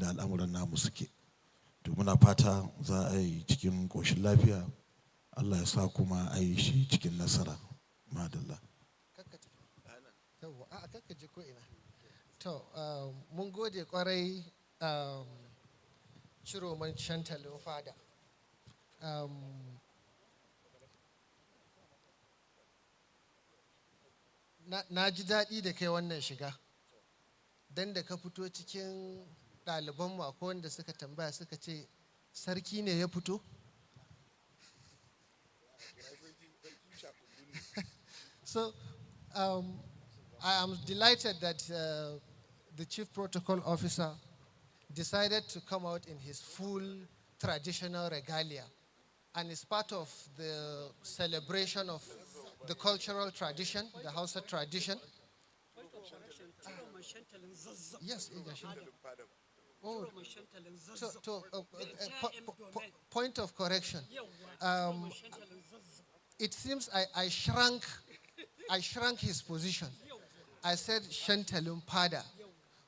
yadda al'amuran namu suke. To muna fata za a yi cikin ƙoshin lafiya, Allah ya sa kuma a yi shi cikin nasara. Madalla. To, mun gode kwarai Ciroman Shantalin Fada. Na ji daɗi da kai wannan shiga, don da ka fito cikin ɗalibanmu akwai wanda suka tambaya suka ce, sarki ne ya fito? So, I am delighted that the Chief Protocol Officer decided to come out in his full traditional regalia, and it's part of the celebration of the cultural tradition, the Hausa tradition. Yes, oh, point of correction. It seems I shrank his position. I said Shantalin Pada,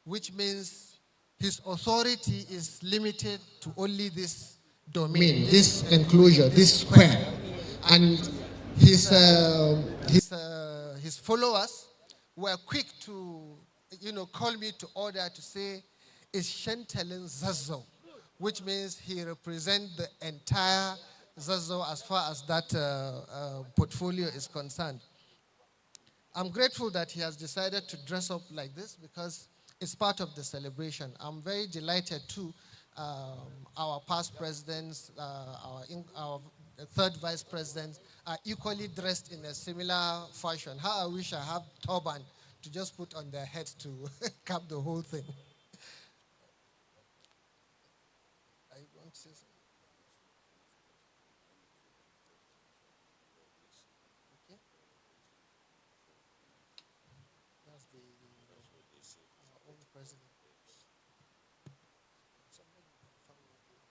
which means his authority is limited to only this domain, this enclosure, this square, and his followers were quick to, call me to order to say, it's Shantalin Zazzau, which means he represents the entire Zazzau as far as that portfolio is concerned. I'm grateful that he has decided to dress up like this because it's part of the celebration. I'm very delighted too. Our past presidents, our third vice presidents are equally dressed in a similar fashion. How I wish I have turban to just put on their heads to cap the whole thing. Are you going to say something? Okay. That's our own president. Somebody confirm me, please.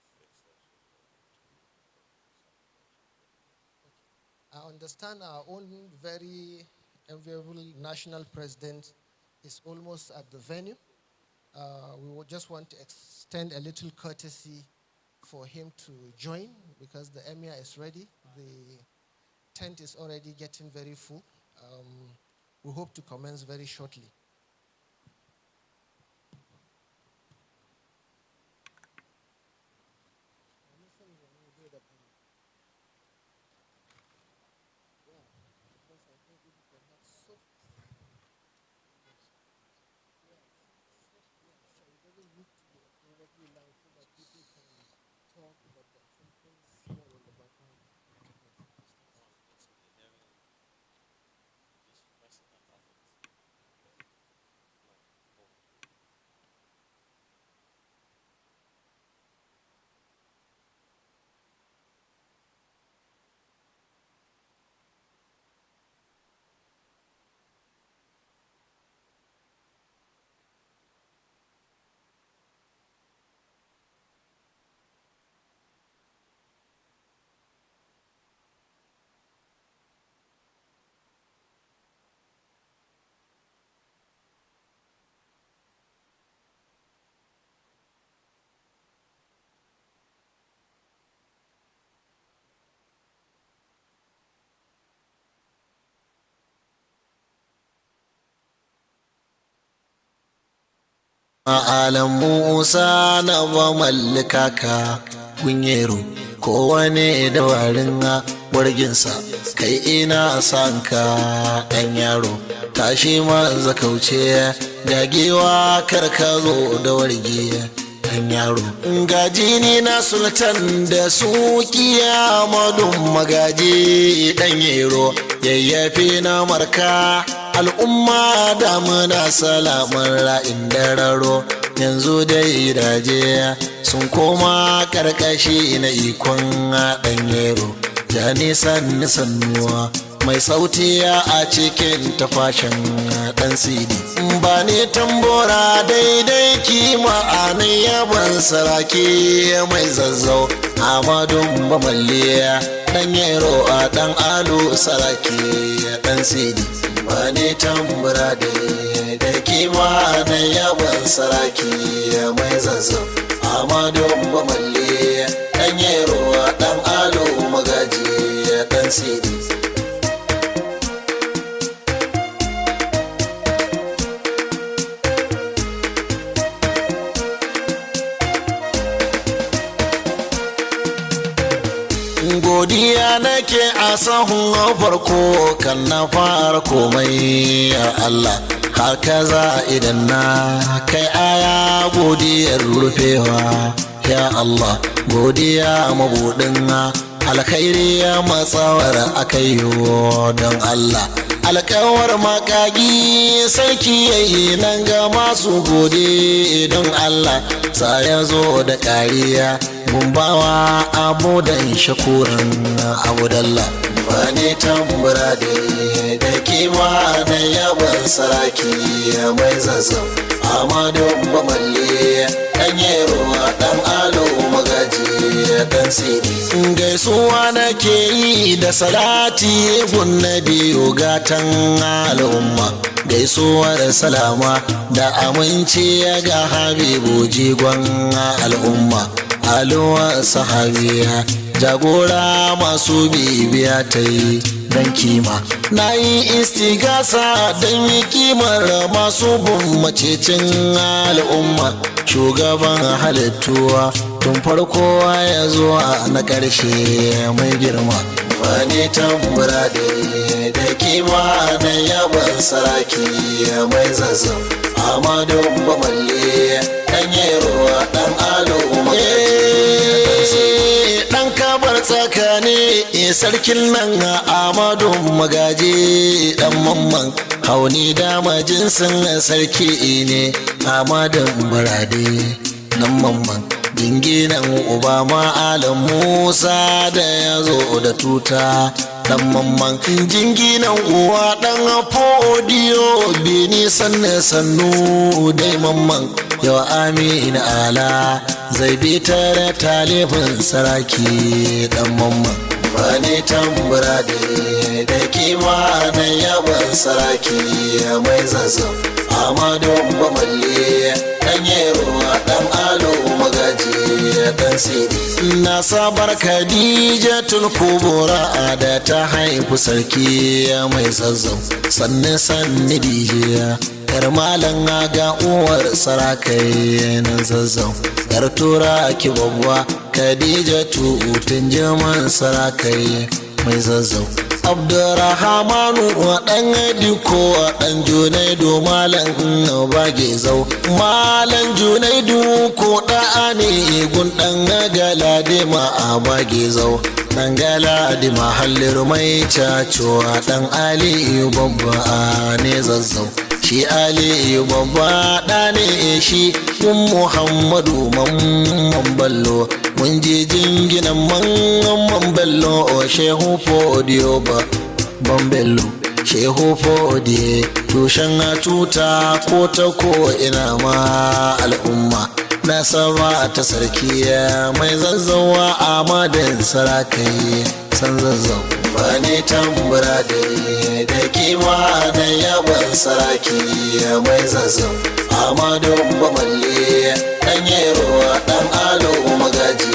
I understand our own very enviable national president is almost at the venue. We would just want to extend a little courtesy for him to join because the emir is ready. The tent is already getting very full. We hope to commence very shortly. Alam Musa na ba mallaka kunyero kowane da warin warginsa kai ina sanka ɗan yaro tashi ma zakauce gagewa karka zo da wargi ɗan yaro gajini na sultan da su kiyamadun magaji ɗan yero yayyafi na marka al'umma da muna salaman ra'in dararo yanzu dai daje sun koma karkashi na ikon ɗan yero ja nisan sannuwa mai sauti a cikin tafashin ɗan sidi ba ne tambora daidai kima a nan yaban saraki mai zazzau amadun bamalliya ɗan yero a ɗan alu saraki ɗan sidi ba ne tambura da kima na yaban saraki mai zazzau Amadu Bamalle ɗan Yerowa ɗan Alo Magaji ɗan Sidi. Godiya nake a sahun farko kan na fara komai ya Allah, haka za idan na kai aya godiyar rufewa ya Allah. Godiya mabudin alkhairi ya matsawar akayo don Allah. Alkawar makagi sarki yayi nan ga masu gode don Allah, sa ya zo da kariya gumbawa abudan shakuran abudallah. Bani tambura da kima da yaban saraki mai Zazzau. Amadu Bamalle ɗan Yerowa ɗan Alo Magaji ɗan Sidi. Gaisuwa nake yi da salati gun na biyu gatan al'umma, gaisuwar salama da aminci ga Habibu jigon al'umma. Aluwa sahabiya jagora masu bibiya ta yi don kima, na yi istigasa don yi kimar masu bin macecin al'umma. Shugaban halittuwa tun farko ya zuwa na ƙarshe mai girma. Wani tambura da kima da yaban saraki mai Zazzau. Amadu Bamalle ɗan Yerowa ɗan Alo ɗan kabar tsakani sarkin nan Amadu Magaji ɗan Mamman. Hauni dama jinsin sarki ne Amadu Barade ɗan Mamman. Jinginan Obama Alam Musa da ya zo da tuta ɗan Mamman. Jinginan uwa ɗan Fodiyo Bini sannu dai Mamman. Yau Amina Ala zai bi tare talibin saraki ɗan Mamman. Bani tambura da kima da yaban saraki mai Zazzau. Amadu Bamalle ɗan Yerowa ɗan Alo Magaji ɗan Sidi. Na sabar Khadijatul Kubura da ta haifu sarki mai Zazzau. Sanni dijiya yar malam ga uwar sarakai na Zazzau. Yar tura ki babba Khadijatu tun jaman sarakai mai Zazzau. Abdurrahmanu ɗan Diko ɗan Junaidu malam bage zau. Malam Junaidu ko ɗa ne gun ɗan Galadima a bage zau. Ɗan Galadima hallir mai cacowa ɗan Aliyu babba ne Zazzau. Shi Aliyu babba ɗa ne shi kun Muhammadu Mamman Bello. Mun je jinginan Mamman Bello Shehu Fodiyo ban Bello. Shehu Fodiye tushen tuta ko ta ko ina ma al'umma. Nasaba ta sarki mai Zazzawa Amadin sarakai san Zazzau. Bani tambura da kima da yaban saraki mai Zazzau. Amadu Bamalle ɗan Yerowa ɗan Alo Magaji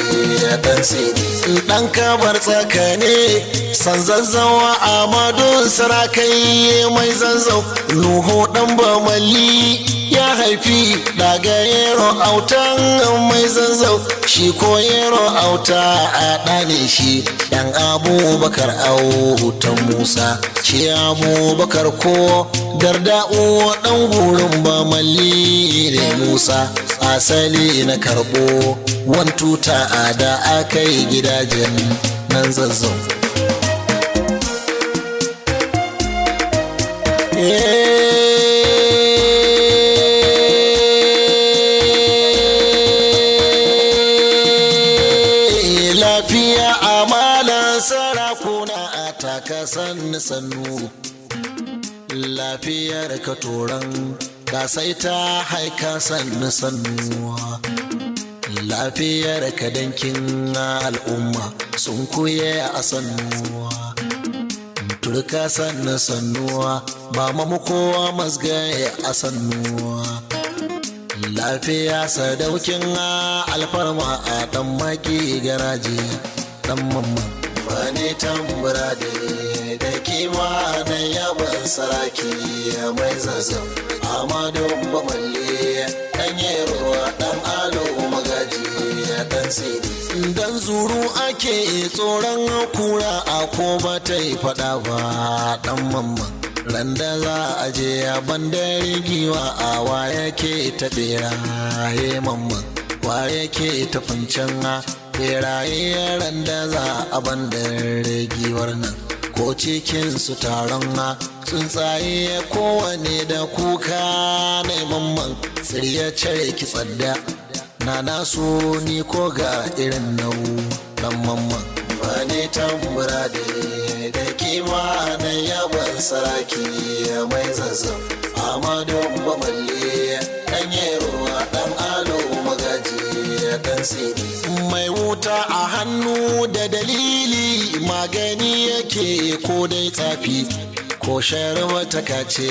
ɗan Sidi. Ɗan kabar tsakane san Zazzawa Amadu sarakai mai Zazzau. Nuhu ɗan Bamalle ya haifi daga Yero autan mai Zazzau. Shi ko Yero auta a ɗane shi ɗan Abubakar autan Musa. Shi Abubakar ko Darda'u ɗan gurin Bamalle ne Musa. Asali na karɓo wantuta a da aka yi gidajen nan Zazzau. Lafiya amalan sarakuna a taka sannu lafiyar ka toron ka sai ta haika sannu lafiyar ka dankin al'umma sun kuye a sannuwa turka sannuwa ba mamu kowa mazgaye a sannuwa lafiya sadaukin alfarma a ɗan maki garaje ɗan mamman ba ne tambura da kima na yaban saraki mai zazzau amadu bamalle ɗan yerowa ɗan alo magaji ɗan sidi dan zuru ake tsoron kura a ko ba ta yi faɗa ba ɗan mamman randa za a je a bandar giwa a wa yake ta beraye mamman wa yake ta funcan beraye randa za a bandar giwar nan ko cikin su taron tsuntsaye kowane da kuka na mamman tsirya cire ki tsadda na naso ni ko ga irin nau dan mamman ba ne tambura da kima na yaban saraki mai zazzau amadu bamalle dan yerowa dan alo magaji dan sidi mai wuta a hannu da dalili magani yake ko dai tsafi ko sharwa ta kace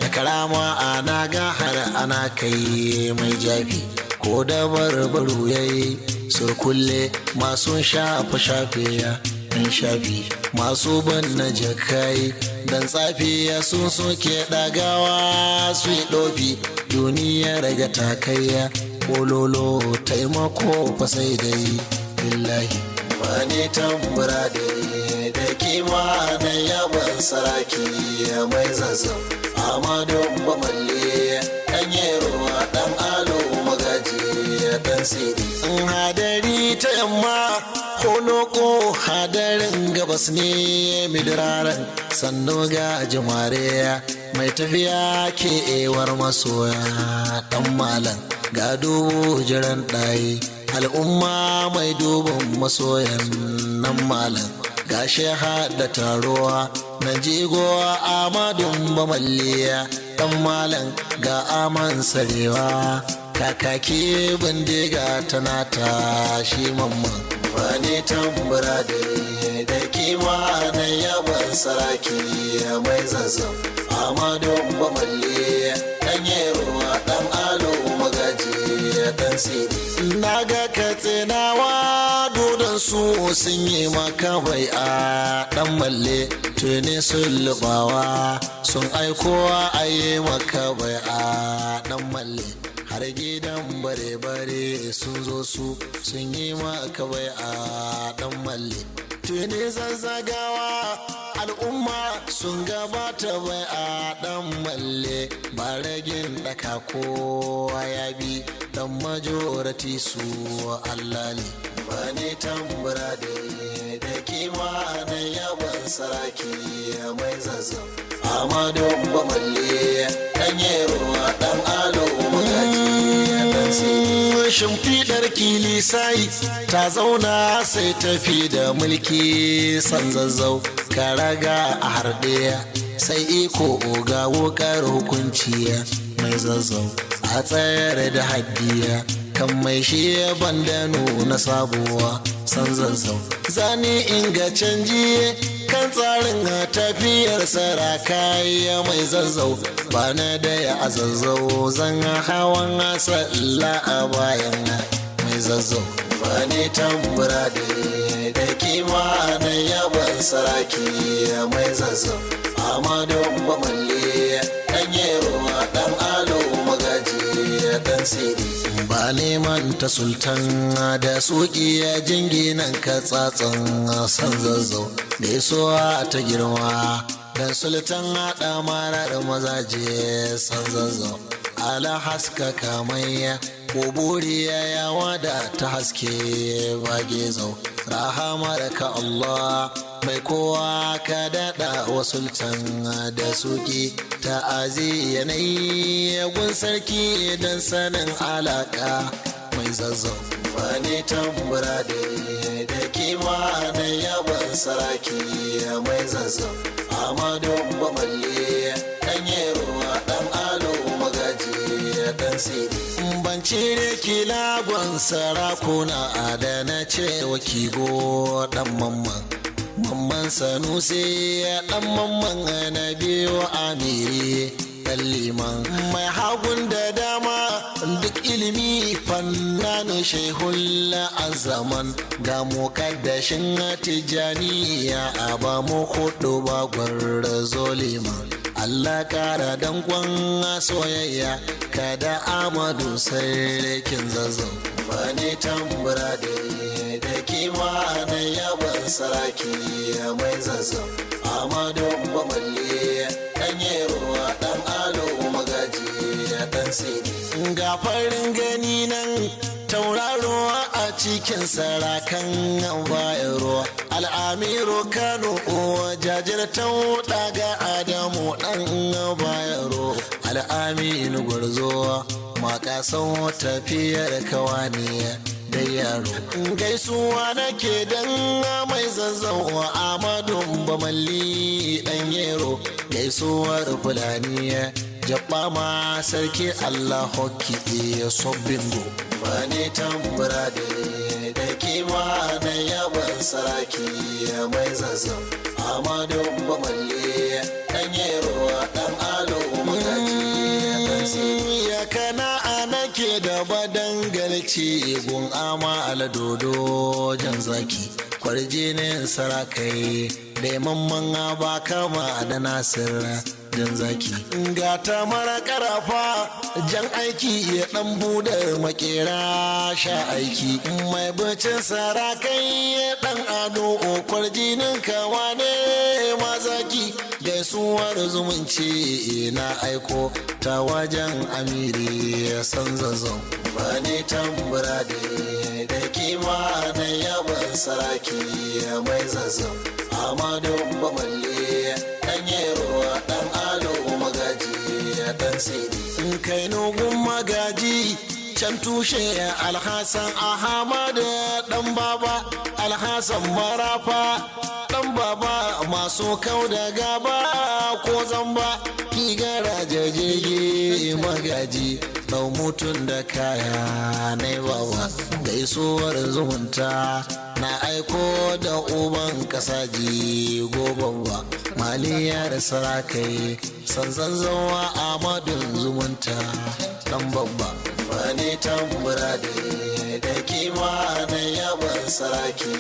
da karama ana ga har ana kai mai jafi ko da barbaru yayi surkulle masu shafe in shafi masu banna jakai dan tsafiya sun soke dagawa su yi dofi duniya raga takayya kololo taimako fa sai dai billahi ba ne tambura da kima na yaban saraki mai zazzau amadu bamalle dan yerowa dan alo magaji dan sidi hadari ta yamma holoko hadarin gabas ne midiraran sannu ga jimare mai tafiya ke ewar masoya dan malam ga dubu jiran ɗaye al'umma mai dubin masoyan nan malam gashi da taruwa na jigo amadun bamalliya dan malam ga aman sarewa kakaki bindiga tana tashi mamman ba ne tambura da kima na yaban saraki mai zazzau amadu bamalle dan yerowa dan alo magaji dan sidi na ga katsinawa dodon su sun yi maka bai a dan malle tuni sun lubawa sun aikowa a yi maka bai a dan malle har gidan bare-bare sun zo su sun yi maka bai a dan malle tuni zazzagawa al'umma sun gabata bai a dan malle ba ragin daka kowa ya bi dan majorati su Allah ne ba ne tambura da kima na yaban saraki mai zazzau amadu bamalle dan yerowa dan alo magaji dan sidi shimfidar kilisai ta zauna sai tafi da mulki san zazzau karaga a harɗe sai iko ga wukar hukunci mai zazzau a tsayar da haddiya kan mai shi bandano na sabuwa san zazzau zane inga canji kan tsarin tafiyar sarakai mai zazzau ba na daya a zazzau zan hawan asalla a bayan mai zazzau ba ne tambura da kima na yaban saraki mai zazzau amadu bamalle dan yerowa dan alo magaji dan sidi ba neman ta sultan da suki ya jinginan ka tsatsan san zazzau da sowa ta girma dan sultan haɗa marar mazaje san zazzau ala haska kamayya ko buriya ya wada ta haske bage zau rahamar ka Allah mai kowa ka daɗa wa sultan da suki ta azi yanayi gun sarki don sanin alaka mai zazzau ba ne tambura da kima na yaban saraki mai zazzau amadu bamalle dan yerowa dan alo magaji dan sidi ban cire kilagon sarakuna da na ce wa kigo dan mamman sanusi dan mamman na biyo amiri ɗan liman mai hagun da dama duk ilimi fannanin shehul azaman ga mukaddashin tijaniya a ba mu hudu bagwar zoliman Allah kara dankon soyayya kada Amadu sarkin Zazzau bani tambura da kima na yaban saraki mai Zazzau Amadu Bamalle dan yerowa dan alo magaji dan sidi ga farin gani nan tauraro a cikin sarakan bayaro al'amiru Kano jajirtau daga Adamu dan bayaro al'aminu gwarzo makasan tafiyar kawani da yaro gaisuwa nake dan mai Zazzau Amadu Bamalli dan yero gaisuwar fulani jabba ma sarki Allah hokki sobbingo bani tambura da kima na yaban saraki mai Zazzau Amadu Bamalli dan yero dan alo magaji ya kana nake da badangalci gun ama aladodo jan zaki kwarjinin sarakai da mamman ba kama da nasir jan zaki gata mara karafa jan aiki ya dan budar makera sha aiki mai bacin sarakai ya dan ado kwarjinin kawa ne mazaki gaisuwar zumunci na aiko ta wajen amiri san Zazzau bani tambura da kima na yaban saraki mai Zazzau Amadu Bamalle dan yerowa dan alo magaji dan sidi kai nugun magaji can tushe Alhassan Ahmad dan baba Alhassan Marafa dan baba masu kau da gaba ko zamba kigara jajege magaji dau mutun da kaya na baba gaisuwar zumunta na aiko da uban kasaji goban ba maliya da sarakai san Zazzawa Amadun zumunta dan babba wani tambura da kima na yaban saraki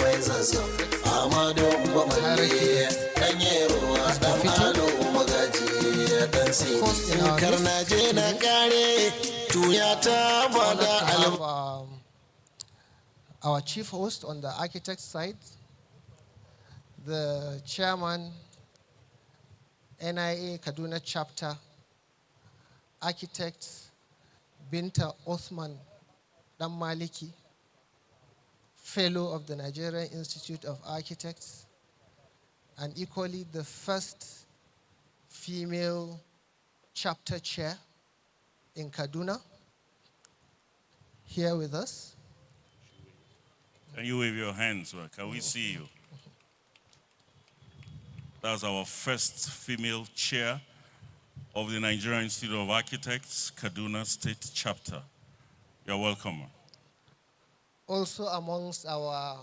mai Zazzau Amadu Bamalle dan yerowa dan alo magaji dan sidi karnaje na kare tuya ta bada our chief host on the architect side, the chairman, NIA Kaduna chapter, architect Binta Othman Dan Maliki, fellow of the Nigerian Institute of Architects, and equally the first female chapter chair in Kaduna, here with us. Can you wave your hands? Can we see you? That's our first female chair of the Nigerian Institute of Architects, Kaduna State Chapter. You're welcome. Also amongst our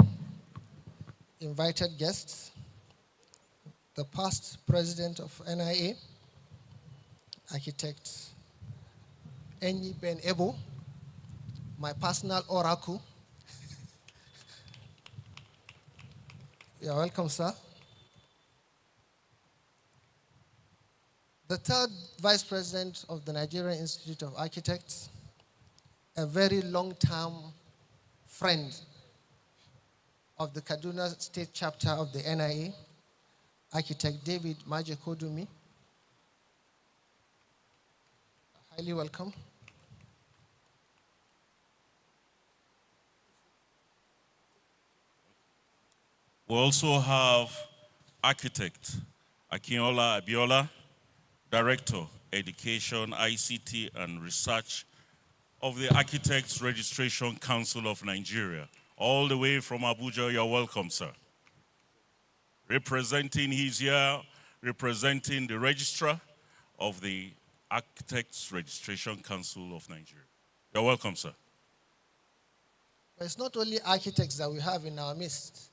invited guests, the past president of NIA, architect Enyi Ben Ebo, my personal oracle. You're welcome, sir. The third vice president of the Nigerian Institute of Architects, a very long-term friend of the Kaduna State Chapter of the NIA, architect David Majekodumi. Highly welcome. We also have architect Akinola Abiola, Director, Education, ICT, and Research of the Architects Registration Council of Nigeria. All the way from Abuja, you're welcome, sir. He's here representing the Registrar of the Architects Registration Council of Nigeria. You're welcome, sir. But it's not only architects that we have in our midst.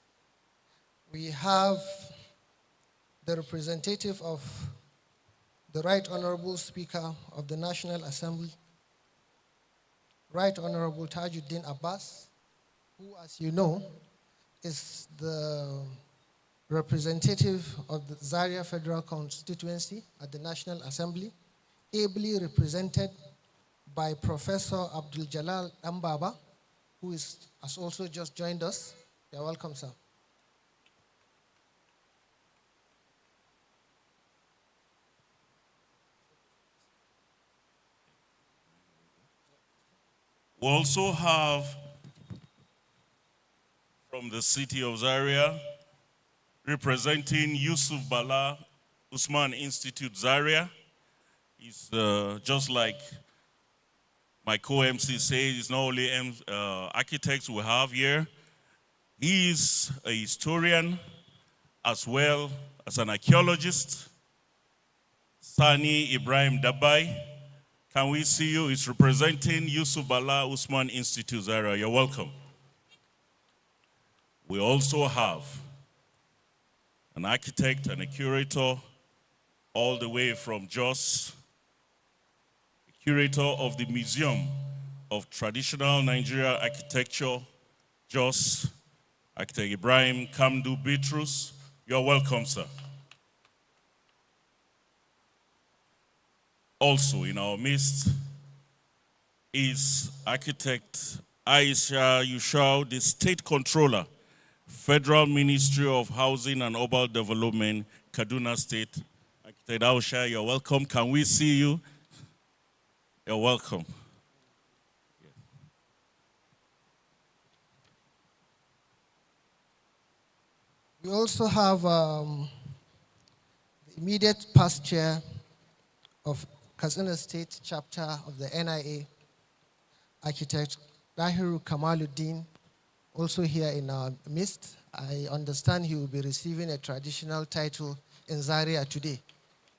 We have the representative of the Right Honorable Speaker of the National Assembly, Right Honorable Tajuddin Abbas, who, as you know, is the representative of the Zaria Federal Constituency at the National Assembly, ably represented by Professor Abdul Jalal Ambaba, who has also just joined us. You're welcome, sir. We also have from the city of Zaria, representing Yusuf Bala Usman Institute Zaria. He's just like my co-MC says, it's not only architects we have here. He is a historian as well as an archaeologist. Sani Ibrahim Dabai, can we see you? He's representing Yusuf Bala Usman Institute Zaria. You're welcome. We also have an architect and a curator all the way from Jos, curator of the Museum of Traditional Nigeria Architecture, Jos, Architect Ibrahim Kamdu Bitrus. You're welcome, sir. Also in our midst is architect Aisha Yushau, the state controller, Federal Ministry of Housing and Urban Development, Kaduna State. Architect Aisha, you're welcome. Can we see you? You're welcome. We also have the immediate past chair of Katsina State chapter of the NIA, architect Dahiru Kamaluddin, also here in our midst. I understand he will be receiving a traditional title in Zaria today.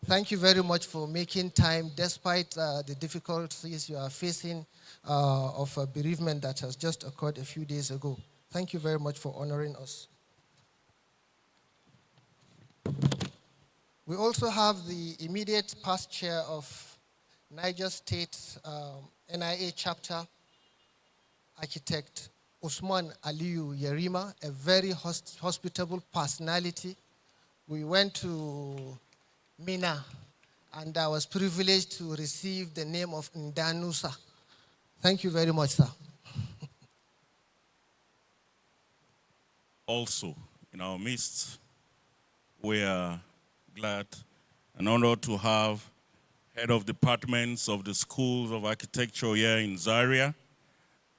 Thank you very much for making time despite the difficulties you are facing of a bereavement that has just occurred a few days ago. Thank you very much for honoring us. We also have the immediate past chair of Niger State NIA chapter, architect Usman Aliyu Yerima, a very hospitable personality. We went to Mina, and I was privileged to receive the name of Ndanusa. Thank you very much, sir. Also, in our midst, we are glad and honored to have head of departments of the schools of architecture here in Zaria,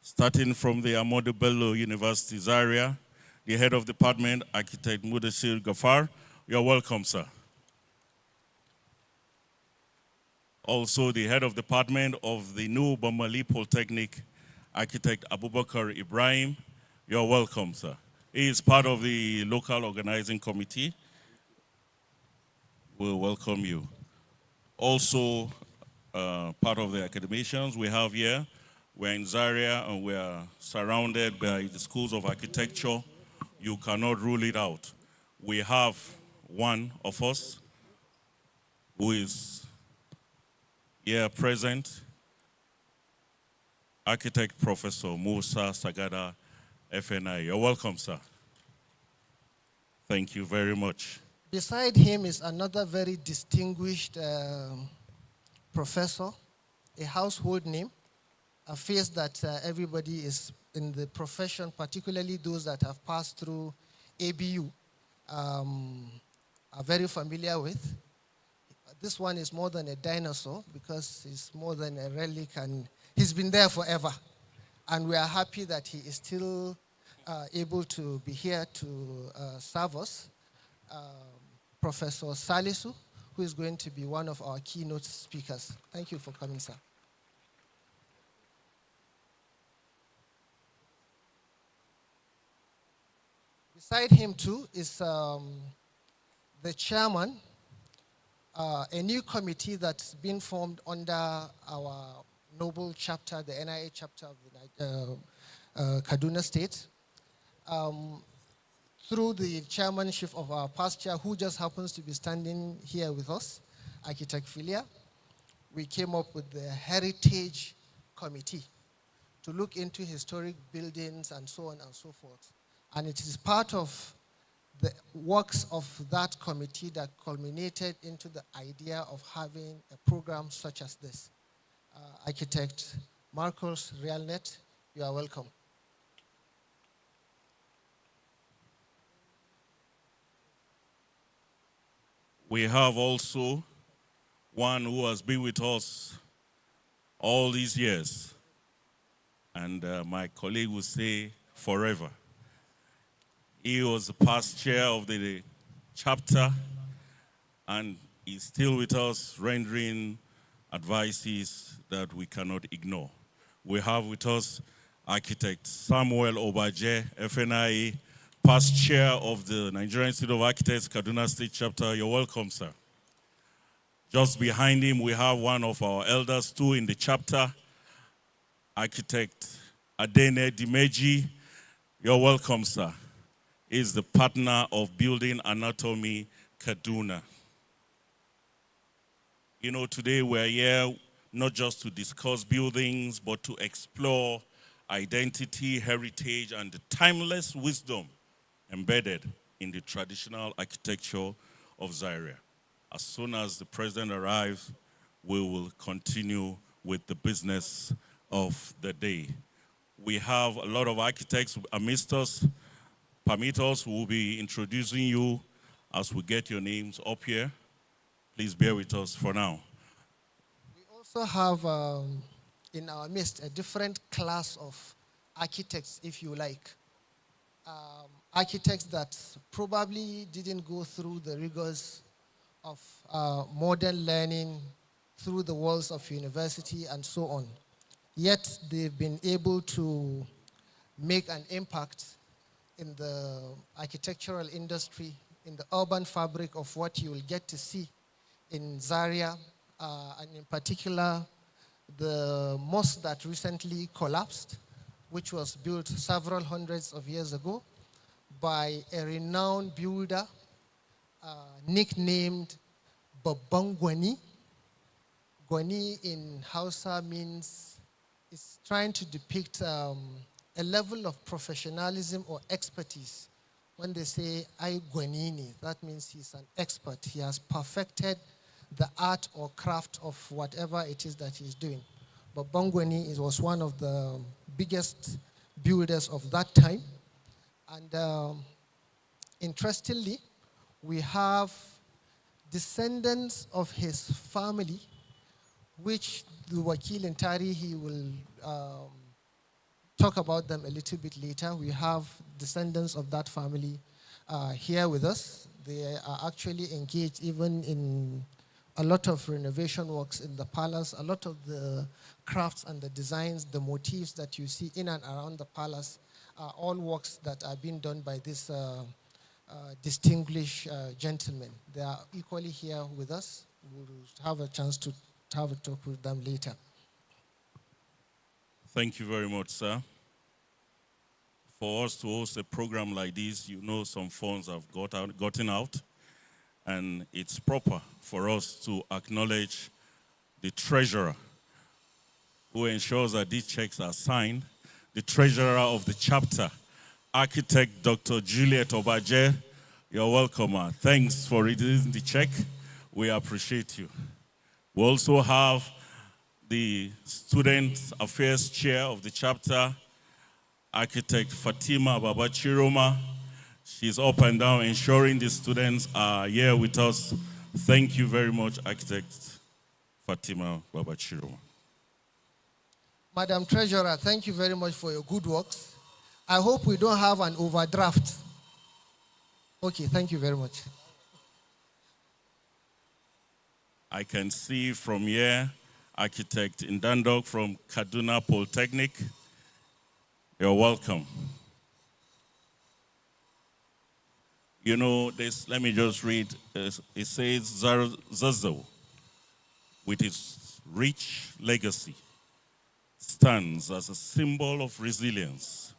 starting from the Ahmadu Bello University Zaria, the head of department, architect Mudashir Gafar. You're welcome, sir. Also, the head of department of the new Bamali Polytechnic, architect Abubakar Ibrahim. You're welcome, sir. He is part of the local organizing committee. We'll welcome you. Also, part of the academicians we have here. We're in Zaria and we are surrounded by the schools of architecture. You cannot rule it out. We have one of us who is here present, architect Professor Musa Sagada, FNI. You're welcome, sir. Thank you very much. Beside him is another very distinguished professor, a household name, a face that everybody is in the profession, particularly those that have passed through ABU, are very familiar with. This one is more than a dinosaur because he's more than a relic, and he's been there forever. And we are happy that he is still able to be here to serve us. Professor Salisu, who is going to be one of our keynote speakers. Thank you for coming, sir. Beside him, too, is the chairman, a new committee that's been formed under our noble chapter, the NIA chapter of the Kaduna State, through the chairmanship of our past chair, who just happens to be standing here with us, architect Filia, we came up with the Heritage Committee to look into historic buildings and so on and so forth. And it is part of the works of that committee that culminated into the idea of having a program such as this. Architect Marcos Realnet, you are welcome. We have also one who has been with us all these years, and my colleague will say forever. He was the past chair of the chapter, and he's still with us, rendering advices that we cannot ignore. We have with us Architect Samuel Obaje, FNIA, past chair of the Nigerian Institute of Architects, Kaduna State Chapter. You're welcome, sir. Just behind him, we have one of our elders too in the chapter, Architect Adene Dimeji. You're welcome, sir. He's the partner of Building Anatomy Kaduna. You know, today we're here not just to discuss buildings, but to explore identity, heritage, and the timeless wisdom embedded in the traditional architecture of Zaria. As soon as the president arrives, we will continue with the business of the day. We have a lot of architects amidst us. Permit us, we'll be introducing you as we get your names up here. Please bear with us for now. We also have in our midst a different class of architects, if you like. Architects that probably didn't go through the rigors of modern learning through the walls of university and so on. Yet they've been able to make an impact in the architectural industry, in the urban fabric of what you will get to see in Zaria, and in particular, the mosque that recently collapsed, which was built several hundreds of years ago by a renowned builder nicknamed Babban Gwani. Gwani in Hausa means, it's trying to depict a level of professionalism or expertise. When they say, I Gwanini, that means he's an expert. He has perfected the art or craft of whatever it is that he's doing. But Bangwani was one of the biggest builders of that time. And interestingly, we have descendants of his family, which the Wakil in Tarihi will talk about them a little bit later. We have descendants of that family here with us. They are actually engaged even in a lot of renovation works in the palace. A lot of the crafts and the designs, the motifs that you see in and around the palace are all works that are being done by this distinguished gentlemen. They are equally here with us. We'll have a chance to have a talk with them later. Thank you very much, sir. For us to host a program like this, you know some funds have gotten out, and it's proper for us to acknowledge the treasurer who ensures that these checks are signed, the treasurer of the chapter, Architect Dr. Juliet Obaje. You're welcome. Thanks for releasing the check. We appreciate you. We also have the Student Affairs Chair of the chapter, Architect Fatima Babachiroma. She's up and down ensuring the students are here with us. Thank you very much, Architect Fatima Babachiroma. Madam Treasurer, thank you very much for your good works. I hope we don't have an overdraft. Okay, thank you very much. I can see from here, Architect Indandok from Kaduna Polytechnic. You're welcome. You know, this, let me just read. It says, Zazzau, with its rich legacy, stands as a symbol of resilience,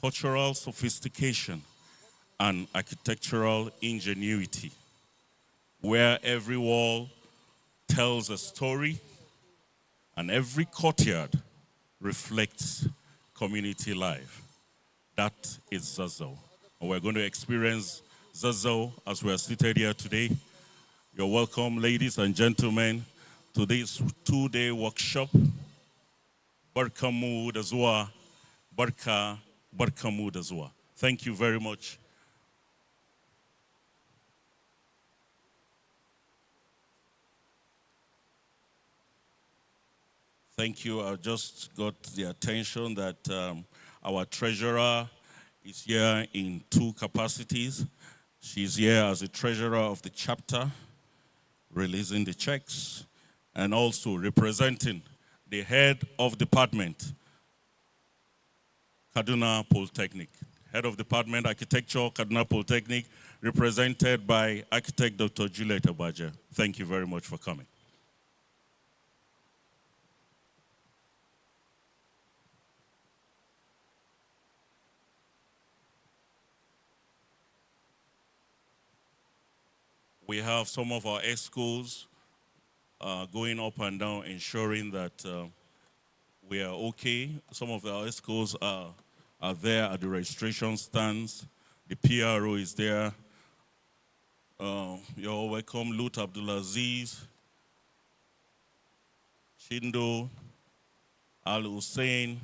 cultural sophistication, and architectural ingenuity, where every wall tells a story, and every courtyard reflects community life. That is Zazzau. And we're going to experience Zazzau as we are seated here today. You're welcome, ladies and gentlemen, to this 2-day workshop. Barkamu da zuwa, barkamu da zuwa. Thank you very much. Thank you. I just got the attention that our treasurer is here in 2 capacities. She's here as the treasurer of the chapter, releasing the checks, and also representing the head of department, Kaduna Polytechnic. Head of department, architecture, Kaduna Polytechnic, represented by architect Dr. Juliet Abaja. Thank you very much for coming. We have some of our EXCOs going up and down, ensuring that we are okay. Some of our EXCOs are there at the registration stands. The PRO is there. You're welcome, Lut Abdulaziz, Shindo, Al Hussein,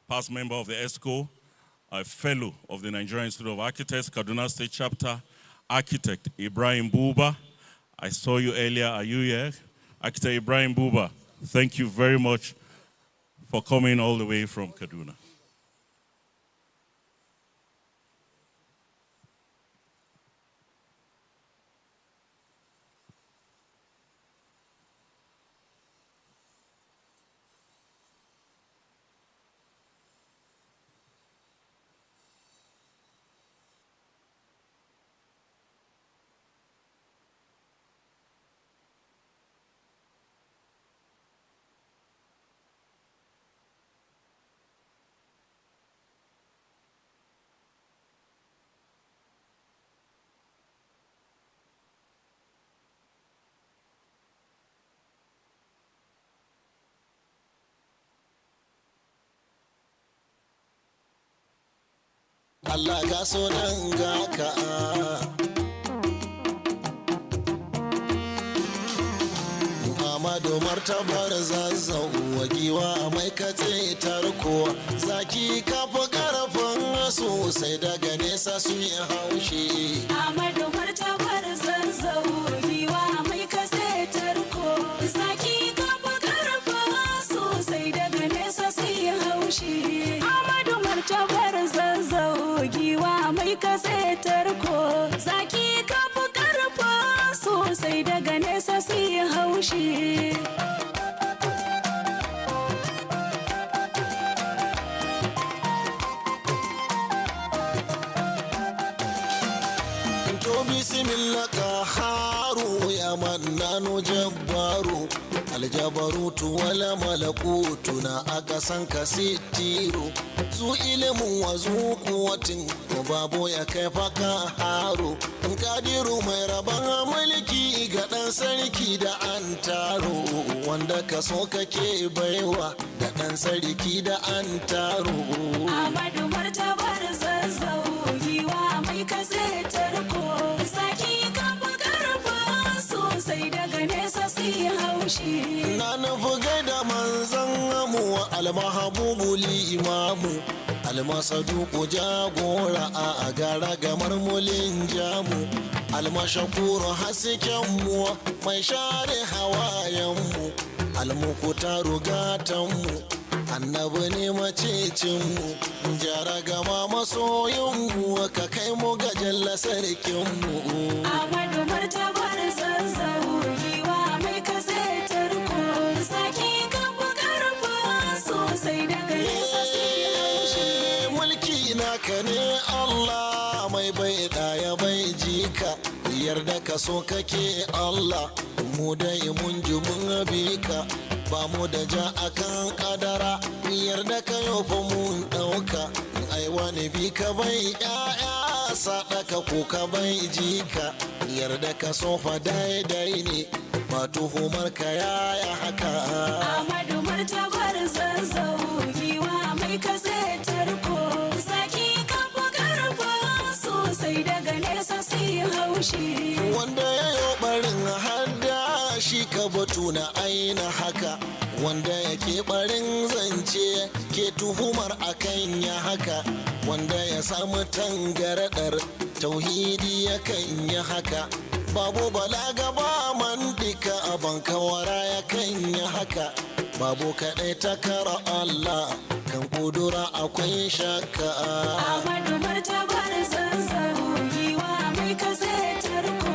past member of the EXCO, a fellow of the Nigerian Institute of Architects, Kaduna State Chapter, Architect Ibrahim Buba. I saw you earlier. Are you here? Architect Ibrahim Buba, thank you very much for coming all the way from Kaduna. Allah ga so nan ga ka Amadu martabar Zazzau giwa mai katse tarko zaki kafa karfin sosai daga nesa su yi haushi Amadu martabar Zazzau giwa mai katse tarko zaki kafa karfin sosai daga nesa su yi haushi Amadu martabar Zazzau giwa mai katse tarko zaki kafa karfin sosai daga nesa su yi haushi bismillah qaharu ya mannanu jabbaru aljabarutu wala malakutu na aka san ka sitiru zu ilimin wa zu kuwatin babu ya kai faka haru kadiru mai rabon mulki ga dan sarki da an taro wanda ka so kake baiwa da dan sarki da an taro Amadu martabar Zazzau giwa mai katse tarko zaki kafa karfa sosai daga nesa su yi haushi na nufi gaida manzan amu almahabubu limamu almasaduku jagora a gara gamar mulin jamu almashakuru haskenmu mai share hawayenmu almukutaru gatanmu annabi ne macecinmu jara gama masoyinmu ka kai mu ga jalla sarkinmu Amadu martabar Zazzau giwa mai katse tarko zaki kafa karfa sosai daga nesa su yi haushi mulki naka ne Allah mai bai daya bai jika yarda ka so kake Allah mu dai mun ji mun bi ka ba mu da ja akan kadara yarda ka yau fa mun dauka ai wani bi ka bai ya'ya sadaka ko ka bai jika yarda ka so fa daidai ne ba tuhumar ka yaya haka. Amadu martabar Zazzau, giwa mai kase tarko, zaki kafa karfa sosai daga nesa sai haushi. Wanda ya yi barin hada shi ka batu na aina haka, wanda yake barin zance ke tuhumar akan ya haka, wanda ya samu tangaradar tauhidi yakan yi haka, babu balaga ba mandika a bankawara yakan yi haka, babu kaɗai takara Allah kan kudura akwai shakka. Amadu martabar Zazzau, giwa mai kase tarko,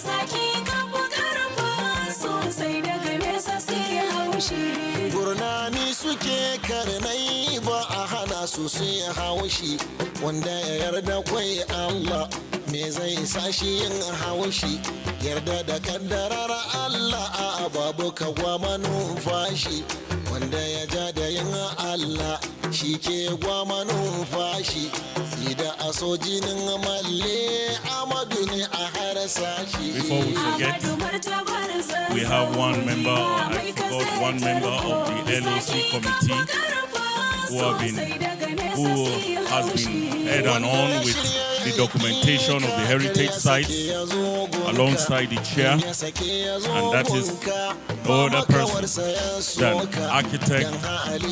zaki kafa karfa sosai daga nesa sai haushi. Gurnani suke karnai ba a hana su sai haushi, wanda ya yarda kwai Allah me zai sa shi yin haushi, yarda da kaddarar Allah a babu kagwama numfashi, wanda ya ja da yin Allah shi ke gwama numfashi, da aso jinin malle Amadu ne a harsa shi. Before we forget, we have one member, I forgot one member of the LOC committee who has been head and on with the documentation of the heritage sites alongside the chair, and that is no other person than architect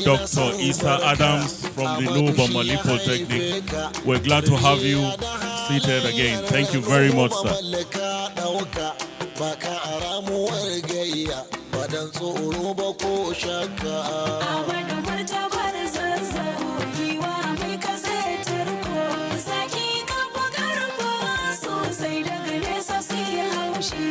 Dr. Isa Adams from the Nuba Mali Polytechnic. We're glad to have you seated again. Thank you very much, sir. Amadu martabar Zazzau, giwa mai kase tarko, zaki kafa karfa sosai daga nesa sai haushi.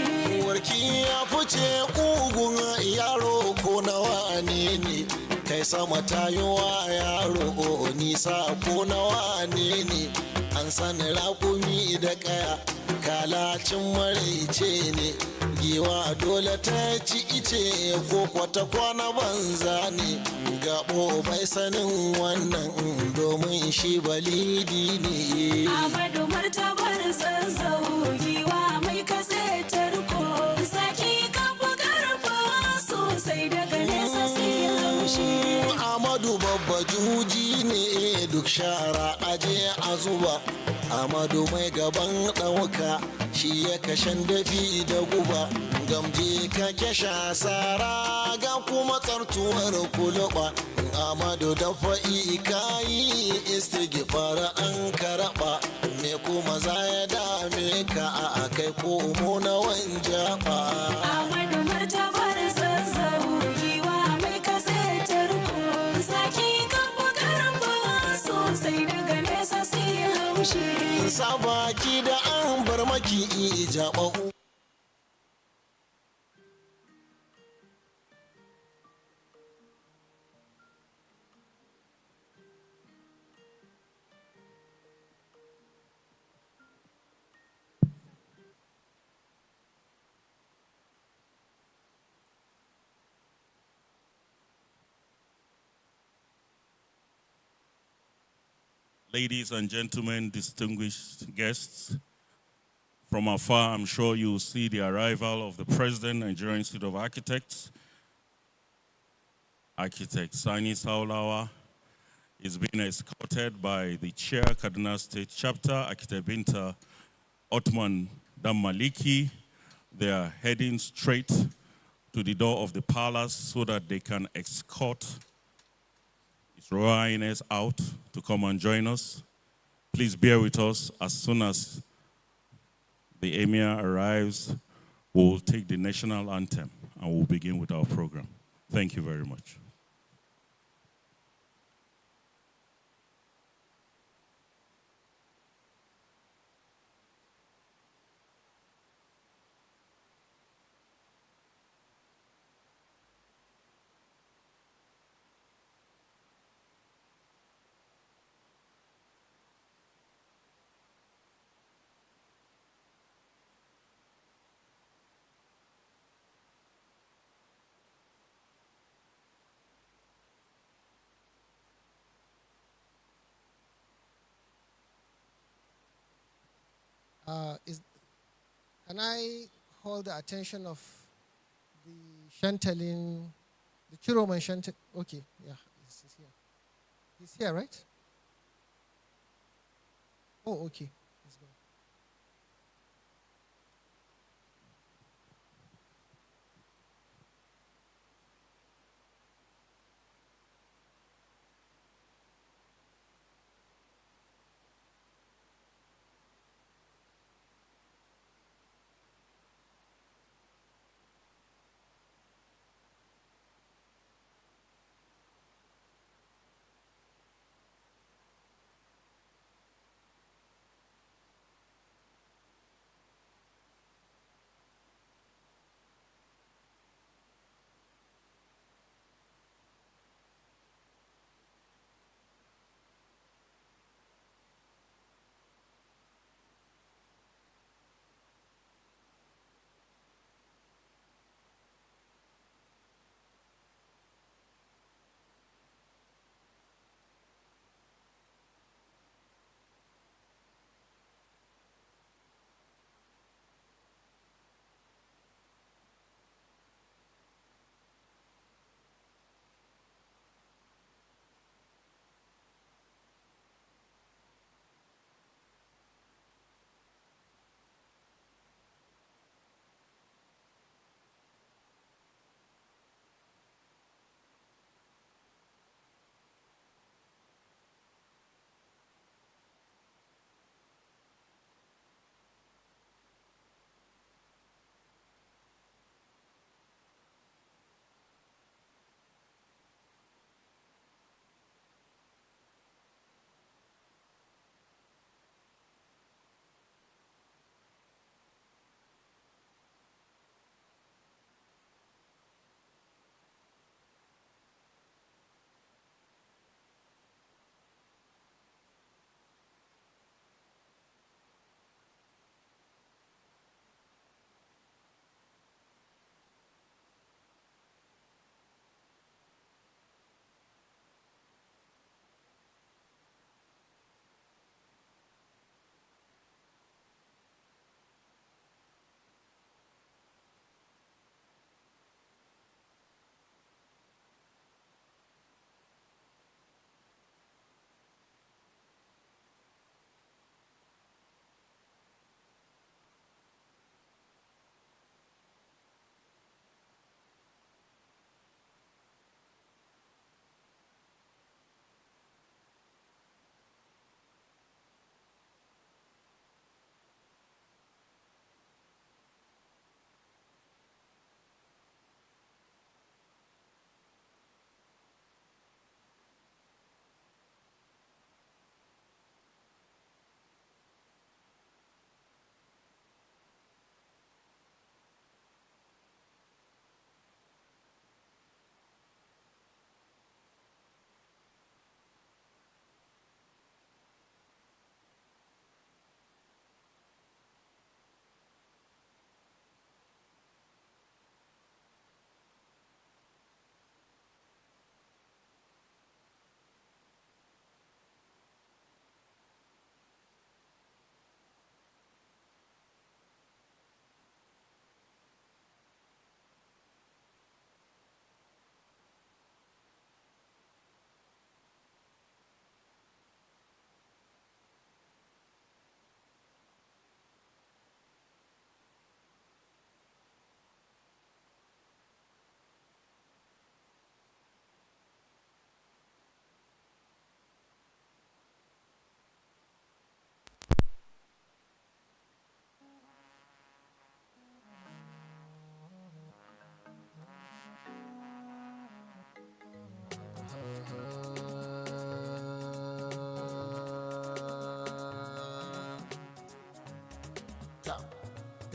Warki ya fice ƙugun yaro ko nawa ne, kai sama tayowa yaro nisa ko nawa ne, an sani raƙumi da ƙaya kalacin maraice ne, giwa dole ta ci ice ko kwata kwana banza ne, gaɓo bai sanin wannan domin shi balidi ne. Amadu martabar Zazzau, giwa mai kase tarko, zaki kafa karfa sosai daga nesa sai haushi. Amadu babba juji ne duk shara aje a zuba, Amadu mai gaban ɗauka shi ya kashen dafi da guba, gamje ka kesha sara ga kuma tsartuwar kuluba, Amadu da fa'i kayi istighfar an karaba, me kuma za ya dame ka a kai ko mu na wanjaba. Amadu martabar Zazzau, giwa mai kase tarko, zaki kafa karfa sosai daga nesa sai haushi. Sabaki da an bar maki ijaba. Ladies and gentlemen, distinguished guests, from afar, I'm sure you'll see the arrival of the President, Nigerian Institute of Architects. Architect Sani Saulawa is being escorted by the Chair, Kaduna State Chapter, Architect Binta Otman Damaliki. They are heading straight to the door of the palace so that they can escort His Royal Highness out to come and join us. Please bear with us. As soon as the Emir arrives, we'll take the national anthem and we'll begin with our program. Thank you very much. Can I hold the attention of Chantalin, the Chiroman Chantal. Okay, yeah, he's here. He's here, right? Oh, okay. He's gone.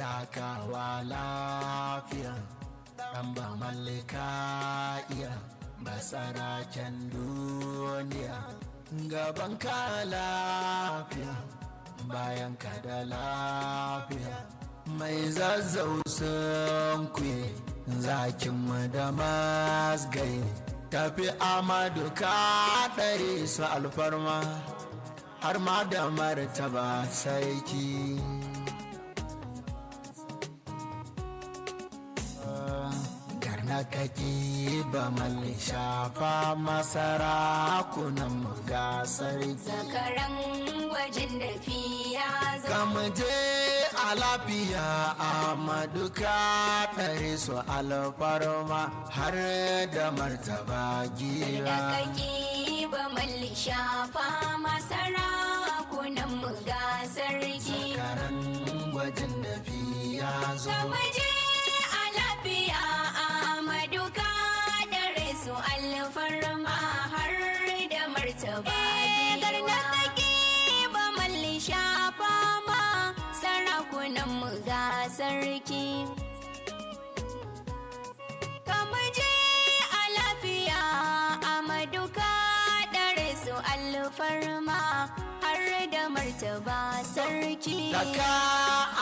Takawa lafiya, ɗan ba mallaka iya, basaraken duniya. Gaban ka lafiya, bayan ka da lafiya. Mai Zazzau sun kuye, zakinmu da masgai. Tafi Amadu ka ɗare su alfarma, har ma da martaba sarki. kaki ba malli shafa masara kunan gasar zakaran gwajin da fiya zo kamuje a lafiya a maduka ɗare su alfarma har da martaba da gira kaki ba malli shafa masara kunan mu ga sarki karan gwajin da fiya zo Kamuje a lafiya a maduka da resu alfarma har da martaba giwa. Ba malli shafa ma sarakunan mu ga sarki. Kamuje a lafiya a maduka da resu alfarma har da martaba sarki. Daka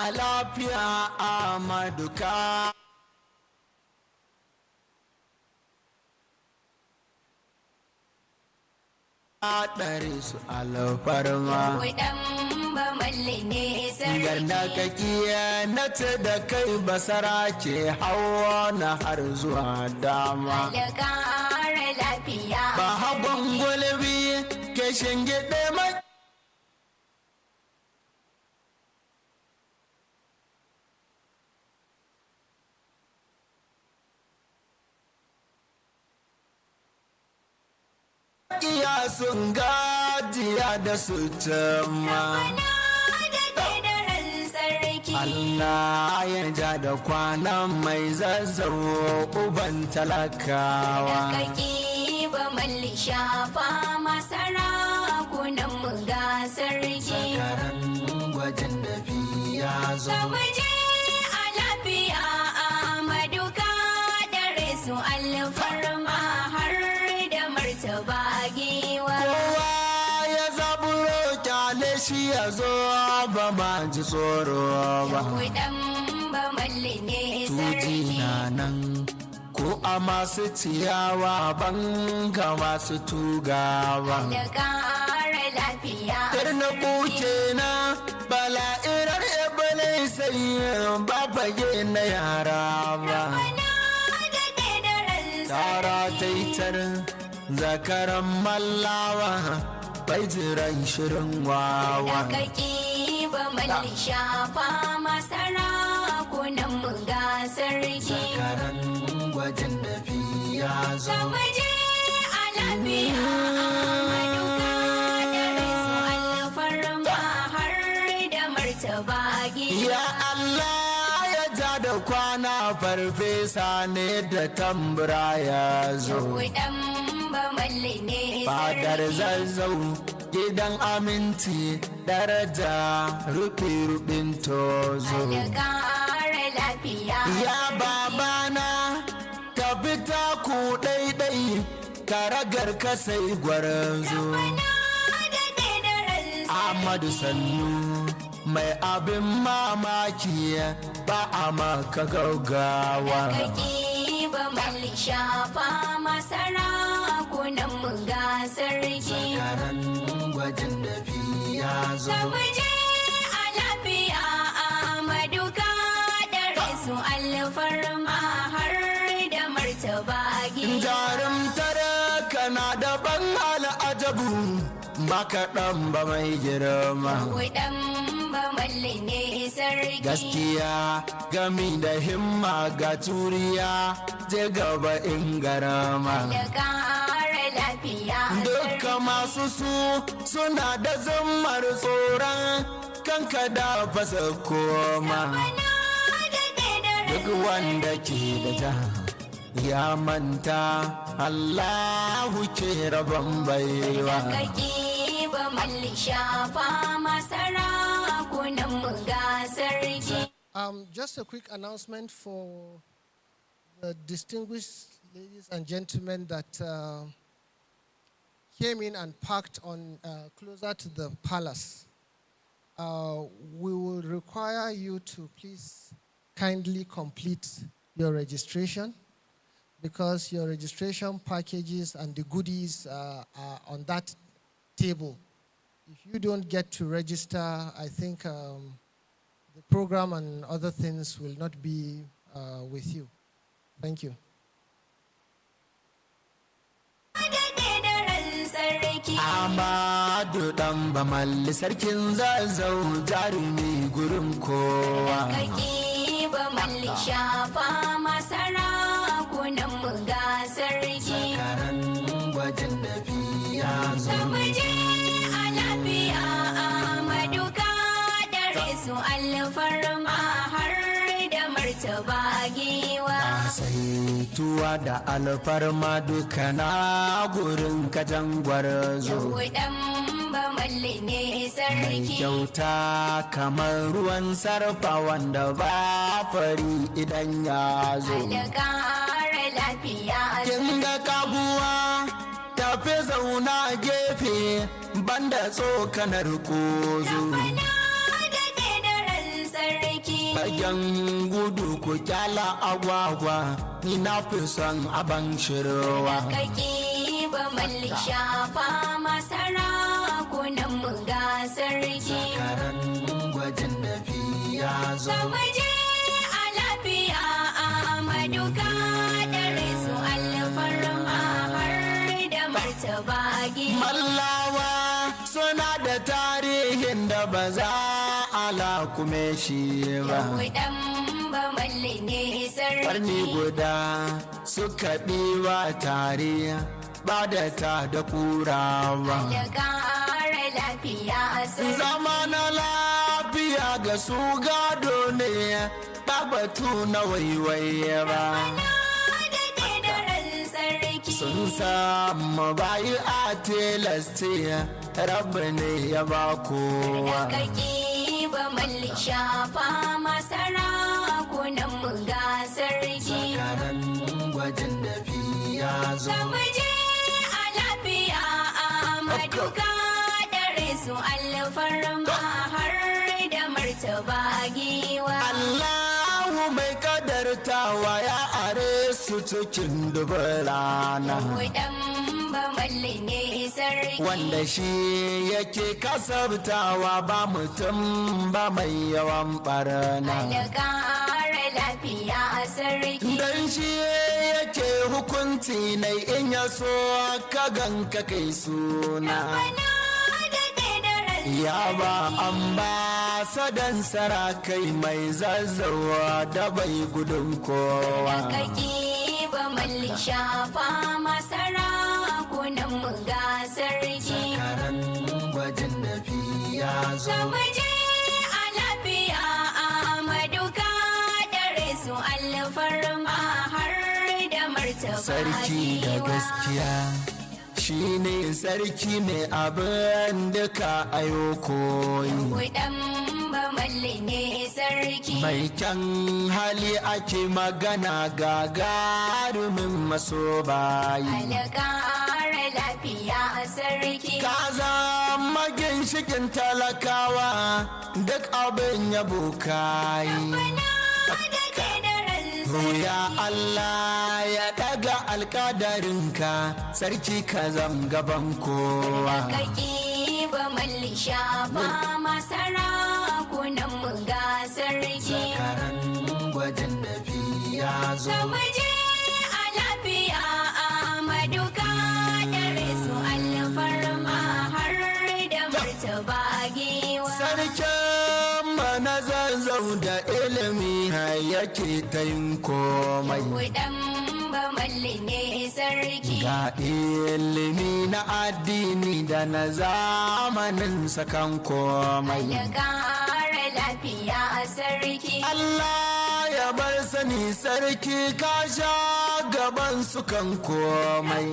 a lafiya a maduka ɗare su alfarma Kudan ba malli ne garna sarki. kakiya na ce da kai basara ke hawa na har zuwa dama Da ƙara lafiya. ba hagon gulbi ke shingiɗe mai iya sun gajiya da su cimma Da daren sarki. Allah ya ja da kwanan mai zazzau uban talakawa Kaki ba malli shafa masara kunan mu ga sarki. karan gwajin da ya zo Kamuje a lafiya a maduka da resu alfarma har da martaba giwa. kowa ya zaburo kyale shi ya zo ba ma ji tsoro ba Kudan ba malli ne tuji sarki. na nan ko a masu ciyawa ban ga masu tugawa Da ƙara lafiya. na kuke na bala'irar ebele sai ba fage na yara ba tara taitar zakaran mallawa bai jiran shirin wawa Kaki ba malli shafa masara kunan mu ga sarki. karan gwajin da ya zo Kamuje a lafiya maduka da resu alfarma har da martaba giwa. ya Allah ya ja da kwana farfesa ne da tambura ya zo Kudan ba malli ne fadar sarki. zazzau gidan aminci daraja rufi-rufin tozo Da ƙara lafiya. ya babana ka fita ku ɗaiɗai ka ragar ka sai gwarzo Ahmadu sannu mai abin mamaki ba a maka gaugawa Kaki ba malli shafa masara kunan mu ga sarki. karan gwajin da ya zo Kamuje a lafiya a maduka da resu alfarma har da martaba giwa. jarumtar kana daban al'ajabu ba kaɗan ba mai girma Kudan ba malli ne sarki. gaskiya gami da himma ga turiya je gaba in garama Da ƙara lafiya duka masu su suna da zammar tsoron kanka da fasa koma duk wanda ke da ja ya manta Allahu ke rabon baiwa Kaki ba malli shafa masara kunan mu ga sarki. Just a quick announcement for the distinguished ladies and gentlemen that came in and parked on closer to the palace. We will require you to please kindly complete your registration because your registration packages and the goodies are on that table. If you don't get to register, I think the program and other things will not be with you. Thank you. Amadu dan bamalli sarkin Zazzau jarumi gurin kowa. Kaki bamalli shafa masara kunan mu ga sarki. Karan gwajin da biya zo. Muje a lafiya Amadu ka dare su alfarma har da martaba giwa. Saituwa da alfarma duka na gurin kajan gwarzo. Dan bamalli ne Mai sarki. kyauta kamar ruwan sarfa wanda ba fari idan ya zo. Alƙara lafiya Kin ga kaguwa tafi zauna gefe banda tsokanar kozo. Fagen gudu ku kyala agwagwa ni na fi son aban shirwa. Kaki bamalli shafa masara kunan mu ga sarki. Karan gwajin da ya zo. Muje a lafiya Amadu ka dare su alfarma har da martaba giwa. Mallawa suna da tarihin da ba za a lakume shi ba. Dan bamalli ne sarki. Karni guda suka ɗiwa tare ba da ta da kurawa. Alƙara lafiya sarki. Zama na lafiya ga su gado ne ba batu na waiwaye ba. Sun samu bayi a tilasti rabu ne ya ba kowa. Kaki bamalli shafa masara kunan mu ga sarki. Karan gwajin da ya zo. Muje a lafiya Amadu ka dare su alfarma har da martaba giwa. Allahu mai kadartawa ya are su cikin dubin rana. Dan bamalli ne sarki. Wanda shi yake kasabtawa ba mutum ba mai yawan barna. Alƙara lafiya sarki. Dan shi yake hukunci na in ya so ka ganka kai suna. Ya ba ambasadan sarakai mai zazzawa da bai gudun kowa. Kaki bamalli shafa masara kunan mu ga sarki. Karan gwajin da ya zo. Muje a lafiya Amadu ka dare su alfarma har da martaba Sarki da giwa. gaskiya shi ne sarki mai abin duka ayo koyi. Dan bamalli ne sarki. Mai kyan hali ake magana gagarumin maso bayi. Alƙara lafiya sarki. Ka zama ginshikin talakawa duk abin yabo kayi. Roya Allah ya daga alkadarinka sarki ka zam gaban kowa. Kaki bamalli shafa masara kunan mu ga sarki. Karan gwajin da ya zo. Muje a lafiya Amadu ka dare su alfarma har da martaba giwa. Sarkin mana Zazzau da ilimi yake ta yin komai. Dan bamalli ne sarki. Ga ilimi na addini da na zamanin sakan komai. Alƙara lafiya sarki. Allah ya bar sani sarki ka sha gaban su kan komai.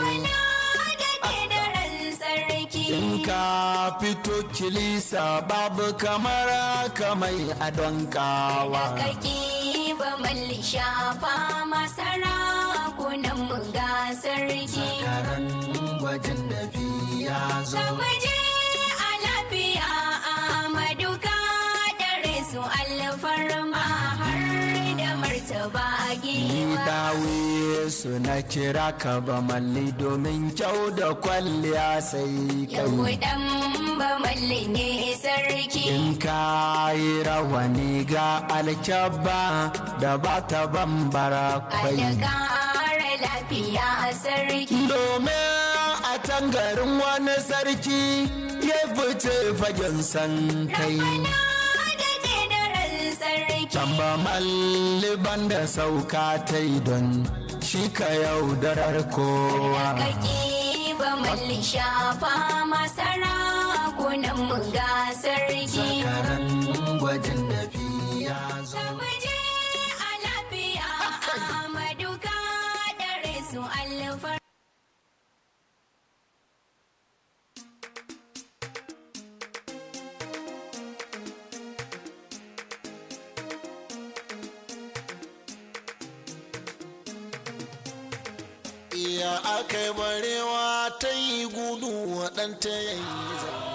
In ka fito kilisa babu kamar kamai a don kawa. Kaki bamalli shafa masara kunan mu ga sarki. Karan gwajin da ya zo. Muje a lafiya Amadu ka dare su alfarma har da martaba giwa. Dawe su na kira ka ba malli domin kyau da kwalliya sai kai. Dan bamalli ne sarki. In ka yi rawani ga alkyabba da ba ta bambara kwai. Alƙara lafiya sarki. Domin dan garin wani sarki ya fice fagen san kai tamba malliban da sauka ta yi don shi ka yaudarar kowa ba malli shafa masara kunan mu ga sarki zakaran gwajin da ya zo muje a lafiya Ahmadu ka dare su alfar iya aka barewa ta yi gudu waɗanta yayi zaune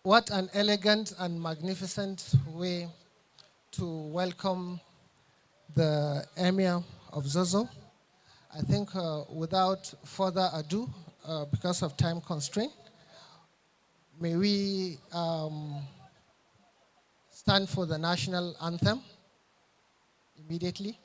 What an elegant and magnificent way to welcome the Emir of Zazzau. I think without further ado, because of time constraint, may we stand for the national anthem immediately.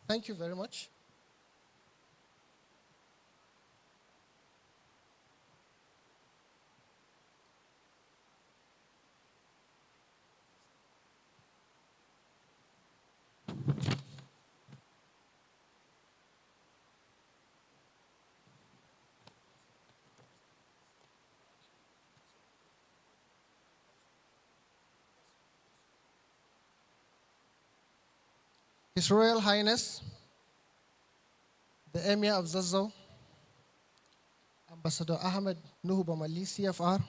Thank you very much. His Royal Highness, the Emir of Zazzau, Ambassador Ahmed Nuhu Bamali, CFR,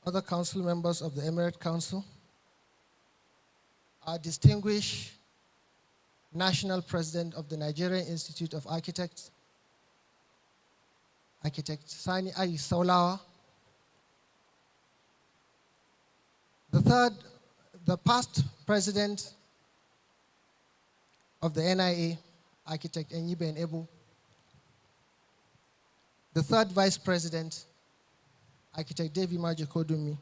other council members of the Emirate Council, our distinguished National President of the Nigerian Institute of Architects, Architect Sani Ai Saulawa, the past president of the NIA, Architect Enyibe Ebu, the third vice president, Architect David Majekodumi,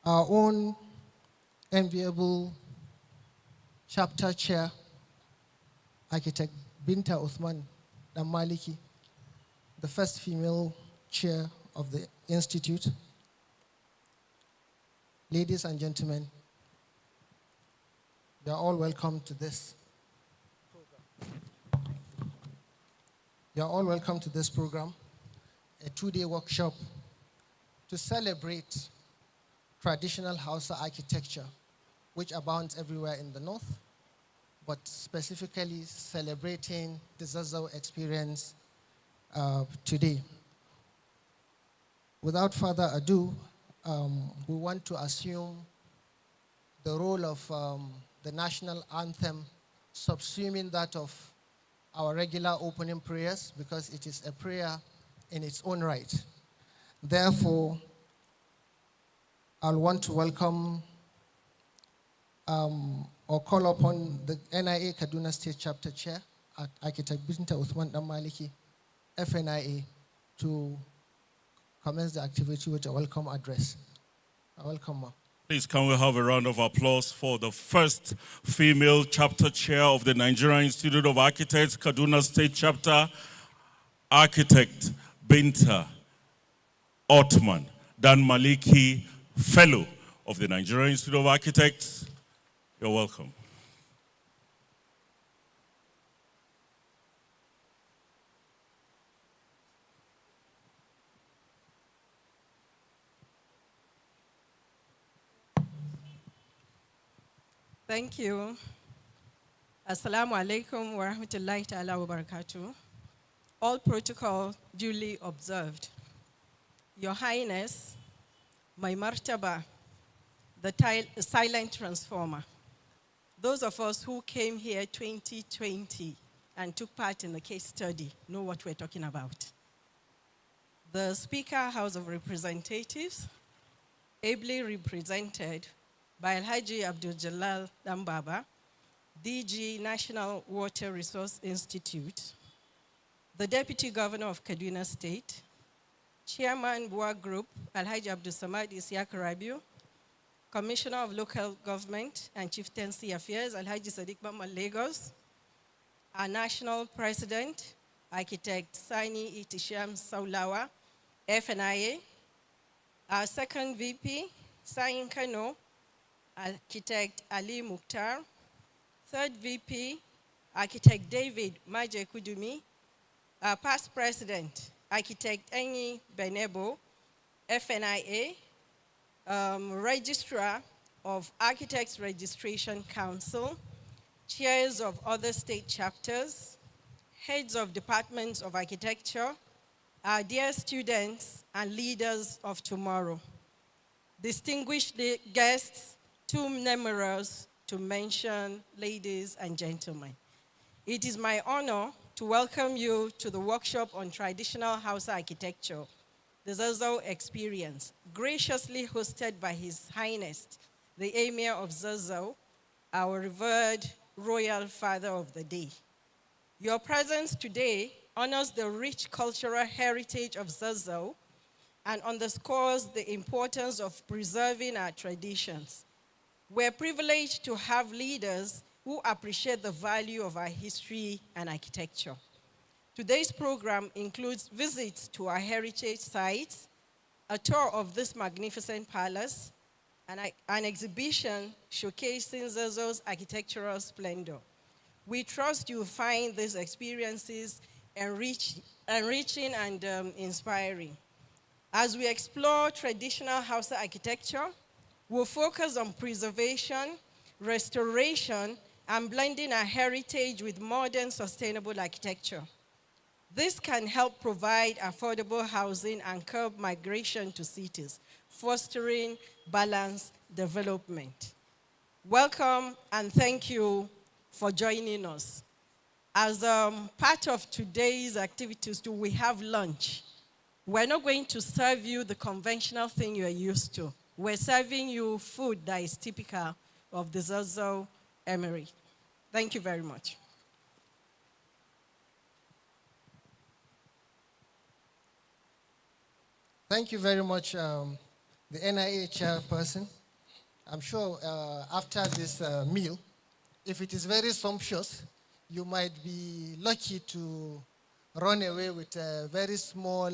our own enviable chapter chair, Architect Binta Uthman Damaliki, the first female chair of the institute. Ladies and gentlemen, you are all welcome to this program. You are all welcome to this program, a 2-day workshop to celebrate traditional Hausa architecture, which abounds everywhere in the north, but specifically celebrating the Zazzau experience today. Without further ado, we want to assume the role of the national anthem, subsuming that of our regular opening prayers, because it is a prayer in its own right. Therefore, I'll want to welcome or call upon the NIA Kaduna State Chapter Chair, Architect Binta Uthman Damaliki, FNIA, to commence the activity with a welcome address. Welcome, ma. Please, can we have a round of applause for the first female chapter chair of the Nigerian Institute of Architects, Kaduna State Chapter, Architect Binta Uthman Damaliki, Fellow of the Nigerian Institute of Architects. You're welcome. Thank you. Assalamu alaikum wa rahmatullahi ta'ala wa barakatuh. All protocol duly observed. Your Highness, my martaba, the silent transformer. Those of us who came here 2020 and took part in the case study know what we're talking about. The Speaker, House of Representatives, ably represented by Alhaji Abdul Jalal Dambaba, DG National Water Resource Institute, the Deputy Governor of Kaduna State, Chairman Bua Group, Alhaji Abdul Samad Isiaq Rabiu, Commissioner of Local Government and Chieftaincy Affairs, Alhaji Sadiq Bama Lagos, our National President, Architect Sani Itisham Saulawa, FNIA, Our second VP, Sain Kano, Architect Ali Mukhtar. Third VP, Architect David Maje Kudumi. Our past president, Architect Enyi Benebo, FNIA, Registrar of Architects Registration Council, chairs of other state chapters, heads of departments of architecture, our dear students and leaders of tomorrow, distinguished guests, too numerous to mention, ladies and gentlemen. It is my honor to welcome you to the workshop on traditional Hausa architecture, the Zazzau Experience, graciously hosted by His Highness, the Emir of Zazzau, our revered royal father of the day. Your presence today honors the rich cultural heritage of Zazzau and underscores the importance of preserving our traditions. We're privileged to have leaders who appreciate the value of our history and architecture. Today's program includes visits to our heritage sites, a tour of this magnificent palace, and an exhibition showcasing Zazzau's architectural splendor. We trust you find these experiences enriching and inspiring. As we explore traditional Hausa architecture, we'll focus on preservation, restoration, and blending our heritage with modern sustainable architecture. This can help provide affordable housing and curb migration to cities, fostering balanced development. Welcome and thank you for joining us. As part of today's activities, we have lunch. We're not going to serve you the conventional thing you're used to. We're serving you food that is typical of the Zazzau Emirate. Thank you very much. Thank you very much, the NIA chairperson. I'm sure after this meal, if it is very sumptuous, you might be lucky to run away with a very small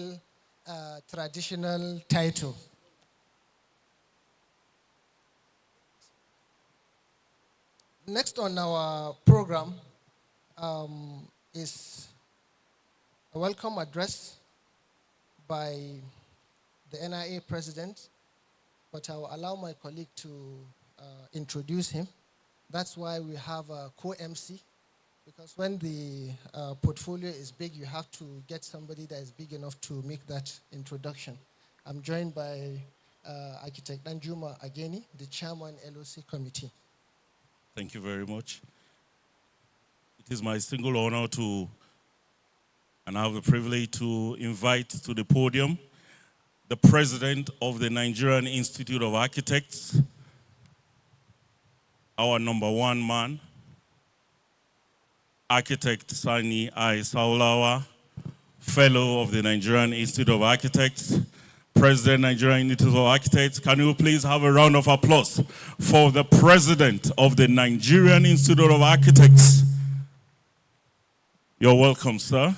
traditional title. Next on our program is a welcome address by the NIA president, but I will allow my colleague to introduce him. That's why we have a co-MC, because when the portfolio is big, you have to get somebody that is big enough to make that introduction. I'm joined by Architect Danjuma Ageni, the chairman, LOC committee. Thank you very much. It is my single honor to, and I have the privilege to invite to the podium the president of the Nigerian Institute of Architects, our number one man, Architect Sani I. Saulawa, fellow of the Nigerian Institute of Architects, President, Nigerian Institute of Architects. Can you please have a round of applause for the president of the Nigerian Institute of Architects? You're welcome, sir.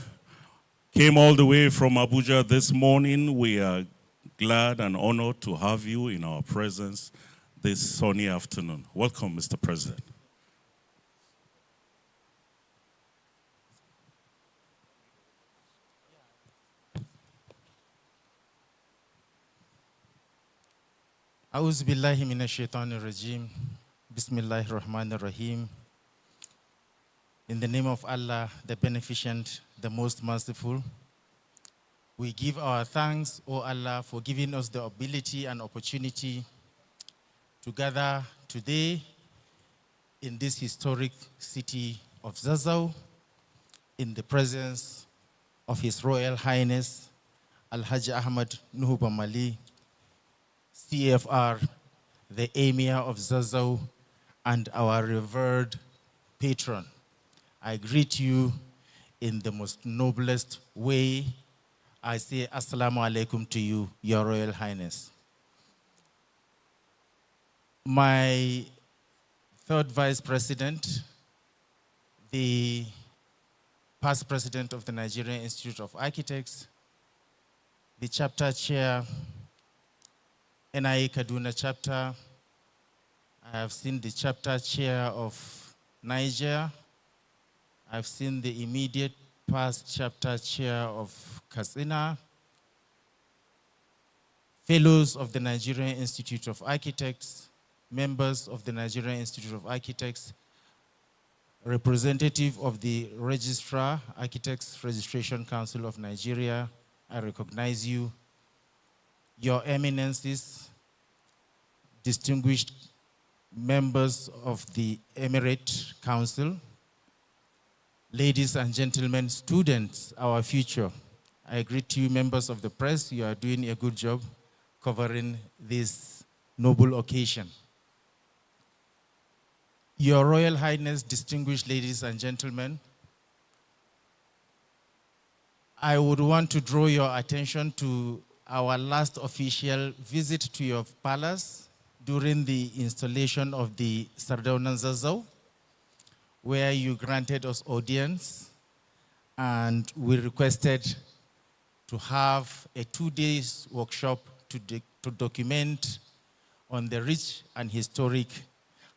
Came all the way from Abuja this morning. We are glad and honored to have you in our presence this sunny afternoon. Welcome, Mr. President. أعوذ بالله من الشيطان الرجيم بسم الله الرحمن الرحيم. In the name of Allah, the Beneficent, the Most Merciful, we give our thanks, O Allah, for giving us the ability and opportunity to gather today in this historic city of Zazzau in the presence of His Royal Highness Alhaji Ahmad Nuhu Bamali, CFR, the Emir of Zazzau, and our revered patron. I greet you in the most noblest way. I say Assalamu alaikum to you, Your Royal Highness. My third Vice President, the past President of the Nigerian Institute of Architects, the Chapter Chair NIA Kaduna chapter. I have seen the chapter chair of Niger. I've seen the immediate past chapter chair of Katsina, fellows of the Nigerian Institute of Architects, members of the Nigerian Institute of Architects, representative of the Registrar, Architects Registration Council of Nigeria. I recognize you. Your eminences, distinguished members of the Emirate Council, ladies and gentlemen, students, our future. I greet you, members of the press. You are doing a good job covering this noble occasion. Your Royal Highness, distinguished ladies and gentlemen, I would want to draw your attention to our last official visit to your palace during the installation of the Sardauna Zazzau, where you granted us audience, and we requested to have a 2-day workshop to document on the rich and historic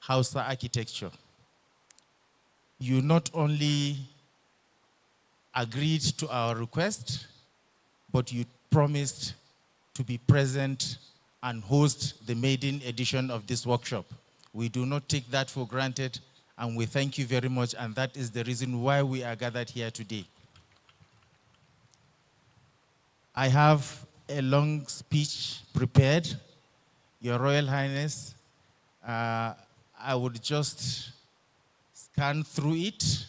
Hausa architecture. You not only agreed to our request, but you promised to be present and host the maiden edition of this workshop. We do not take that for granted, and we thank you very much, and that is the reason why we are gathered here today. I have a long speech prepared, Your Royal Highness. I would just scan through it.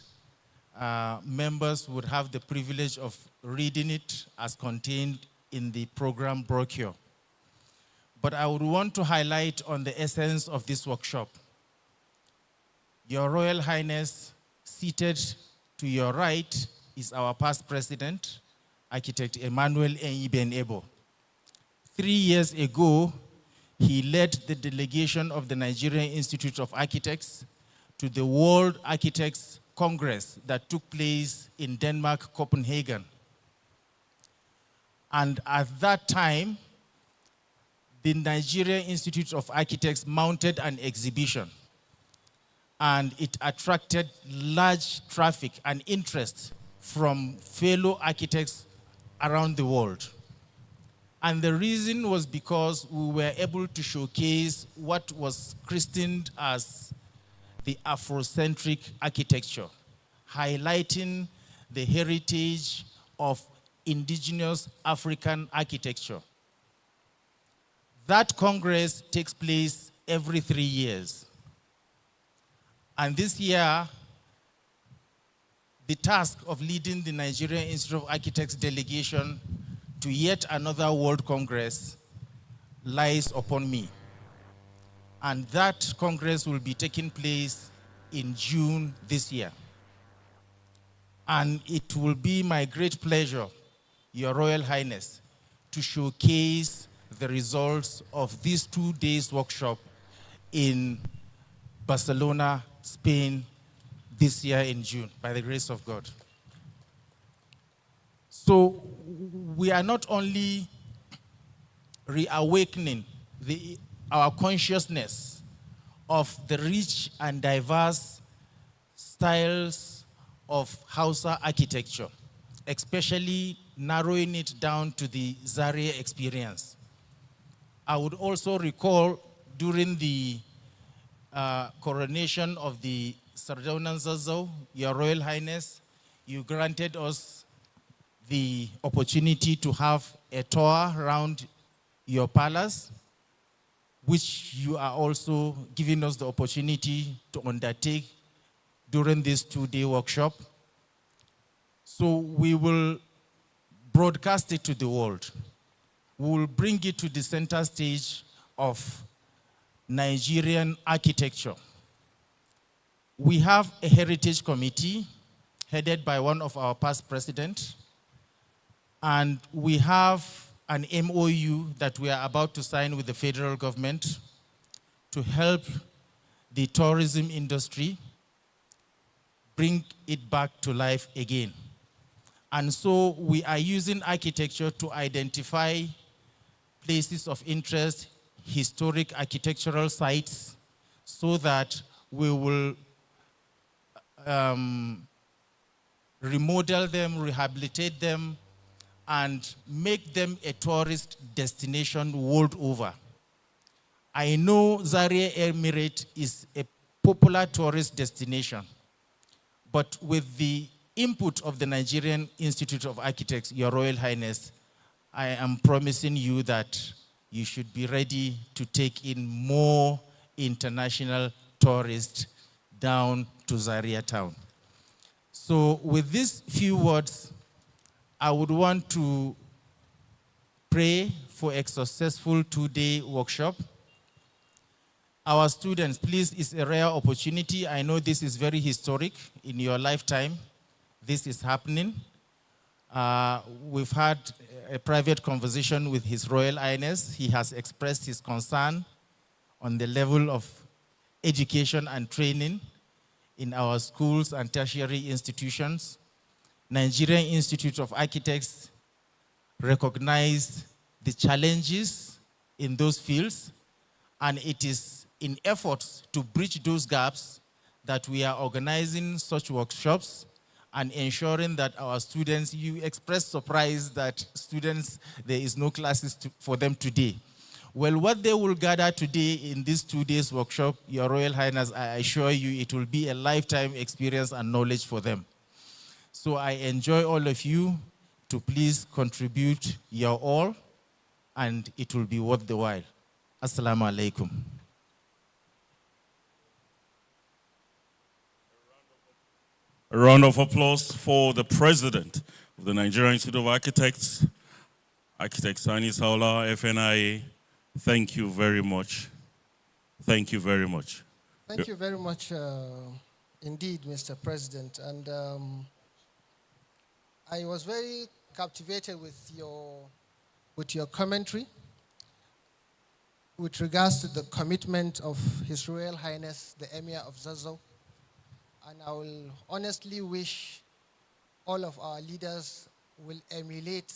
Members would have the privilege of reading it as contained in the program brochure. But I would want to highlight on the essence of this workshop. Your Royal Highness, seated to your right is our past president, Architect Emmanuel Ben Ebo. 3 years ago, he led the delegation of the Nigerian Institute of Architects to the World Architects Congress that took place in Denmark, Copenhagen. And at that time, the Nigerian Institute of Architects mounted an exhibition, and it attracted large traffic and interest from fellow architects around the world. And the reason was because we were able to showcase what was christened as the Afrocentric architecture, highlighting the heritage of indigenous African architecture. That Congress takes place every 3 years. And this year, the task of leading the Nigerian Institute of Architects delegation to yet another World Congress lies upon me. And that Congress will be taking place in June this year. And it will be my great pleasure, Your Royal Highness, to showcase the results of this 2 days workshop in Barcelona, Spain, this year in June, by the grace of God. So we are not only reawakening our consciousness of the rich and diverse styles of Hausa architecture, especially narrowing it down to the Zaria experience. I would also recall during the coronation of the Sardauna Zazzau, Your Royal Highness, you granted us the opportunity to have a tour around your palace, which you are also giving us the opportunity to undertake during this 2-day workshop. So we will broadcast it to the world. We will bring it to the center stage of Nigerian architecture. We have a heritage committee headed by one of our past presidents, and we have an MOU that we are about to sign with the federal government to help the tourism industry bring it back to life again. And so we are using architecture to identify places of interest, historic architectural sites so that we will remodel them, rehabilitate them, and make them a tourist destination world over. I know Zaria Emirate is a popular tourist destination, but with the input of the Nigerian Institute of Architects, Your Royal Highness, I am promising you that you should be ready to take in more international tourists down to Zaria town. So with these few words, I would want to pray for a successful two-day workshop. Our students, please, it's a rare opportunity. I know this is very historic in your lifetime. This is happening. We've had a private conversation with His Royal Highness. He has expressed his concern on the level of education and training in our schools and tertiary institutions. Nigerian Institute of Architects recognize the challenges in those fields, and it is in efforts to bridge those gaps that we are organizing such workshops and ensuring that our students, you expressed surprise that students, there is no classes for them today. Well, what they will gather today in this 2 days workshop, Your Royal Highness, I assure you it will be a lifetime experience and knowledge for them. So I enjoy all of you to please contribute your all, and it will be worth the while. Assalamu alaikum. A round of applause for the president of the Nigerian Institute of Architects, Architect Sani Saula, FNIA. Thank you very much. Thank you very much. Thank you very much indeed, Mr. President. And I was very captivated with your commentary with regards to the commitment of His Royal Highness, the Emir of Zazzau. And I will honestly wish all of our leaders will emulate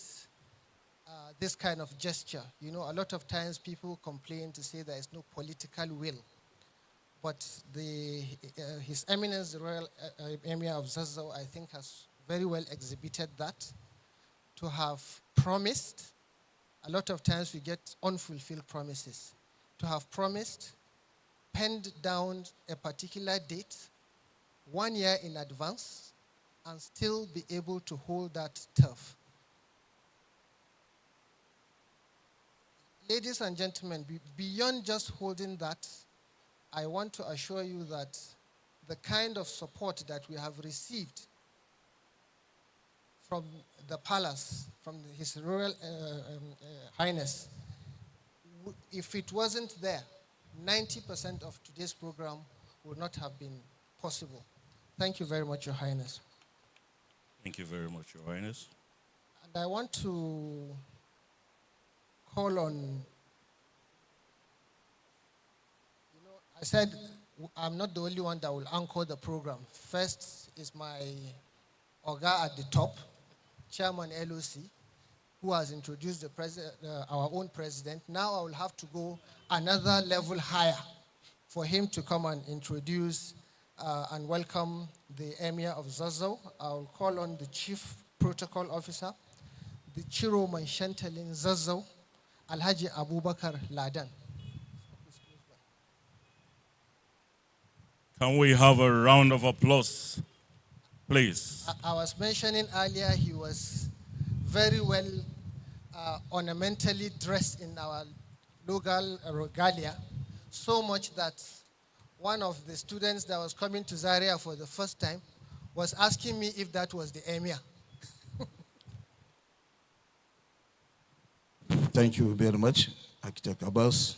this kind of gesture. You know, a lot of times people complain to say there is no political will. But His Eminence, the Royal Emir of Zazzau, I think has very well exhibited that, to have promised. A lot of times we get unfulfilled promises. To have promised, penned down a particular date 1 year in advance, and still be able to hold that turf. Ladies and gentlemen, beyond just holding that, I want to assure you that the kind of support that we have received from the palace, from His Royal Highness, if it wasn't there, 90% of today's program would not have been possible. Thank you very much, Your Highness. Thank you very much, Your Highness. And I want to call on, I said I'm not the only one that will anchor the program. First is my Oga at the top, Chairman LOC, who has introduced the our own president. Now I will have to go another level higher for him to come and introduce and welcome the Emir of Zazzau. I will call on the Chief Protocol Officer, the Chiro Manshantalin Zazzau, Alhaji Abubakar Ladan. Can we have a round of applause, please? I was mentioning earlier, he was very well ornamentally dressed in our local regalia, so much that one of the students that was coming to Zaria for the first time was asking me if that was the Emir. Thank you very much, Architect Abbas.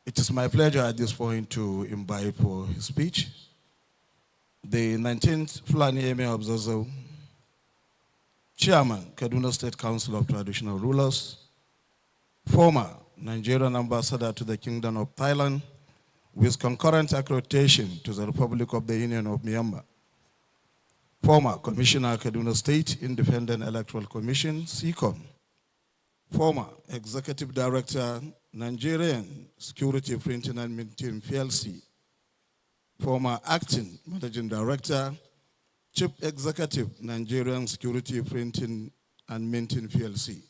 It is my pleasure at this point to invite for his speech the 19th Fulani Emir of Zazzau, Chairman, Kaduna State Council of Traditional Rulers, former Nigerian Ambassador to the Kingdom of Thailand, with concurrent accreditation to the Republic of the Union of Myanmar, former Commissioner, Kaduna State Independent Electoral Commission, SECON, former Executive Director, Nigerian Security Printing and Minting PLC, former acting managing director, chief executive, Nigerian Security Printing and Minting PLC.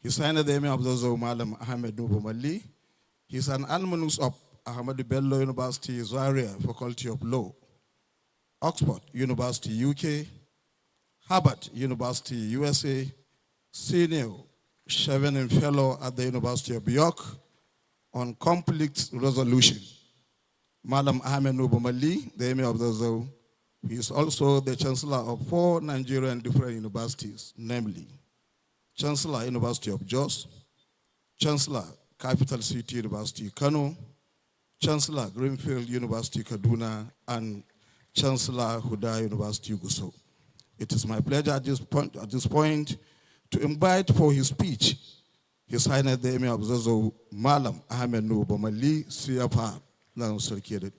He signed the name of Zazzau Malam Ahmed Nubu Mali. He's an alumnus of Ahmadu Bello University, Zaria, Faculty of Law, Oxford University, UK, Harvard University, USA, senior Chevening Fellow at the University of York on conflict resolution. Malam Ahmed Nubu Mali, the Emir of Zazzau, he is also the Chancellor of 4 Nigerian different universities, namely Chancellor University of Jos, Chancellor Capital City University Kano, Chancellor Greenfield University Kaduna, and Chancellor Huda University Gusau. It is my pleasure at this point to invite for his speech His Highness the Emir of Zazzau, Malam Ahmed Nubu Mali, CFR, now circulated.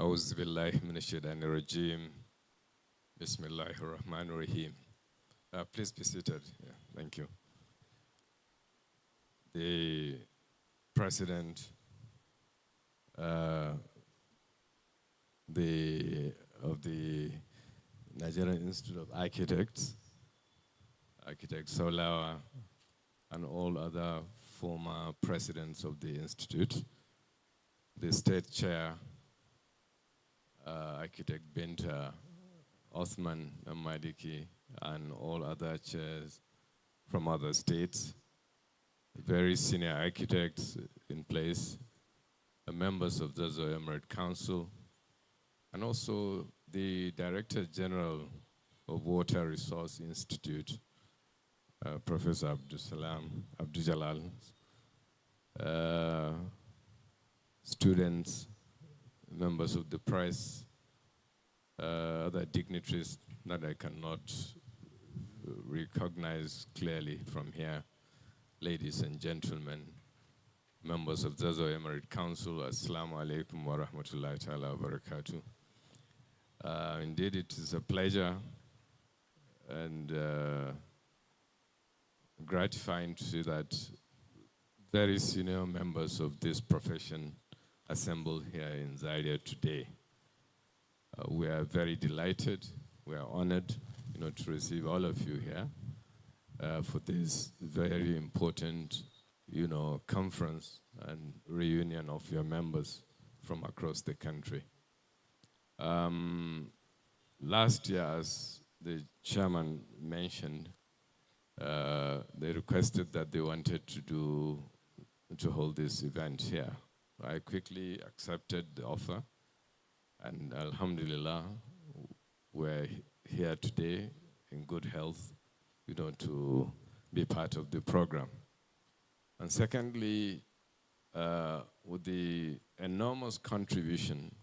أعوذ بالله من الشيطان الرجيم بسم الله الرحمن الرحيم. Please be seated. Yeah, thank you. The President of the Nigerian Institute of Architects, Architect Solawa, and all other former presidents of the Institute, the State Chair, Architect Binta, Osman Madiki, and all other chairs from other states, very senior architects in place, members of the Zazzau Emirate Council, and also the Director General of Water Resource Institute, Professor Abdul Jalal, students, members of the press, other dignitaries that I cannot recognize clearly from here, ladies and gentlemen, members of the Zazzau Emirate Council, Assalamu alaikum wa rahmatullahi ta'ala wa barakatuh. Indeed, it is a pleasure and gratifying to see that very senior members of this profession assembled here in Zaria today. We are very delighted, we are honored, to receive all of you here for this very important, conference and reunion of your members from across the country. Last year, as the chairman mentioned, they requested that they wanted to hold this event here. I quickly accepted the offer, and alhamdulillah, we're here today in good health, to be part of the program. And secondly, with the enormous contribution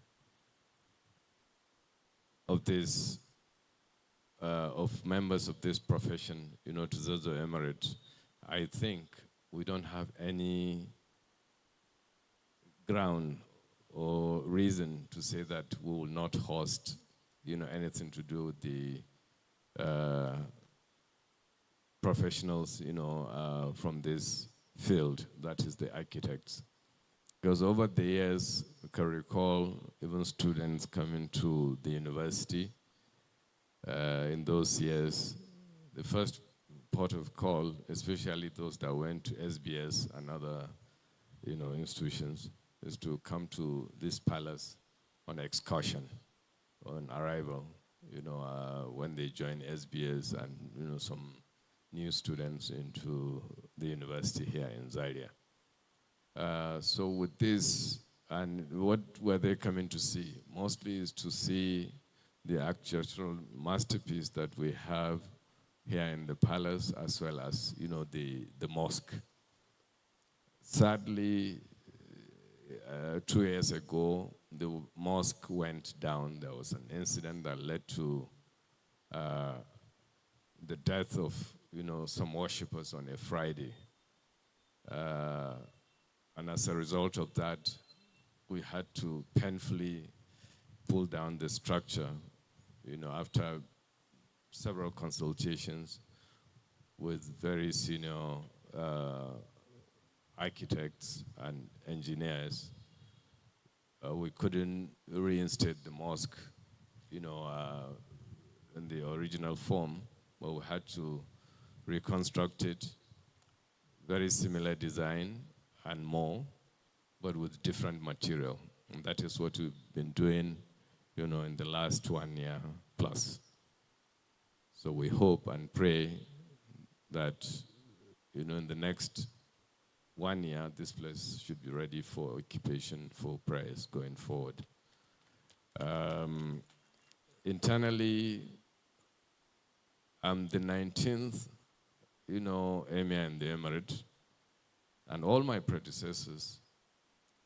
of this, of members of this profession, to Zazzau Emirate, I think we don't have any ground or reason to say that we will not host, anything to do with the professionals, from this field, that is the architects. Because over the years, I can recall even students coming to the university. In those years, the first port of call, especially those that went to SBS and other, institutions, is to come to this palace on excursion, on arrival, when they join SBS and, some new students into the university here in Zaria. So with this, and what were they coming to see? Mostly is to see the architectural masterpiece that we have here in the palace, as well as, the mosque. Sadly, 2 years ago, the mosque went down. There was an incident that led to the death of, some worshippers on a Friday. And as a result of that, we had to painfully pull down the structure, after several consultations with very senior architects and engineers. We couldn't reinstate the mosque, in the original form, but we had to reconstruct it, very similar design and more, but with different material. And that is what we've been doing, in the last 1 year plus. So we hope and pray that, in the next 1 year, this place should be ready for occupation, for prayers going forward. Internally, I'm the 19th, emir in the emirate, and all my predecessors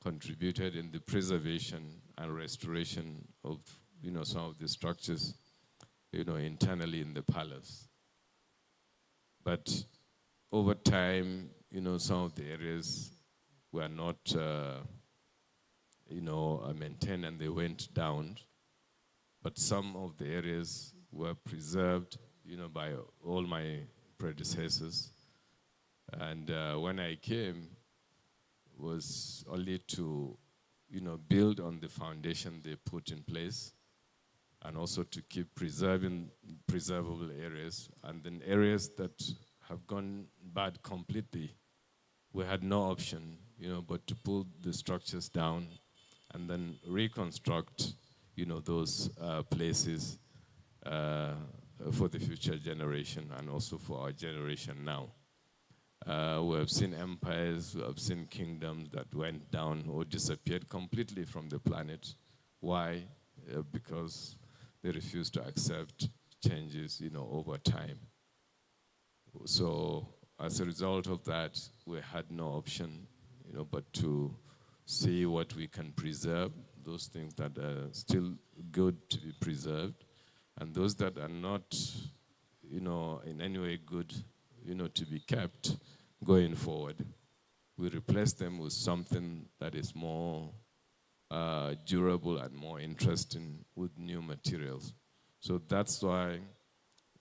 contributed in the preservation and restoration of, some of the structures, internally in the palace. But over time, some of the areas were not, maintained and they went down. But some of the areas were preserved, by all my predecessors. And when I came, was only to, build on the foundation they put in place, and also to keep preserving preservable areas. And then areas that have gone bad completely, we had no option, but to pull the structures down and then reconstruct, those places for the future generation and also for our generation now. We have seen empires, we have seen kingdoms that went down or disappeared completely from the planet. Why? Because they refused to accept changes, over time. So as a result of that, we had no option, but to see what we can preserve, those things that are still good to be preserved, and those that are not, in any way good, to be kept going forward. We replace them with something that is more durable and more interesting with new materials. So that's why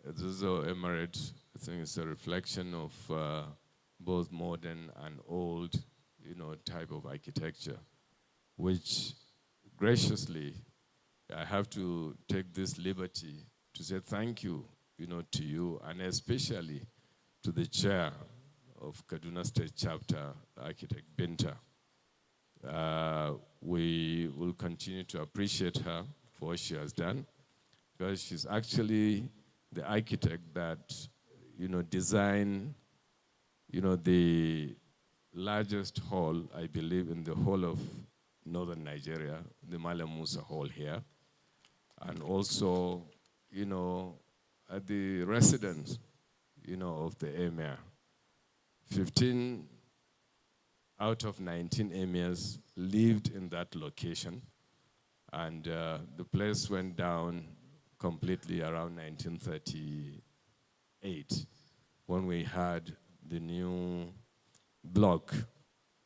Zazzau Emirate, I think, is a reflection of both modern and old, type of architecture, which graciously I have to take this liberty to say thank you, to you, and especially to the chair of Kaduna State Chapter, Architect Binta. We will continue to appreciate her for what she has done, because she's actually the architect that, designed, the largest hall, I believe, in the whole of northern Nigeria, the Malam Musa Hall here, and also, at the residence, of the emir. 15 out of 19 emirs lived in that location, and the place went down completely around 1938 when we had the new block,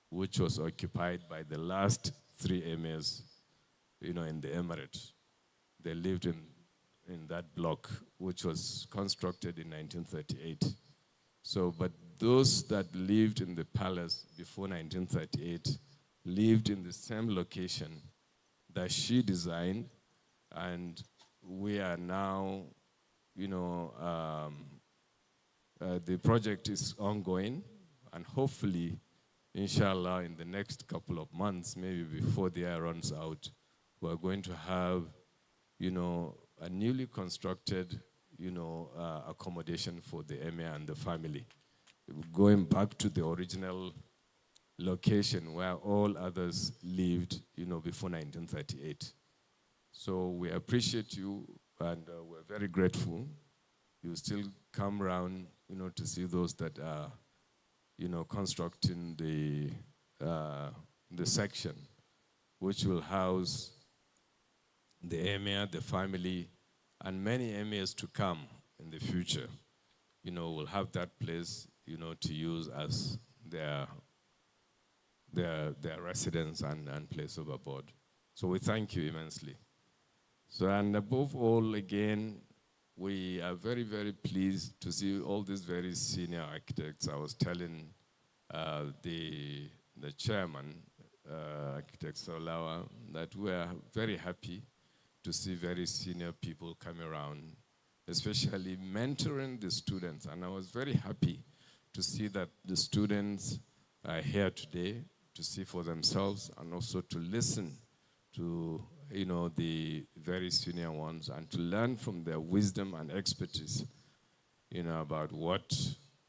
which was occupied by the last 3 emirs, in the emirate. They lived in that block, which was constructed in 1938. So, but those that lived in the palace before 1938 lived in the same location that she designed, and we are now, the project is ongoing, and hopefully, inshallah, in the next couple of months, maybe before the year runs out, we're going to have, a newly constructed, accommodation for the emir and the family, going back to the original location where all others lived, before 1938. So we appreciate you, and we're very grateful. You still come around, to see those that are, constructing the the section, which will house the emir, the family, and many emirs to come in the future. Will have that place, to use as their residence and place of abode. So we thank you immensely. So, and above all, again, we are very, very pleased to see all these very senior architects. I was telling the chairman, Architect Solawa, that we are very happy to see very senior people come around, especially mentoring the students. And I was very happy to see that the students are here today to see for themselves and also to listen to the very senior ones and to learn from their wisdom and expertise, about what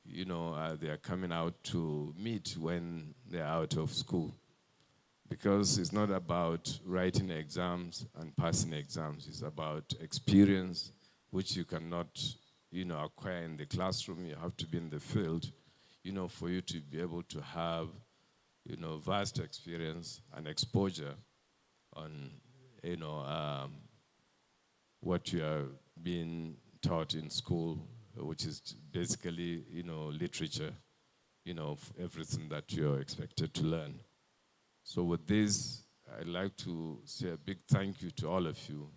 they are coming out to meet when they're out of school. Because it's not about writing exams and passing exams. It's about experience, which you cannot, acquire in the classroom. You have to be in the field, for you to be able to have, vast experience and exposure on, what you are being taught in school, which is basically, literature, everything that you're expected to learn. So with this, I'd like to say a big thank you to all of you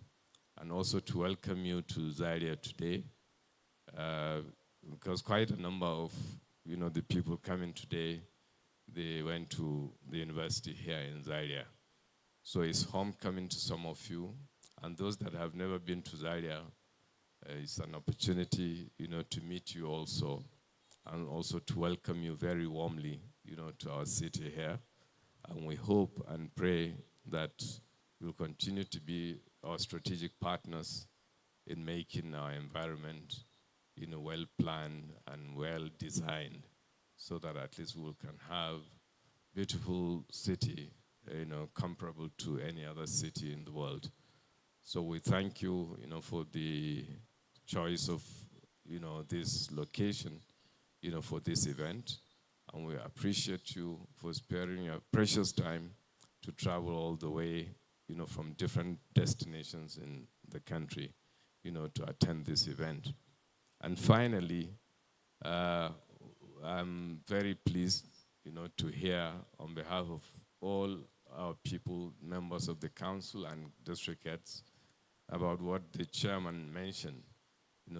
and also to welcome you to Zaria today, because quite a number of, the people coming today, they went to the university here in Zaria. So it's homecoming to some of you, and those that have never been to Zaria, it's an opportunity, to meet you also, and also to welcome you very warmly, to our city here. And we hope and pray that you'll continue to be our strategic partners in making our environment, well planned and well designed, so that at least we can have beautiful city, comparable to any other city in the world. So we thank you, for the choice of, this location, for this event. And we appreciate you for sparing your precious time to travel all the way, from different destinations in the country, to attend this event. And finally, I'm very pleased, to hear on behalf of all our people, members of the council and district heads, about what the chairman mentioned,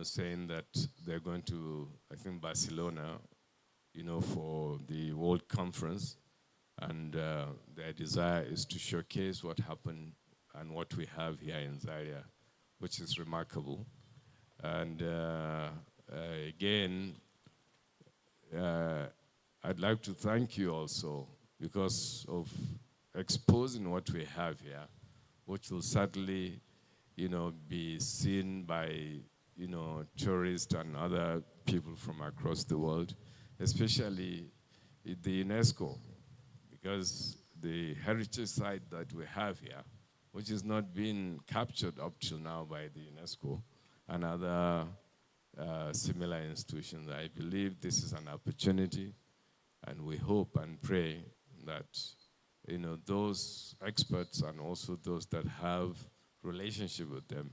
saying that they're going to, I think, Barcelona, for the World Conference, and their desire is to showcase what happened and what we have here in Zaria, which is remarkable. And again, I'd like to thank you also because of exposing what we have here, which will certainly, be seen by, tourists and other people from across the world, especially the UNESCO, because the heritage site that we have here, which is not being captured up till now by the UNESCO and other similar institutions. I believe this is an opportunity, and we hope and pray that those experts and also those that have relationship with them,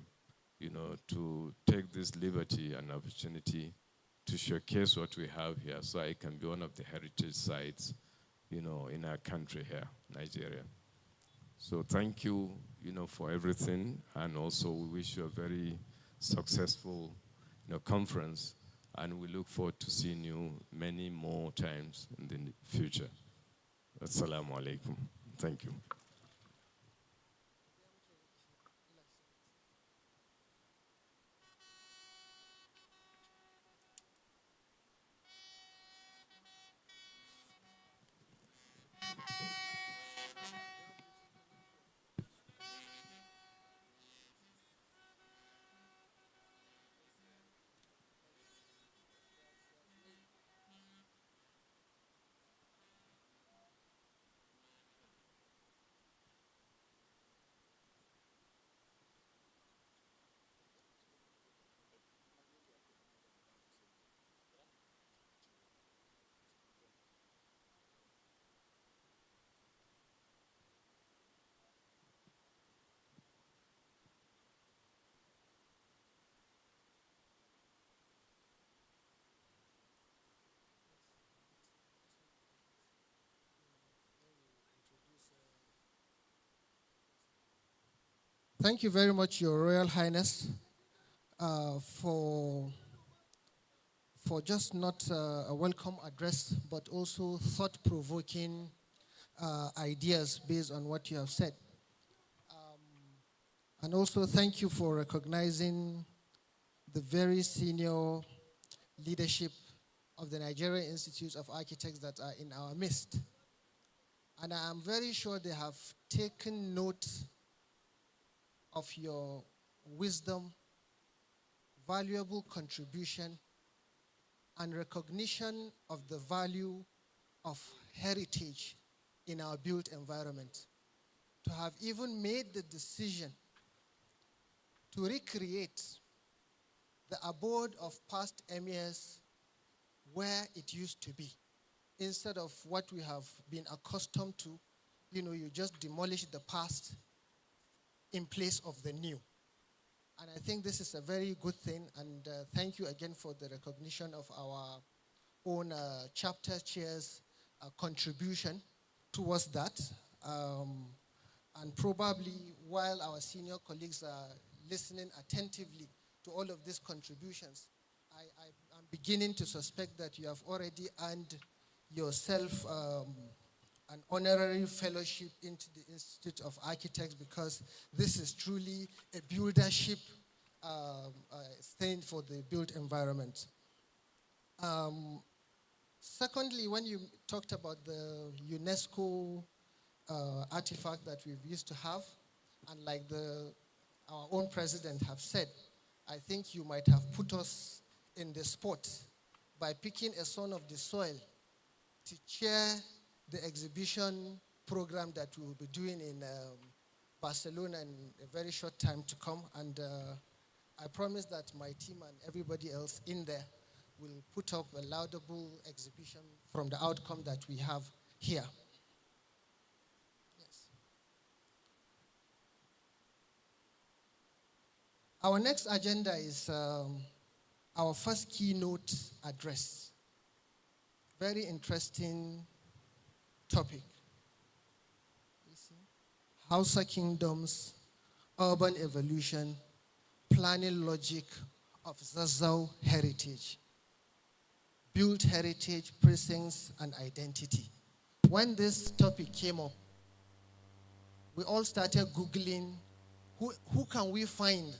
to take this liberty and opportunity to showcase what we have here, so it can be one of the heritage sites, in our country here, Nigeria. So thank you, for everything, and also we wish you a very successful, conference, and we look forward to seeing you many more times in the future. Assalamu alaikum. Thank you. Thank you very much, Your Royal Highness, for just not a welcome address, but also thought-provoking ideas based on what you have said. And also thank you for recognizing the very senior leadership of the Nigerian Institute of Architects that are in our midst. And I am very sure they have taken note of your wisdom, valuable contribution, and recognition of the value of heritage in our built environment. To have even made the decision to recreate the abode of past emirs where it used to be, instead of what we have been accustomed to, you just demolish the past in place of the new. And I think this is a very good thing, and thank you again for the recognition of our own chapter chair's contribution towards that. And probably while our senior colleagues are listening attentively to all of these contributions, I'm beginning to suspect that you have already earned yourself an honorary fellowship into the Institute of Architects, because this is truly a buildership thing for the built environment. Secondly, when you talked about the UNESCO artifact that we've used to have, and like our own president have said, I think you might have put us in the spot by picking a son of the soil to chair the exhibition program that we will be doing in Barcelona in a very short time to come. And I promise that my team and everybody else in there will put up a laudable exhibition from the outcome that we have here. Yes. Our next agenda is our first keynote address. Very interesting topic. Hausa Kingdoms, Urban Evolution, Planning Logic of Zazzau Heritage. Built Heritage, Precincts, and Identity. When this topic came up, we all started Googling who can we find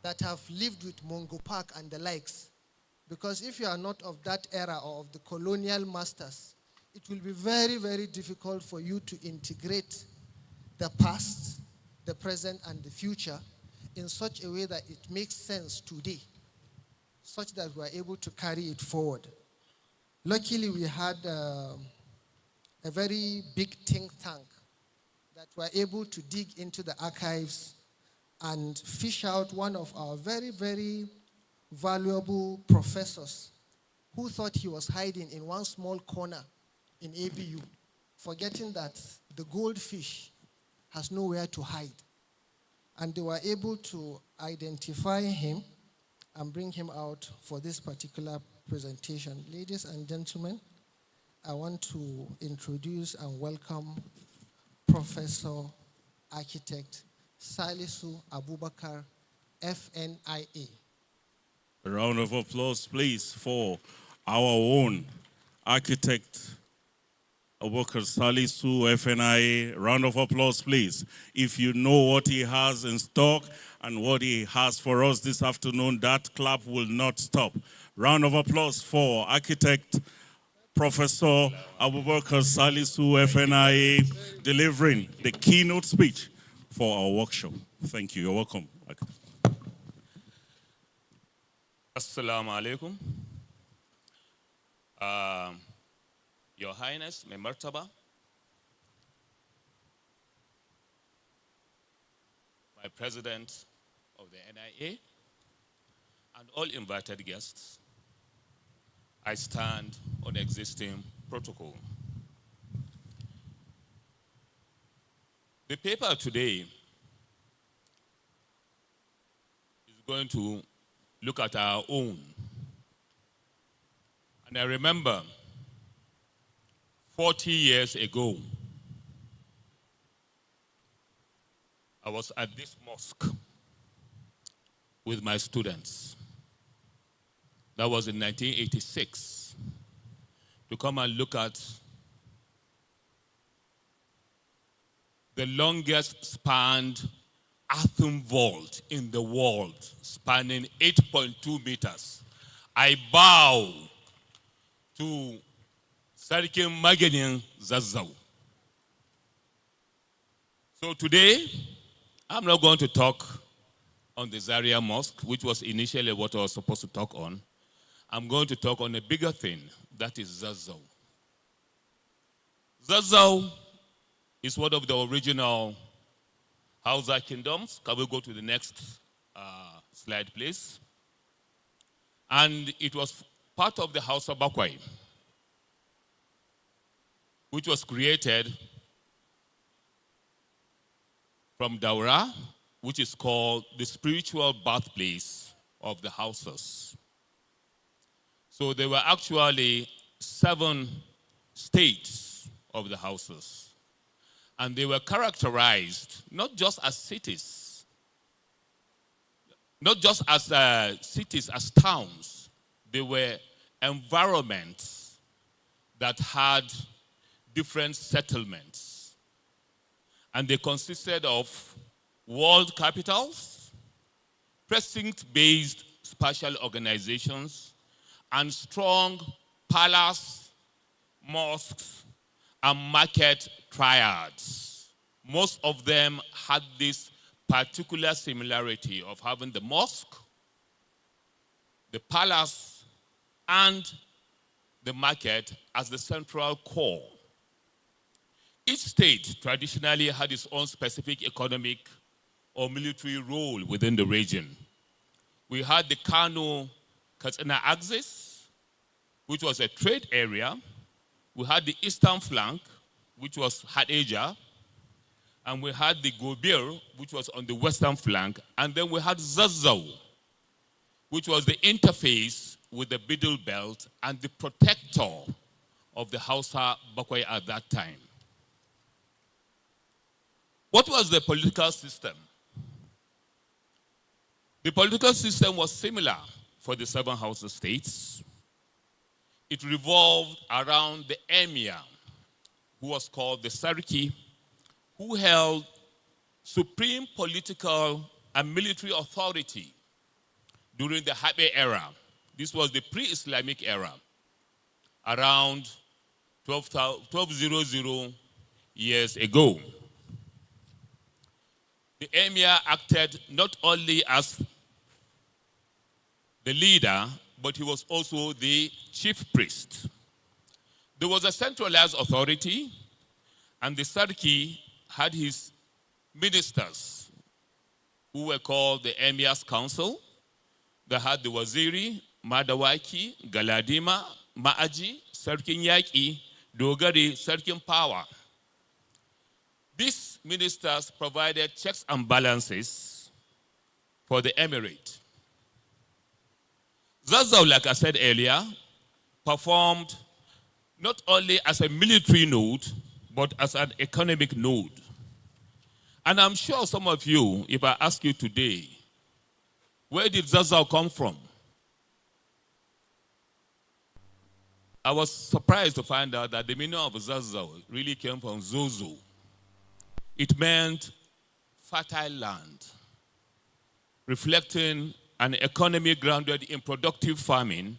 that have lived with Mungo Park and the likes. Because if you are not of that era or of the colonial masters, it will be very, very difficult for you to integrate the past, the present, and the future in such a way that it makes sense today, such that we are able to carry it forward. Luckily, we had a very big think tank that were able to dig into the archives and fish out one of our very, very valuable professors who thought he was hiding in one small corner in ABU, forgetting that the goldfish has nowhere to hide. And they were able to identify him and bring him out for this particular presentation. Ladies and gentlemen, I want to introduce and welcome Professor Architect Salisu Abubakar, FNIA. A round of applause, please, for our own architect, Abubakar Salisu, FNIA. Round of applause, please. If you know what he has in stock and what he has for us this afternoon, that clap will not stop. Round of applause for architect Professor Abubakar Salisu, FNIA, delivering the keynote speech for our workshop. Thank you. You're welcome. Assalamu alaikum. Your Highness, my Martaba, my President of the NIA, and all invited guests, I stand on existing protocol. The paper today is going to look at our own. And I remember 40 years ago, I was at this mosque with my students. That was in 1986, to come and look at the longest spanned earthen vault in the world, spanning 8.2 meters. I bow to Sarkin Maganin Zazzau. So today, I'm not going to talk on the Zaria Mosque, which was initially what I was supposed to talk on. I'm going to talk on a bigger thing, that is Zazzau. Zazzau is one of the original Hausa kingdoms. Can we go to the next slide, please? And it was part of the House of Bakwai, which was created from Daura, which is called the spiritual birthplace of the Hausas. So there were actually 7 states of the Hausas. And they were characterized not just as cities, not just as cities, as towns. They were environments that had different settlements. And they consisted of world capitals, precinct-based spatial organizations, and strong palace, mosques, and market triads. Most of them had this particular similarity of having the mosque, the palace, and the market as the central core. Each state traditionally had its own specific economic or military role within the region. We had the Kano-Katsina axis, which was a trade area. We had the eastern flank, which was Hadejia, and we had the Gobir, which was on the western flank, and then we had Zazzau, which was the interface with the Middle Belt and the protector of the Hausa Bakwai at that time. What was the political system? The political system was similar for the 7 Hausa states. It revolved around the emir, who was called the Sarki, who held supreme political and military authority during the Habe era. This was the pre-Islamic era, around 1200 years ago. The emir acted not only as the leader, but he was also the chief priest. There was a centralized authority, and the Sarki had his ministers, who were called the Emir's Council. They had the Waziri, Madawaki, Galadima, Ma'aji, Sarkin Yaki, Dogari, Sarkin Power. These ministers provided checks and balances for the emirate. Zazzau, like I said earlier, performed not only as a military node, but as an economic node. And I'm sure some of you, if I ask you today, where did Zazzau come from? I was surprised to find out that the meaning of Zazzau really came from Zozo. It meant fertile land, reflecting an economy grounded in productive farming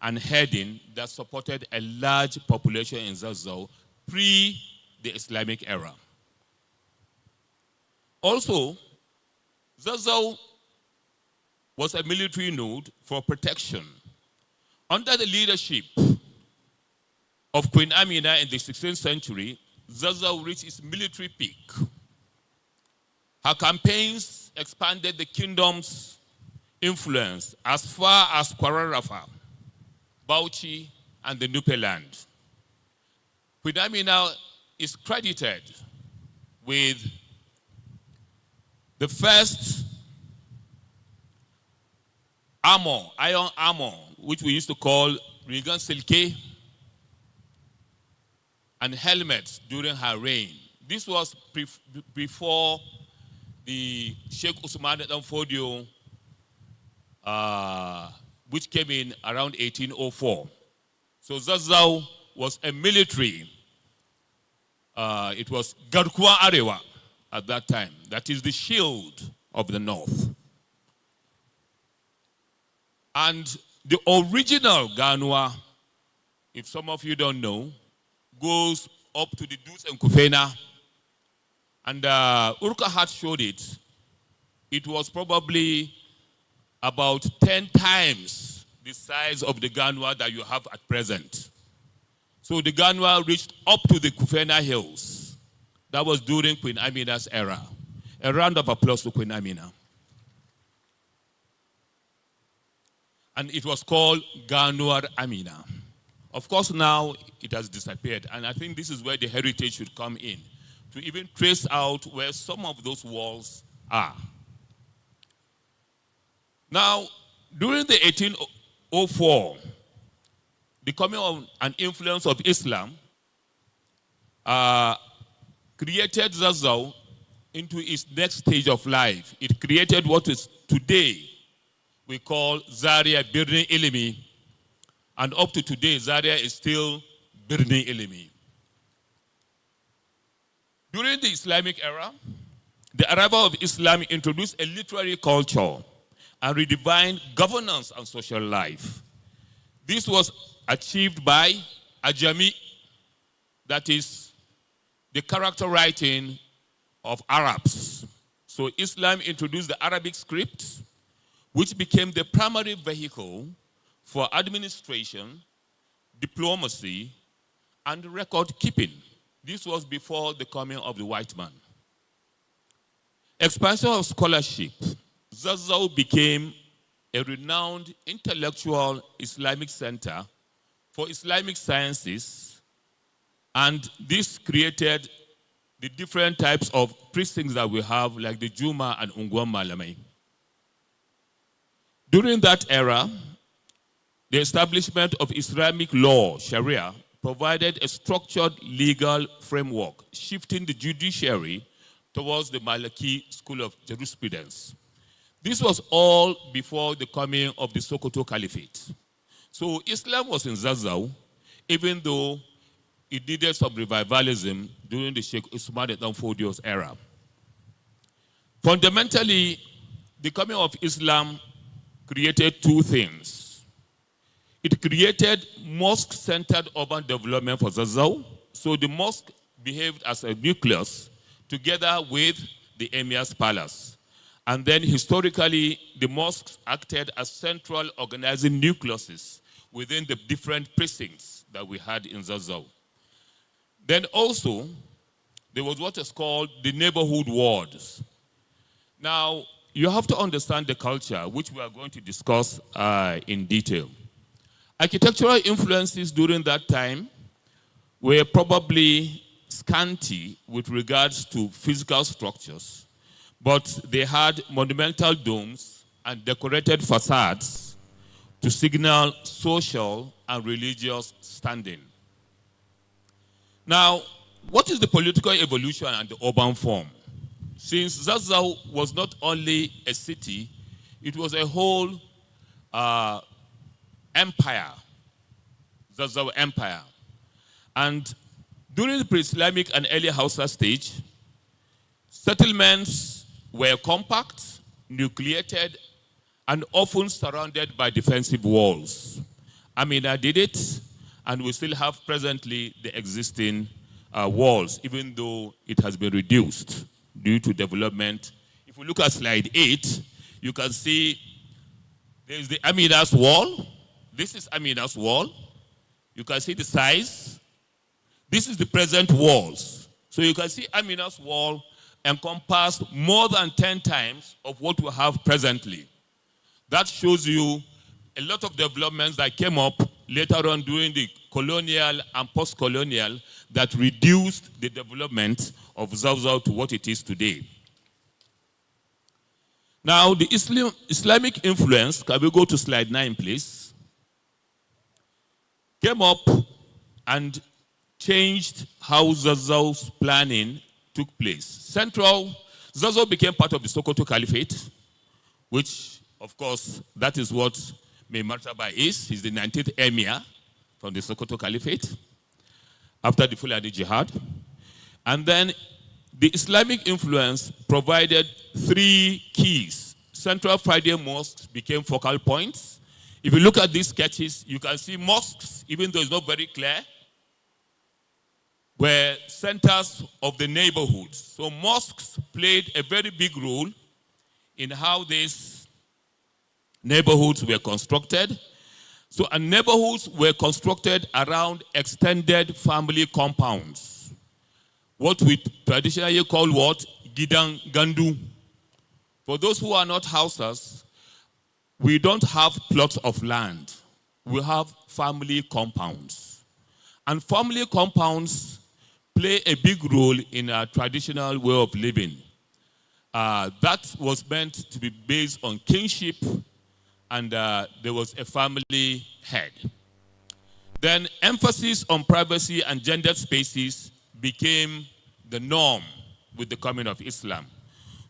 and herding that supported a large population in Zazzau pre the Islamic era. Also, Zazzau was a military node for protection. Under the leadership of Queen Amina in the 16th century, Zazzau reached its military peak. Her campaigns expanded the kingdom's influence as far as Kwara Rafa, Bauchi, and the Nupe land. Queen Amina is credited with the first armor, iron armor, which we used to call Rigan Silke, and helmets during her reign. This was before the Sheikh Usman Dan Fodio, which came in around 1804. So Zazzau was a military. It was Garkuwa Arewa at that time. That is the shield of the north. And the original Ganwa, if some of you don't know, goes up to the Dus and Kufena. And Urka had showed it. It was probably about 10 times the size of the Ganwa that you have at present. So the Ganwa reached up to the Kufena Hills. That was during Queen Amina's era. A round of applause to Queen Amina. And it was called Ganwar Amina. Of course, now it has disappeared. And I think this is where the heritage should come in, to even trace out where some of those walls are. Now, during the 1804, the coming of an influence of Islam created Zazzau into its next stage of life. It created what is today we call Zaria Birni Ilimi. And up to today, Zaria is still Birni Ilimi. During the Islamic era, the arrival of Islam introduced a literary culture and redefined governance and social life. This was achieved by Ajami, that is the character writing of Arabs. So Islam introduced the Arabic script, which became the primary vehicle for administration, diplomacy, and record keeping. This was before the coming of the white man. Expansion of scholarship. Zazzau became a renowned intellectual Islamic center for Islamic sciences, and this created the different types of precincts that we have, like the Juma and Ungwan Malamai. During that era, the establishment of Islamic law, Sharia, provided a structured legal framework, shifting the judiciary towards the Maliki school of jurisprudence. This was all before the coming of the Sokoto Caliphate. So Islam was in Zazzau, even though it needed some revivalism during the Sheikh Usman Dan Fodio's era. Fundamentally, the coming of Islam created two things. It created mosque-centered urban development for Zazzau. So the mosque behaved as a nucleus together with the emir's palace. And then historically, the mosques acted as central organizing nucleuses within the different precincts that we had in Zazzau. Then also, there was what is called the neighborhood wards. Now, you have to understand the culture, which we are going to discuss in detail. Architectural influences during that time were probably scanty with regards to physical structures, but they had monumental domes and decorated facades to signal social and religious standing. Now, what is the political evolution and the urban form? Since Zazzau was not only a city, it was a whole empire, Zazzau Empire. And during the pre-Islamic and early Hausa stage, settlements were compact, nucleated, and often surrounded by defensive walls. Amina did it, and we still have presently the existing walls, even though it has been reduced due to development. If we look at slide 8, you can see there's the Amina's wall. This is Amina's wall. You can see the size. This is the present walls. So you can see Amina's wall encompassed more than 10 times of what we have presently. That shows you a lot of developments that came up later on during the colonial and post-colonial that reduced the development of Zazzau to what it is today. Now, the Islamic influence, can we go to slide 9, please? Came up and changed how Zazzau's planning took place. Zazzau became part of the Sokoto Caliphate, which, of course, that is what Mai Martaba is. He's the 19th emir from the Sokoto Caliphate after the Fulani Jihad. And then the Islamic influence provided three keys. Central Friday mosques became focal points. If you look at these sketches, you can see mosques, even though it's not very clear, were centers of the neighborhoods. So mosques played a very big role in how these neighborhoods were constructed. So neighborhoods were constructed around extended family compounds. What we traditionally call what? Gidang Gandu. For those who are not houses, we don't have plots of land. We have family compounds. And family compounds play a big role in our traditional way of living. That was meant to be based on kinship, and there was a family head. Then emphasis on privacy and gendered spaces became the norm with the coming of Islam.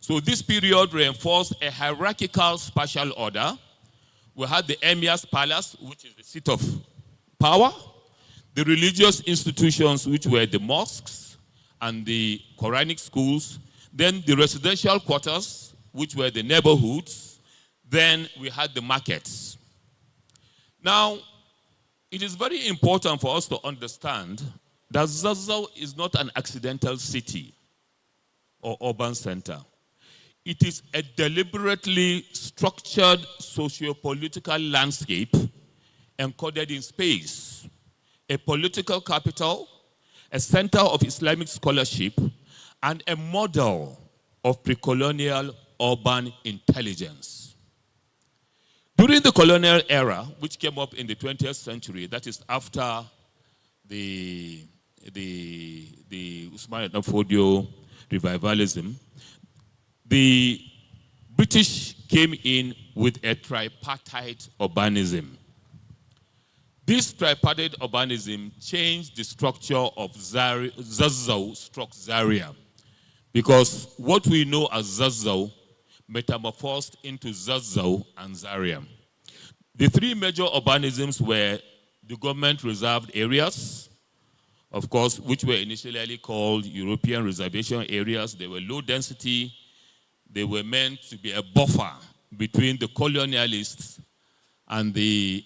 So this period reinforced a hierarchical spatial order. We had the emir's palace, which is the seat of power, the religious institutions, which were the mosques and the Quranic schools, then the residential quarters, which were the neighborhoods, then we had the markets. Now, it is very important for us to understand that Zazzau is not an accidental city or urban center. It is a deliberately structured socio-political landscape encoded in space, a political capital, a center of Islamic scholarship, and a model of pre-colonial urban intelligence. During the colonial era, which came up in the 20th century, that is after the Usman Fodio revivalism, the British came in with a tripartite urbanism. This tripartite urbanism changed the structure of Zazzau struck Zaria, because what we know as Zazzau metamorphosed into Zazzau and Zaria. The three major urbanisms were the government reserved areas, of course, which were initially called European reservation areas. They were low density. They were meant to be a buffer between the colonialists and the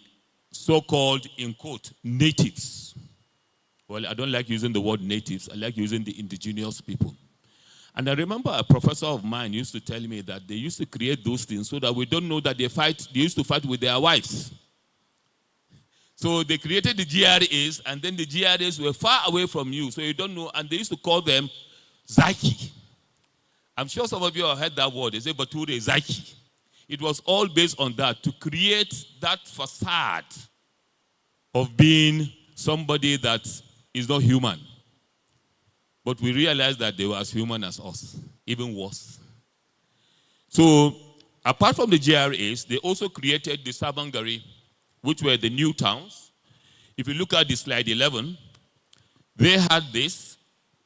so-called, in quote, natives. Well, I don't like using the word natives. I like using the indigenous people. And I remember a professor of mine used to tell me that they used to create those things so that we don't know that they used to fight with their wives. So they created the GRAs, and then the GRAs were far away from you, so you don't know, and they used to call them Zaki. I'm sure some of you have heard that word. They say Bature Zaki. It was all based on that, to create that facade of being somebody that is not human. But we realized that they were as human as us, even worse. So, apart from the GRAs, they also created the Savangari, which were the new towns. If you look at the slide 11, they had this.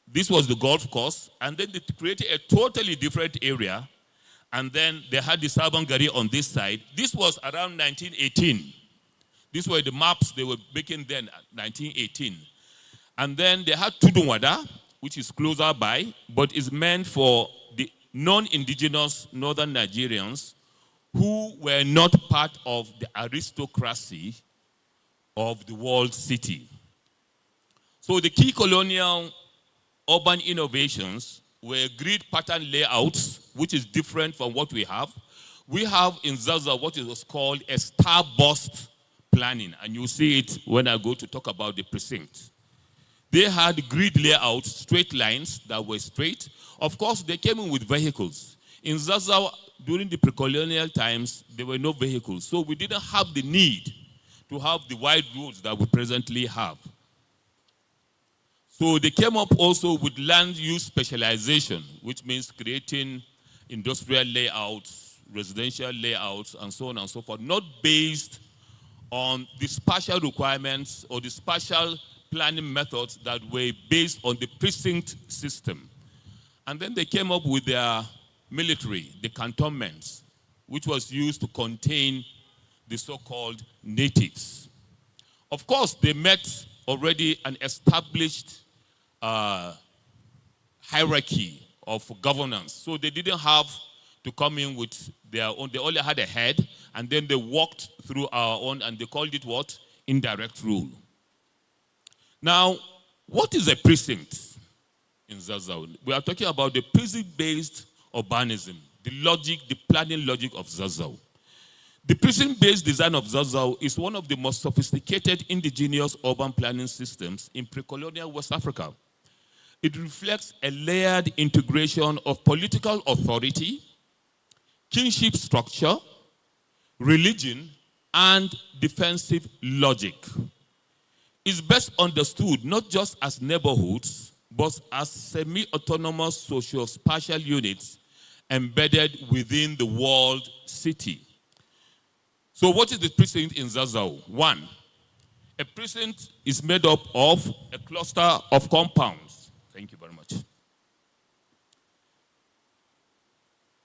This was the golf course, and then they created a totally different area, and then they had the Savangari on this side. This was around 1918. These were the maps they were making then, 1918. And then they had Tudunwada, which is closer by, but is meant for the non-indigenous northern Nigerians who were not part of the aristocracy of the walled city. So the key colonial urban innovations were grid pattern layouts, which is different from what we have. We have in Zazzau what is called a starburst planning, and you'll see it when I go to talk about the precinct. They had grid layouts, straight lines that were straight. Of course, they came in with vehicles. In Zazzau, during the pre-colonial times, there were no vehicles. So we didn't have the need to have the wide roads that we presently have. So they came up also with land use specialization, which means creating industrial layouts, residential layouts, and so on and so forth, not based on the spatial requirements or the spatial planning methods that were based on the precinct system. And then they came up with their military, the cantonments, which was used to contain the so-called natives. Of course, they met already an established hierarchy of governance. So they didn't have to come in with their own. They only had a head, and then they walked through our own, and they called it what? Indirect rule. Now, what is a precinct in Zazzau? We are talking about the precinct-based urbanism, the logic, the planning logic of Zazzau. The precinct-based design of Zazzau is one of the most sophisticated indigenous urban planning systems in pre-colonial West Africa. It reflects a layered integration of political authority, kinship structure, religion, and defensive logic. It's best understood not just as neighborhoods, but as semi-autonomous socio-spatial units embedded within the walled city. So what is the precinct in Zazzau? One, a precinct is made up of a cluster of compounds. Thank you very much.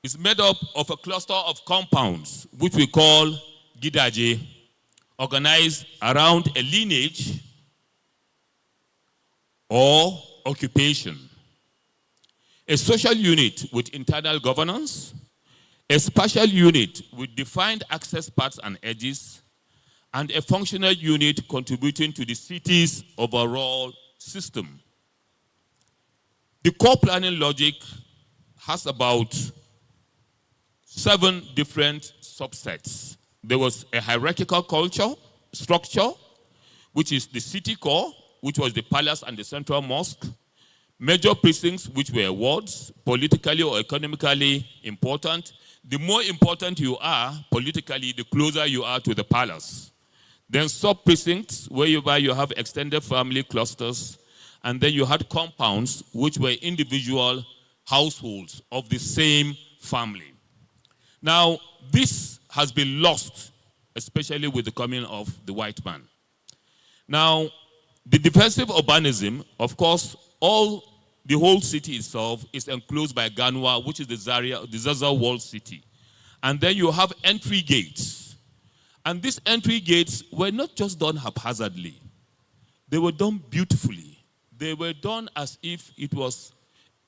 It's made up of a cluster of compounds, which we call gidaje, organized around a lineage or occupation. A social unit with internal governance, a spatial unit with defined access paths and edges, and a functional unit contributing to the city's overall system. The core planning logic has about 7 different subsets. There was a hierarchical structure, which is the city core, which was the palace and the central mosque, major precincts, which were wards, politically or economically important. The more important you are politically, the closer you are to the palace. Then sub-precincts, whereby you have extended family clusters, and then you had compounds, which were individual households of the same family. Now, this has been lost, especially with the coming of the white man. Now, the defensive urbanism, of course, the whole city itself is enclosed by Ganwa, which is the Zazzau walled city. And then you have entry gates. And these entry gates were not just done haphazardly. They were done beautifully. They were done as if it was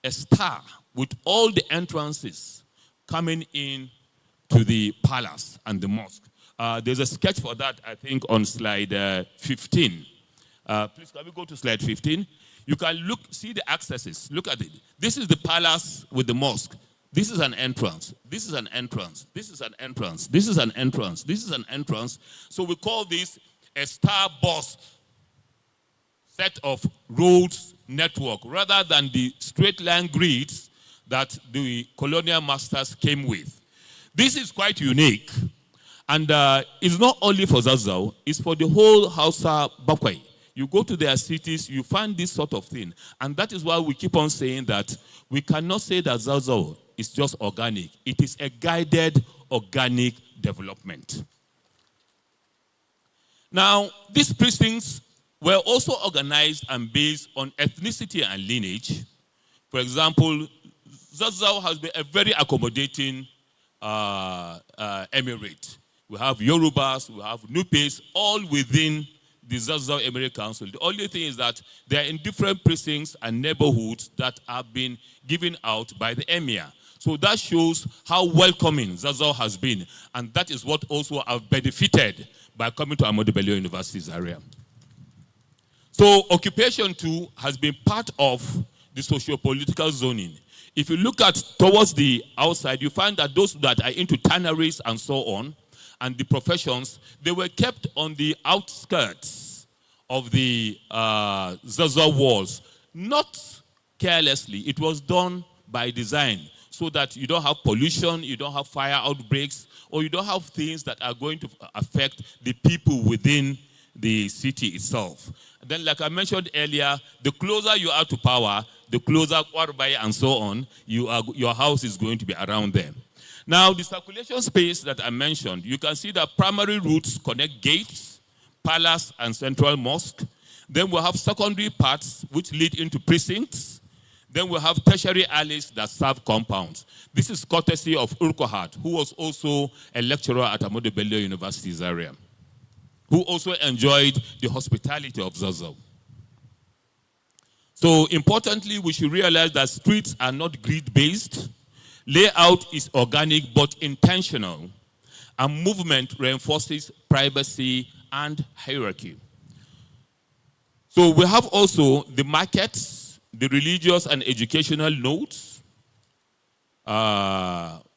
a star with all the entrances coming in to the palace and the mosque. There's a sketch for that, I think, on slide 15. Please, can we go to slide 15? You can see the accesses. Look at it. This is the palace with the mosque. This is an entrance. This is an entrance. This is an entrance. This is an entrance. This is an entrance. So we call this a starburst set of roads network rather than the straight line grids that the colonial masters came with. This is quite unique. And it's not only for Zazzau, it's for the whole Hausa Bakwai. You go to their cities, you find this sort of thing. And that is why we keep on saying that we cannot say that Zazzau is just organic. It is a guided organic development. Now, these precincts were also organized and based on ethnicity and lineage. For example, Zazzau has been a very accommodating emirate. We have Yorubas, we have Nupes, all within the Zazzau Emirate Council. The only thing is that they are in different precincts and neighborhoods that have been given out by the emir. So that shows how welcoming Zazzau has been. And that is what also have benefited by coming to Ahmadu Bello University's area. So occupation too has been part of the socio-political zoning. If you look at towards the outside, you find that those that are into tanneries and so on, and the professions, they were kept on the outskirts of the Zazzau walls. Not carelessly, it was done by design so that you don't have pollution, you don't have fire outbreaks, or you don't have things that are going to affect the people within the city itself. And then, like I mentioned earlier, the closer you are to power, the closer Kwarbai and so on, your house is going to be around them. Now, the circulation space that I mentioned, you can see that primary routes connect gates, palace, and central mosque. Then we have secondary parts which lead into precincts. Then we have tertiary alleys that serve compounds. This is courtesy of Urquhart, who was also a lecturer at Ahmadu Bello University Zaria, who also enjoyed the hospitality of Zazzau. So importantly, we should realize that streets are not grid-based. Layout is organic but intentional, and movement reinforces privacy and hierarchy. So we have also the markets, the religious and educational nodes,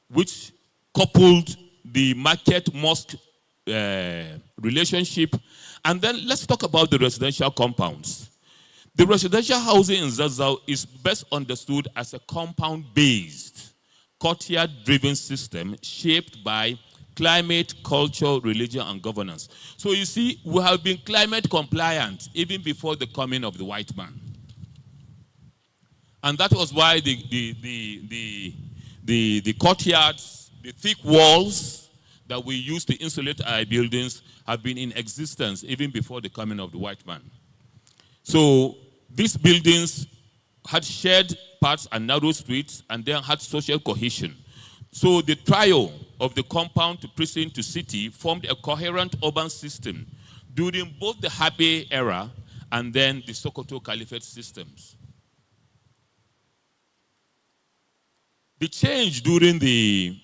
which coupled the market-mosque relationship. And then let's talk about the residential compounds. The residential housing in Zazzau is best understood as a compound-based, courtyard-driven system shaped by climate, culture, religion, and governance. So you see, we have been climate compliant even before the coming of the white man. And that was why the courtyards, the thick walls that we use to insulate our buildings have been in existence even before the coming of the white man. So these buildings had shared parts and narrow streets and then had social cohesion. So the trio of the compound to prison to city formed a coherent urban system during both the Habe era and then the Sokoto Caliphate systems. The change during the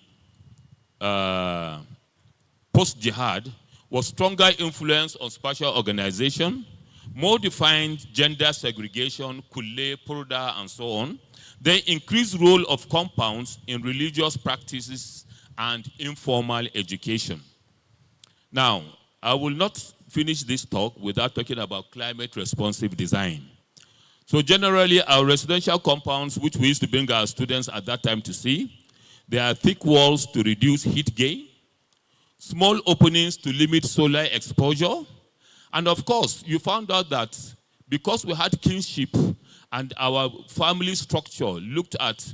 post-jihad was stronger influence on spatial organization, more defined gender segregation, Kule, Purda, and so on, then increased role of compounds in religious practices and informal education. Now, I will not finish this talk without talking about climate responsive design. So generally, our residential compounds, which we used to bring our students at that time to see, they are thick walls to reduce heat gain, small openings to limit solar exposure, and of course, you found out that because we had kinship and our family structure looked at,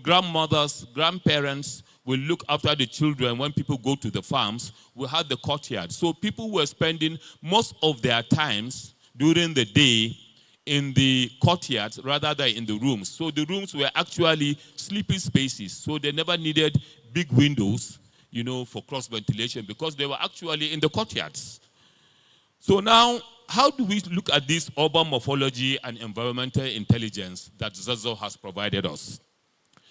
grandmothers, grandparents will look after the children when people go to the farms, we had the courtyard. So people were spending most of their times during the day in the courtyards rather than in the rooms. So the rooms were actually sleeping spaces. So they never needed big windows, for cross ventilation because they were actually in the courtyards. So now, how do we look at this urban morphology and environmental intelligence that Zazzau has provided us?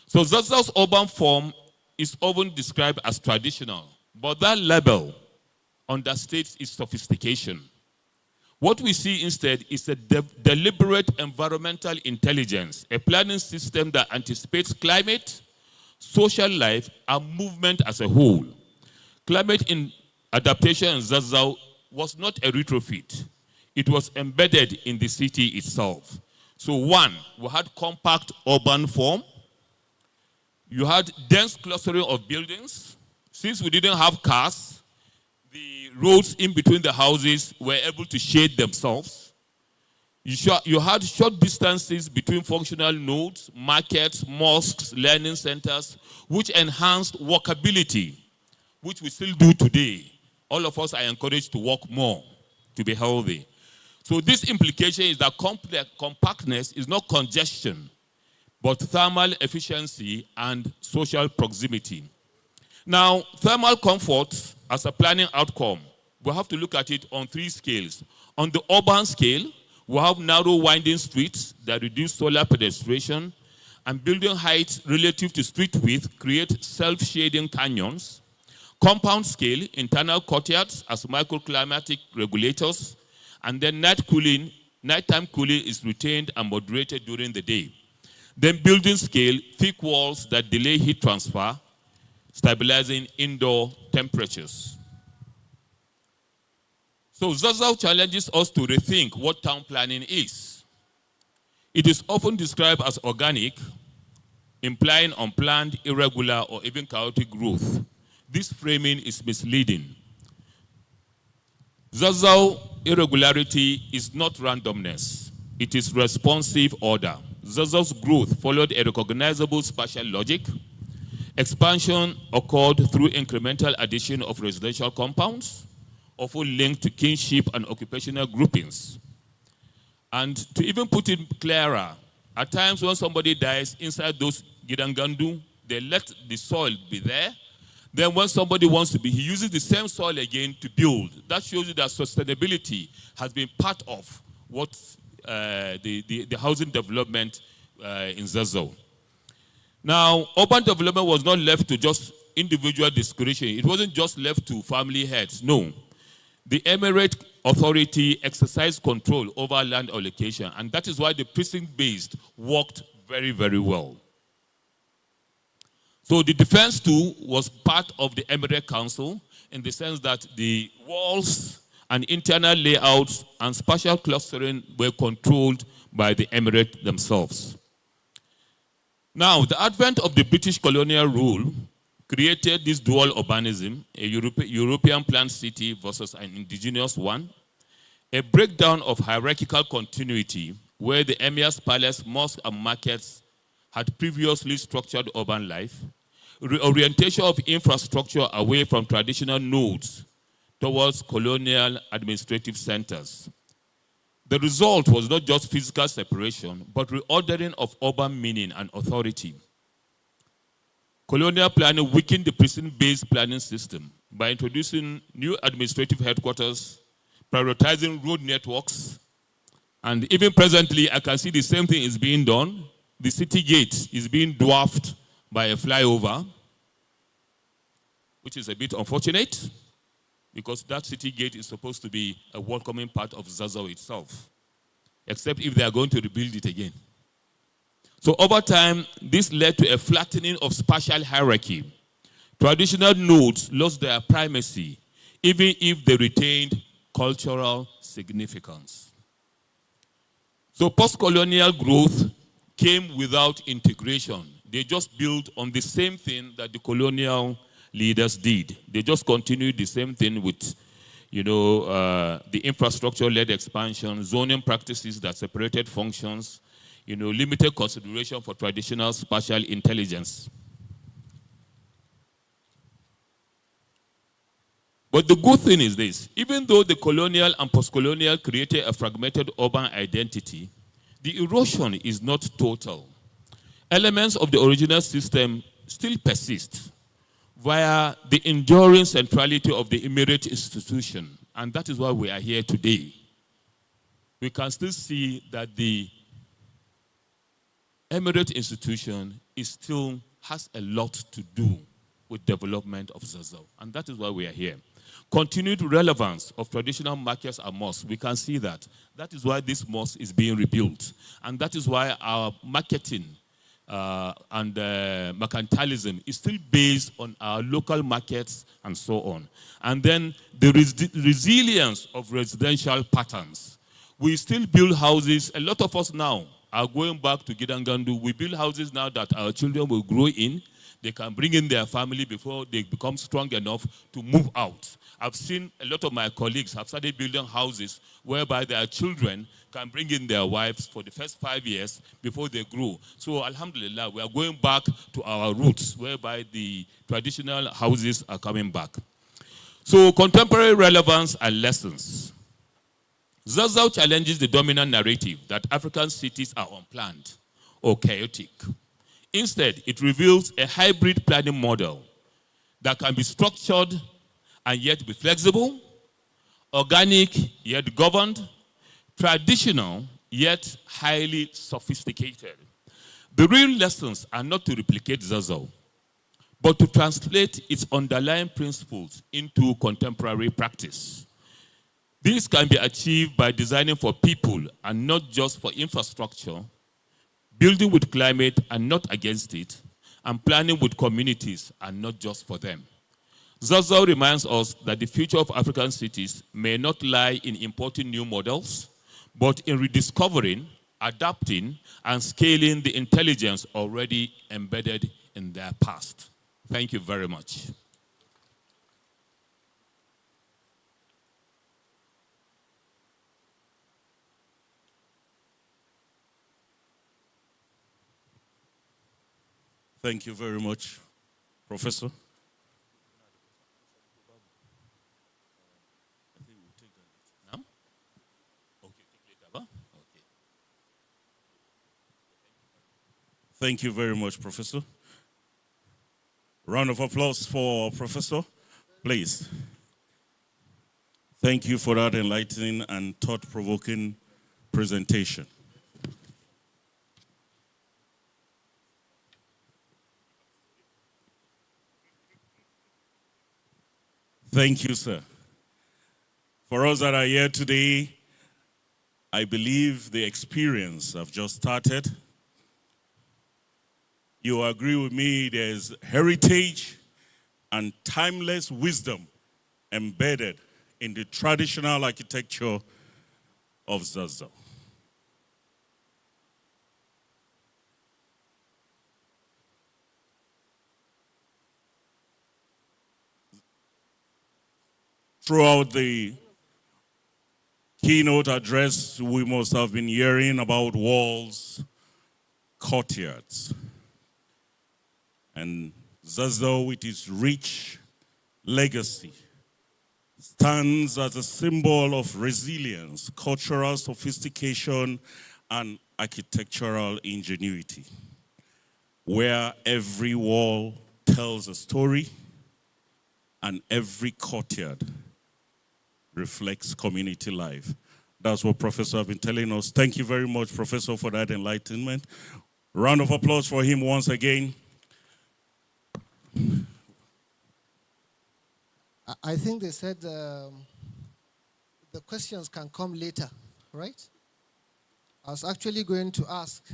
So Zazzau's urban form is often described as traditional, but that label understates its sophistication. What we see instead is a deliberate environmental intelligence, a planning system that anticipates climate, social life, and movement as a whole. Climate adaptation in Zazzau was not a retrofit. It was embedded in the city itself. So one, we had compact urban form. You had dense clustering of buildings. Since we didn't have cars, the roads in between the houses were able to shade themselves. You had short distances between functional nodes, markets, mosques, learning centers, which enhanced walkability, which we still do today. All of us are encouraged to walk more, to be healthy. So this implication is that compactness is not congestion, but thermal efficiency and social proximity. Now, thermal comfort as a planning outcome, we have to look at it on three scales. On the urban scale, we have narrow winding streets that reduce solar penetration, and building heights relative to street width create self-shading canyons. Compound scale, internal courtyards as microclimatic regulators, and then nighttime cooling is retained and moderated during the day. Then building scale, thick walls that delay heat transfer, stabilizing indoor temperatures. So Zazzau challenges us to rethink what town planning is. It is often described as organic, implying unplanned, irregular, or even chaotic growth. This framing is misleading. Zazzau irregularity is not randomness. It is responsive order. Zazzau's growth followed a recognizable spatial logic. Expansion occurred through incremental addition of residential compounds, often linked to kinship and occupational groupings. And to even put it clearer, At times when somebody dies inside those gidangandu, they let the soil be there. Then when somebody wants to be, he uses the same soil again to build. That shows you that sustainability has been part of what the housing development in Zazzau. Now, urban development was not left to just individual discretion. It wasn't just left to family heads. No. The Emirate Authority exercised control over land allocation, and that is why the precinct-based worked very, very well. So the defense too was part of the Emirate Council in the sense that the walls and internal layouts and spatial clustering were controlled by the Emirate themselves. Now, the advent of the British colonial rule created this dual urbanism, a European planned city versus an indigenous one, a breakdown of hierarchical continuity where the emir's palace, mosques, and markets had previously structured urban life, reorientation of infrastructure away from traditional nodes towards colonial administrative centers. The result was not just physical separation, but reordering of urban meaning and authority. Colonial planning weakened the precinct-based planning system by introducing new administrative headquarters, prioritizing road networks, and even presently, I can see the same thing is being done. The city gate is being dwarfed by a flyover, which is a bit unfortunate, because that city gate is supposed to be a welcoming part of Zazzau itself, except if they are going to rebuild it again. So over time, this led to a flattening of spatial hierarchy. Traditional nodes lost their primacy, even if they retained cultural significance. So post-colonial growth came without integration. They just built on the same thing that the colonial leaders did. They just continued the same thing with, the infrastructure-led expansion, zoning practices that separated functions, limited consideration for traditional spatial intelligence. But the good thing is this: even though the colonial and post-colonial created a fragmented urban identity, the erosion is not total. Elements of the original system still persist via the enduring centrality of the Emirate institution, and that is why we are here today. We can still see that the Emirate institution still has a lot to do with development of Zazzau, and that is why we are here. Continued relevance of traditional markets and mosques, we can see that. That is why this mosque is being rebuilt, and that is why our marketing and mercantilism is still based on our local markets and so on. And then the resilience of residential patterns. We still build houses. A lot of us now are going back to Gidangandu. We build houses now that our children will grow in. They can bring in their family before they become strong enough to move out. I've seen a lot of my colleagues have started building houses whereby their children can bring in their wives for the first 5 years before they grow. So alhamdulillah, we are going back to our roots whereby the traditional houses are coming back. So contemporary relevance and lessons. Zazzau challenges the dominant narrative that African cities are unplanned or chaotic. Instead, it reveals a hybrid planning model that can be structured and yet be flexible, organic yet governed, traditional yet highly sophisticated. The real lessons are not to replicate Zazzau, but to translate its underlying principles into contemporary practice. This can be achieved by designing for people and not just for infrastructure, building with climate and not against it, and planning with communities and not just for them. Zazzau reminds us that the future of African cities may not lie in importing new models, but in rediscovering, adapting, and scaling the intelligence already embedded in their past. Thank you very much. Thank you very much, Professor. I think we'll take that now. Okay, take later, huh? Okay. Thank you very much, Professor. Round of applause for Professor, please. Thank you for that enlightening and thought-provoking presentation. Thank you, sir. For us that are here today, I believe the experience I've just started. You agree with me, there's heritage and timeless wisdom embedded in the traditional architecture of Zazzau. Throughout the keynote address, we must have been hearing about walls, courtyards. And Zazzau, with its rich legacy, stands as a symbol of resilience, cultural sophistication, and architectural ingenuity, where every wall tells a story and every courtyard reflects community life. That's what Professor has been telling us. Thank you very much, Professor, for that enlightenment. Round of applause for him once again. I think they said the questions can come later, right? I was actually going to ask,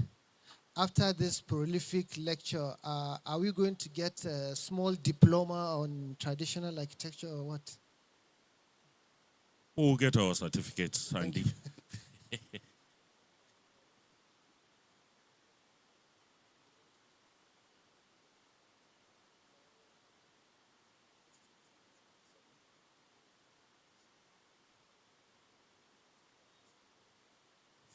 after this prolific lecture, are we going to get a small diploma on traditional architecture or what? We'll get our certificates, Sandy.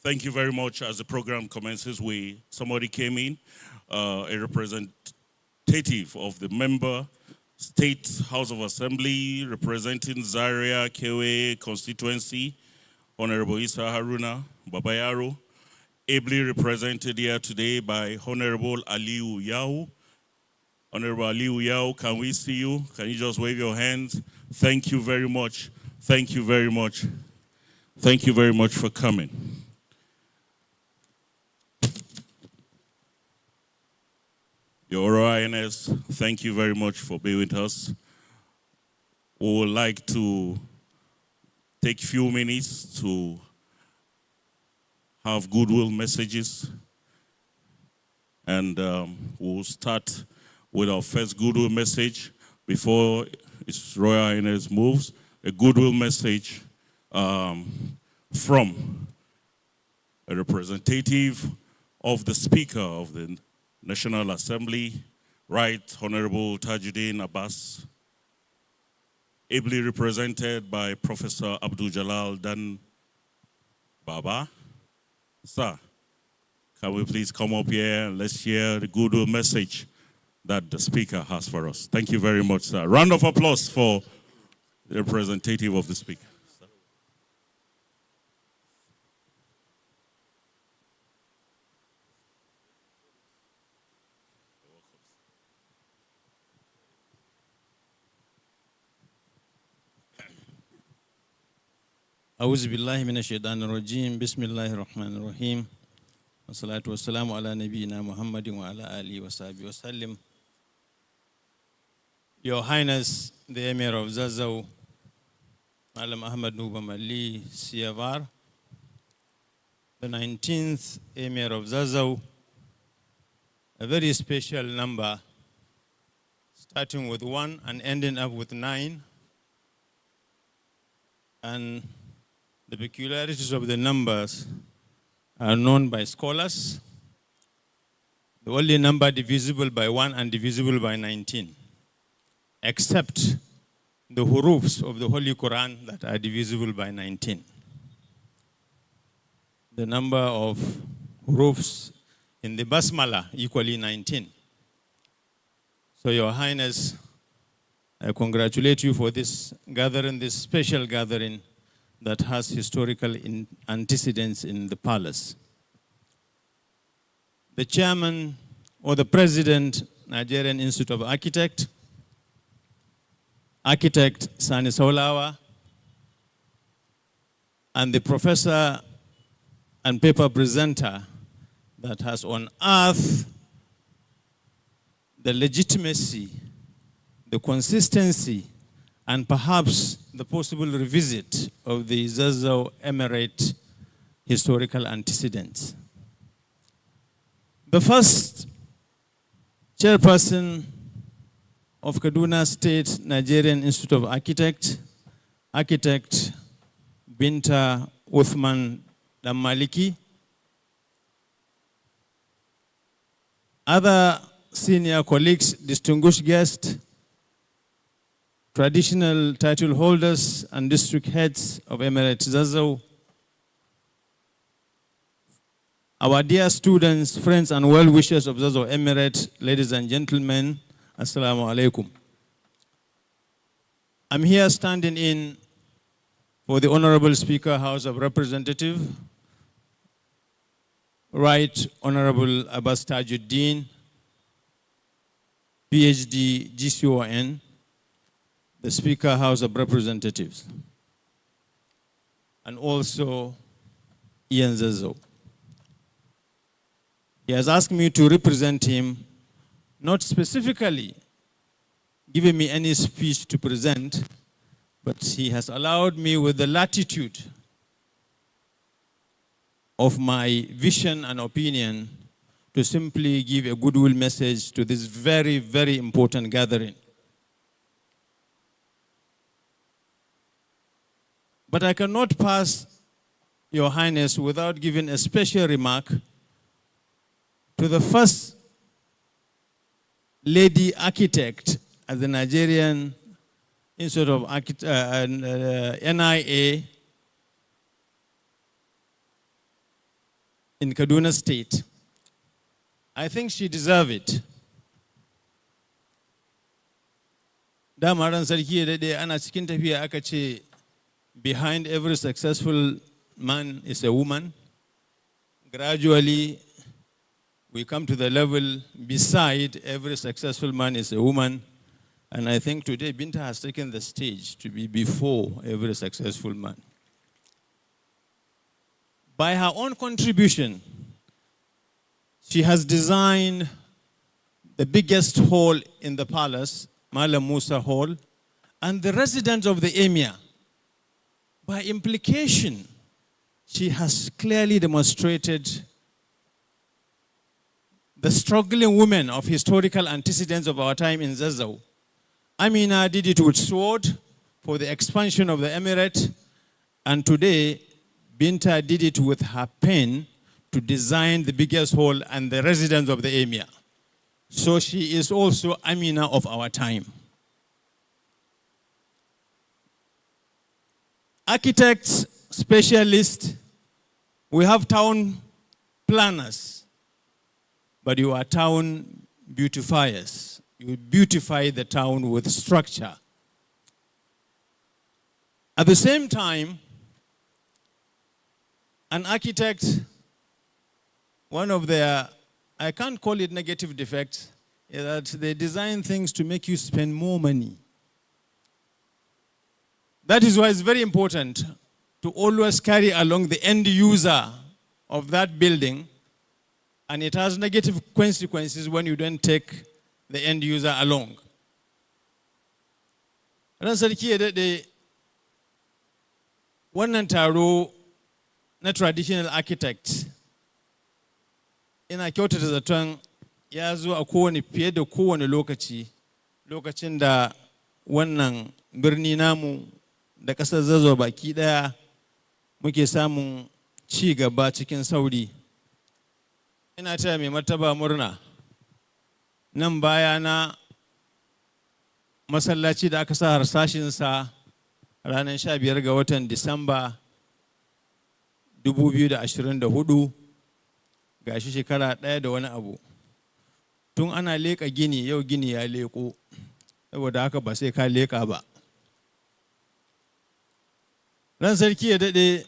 Thank you very much. As the program commences, somebody came in, a representative of the member State House of Assembly representing Zaria Kewe constituency, Honorable Isa Haruna Babayaro, ably represented here today by Honorable Aliu Yao. Honorable Aliu Yao, can we see you? Can you just wave your hands? Thank you very much. Thank you very much. Thank you very much for coming. Your Royal Highness, thank you very much for being with us. We would like to take a few minutes to have goodwill messages. And we'll start with our first goodwill message before His Royal Highness moves. A goodwill message from a representative of the Speaker of the National Assembly, Right Honorable Tajuddin Abbas, ably represented by Professor Abdul Jalal Dan Baba. Sir, can we please come up here and let's hear the goodwill message that the Speaker has for us. Thank you very much, sir. Round of applause for the representative of the Speaker. أعوذ بالله من الشيطان الرجيم بسم الله الرحمن الرحيم والصلاة والسلام على نبينا محمد وعلى آله وصحبه وسلم. Your Highness, the Emir of Zazzau, Malam Ahmad Nubam Ali Siavar, the 19th Emir of Zazzau, a very special number, starting with 1 and ending up with 9. And the peculiarities of the numbers are known by scholars. The only number divisible by 1 and divisible by 19, except the hurufs of the Holy Quran that are divisible by 19. The number of hurufs in the Basmala equally 19. So Your Highness, I congratulate you for this gathering, this special gathering that has historical antecedents in the palace. The chairman or the President, Nigerian Institute of Architects, Architect Sani Saulawa, and the professor and paper presenter that has unearthed the legitimacy, the consistency, and perhaps the possible revisit of the Zazzau Emirate historical antecedents. The first chairperson of Kaduna State Nigerian Institute of Architects, Architect Binta Uthman Damaliki. Other senior colleagues, distinguished guests, traditional title holders and district heads of Emirate Zazzau, our dear students, friends, and well-wishers of Zazzau Emirate, ladies and gentlemen, Assalamu alaikum. I'm here standing in for the Honorable Speaker, House of Representatives, Right Honorable Abbas Tajuddin, PhD, GCON, the Speaker, House of Representatives, and also Ian Zazzau. He has asked me to represent him, not specifically giving me any speech to present, but he has allowed me with the latitude of my vision and opinion to simply give a goodwill message to this very, very important gathering. But I cannot pass, Your Highness, without giving a special remark to the first lady architect at the Nigerian Institute of NIA in Kaduna State. I think she deserves it. Dama ran sarki ya dade ana cikin tafiya aka ce behind every successful man is a woman. Gradually, we come to the level beside every successful man is a woman. And I think today Binta has taken the stage to be before every successful man. By her own contribution, she has designed the biggest hall in the palace, Malam Musa Hall, and the residence of the emir. By implication, she has clearly demonstrated the struggling women of historical antecedents of our time in Zazzau. Amina did it with sword for the expansion of the emirate, and today Binta did it with her pen to design the biggest hall and the residence of the emir. So she is also Amina of our time. Architects, specialists, we have town planners, but you are town beautifiers. You beautify the town with structure. At the same time, an architect, one of their, I can't call it negative defects, is that they design things to make you spend more money. That is why it's very important to always carry along the end user of that building, and it has negative consequences when you don't take the end user along. Ran sarki ya daɗe wannan taro na traditional architect ina kyautata zaton ya zo a fiye da kowane lokaci, lokacin da wannan birni namu da ƙasar Zazzau baki ɗaya muke samun ci gaba cikin sauri. Ina taya mai martaba murna. Nan baya na masallaci da aka sa harsashinsa ranar 15 ga watan Disamba 2024, gashi shekara ɗaya da wani abu. Tun ana leƙa gini, yau gini ya leƙo, saboda haka ba sai ka leƙa ba. Ran sarki ya daɗe,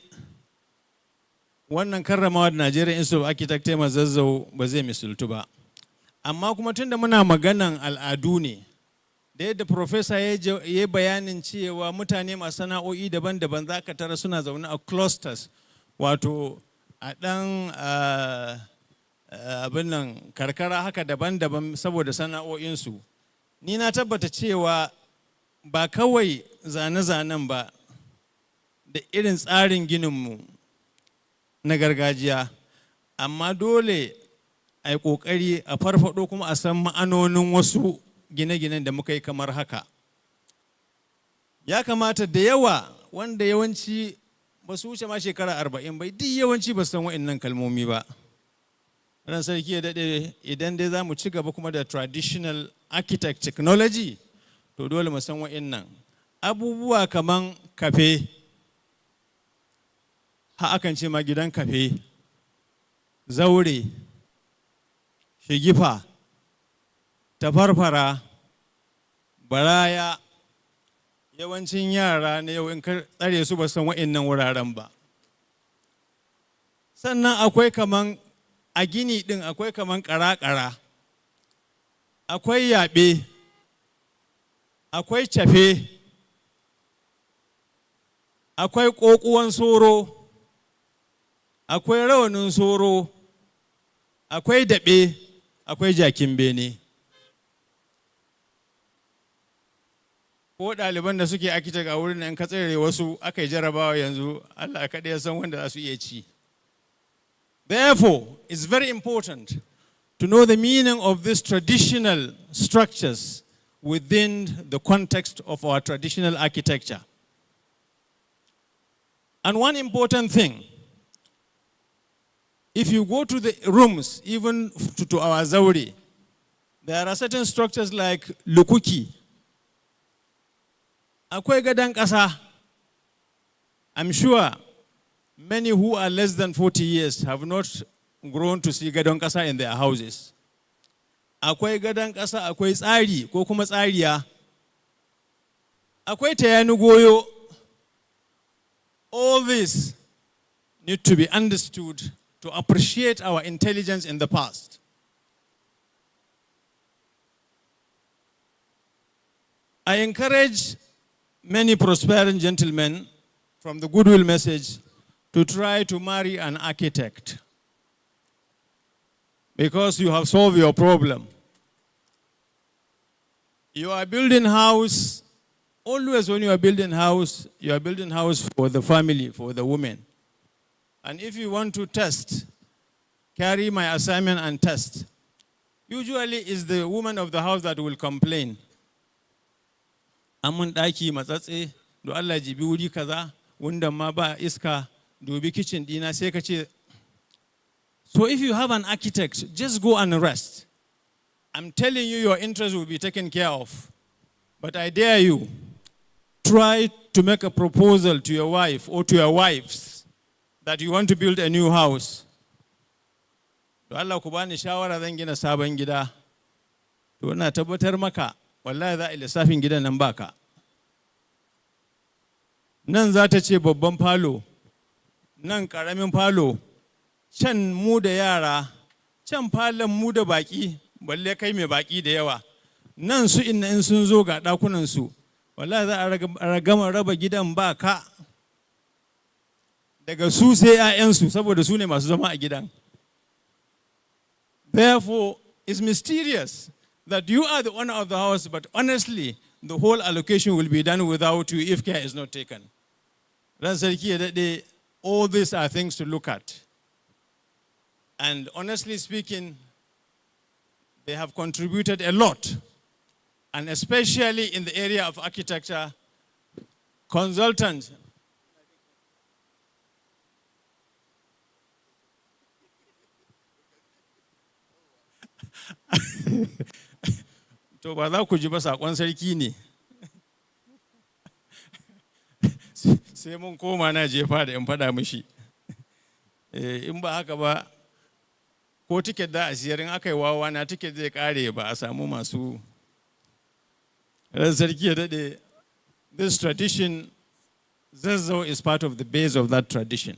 wannan karramawa da Nigerian Institute of Architects ma Zazzau ba zai misaltu ba. Amma kuma tunda muna maganan al'adu ne, da yadda Profesa ya yi bayanin cewa mutane masu sana'o'i daban-daban za ka tara suna zaune a clusters, wato a ɗan abin nan karkara haka daban-daban saboda sana'o'insu. Ni na tabbata cewa ba kawai zane-zanen ba da irin tsarin gininmu na gargajiya, amma dole a yi ƙoƙari a farfaɗo kuma a san ma'anonin wasu gine-ginen da muka yi kamar haka. Ya kamata da yawa wanda yawanci ba su wuce ma shekara 40 bai, duk yawanci ba san wa'annan kalmomi ba. Ran sarki ya daɗe, idan dai za mu ci gaba kuma da traditional architect technology, to dole mu san wa'annan abubuwa kaman kafe, ha akan ce ma gidan kafe, zaure, shigifa, tafarfara, baraya. Yawancin yara na yau in ka tsare su ba san wa'annan wuraren ba. Sannan akwai kaman a gini ɗin akwai kaman ƙara-ƙara, akwai yaɓe, akwai cafe, akwai ƙoƙuwan soro, akwai rawanin soro, akwai daɓe, akwai jakin bene. Ko ɗaliban da suke architect a wurin nan ka tsere wasu aka yi jarabawa yanzu, Allah kaɗai ya san wanda za su iya ci. Therefore, it's very important to know the meaning of these traditional structures within the context of our traditional architecture. And one important thing, if you go to the rooms, even to our zauri, there are certain structures like lukuki. Akwai gadon ƙasa. I'm sure many who are less than 40 years have not grown to see gadon ƙasa in their houses. Akwai gadon ƙasa, akwai tsari ko kuma tsariya. Akwai tayani goyo. All these need to be understood to appreciate our intelligence in the past. I encourage many prosperous gentlemen from the goodwill message to try to marry an architect, because you have solved your problem. You are building house, always when you are building house for the family, for the women. And if you want to test, carry my assignment and test. Usually it's the woman of the house that will complain. Amun ɗaki matsatse, do Allah jibi wuri kaza, wanda ma ba iska, dubi kitchen dina sai ka ce. So if you have an architect, just go and rest. I'm telling you, your interest will be taken care of. But I dare you, try to make a proposal to your wife or to your wives that you want to build a new house. Do Allah ku bani shawara zan gina sabon gida. To ina tabbatar maka, wallahi za a lissafin gidan nan baka. Nan za ta ce babban falo, nan ƙaramin falo, can mu da yara, can falon mu da baƙi, balle kai mai baƙi da yawa. Nan su inna in sun zo ga ɗakunansu, wallahi za a gama raba gidan ba ka. Daga su sai 'ya'yansu saboda su ne masu zama a gidan. Therefore, it's mysterious that you are the owner of the house, but honestly, the whole allocation will be done without you if care is not taken. All these are things to look at. And honestly speaking, they have contributed a lot. And especially in the area of architecture, consultants. To ba za ku ji ba saƙon sarki ne. Sai mun koma na jefa da in faɗa mishi. In ba haka ba, ko tiket da a siyar in aka yi wawa na tiket zai kare ba a samu masu. Ran sarki ya daɗe, this tradition, Zazzau is part of the base of that tradition.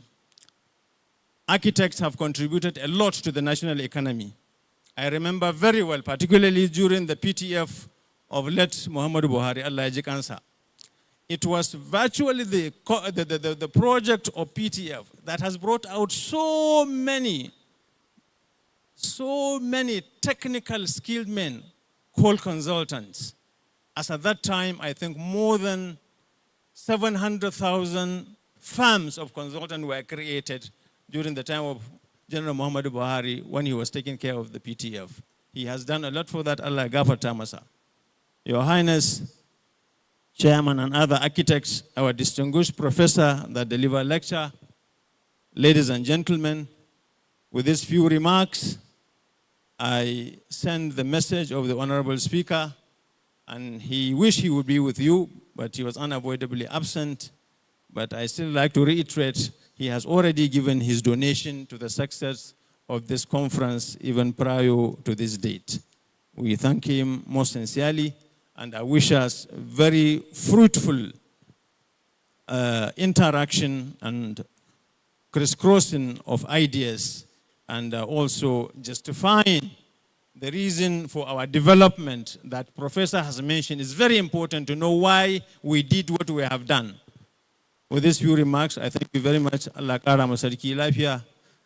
Architects have contributed a lot to the national economy. I remember very well, particularly during the PTF of late Muhammadu Buhari, Allah ya ji kansa. It was virtually the project of PTF that has brought out so many technical skilled men called consultants. As at that time, I think more than 700,000 firms of consultants were created during the time of General Muhammadu Buhari when he was taking care of the PTF. He has done a lot for that, Allah gafarta masa. Your Highness, Chairman and other architects, our distinguished professor that delivered lecture, ladies and gentlemen, with these few remarks, I send the message of the Honorable Speaker, and he wished he would be with you, but he was unavoidably absent. But I still like to reiterate, he has already given his donation to the success of this conference even prior to this date. We thank him most sincerely, and I wish us very fruitful interaction and crisscrossing of ideas, and also justifying the reason for our development that Professor has mentioned. Is very important to know why we did what we have done. With these few remarks, I thank you very much. Allah kara maka sarki lafiya,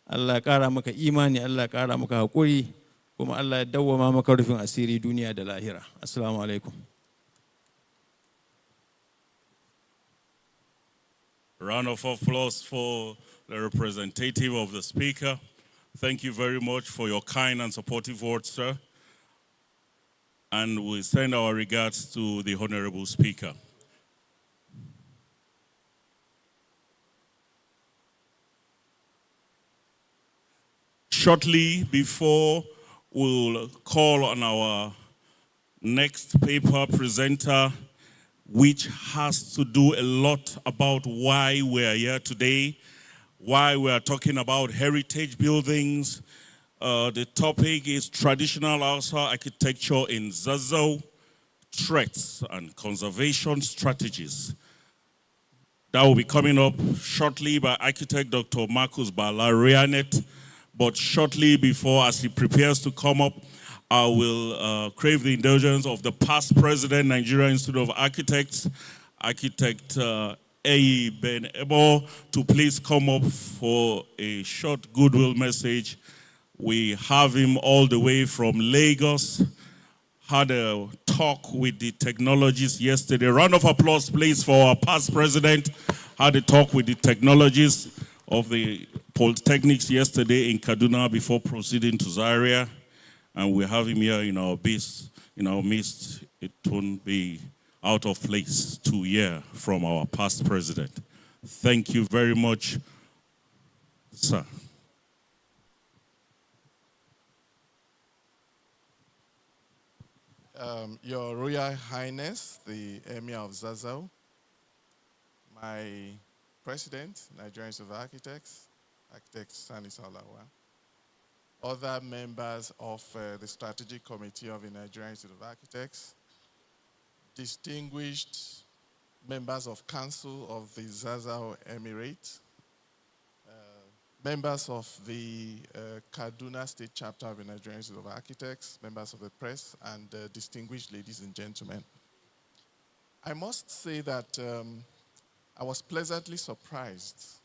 Allah kara maka imani, Allah kara maka hakuri, kuma Allah ya dawwama maka rufin asiri duniya da lahira. Assalamu alaikum. Round of applause for the representative of the speaker. Thank you very much for your kind and supportive words, sir. And we send our regards to the Honorable Speaker. Shortly before we'll call on our next paper presenter, which has to do a lot about why we're here today, why we're talking about heritage buildings. The topic is traditional Hausa architecture in Zazzau, threats and conservation strategies. That will be coming up shortly by architect Dr. Marcus Balarianet. But shortly before, as he prepares to come up, I will crave the indulgence of the past president, Nigerian Institute of Architects, Architect A. Ben Ebo, to please come up for a short goodwill message. We have him all the way from Lagos. Had a talk with the technologists yesterday. Round of applause, please, for our past president. Had a talk with the technologists of the polytechnics yesterday in Kaduna before proceeding to Zaria. And we have him here in our midst. It won't be out of place to hear from our past president. Thank you very much, sir. Your Royal Highness, the Emir of Zazzau, my President, Nigerian Institute of Architects, Architect Sani Salawa, other members of the Strategic Committee of the Nigerian Institute of Architects, distinguished members of Council of the Zazzau Emirate, members of the Kaduna State Chapter of the Nigerian Institute of Architects, members of the press, and distinguished ladies and gentlemen. I must say that I was pleasantly surprised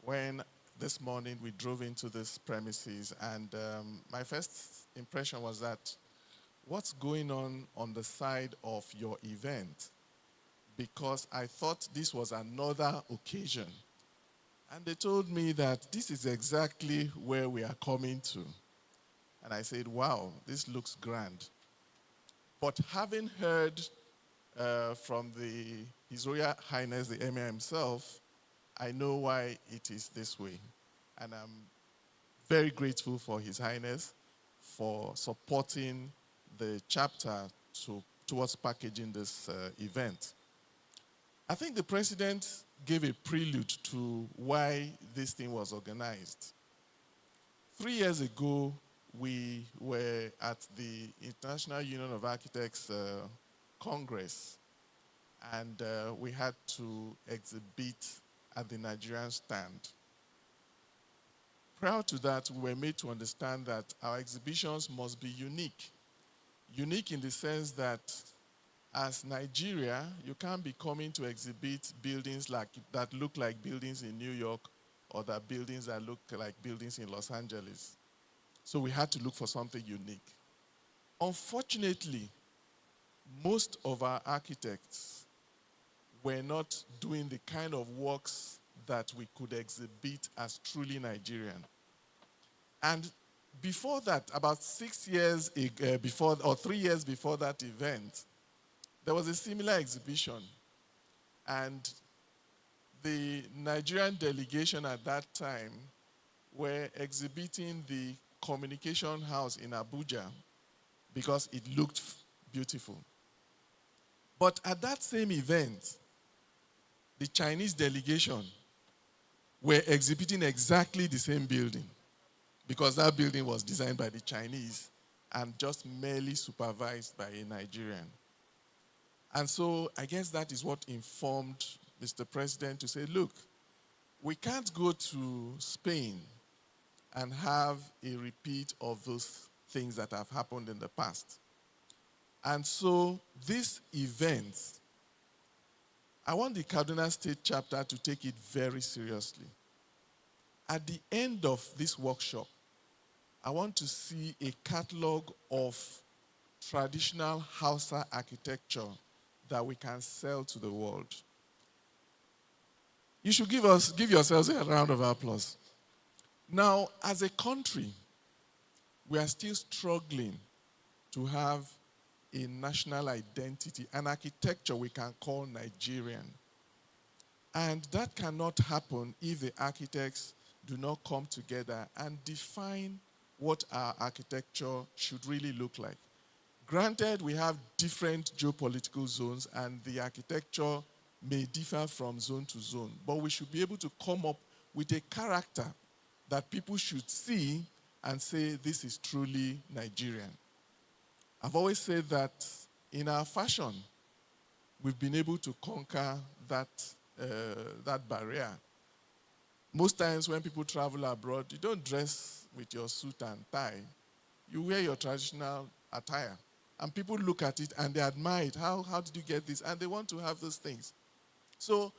when this morning we drove into this premises, and my first impression was that what's going on the side of your event? Because I thought this was another occasion. And they told me that this is exactly where we are coming to. And I said, wow, this looks grand. But having heard from His Royal Highness, the Emir himself, I know why it is this way. And I'm very grateful for His Highness for supporting the chapter towards packaging this event. I think the President gave a prelude to why this thing was organized. 3 years ago, we were at the International Union of Architects Congress, and we had to exhibit at the Nigerian stand. prior to that, we were made to understand that our exhibitions must be unique. Unique in the sense that as Nigeria, you can't be coming to exhibit buildings that look like buildings in New York or that buildings that look like buildings in Los Angeles. So we had to look for something unique. Unfortunately, most of our architects were not doing the kind of works that we could exhibit as truly Nigerian. And before that, about 6 years before, or 3 years before that event, there was a similar exhibition. And the Nigerian delegation at that time were exhibiting the communication house in Abuja because it looked beautiful. But at that same event, the Chinese delegation were exhibiting exactly the same building because that building was designed by the Chinese and just merely supervised by a Nigerian. And so I guess that is what informed Mr. President to say, look, we can't go to Spain and have a repeat of those things that have happened in the past. And so this event, I want the Kaduna State chapter to take it very seriously. At the end of this workshop, I want to see a catalog of traditional Hausa architecture that we can sell to the world. You should give yourselves a round of applause. Now, as a country, we are still struggling to have a national identity, an architecture we can call Nigerian. And that cannot happen if the architects do not come together and define what our architecture should really look like. Granted, we have different geopolitical zones and the architecture may differ from zone to zone, but we should be able to come up with a character that people should see and say, this is truly Nigerian. I've always said that in our fashion, we've been able to conquer that barrier. Most times when people travel abroad, you don't dress with your suit and tie. You wear your traditional attire. And people look at it and they admire it. How did you get this? And they want to have those things. So,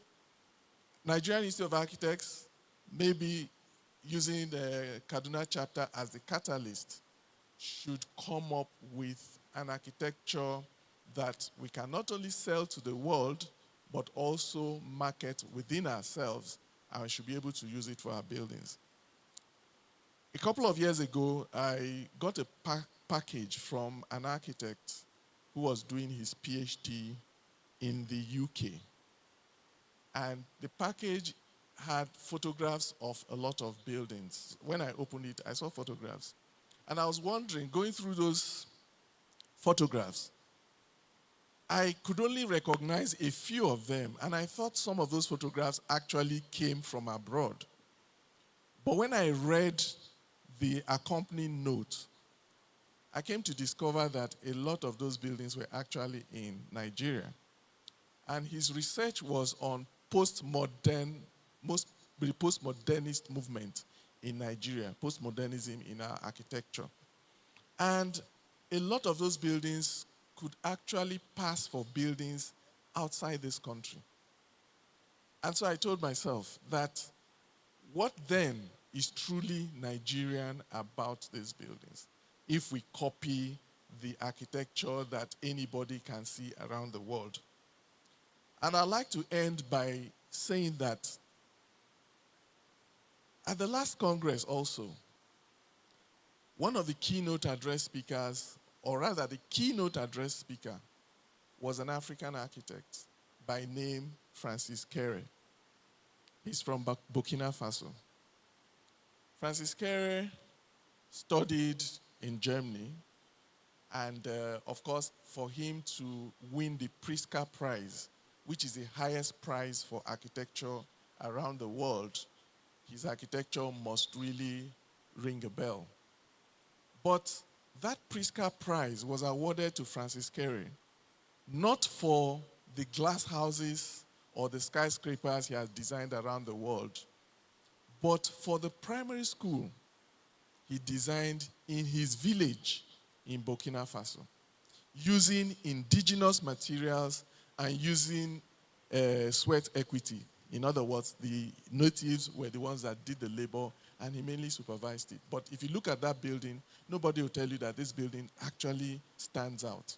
Nigerian Institute of Architects, maybe using the Kaduna chapter as the catalyst, should come up with an architecture that we can not only sell to the world, but also market within ourselves, and we should be able to use it for our buildings. A couple of years ago, I got a package from an architect who was doing his PhD in the UK. And the package had photographs of a lot of buildings. When I opened it, I saw photographs. And I was wondering, going through those photographs, I could only recognize a few of them, and I thought some of those photographs actually came from abroad. But when I read the accompanying note, I came to discover that a lot of those buildings were actually in Nigeria. And his research was on the postmodernist movement in Nigeria, postmodernism in our architecture. And a lot of those buildings could actually pass for buildings outside this country. And so I told myself that what then is truly Nigerian about these buildings if we copy the architecture that anybody can see around the world? And I'd like to end by saying that at the last Congress also, one of the keynote address speakers, or rather the keynote address speaker, was an African architect by name Francis Kere. He's from Burkina Faso. Francis Kere studied in Germany, and of course, for him to win the Pritzker Prize, which is the highest prize for architecture around the world, his architecture must really ring a bell. But that Pritzker Prize was awarded to Francis Kere, not for the glass houses or the skyscrapers he has designed around the world, But for the primary school, he designed in his village in Burkina Faso, using indigenous materials and using sweat equity. In other words, the natives were the ones that did the labor, and he mainly supervised it. But if you look at that building, nobody will tell you that this building actually stands out.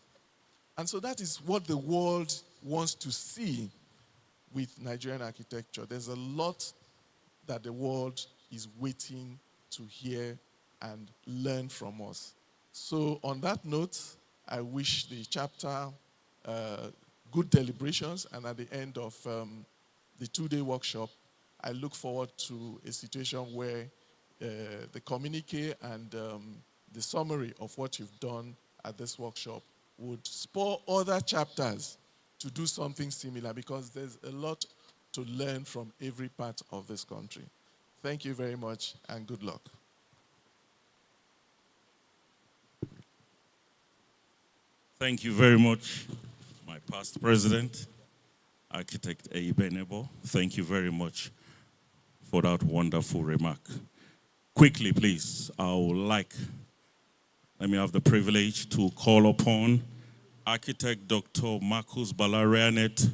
And so that is what the world wants to see with Nigerian architecture. There's a lot that the world is waiting to hear and learn from us. So on that note, I wish the chapter good deliberations, and at the end of the two-day workshop, I look forward to a situation where the communique and the summary of what you've done at this workshop would spur other chapters to do something similar, because there's a lot to learn from every part of this country. Thank you very much, and good luck. Thank you very much, my past president, Architect Eibe Nebo. Thank you very much for that wonderful remark. Quickly, please, let me have the privilege to call upon Architect Dr. Marcus Balarianet,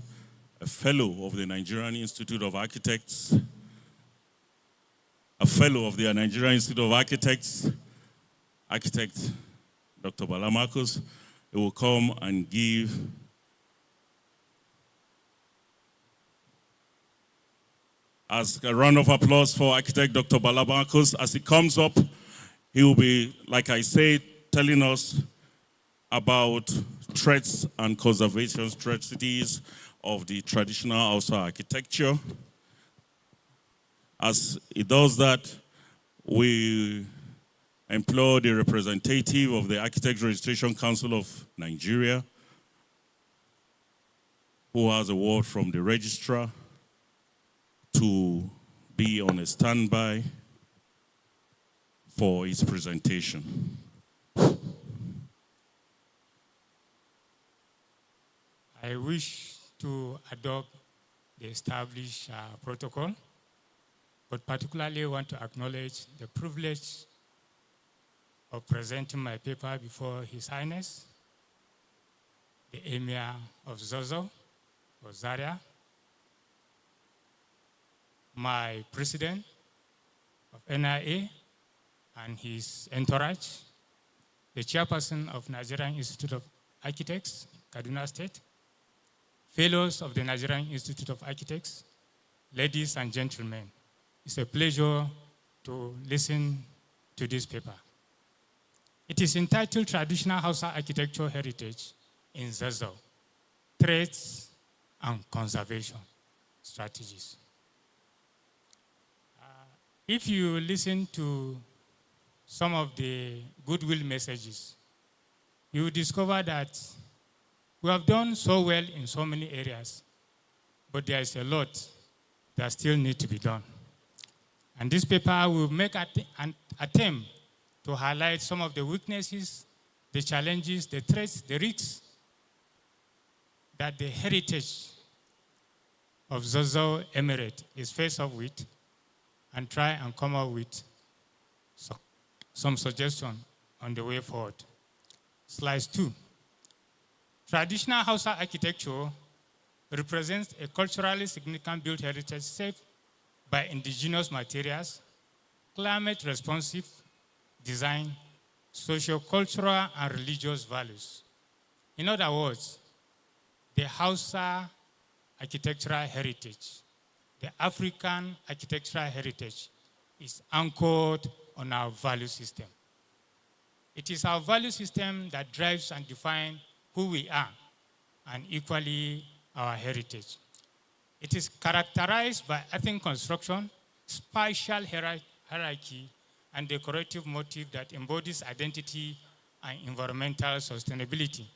a fellow of the Nigerian Institute of Architects, Architect Dr. Bala Marcus. He will come and give as a round of applause for Architect Dr. Bala Marcus. As he comes up, he will be, like I said, telling us about threats and conservation strategies of the traditional Hausa architecture. As he does that, we employ the representative of the Architects Registration Council of Nigeria, who has a word from the registrar, to be on a standby for his presentation. I wish to adopt the established protocol, but particularly want to acknowledge the privilege of presenting my paper before His Highness, the Emir of Zazzau, or Zaria, my president of NIA and his entourage, the chairperson of Nigerian Institute of Architects, Kaduna State, fellows of the Nigerian Institute of Architects, ladies and gentlemen. It's a pleasure to listen to this paper. It is entitled Traditional Hausa Architecture Heritage in Zazzau, Threats and Conservation Strategies. If you listen to some of the goodwill messages, you will discover that we have done so well in so many areas, but there is a lot that still need to be done. And this paper will make an attempt to highlight some of the weaknesses, the challenges, the threats, the risks that the heritage of Zazzau Emirate is faced up with, and try and come up with some suggestion on the way forward. Slide 2. Traditional Hausa architecture represents a culturally significant built heritage shaped by indigenous materials, climate-responsive design, socio-cultural and religious values. In other words, the Hausa architectural heritage, the African architectural heritage, is anchored on our value system. It is our value system that drives and defines who we are, and equally our heritage. It is characterized by ethnic construction, spatial hierarchy, and decorative motif that embodies identity and environmental sustainability.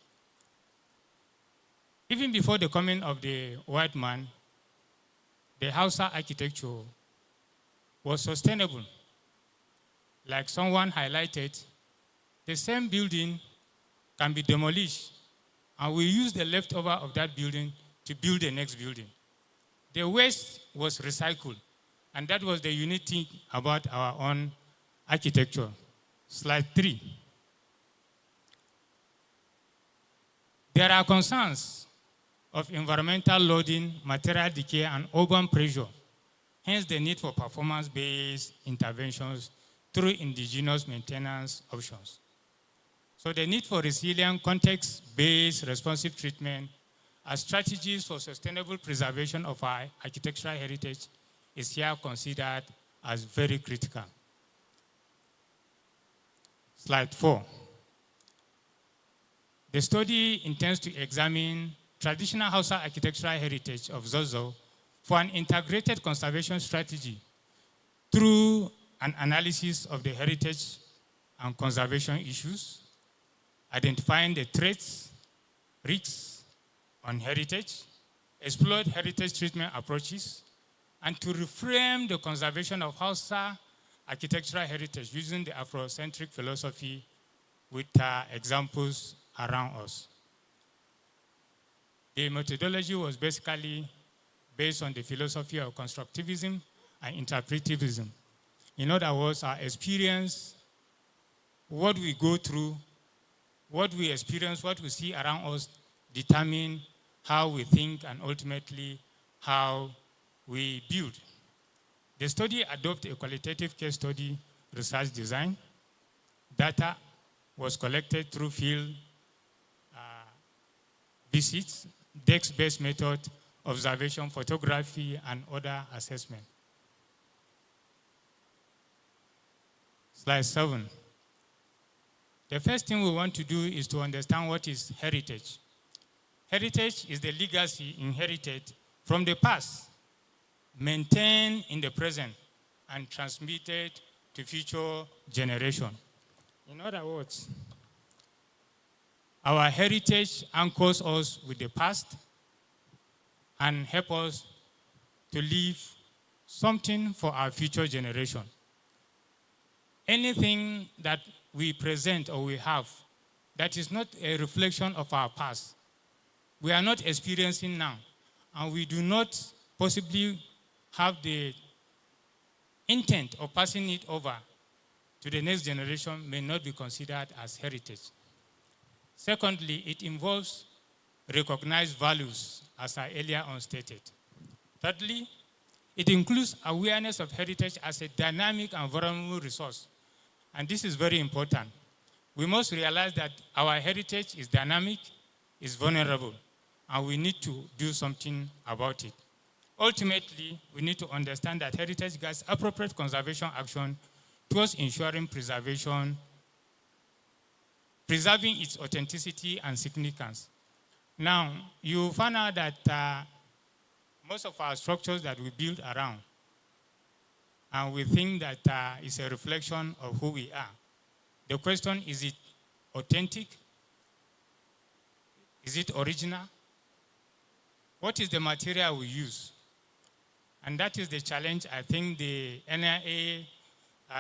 Even before the coming of the white man, the Hausa architecture was sustainable. Like someone highlighted, the same building can be demolished, and we use the leftover of that building to build the next building. The waste was recycled, And that was the unique thing about our own architecture. Slide 3. There are concerns of environmental loading, material decay, and urban pressure. Hence the need for performance-based interventions through indigenous maintenance options. So the need for resilient, context-based responsive treatment as strategies for sustainable preservation of our architectural heritage is here considered as very critical. Slide 4. The study intends to examine traditional Hausa architectural heritage of Zazzau for an integrated conservation strategy through an analysis of the heritage and conservation issues, identifying the threats, risks on heritage, explored heritage treatment approaches, and to reframe the conservation of Hausa architectural heritage using the Afrocentric philosophy with examples around us. The methodology was basically based on the philosophy of constructivism and interpretivism. In other words, our experience, what we go through, what we experience, what we see around us determine how we think and ultimately how we build. The study adopted a qualitative case study research design. Data was collected through field visits, desk-based method, observation, photography, and other assessment. Slide 7. The first thing we want to do is to understand what is heritage. Heritage is the legacy inherited from the past, maintained in the present, and transmitted to future generations. In other words, our heritage anchors us with the past and help us to leave something for our future generation. Anything that we present or we have that is not a reflection of our past, we are not experiencing now, and we do not possibly have the intent of passing it over to the next generation, may not be considered as heritage. Secondly, it involves recognized values, as I earlier on stated. Thirdly, it includes awareness of heritage as a dynamic and vulnerable resource. And this is very important. We must realize that our heritage is dynamic, is vulnerable, and we need to do something about it. Ultimately, we need to understand that heritage guides appropriate conservation action towards ensuring preserving its authenticity and significance. Now, you find out that most of our structures that we build around, and we think that it's a reflection of who we are. The question, is it authentic? Is it original? What is the material we use? And that is the challenge I think the NIA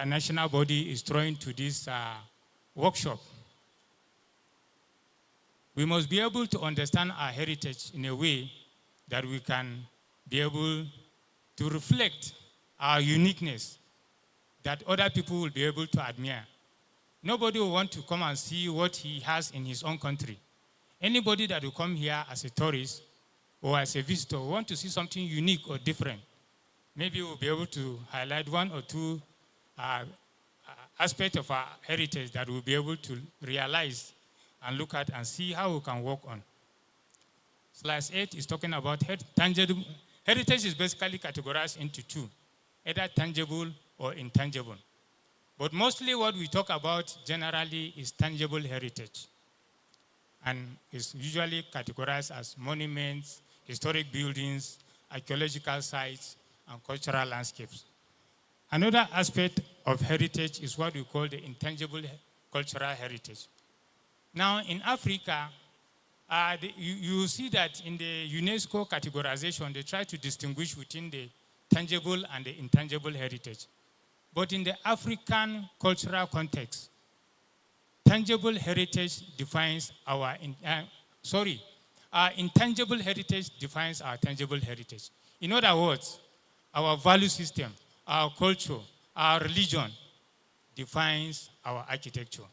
national body is throwing to this workshop. We must be able to understand our heritage in a way that we can be able to reflect our uniqueness that other people will be able to admire. Nobody will want to come and see what he has in his own country. Anybody that will come here as a tourist or as a visitor will want to see something unique or different. Maybe we'll be able to highlight one or two aspects of our heritage that we'll be able to realize and look at and see how we can work on. Slide 8 is talking about tangible. Heritage is basically categorized into two, either tangible or intangible. But mostly what we talk about generally is tangible heritage. And it's usually categorized as monuments, historic buildings, archaeological sites, and cultural landscapes. Another aspect of heritage is what we call the intangible cultural heritage. Now, in Africa, you see that in the UNESCO categorization, they try to distinguish between the tangible and the intangible heritage. But in the African cultural context, tangible heritage defines intangible heritage defines our tangible heritage. In other words, our value system, our culture, our religion defines our architecture.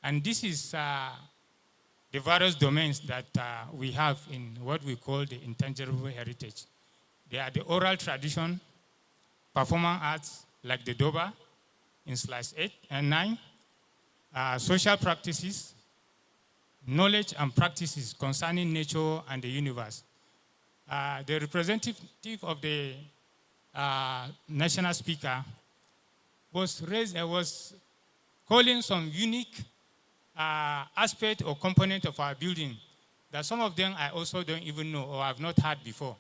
And this is the various domains that we have in what we call the intangible heritage. They are the oral tradition, performance arts like the Doba in slice 8 and 9, social practices, knowledge and practices concerning nature and the universe. The representative of the national speaker was calling some unique aspect or component of our building that some of them I also don't even know or have not heard before.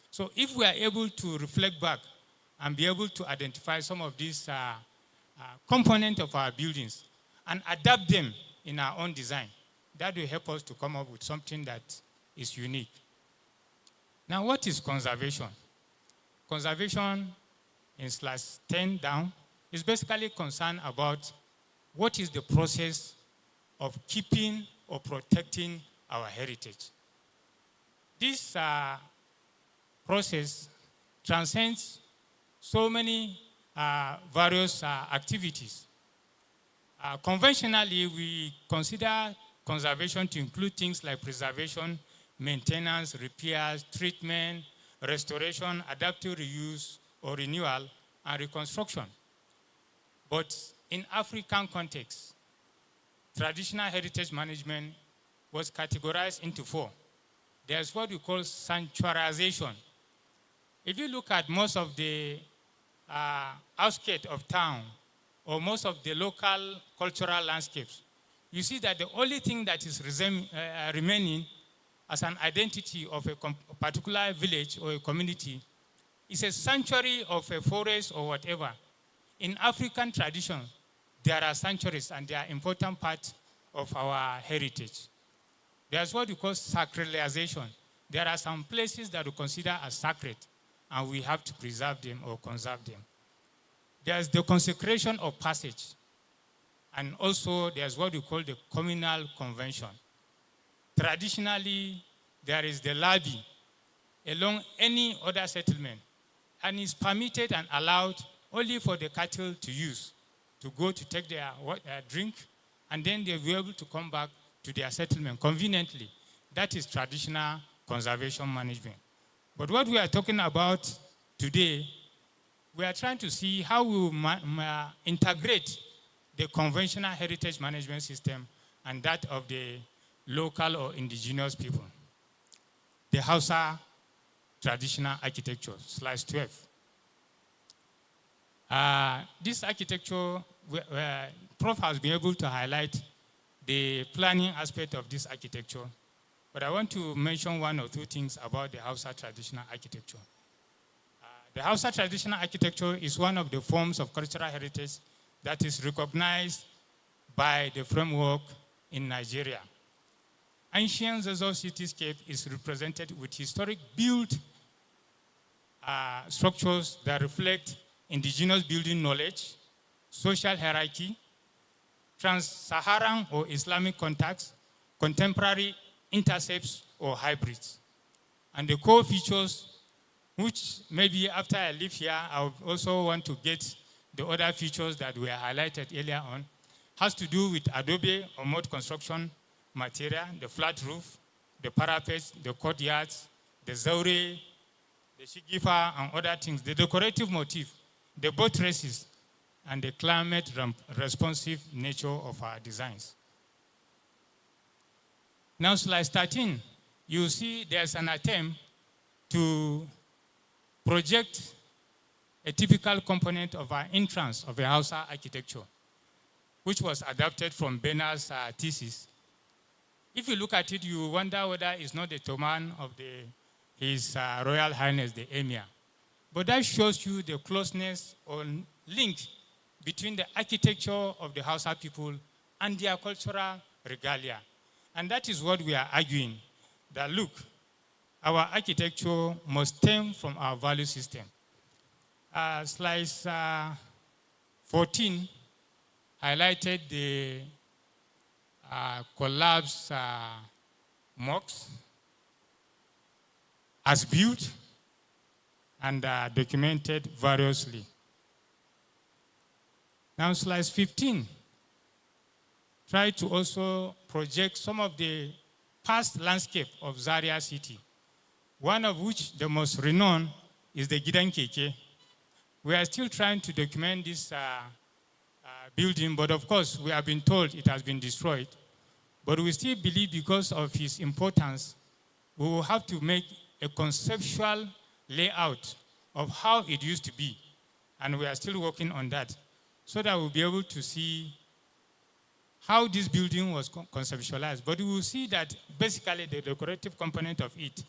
So if we are able to reflect back and be able to identify some of these components of our buildings and adapt them in our own design, that will help us to come up with something that is unique. Now, what is conservation? Conservation in slash 10 down is basically concerned about what is the process of keeping or protecting our heritage. This process transcends so many various activities. Conventionally, we consider conservation to include things like preservation, maintenance, repairs, treatment, restoration, adaptive reuse or renewal, and reconstruction. But in African context, traditional heritage management was categorized into 4. There's what we call sanctuarization. If you look at most of the outskirts of town or most of the local cultural landscapes, you see that the only thing that is remaining as an identity of a particular village or a community is a sanctuary of a forest or whatever. In African tradition, there are sanctuaries and they are important part of our heritage. There's what we call sacralization. There are some places that we consider as sacred and we have to preserve them or conserve them. There's the consecration of passage. And also there's what we call the communal convention. Traditionally, there is the levy along any other settlement and is permitted and allowed only for the cattle to use, to go to take their drink, and then they'll be able to come back to their settlement conveniently. That is traditional conservation management. But what we are talking about today, we are trying to see how we integrate the conventional heritage management system and that of the local or indigenous people. The Hausa traditional architecture, slide 12. This architecture, Prof has been able to highlight the planning aspect of this architecture, but I want to mention 1 or 2 things about the Hausa traditional architecture. The Hausa traditional architecture is one of the forms of cultural heritage that is recognized by the framework in Nigeria. Ancient Zazzau cityscape is represented with historic built structures that reflect indigenous building knowledge, social hierarchy, trans-Saharan or Islamic contacts, contemporary intercepts or hybrids. And the core features, which maybe after I leave here, I would also want to get the other features that were highlighted earlier on, has to do with adobe or mud construction material, the flat roof, the parapets, the courtyards, the zaure, the shigifa, and other things, the decorative motif, the buttresses, and the climate responsive nature of our designs. Now, slide 13, you see there's an attempt to project a typical component of our entrance of a Hausa architecture, which was adapted from Benner's thesis. If you look at it, you wonder whether it's not the Toman of His Royal Highness, the Emir. But that shows you the closeness or link between the architecture of the Hausa people and their cultural regalia. And that is what we are arguing, that look, our architecture must stem from our value system. Slide 14 highlighted the collapsed mosques as built and documented variously. Now, slide 15. Try to also project some of the past landscape of Zaria city, one of which, the most renowned, is the Gidan Keke. We are still trying to document this building, but of course, we have been told it has been destroyed. But we still believe because of its importance, we will have to make a conceptual layout of how it used to be. And we are still working on that, so that we'll be able to see how this building was conceptualized. But we will see that basically the decorative component of it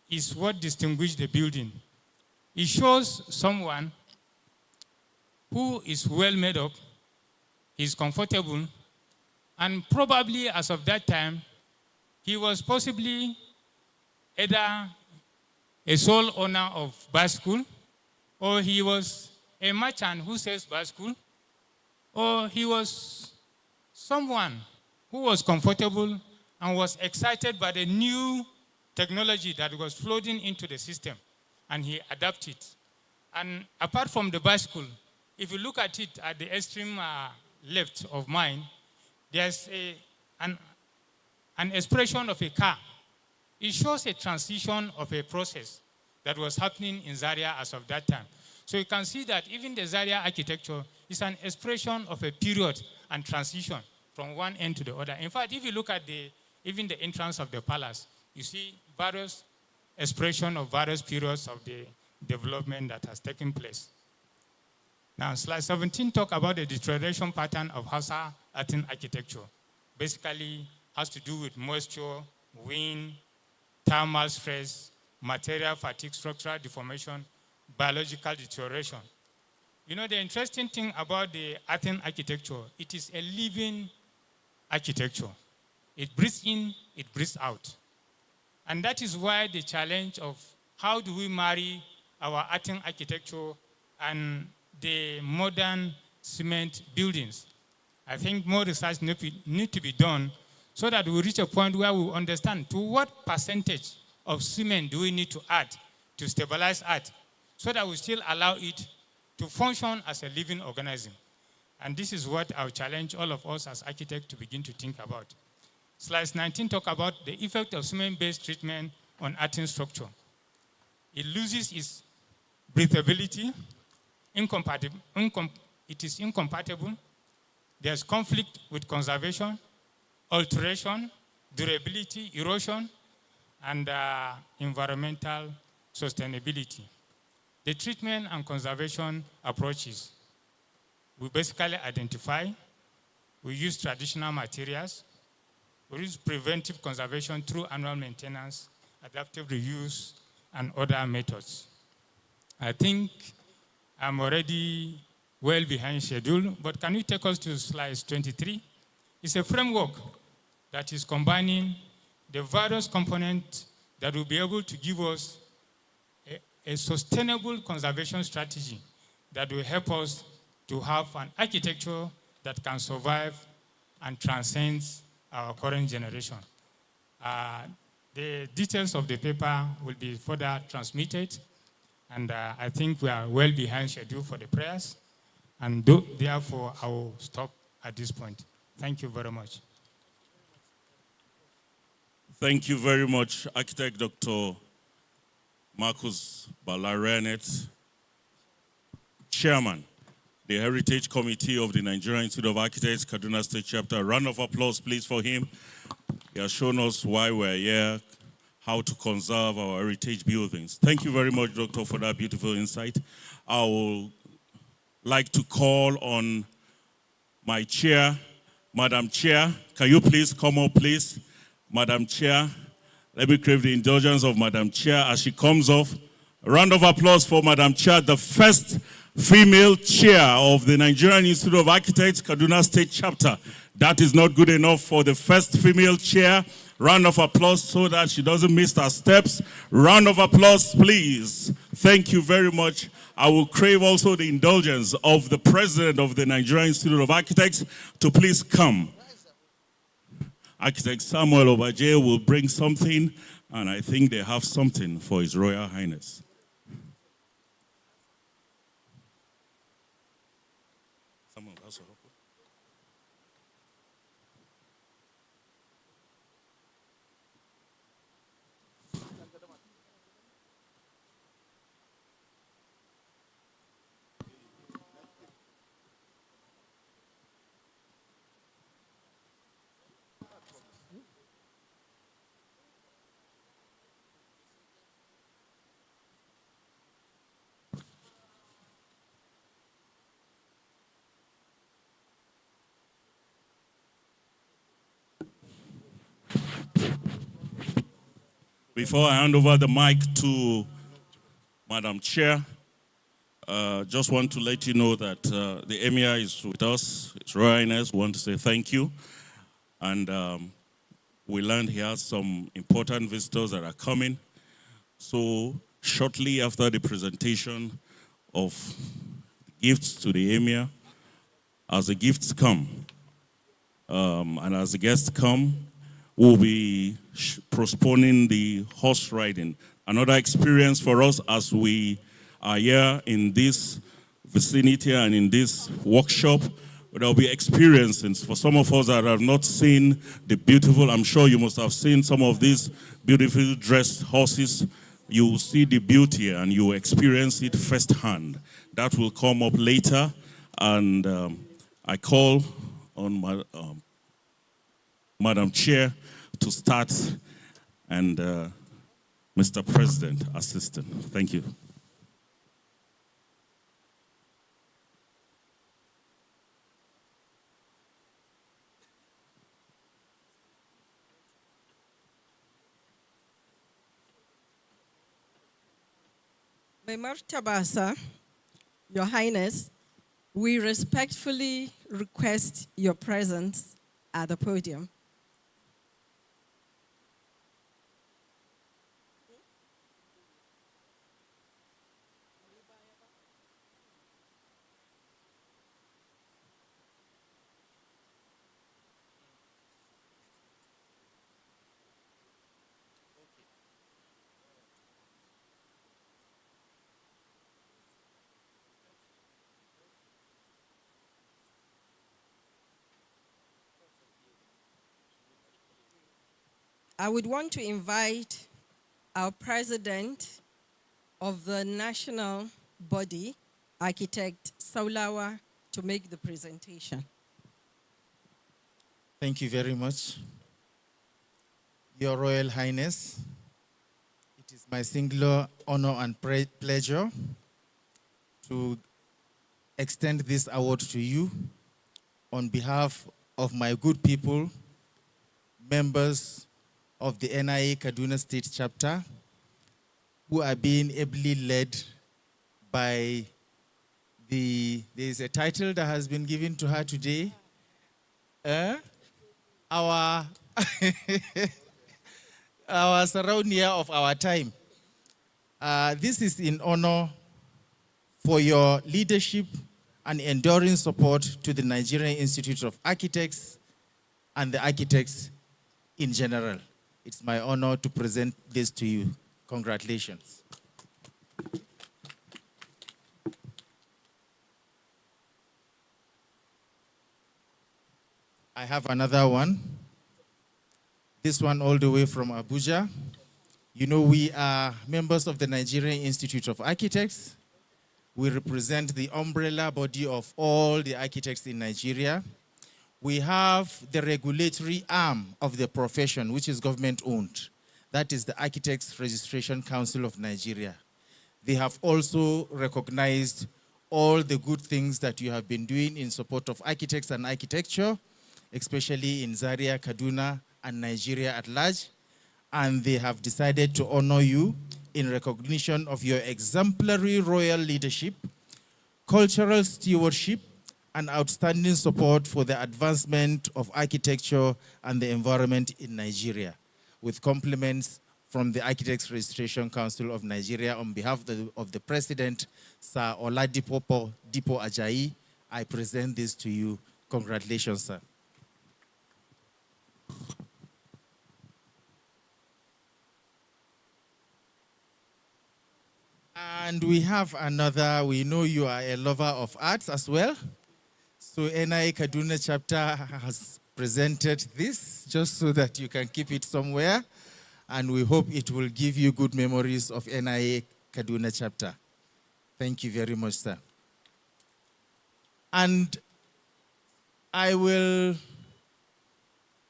is what distinguishes the building. It shows someone who is well made up, he's comfortable, and probably as of that time, he was possibly either a sole owner of bicycle, or he was a merchant who sells bicycle, or he was someone who was comfortable and was excited by the new technology that was flooding into the system, and he adapted. And apart from the bicycle, if you look at it at the extreme left of mine, there's an expression of a car. It shows a transition of a process that was happening in Zaria as of that time. So you can see that even the Zaria architecture is an expression of a period and transition from one end to the other. In fact, if you look at even the entrance of the palace, you see various expressions of various periods of the development that has taken place. Now, slide 17 talk about the deterioration pattern of Hausa Atin architecture. Basically, has to do with moisture, wind, thermal stress, material fatigue, structural deformation, biological deterioration. You know, the interesting thing about the Athens architecture, it is a living architecture. It breathes in, it breathes out. And that is why the challenge of how do we marry our Athens architecture and the modern cement buildings. I think more research need to be done so that we reach a point where we understand to what percentage of cement do we need to add to stabilize art so that we still allow it to function as a living organism. And this is what I challenge all of us as architects to begin to think about. Slide 19 talk about the effect of cement-based treatment on Athens structure. It loses its breathability, it is incompatible, there's conflict with conservation, alteration, durability, erosion, and environmental sustainability. The treatment and conservation approaches, we basically identify, we use traditional materials, we use preventive conservation through annual maintenance, adaptive reuse, and other methods. I think I'm already well behind schedule, but can you take us to slide 23? It's a framework that is combining the various components that will be able to give us a sustainable conservation strategy that will help us to have an architecture that can survive and transcend our current generation. The details of the paper will be further transmitted, and I think we are well behind schedule for the prayers, and therefore I will stop at this point. Thank you very much. Thank you very much, Architect Dr. Marcus Balarenet, Chairman, the Heritage Committee of the Nigerian Institute of Architects, Kaduna State Chapter. A round of applause, please, for him. He has shown us why we're here, how to conserve our heritage buildings. Thank you very much, Doctor, for that beautiful insight. I would like to call on my chair, Madam Chair. Can you please come up, please? Madam Chair, let me crave the indulgence of Madam Chair as she comes off. A round of applause for Madam Chair, the first female chair of the Nigerian Institute of Architects, Kaduna State Chapter. That is not good enough for the first female chair. Round of applause so that she doesn't miss her steps. Round of applause, please. Thank you very much. I will crave also the indulgence of the president of the Nigerian Institute of Architects to please come. Architect Samuel Obaje will bring something, and I think they have something for His Royal Highness. Before I hand over the mic to Madam Chair, just want to let you know that the Emir is with us, His Royal Highness. We want to say thank you. And we learned he has some important visitors that are coming. So shortly after the presentation of gifts to the Emir, as the gifts come, and as the guests come, we'll be postponing the horse riding. Another experience for us as we are here in this vicinity and in this workshop. There'll be experiences for some of us that have not seen the beautiful, I'm sure you must have seen some of these beautiful dressed horses. You will see the beauty and you will experience it firsthand. That will come up later. And I call on Madam Chair to start, and Mr. President, Assistant. Thank you. Mai Martaba, sir, Your Highness, we respectfully request your presence at the podium. I would want to invite our president of the national body, Architect Saulawa, to make the presentation. Thank you very much. Your Royal Highness, it is my singular honor and pleasure to extend this award to you on behalf of my good people, members of the NIA Kaduna State Chapter, who are being ably led by there's a title that has been given to her today, our surrounding of our time. This is in honor for your leadership and enduring support to the Nigerian Institute of Architects and the architects in general. It's my honor to present this to you. Congratulations. I have another one. This one all the way from Abuja. You know, we are members of the Nigerian Institute of Architects. We represent the umbrella body of all the architects in Nigeria. We have the regulatory arm of the profession, which is government-owned. That is the Architects Registration Council of Nigeria. They have also recognized all the good things that you have been doing in support of architects and architecture, especially in Zaria, Kaduna, and Nigeria at large. And they have decided to honor you in recognition of your exemplary royal leadership, cultural stewardship, and outstanding support for the advancement of architecture and the environment in Nigeria. With compliments from the Architects Registration Council of Nigeria on behalf of the President, Sir Oladipo Dipo Ajayi, I present this to you. Congratulations, sir. And we have another, we know you are a lover of arts as well. So NIA Kaduna chapter has presented this just so that you can keep it somewhere. And we hope it will give you good memories of NIA Kaduna chapter. Thank you very much, sir. And I will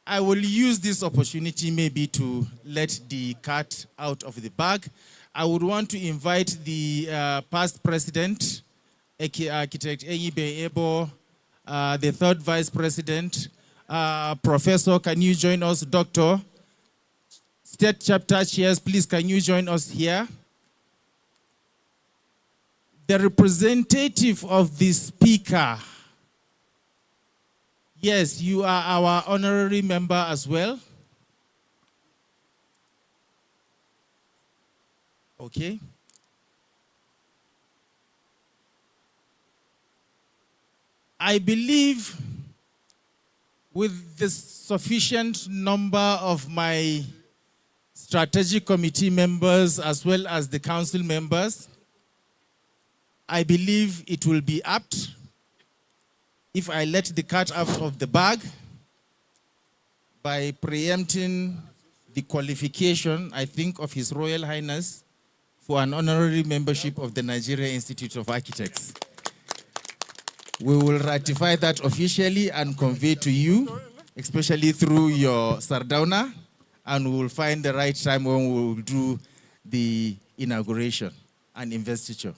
use this opportunity maybe to let the cat out of the bag. I would want to invite the past president, Architect Enyibe Ebo, the third vice president, Professor, can you join us, Doctor? State chapter chairs, please can you join us here? The representative of the speaker. Yes, you are our honorary member as well. Okay. I believe with the sufficient number of my strategic committee members as well as the council members, I believe it will be apt if I let the cat out of the bag by preempting the qualification, I think, of His Royal Highness for an honorary membership of the Nigeria Institute of Architects. We will ratify that officially and convey to you, especially through your Sardauna, and we will find the right time when we will do the inauguration and investiture.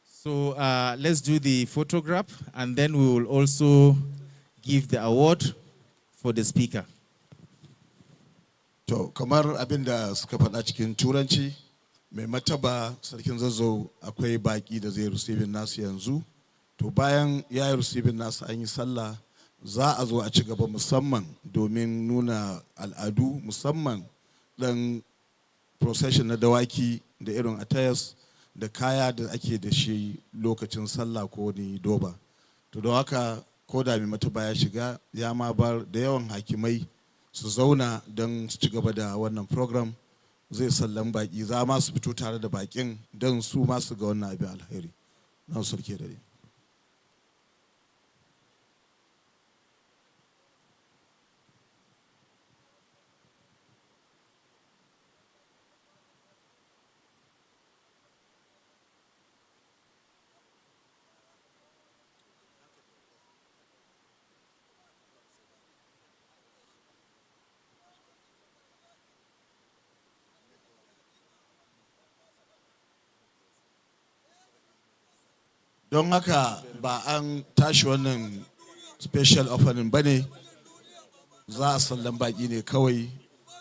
So let's do the photograph, and then we will also give the award for the speaker. To kamar abin da suka faɗa cikin turanci, mai mataba sarkin Zazzau akwai baki da zai receiving nasu yanzu. To bayan ya yi receiving nasu an yi sallah, za a zo a ci gaba musamman domin nuna al'adu, musamman dan procession na dawaki da irin attires da kaya da ake da shi lokacin sallah ko ni doba. To don haka ko da mai mataba ya shiga ya ma bar da yawan hakimai su zauna don su ci gaba da wannan program, zai sallan baki, za ma su fito tare da bakin don su ma su ga wannan abin alheri. Na sarki da dai. Don haka ba an tashi wannan special opening bane, za a sallan baki ne kawai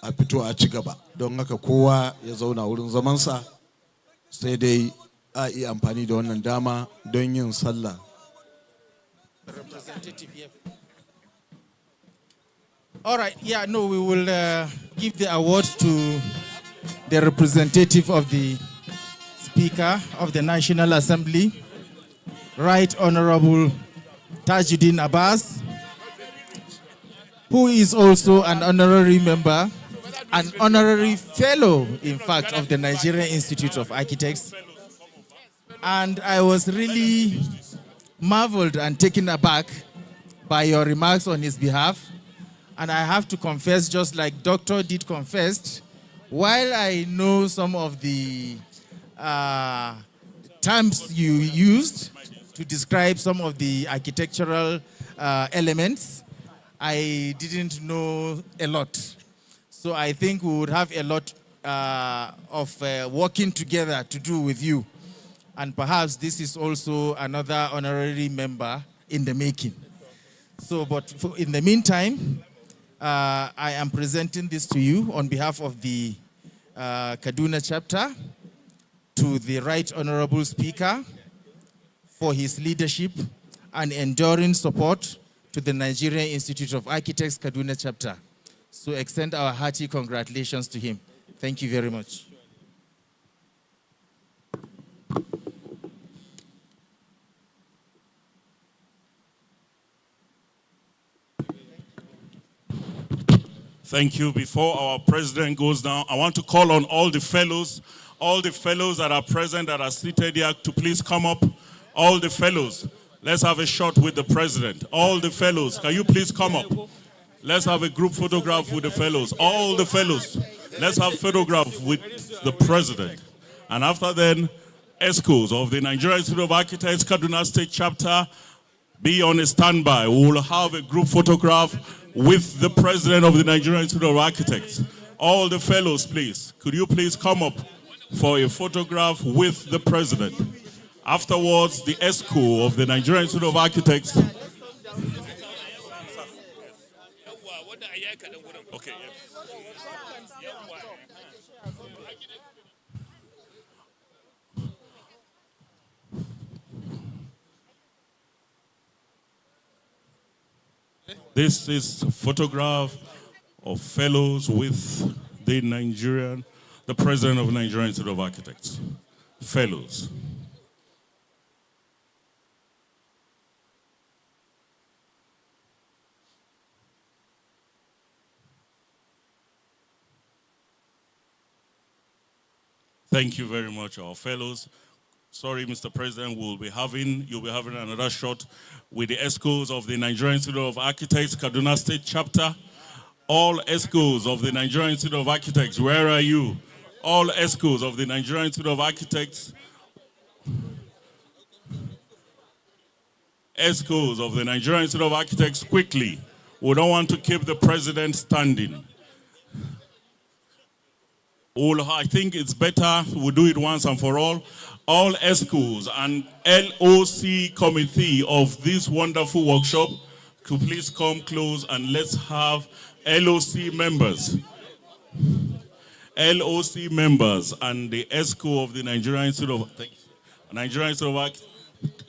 a fito a ci gaba. Don haka kowa ya zauna wurin zamansa, sai dai a iya amfani da wannan dama don yin sallah. All right, yeah, no, we will give the award to the representative of the Speaker of the National Assembly, Right Honorable Tajuddin Abbas, who is also an honorary member, an honorary fellow, in fact, of the Nigerian Institute of Architects. And I was really marveled and taken aback by your remarks on his behalf. And I have to confess, just like Doctor did confess, while I know some of the terms you used to describe some of the architectural elements, I didn't know a lot. So I think we would have a lot of working together to do with you. And perhaps this is also another honorary member in the making. So, but in the meantime, I am presenting this to you on behalf of the Kaduna chapter to the Right Honorable Speaker for his leadership and enduring support to the Nigerian Institute of Architects Kaduna chapter. So extend our hearty congratulations to him. Thank you very much. Thank you. Before our president goes down, I want to call on all the fellows that are present, that are seated here, to please come up. All the fellows, let's have a shot with the president. All the fellows, can you please come up? Let's have a group photograph with the fellows. All the fellows, let's have a photograph with the president. And after then, ESCOs of the Nigerian Institute of Architects, Kaduna State Chapter, be on a standby. We will have a group photograph with the president of the Nigerian Institute of Architects. All the fellows, please, could you please come up for a photograph with the president? Afterwards, the ESCO of the Nigerian Institute of Architects. Okay. This is a photograph of fellows with the president of Nigerian Institute of Architects. Fellows. Thank you very much, our fellows. Sorry, Mr. President, you'll be having another shot with the ESCOs of the Nigerian Institute of Architects, Kaduna State Chapter. All ESCOs of the Nigerian Institute of Architects, where are you? All ESCOs of the Nigerian Institute of Architects. ESCOs of the Nigerian Institute of Architects, quickly. We don't want to keep the president standing. I think it's better we do it once and for all. All ESCOs and LOC committee of this wonderful workshop could please come close and let's have LOC members. LOC members and the ESCO of the Nigerian Institute of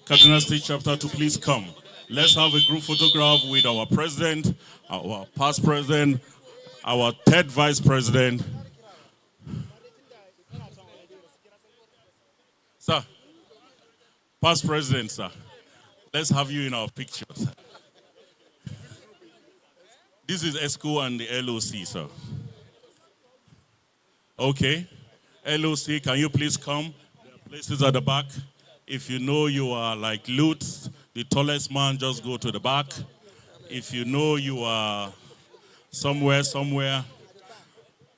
Kaduna State Chapter to please come. Let's have a group photograph with our president, our past president, our third vice president. Sir, past president, sir, let's have you in our pictures. This is ESCO and the LOC, sir. Okay. LOC, can you please come? There are places at the back. If you know you are like Lutz, the tallest man, just go to the back. If you know you are somewhere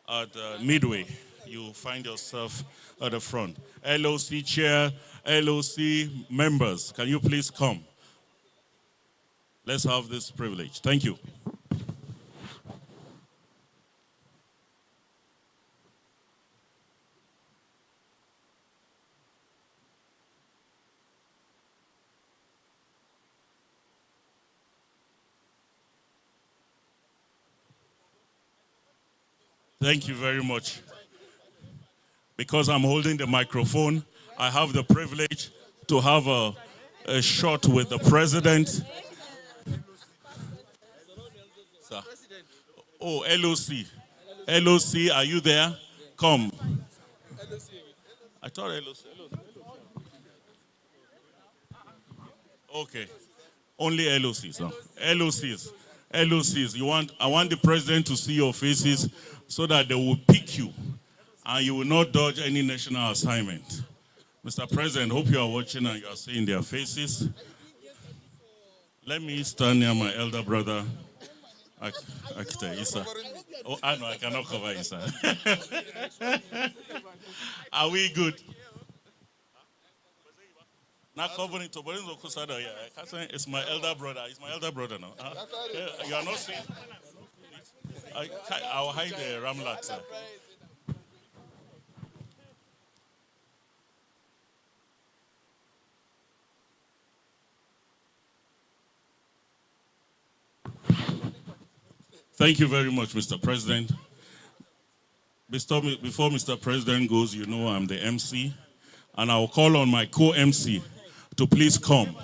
at midway, you find yourself at the front. LOC chair, LOC members, can you please come? Let's have this privilege. Thank you. Thank you very much. Because I'm holding the microphone, I have the privilege to have a shot with the president. Sir. Oh, LOC. LOC, are you there? Come. I thought LOC. Okay. Only LOCs. No? LOCs. LOCs. I want the president to see your faces so that they will pick you and you will not dodge any national assignment. Mr. President, hope you are watching and you are seeing their faces. Let me stand near my elder brother, Architect Issa. Oh, I know, I cannot cover Issa. Are we good? Not covering to Borinzo Kusada. Yeah, it's my elder brother. It's my elder brother now. You are not seeing. I'll hide the Ramlat, sir. Thank you very much, Mr. President. Before Mr. President goes, you know I'm the MC, and I'll call on my co-MC to please come,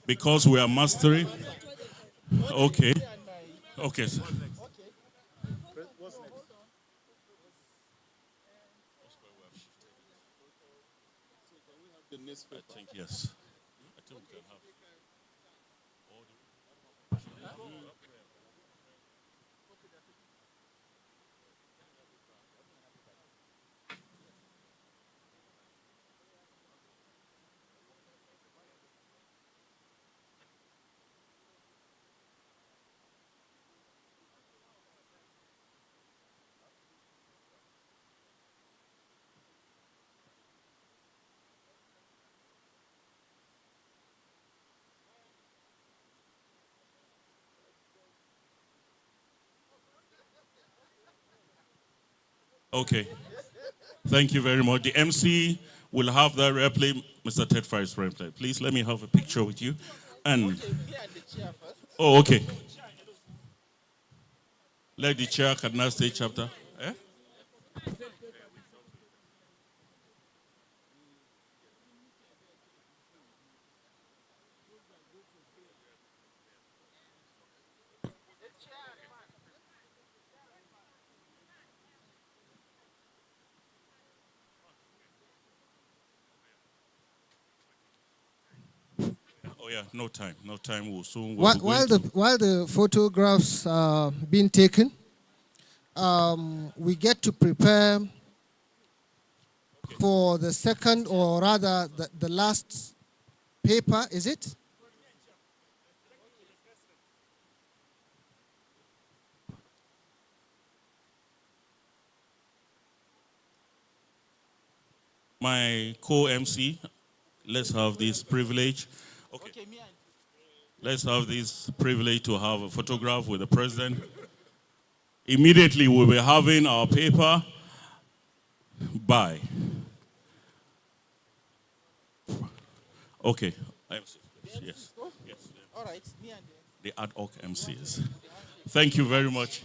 because we are mastering. Okay. Okay, sir. I think yes. I think we can have. Okay. Thank you very much. The MC will have that replay. Mr. Ted Faris replay. Please let me have a picture with you. And oh, okay. Let the chair Kaduna State Chapter. Eh? Oh yeah, no time. No time. We'll soon. While the photographs are being taken, we get to prepare for the second, or rather the last paper, is it? My co-MC, let's have this privilege. Okay. Let's have this privilege to have a photograph with the president. Immediately we'll be having our paper by. Okay. MCs, yes. Yes. All right. The ad hoc MCs. Thank you very much.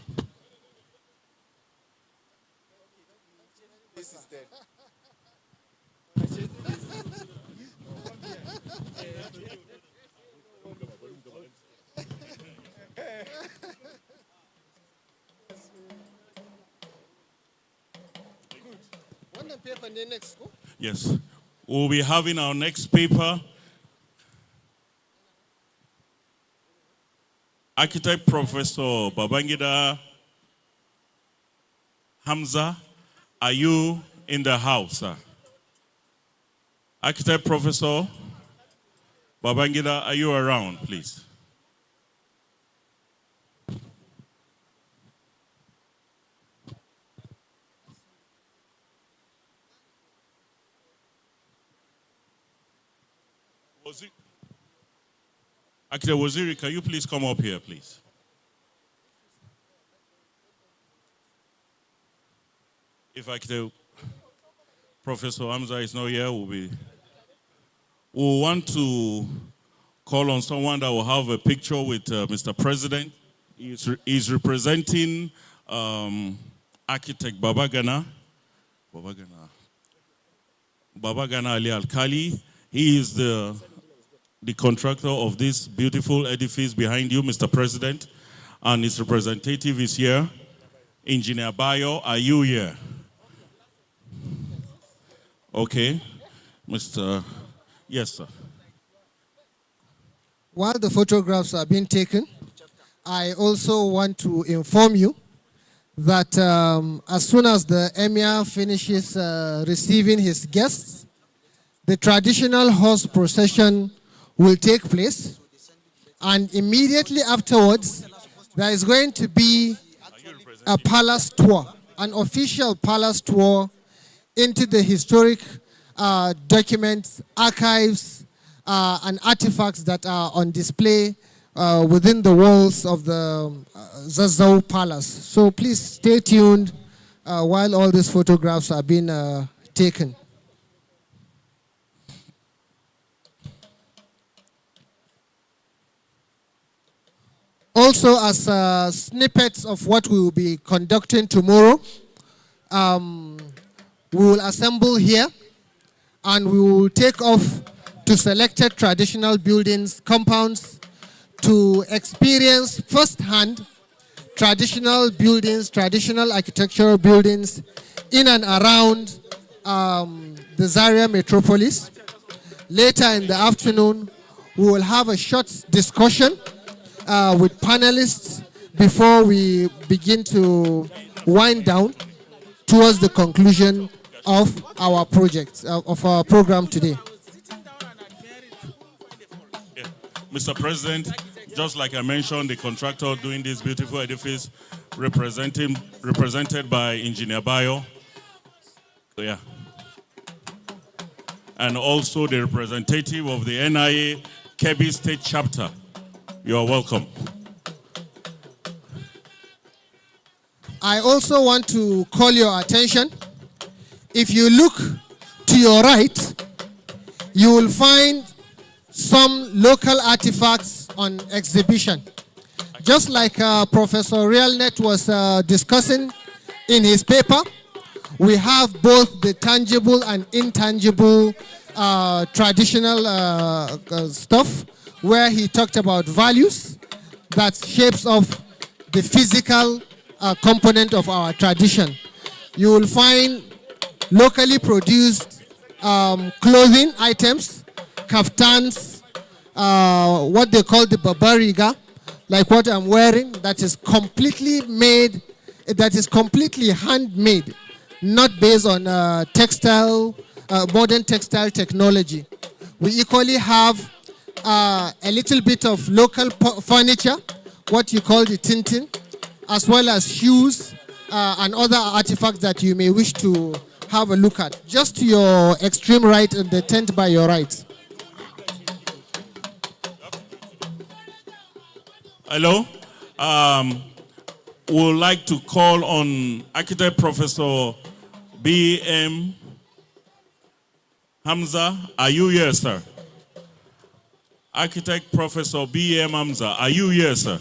This is dead. Yes. We'll be having our next paper. Architect Professor Babangida Hamza, are you in the house, sir? Architect Professor Babangida, are you around, please? Architect Waziri, can you please come up here, please? If Architect Professor Hamza is not here, we'll want to call on someone that will have a picture with Mr. President. He's representing architect Babagana Ali Alkali. He is the contractor of this beautiful edifice behind you, Mr. President, and his representative is here. Engineer Bayo, are you here? Okay. Mr. Yes, sir. While the photographs are being taken, I also want to inform you that as soon as the Emir finishes receiving his guests, the traditional horse procession will take place, and immediately afterwards there is going to be a palace tour, an official palace tour into the historic documents, archives, and artifacts that are on display within the walls of the Zazzau Palace. So please stay tuned while all these photographs are being taken. Also, as snippets of what we will be conducting tomorrow, we will assemble here and we will take off to selected traditional buildings, compounds, to experience firsthand traditional buildings, traditional architectural buildings in and around the Zaria metropolis. Later in the afternoon, we will have a short discussion with panelists before we begin to wind down towards the conclusion of our project, of our program today. Yeah. Mr. President, just like I mentioned, the contractor doing this beautiful edifice represented by Engineer Bayo. Yeah. And also the representative of the NIA Kebbi State Chapter. You are welcome. I also want to call your attention. If you look to your right, you will find some local artifacts on exhibition. Just like Professor Realnet was discussing in his paper, we have both the tangible and intangible traditional stuff, where he talked about values that shapes of the physical component of our tradition. You will find locally produced clothing items, kaftans, what they call the babariga, like what I'm wearing, that is completely made, that is completely handmade, not based on modern textile technology. We equally have a little bit of local furniture, what you call the tintin, as well as shoes and other artifacts that you may wish to have a look at. Just to your extreme right and the tent by your right. Hello. We would like to call on Architect Professor B.M. Hamza. Are you here, sir? Architect Professor B.M. Hamza. Are you here, sir?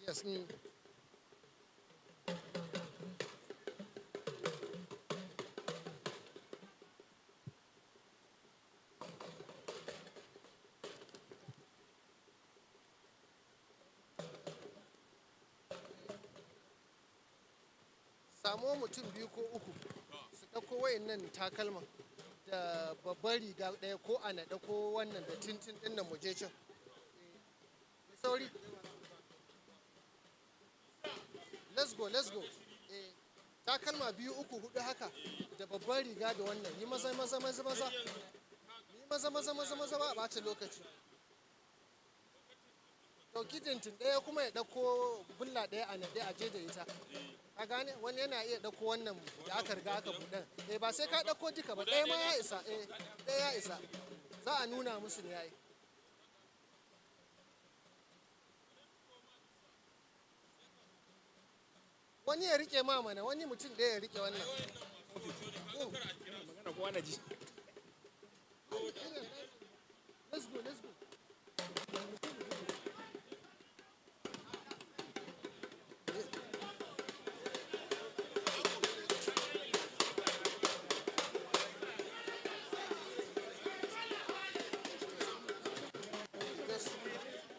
Yes. Samo mutum biyu ko uku su ɗauko wayannan takalma da babbar riga ɗaya ko a naɗe ko wannan da tintin ɗin nan muje can. Sauri. Let's go. Takalma biyu uku hudu haka da babbar riga da wannan. Yi maza. Yi maza ba a ɓata lokaci. Ɗauki tintin ɗaya kuma ya ɗauko bulla ɗaya a naɗe a je da ita. A gane wani yana iya ɗauko wannan da aka riga aka buɗe. Ba sai ka ɗauko duka ba, ɗaya ma ya isa. Ɗaya ya isa. Za a nuna musu ne yayi. Wani ya rike ma mana, wani mutum ɗaya ya rike wannan. Let's go.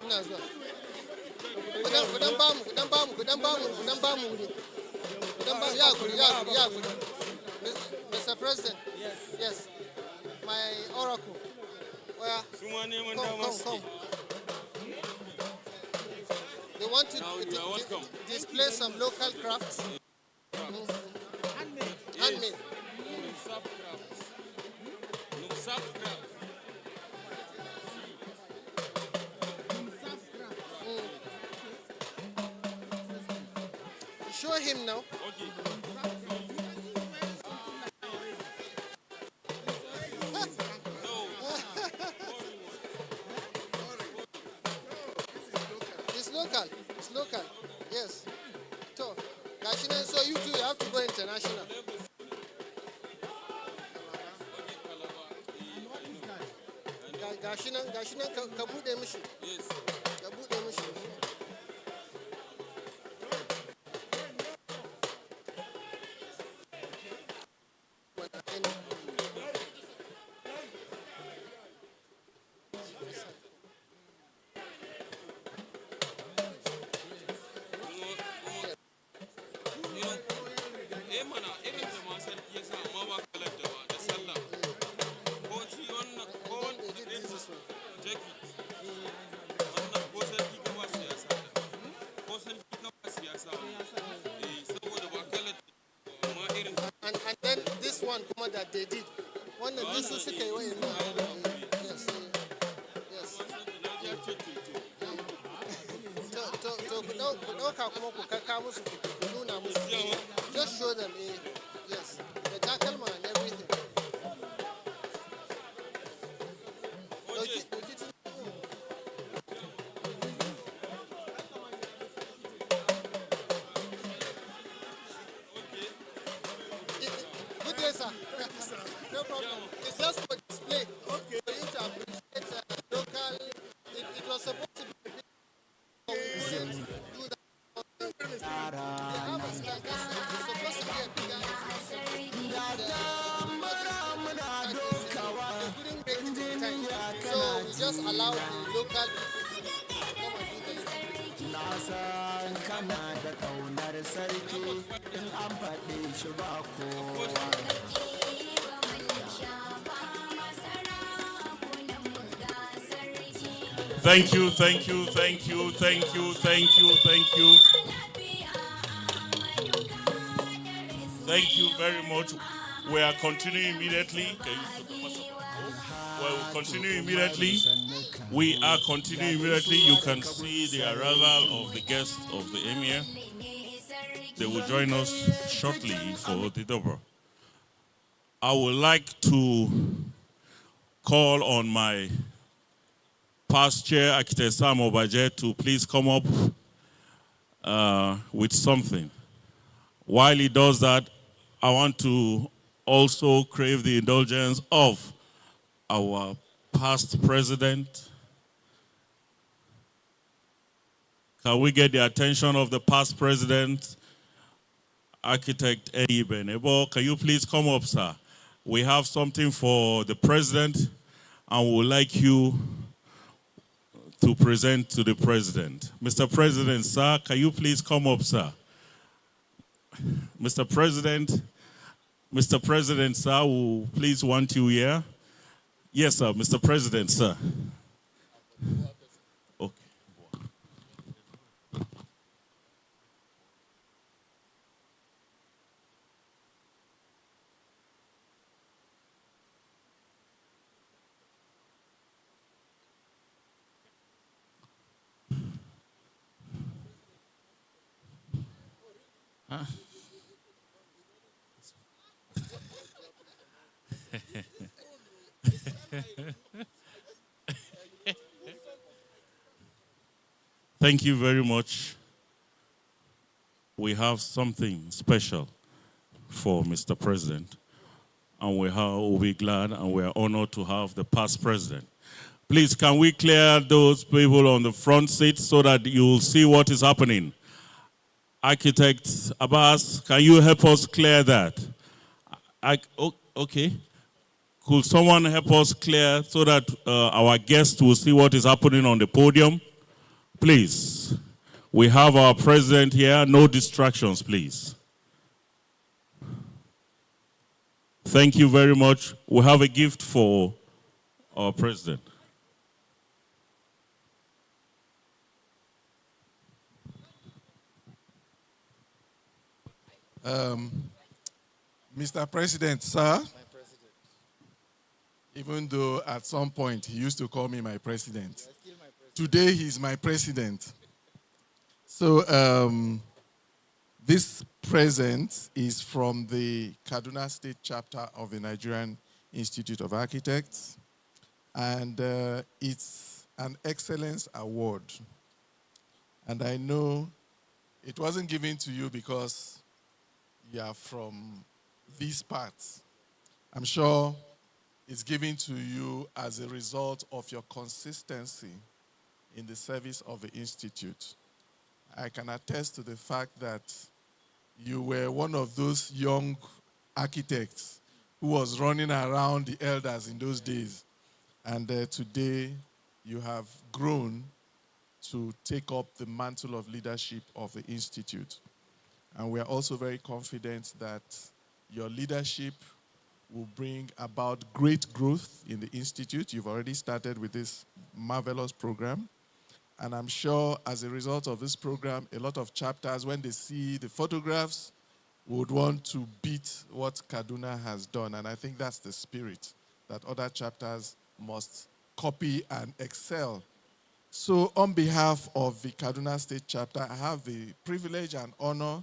Ina zuwa. Kudan bamu wuri. Ya kuri. Mr. President. Yes. My oracle. Where? Come. They want to display some local crafts. Handmade. Show him now. Okay. It's local. Yes. So you too, you have to go international. Gashinan ka bude mishi. Yes. Ka bude mishi. And then this one that they did. One of these is okay. Yes. Just show them. Yes. The tackle man and everything. Good day, sir. No problem. It's just for display. Okay. For you to appreciate local. It was supposed to be So we just allow the local people to come and do the little Thank you, thank you, thank you, thank you, thank you, thank you. Thank you very much. We are continuing immediately. Well, we'll continue immediately. We are continuing immediately. You can see the arrival of the guests of the Emir. They will join us shortly for the Dobro. I would like to call on my past chair, Architect Sam Obaje, to please come up with something. While he does that, I want to also crave the indulgence of our past president. Can we get the attention of the past president, Architect Eddie Benebo? Can you please come up, sir? We have something for the president, and we would like you to present to the president. Mr. President, sir, can you please come up, sir? Mr. President, sir, we please want you here. Yes, sir, Mr. President, sir. Okay. Huh? Thank you very much. We have something special for Mr. President, and we'll be glad and we are honored to have the past president. Please, can we clear those people on the front seats so that you'll see what is happening? Architect Abbas, can you help us clear that? Okay. Could someone help us clear so that our guests will see what is happening on the podium? Please. We have our president here. No distractions, please. Thank you very much. We have a gift for our president. Mr. President, sir, even though at some point he used to call me my president, today he's my president. So this present is from the Kaduna State chapter of the Nigerian Institute of Architects, and it's an excellence award. And I know it wasn't given to you because you are from these parts. I'm sure it's given to you as a result of your consistency in the service of the Institute. I can attest to the fact that you were one of those young architects who was running around the elders in those days. And today you have grown to take up the mantle of leadership of the Institute. And we are also very confident that your leadership will bring about great growth in the Institute. You've already started with this marvelous program. And I'm sure as a result of this program, a lot of chapters, when they see the photographs, would want to beat what Kaduna has done. And I think that's the spirit that other chapters must copy and excel. So on behalf of the Kaduna State chapter, I have the privilege and honor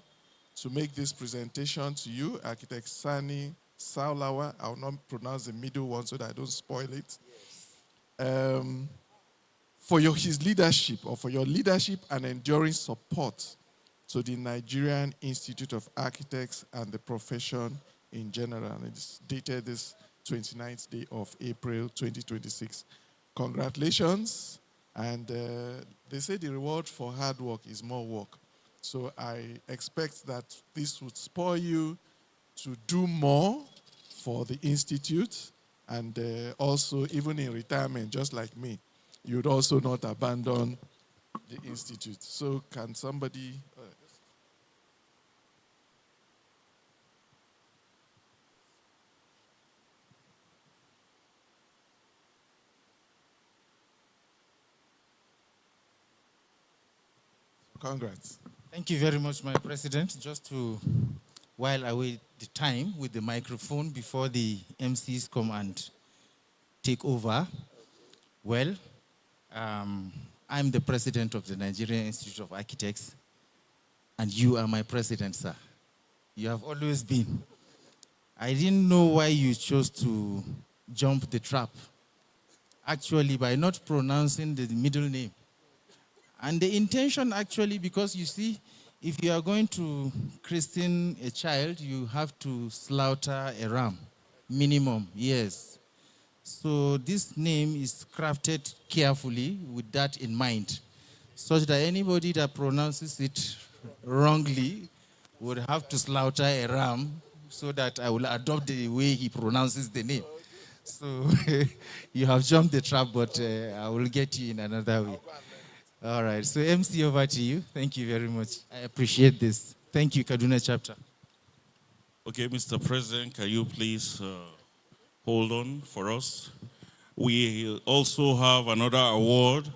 to make this presentation to you, Architect Sani Saulawa. I will not pronounce the middle one so that I don't spoil it. For his leadership, or for your leadership and enduring support to the Nigerian Institute of Architects and the profession in general. And it's dated this 29th day of April 2026. Congratulations. And they say the reward for hard work is more work. So I expect that this would spur you to do more for the Institute And also, even in retirement, just like me, you'd also not abandon the institute. So can somebody... Congrats. Thank you very much, my president. Just to while I wait the time with the microphone before the MCs come and take over. Well, I'm the president of the Nigerian Institute of Architects, and you are my president, sir. You have always been. I didn't know why you chose to jump the trap, actually, by not pronouncing the middle name. And the intention, actually, because you see, if you are going to christen a child, you have to slaughter a ram, minimum, yes. So this name is crafted carefully with that in mind, such that anybody that pronounces it wrongly would have to slaughter a ram so that I will adopt the way he pronounces the name. So you have jumped the trap, but I will get you in another way. All right, so MC, over to you. Thank you very much. I appreciate this. Thank you, Kaduna chapter. Okay, Mr. President, can you please hold on for us? We also have another award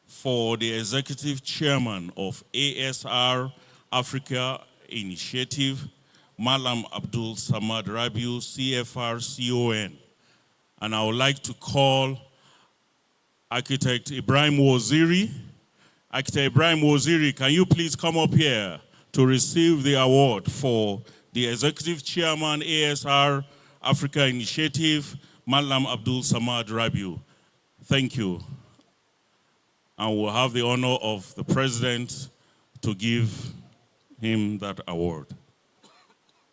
for the executive chairman of ASR Africa Initiative, Malam Abdul Samad Rabiu, CFR CON. And I would like to call Architect Ibrahim Waziri. Architect Ibrahim Waziri, can you please come up here to receive the award for the executive chairman, ASR Africa Initiative, Malam Abdul Samad Rabiu. Thank you. And we'll have the honor of the president to give him that award.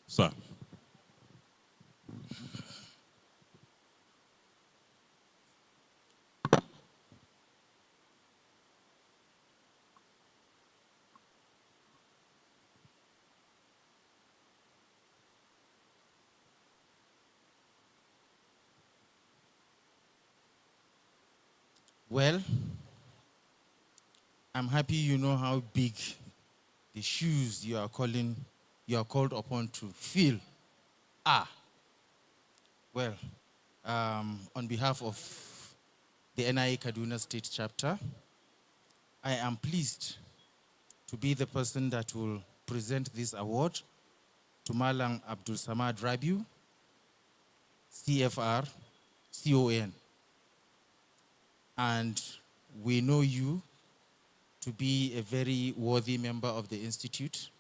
Sir. Well, I'm happy you know how big the shoes you are called upon to fill are. Well, on behalf of the NIA Kaduna State Chapter, I am pleased to be the person that will present this award to Malam Abdul Samad Rabiu, CFR, CON. And we know you to be a very worthy member of the Institute.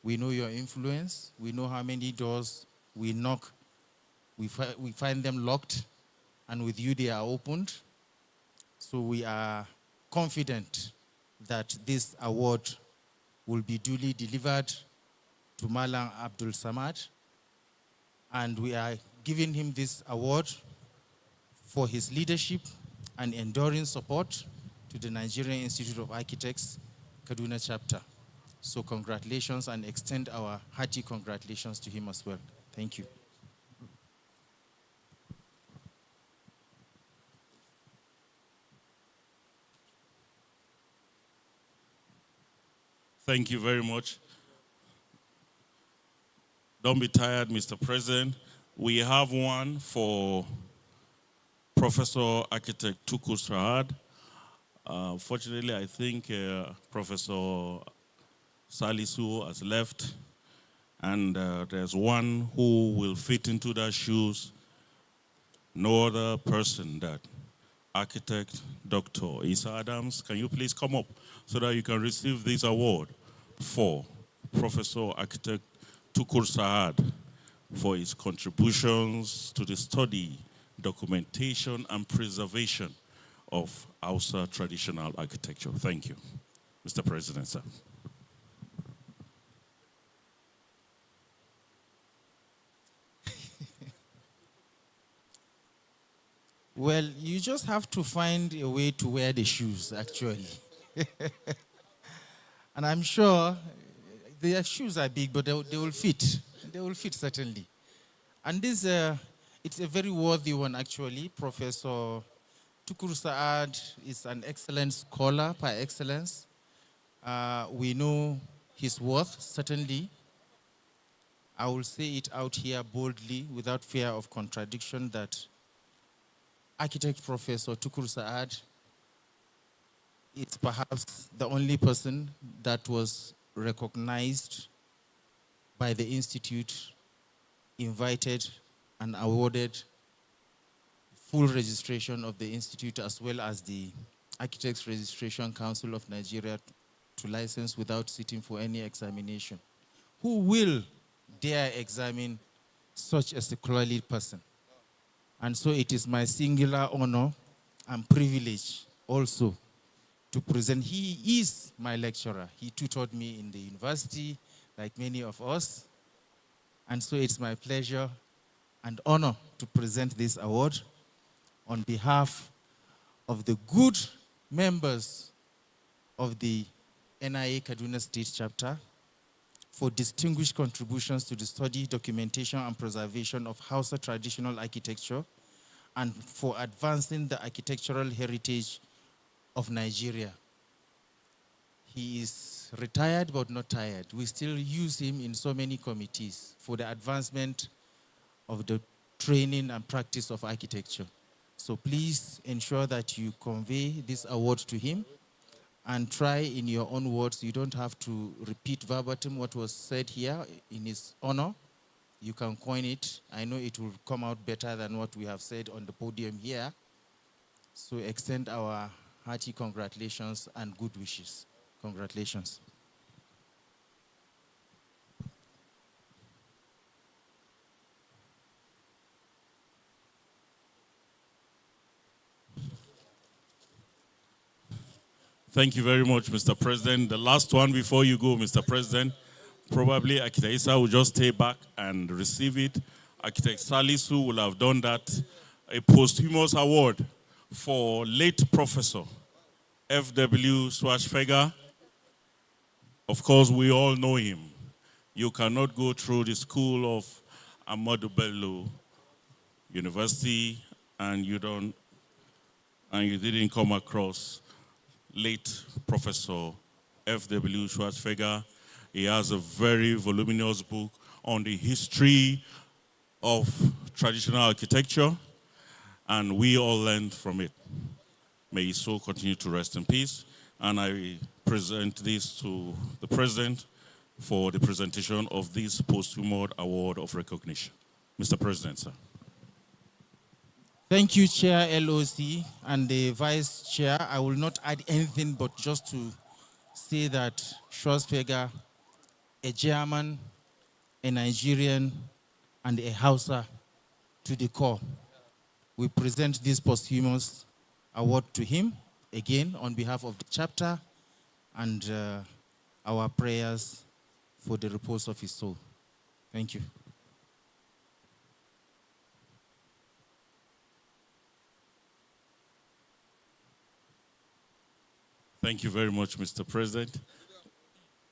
We know your influence. We know how many doors we knock. We find them locked, and with you they are opened. So we are confident that this award will be duly delivered to Malam Abdul Samad, and we are giving him this award for his leadership and enduring support to the Nigerian Institute of Architects, Kaduna chapter. So congratulations, and extend our hearty congratulations to him as well. Thank you. Thank you very much. Don't be tired, Mr. President. We have one for Professor Architect Tukur Sahad. Fortunately, I think Professor Salisu has left, and there's one who will fit into their shoes. No other person that Architect Dr. Isa Adams. Can you please come up so that you can receive this award for Professor Architect Tukur Sahad for his contributions to the study, documentation, and preservation of Hausa traditional architecture. Thank you. Mr. President, sir. Well, you just have to find a way to wear the shoes, actually. And I'm sure their shoes are big, but they will fit. They will fit, certainly. And this It's a very worthy one, actually. Professor Tukur Saad is an excellent scholar par excellence. We know his worth, certainly. I will say it out here boldly, without fear of contradiction, that architect Professor Tukur Saad is perhaps the only person that was recognized by the Institute, invited and awarded full registration of the Institute, as well as the Architects Registration Council of Nigeria, to license without sitting for any examination. Who will dare examine such a secularly person? And so it is my singular honor and privilege also to present. He is my lecturer. He tutored me in the university, like many of us. And so it's my pleasure and honor to present this award on behalf of the good members of the NIA Kaduna State Chapter for distinguished contributions to the study, documentation, and preservation of Hausa traditional architecture, and for advancing the architectural heritage of Nigeria. He is retired but not tired. We still use him in so many committees for the advancement of the training and practice of architecture. So please ensure that you convey this award to him and try in your own words. You don't have to repeat verbatim what was said here in his honor. You can coin it. I know it will come out better than what we have said on the podium here. So extend our hearty congratulations and good wishes. Congratulations. Thank you very much, Mr. President. The last one before you go, Mr. President, probably Architect Isa will just stay back and receive it. Architect Salisu will have done that. A posthumous award for late Professor F.W. Swashfega. Of course, we all know him. You cannot go through the school of Ahmadu Bello University and you didn't come across late Professor F.W. Schwarzfeger. He has a very voluminous book on the history of traditional architecture, and we all learned from it. May his soul continue to rest in peace. And I present this to the President for the presentation of this posthumous award of recognition. Mr. President, sir. Thank you, Chair LOC and the Vice Chair. I will not add anything but just to say that Schwarzfeger, a German, a Nigerian, and a Hausa to the core. We present this posthumous award to him, again, on behalf of the chapter, and our prayers for the repose of his soul. Thank you. Thank you very much, Mr. President.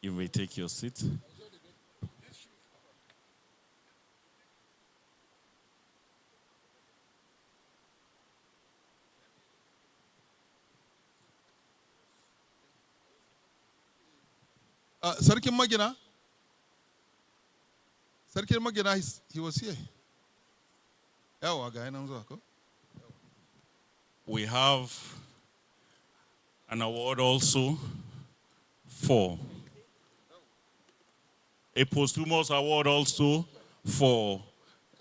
You may take your seat. Sarkin Magina? Sarkin Magina, he was here. We have an award also for a posthumous award also for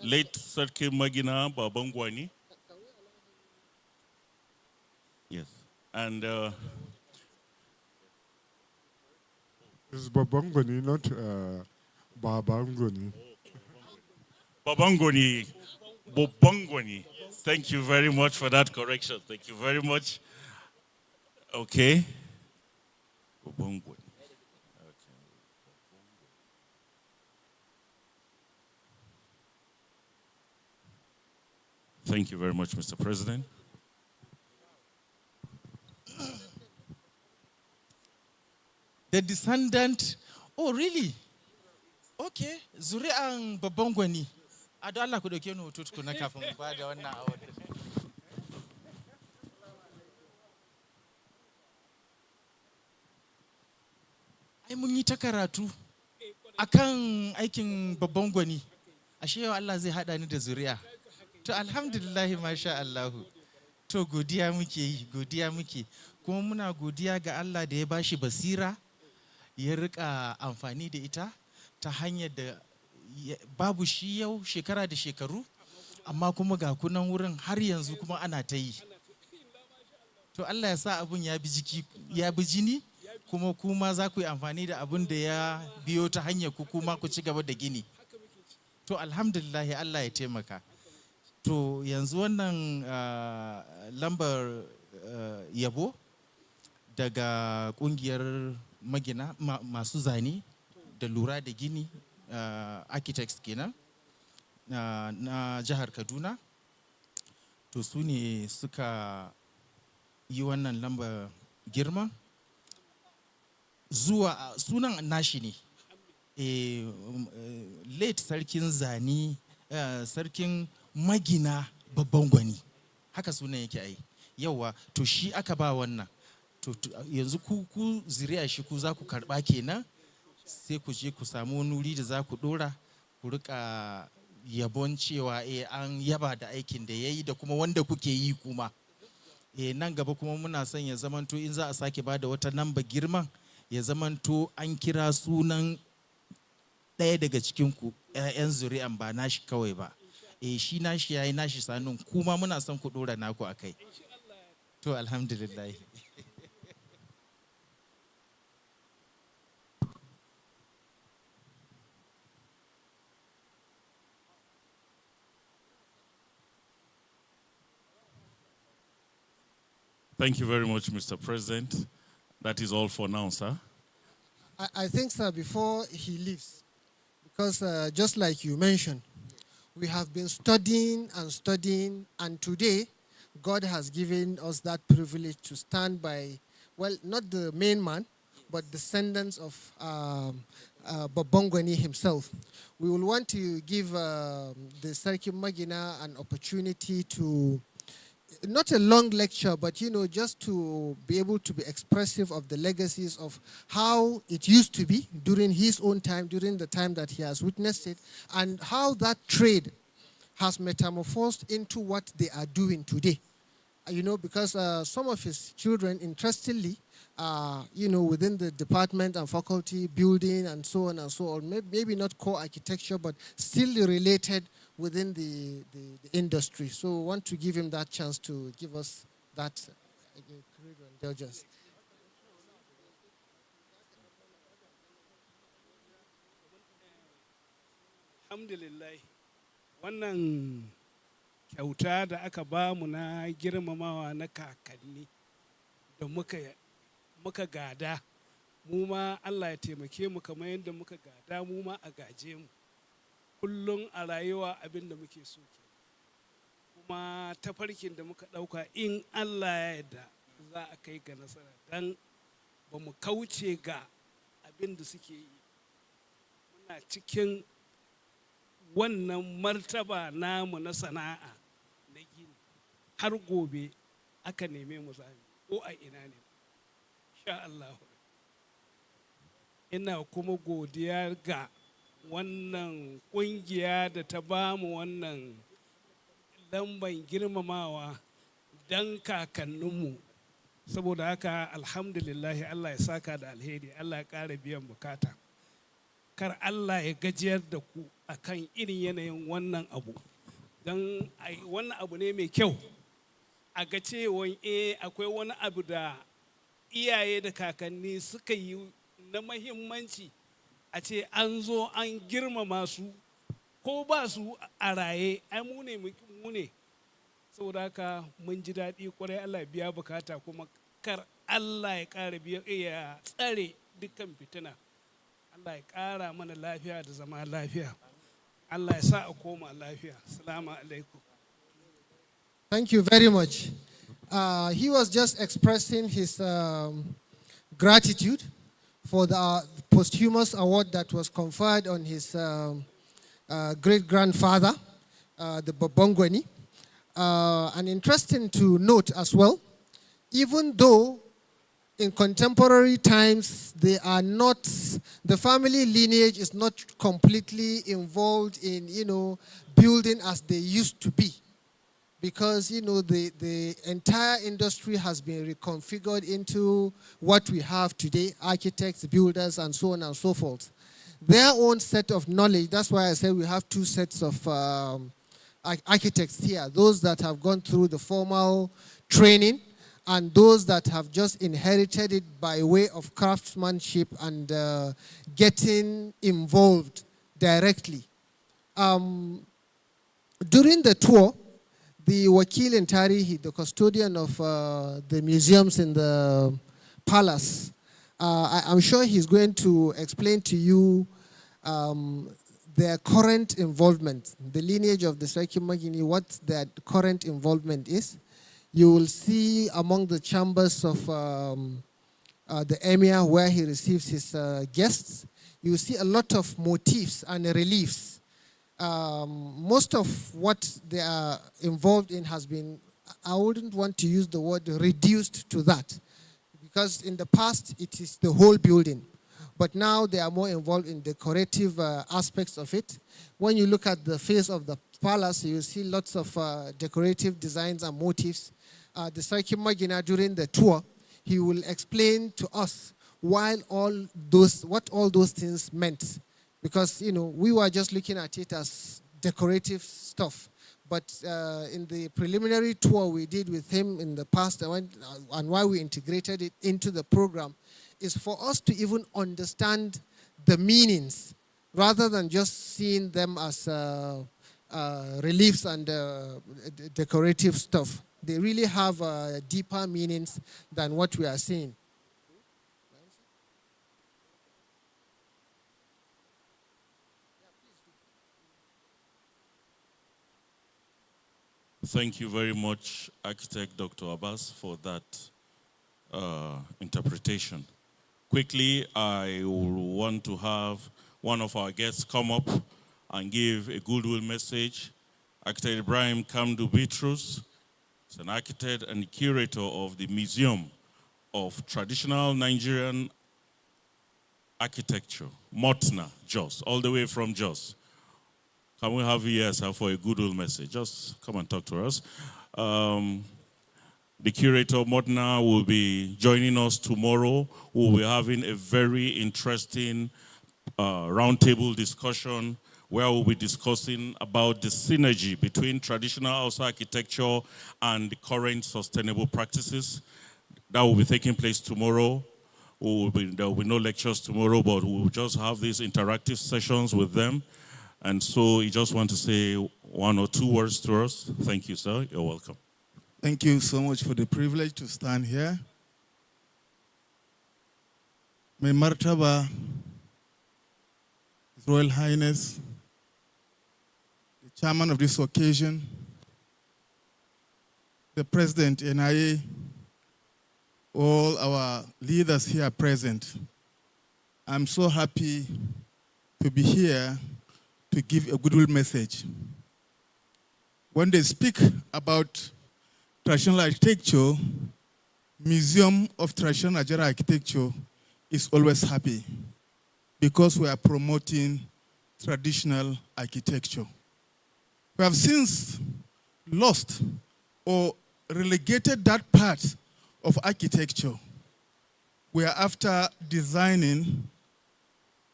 late Sarki Magina Babangwani. Yes. And it's Babangwani, not Babangwani. Babangwani. Bobangwani. Thank you very much for that correction. Thank you very much. Okay. Bobangwani. Thank you very much, Mr. President. The descendant, oh really? Okay, Zuri'an Babangwani. A don Allah ku dauke ni hoto tukuna kafin mu ba da wannan award. Ai mun yi ta karatu akan aikin babban gwani. Ashe yau Allah zai hada ni da zuriya. To alhamdulillah masha Allah. To godiya muke yi, godiya muke. Kuma muna godiya ga Allah da ya bashi basira ya rika amfani da ita ta hanyar da babu shi yau shekara da shekaru, amma kuma ga kunan wurin har yanzu kuma ana ta yi. To Allah ya sa abun ya bi jini, kuma kuma za ku yi amfani da abun da ya biyo ta hanyar ku kuma ku ci gaba da gini. To alhamdulillah Allah ya taimaka. To yanzu wannan lambar yabo daga kungiyar magina masu zane da lura da gini, architects kenan na jihar Kaduna. To su ne suka yi wannan lambar girma. Zuwa sunan nashi ne. Late sarkin zane, sarkin magina babban gwani. Haka sunan yake ai. Yawa, to shi aka ba wannan. To yanzu ku zuriya shi ku za ku karba kenan, sai ku je ku samu wani wuri da za ku dora ku rika yabon cewa an yaba da aikin da yayi da kuma wanda kuke yi kuma. Nan gaba kuma muna son ya zamanto in za a sake ba da wata namba girman, ya zamanto an kira sunan ɗaya daga cikin ku ƴaƴan zuri'an ba nashi kawai ba. Shi nashi yayi nashi sanun, kuma muna son ku dora naku akai. To alhamdulillah. Thank you very much, Mr. President. That is all for now, sir. I think, sir, before he leaves, because just like you mentioned, we have been studying and studying, and today, God has given us that privilege to stand by, well, not the main man, but descendants of Babongwani himself. We will want to give the Sarki Magina an opportunity to, not a long lecture, but, you know, just to be able to be expressive of the legacies of how it used to be during his own time, during the time that he has witnessed it, and how that trade has metamorphosed into what they are doing today. You know, because some of his children, interestingly, you know, within the department and faculty, building and so on and so on, maybe not core architecture, but still related within the industry. So I want to give him that chance to give us that indulgence. Alhamdulillah, wannan kyauta da aka ba mu na girmamawa na kakanni da muka gada, mu ma Allah ya taimake mu kamar yadda muka gada, mu ma a gaje mu kullum a rayuwa abin da muke so ke, kuma tafarkin da muka ɗauka in Allah ya yarda za a kai ga nasara, dan ba mu kauce ga abin da suke yi. Muna cikin wannan martaba namu na sana'a na gini har gobe aka neme mu zami ko a ina ne, insha Allah. Ina kuma godiya ga wannan kungiya da ta bamu wannan lamban girmamawa dan kakanninmu, saboda haka alhamdulillahi Allah ya saka da alheri, Allah ya ƙara biyan bukata. Kar Allah ya gajiyar da ku akan irin yanayin wannan abu, don wannan abu ne mai kyau a ga cewa akwai wani abu da iyaye da kakanni suka yi na mahimmanci, a ce an zo an girmama su ko ba su a raye, ai mu ne. Saboda haka mun ji daɗi kwarai, Allah biya bukata, kuma kar Allah ya ƙara ya tsare dukkan fitina. Allah ya ƙara mana lafiya da zama lafiya. Allah ya sa a koma lafiya. Assalamu alaikum. Thank you very much. He was just expressing his gratitude for the posthumous award that was conferred on his great-grandfather. the Bobongwani. And interesting to note as well, even though in contemporary times they are not, the family lineage is not completely involved in, building as they used to be. Because, the entire industry has been reconfigured into what we have today, architects, builders, and so on and so forth. Their own set of knowledge, that's why I said we have two sets of architects here, those that have gone through the formal training and those that have just inherited it by way of craftsmanship and getting involved directly. During the tour, the Wakil in Tarihi, the custodian of the museums in the palace, I'm sure he's going to explain to you their current involvement, the lineage of the Sarki Magini, what their current involvement is. You will see among the chambers of the emir where he receives his guests, you will see a lot of motifs and reliefs. Most of what they are involved in has been, I wouldn't want to use the word reduced to that, because in the past it is the whole building. But now they are more involved in decorative aspects of it. When you look at the face of the palace, you see lots of decorative designs and motifs. The Sarki Magina, during the tour, he will explain to us what all those things meant. Because, we were just looking at it as decorative stuff. But in the preliminary tour we did with him in the past, and why we integrated it into the program, is for us to even understand the meanings, rather than just seeing them as reliefs and decorative stuff. They really have deeper meanings than what we are seeing. Thank you very much, Architect Dr. Abbas, for that interpretation. Quickly, I will want to have one of our guests come up and give a goodwill message. Architect Ibrahim Kamdu Bitrus is an architect and curator of the Museum of Traditional Nigerian Architecture, Motna, Jos, all the way from Jos. Can we have you here, sir, for a goodwill message? Just come and talk to us. The curator, Motna, will be joining us tomorrow. We'll be having a very interesting roundtable discussion where we'll be discussing about the synergy between traditional house architecture and the current sustainable practices. That will be taking place tomorrow. There will be no lectures tomorrow, but we'll just have these interactive sessions with them. And so you just want to say one or two words to us. Thank you, sir. You're welcome. Thank you so much for the privilege to stand here. May Martaba, His Royal Highness, the chairman of this occasion, the President, NIA, all our leaders here present. I'm so happy to be here to give a goodwill message. When they speak about traditional architecture, Museum of Traditional Nigerian Architecture is always happy because we are promoting traditional architecture. We have since lost or relegated that part of architecture. We are after designing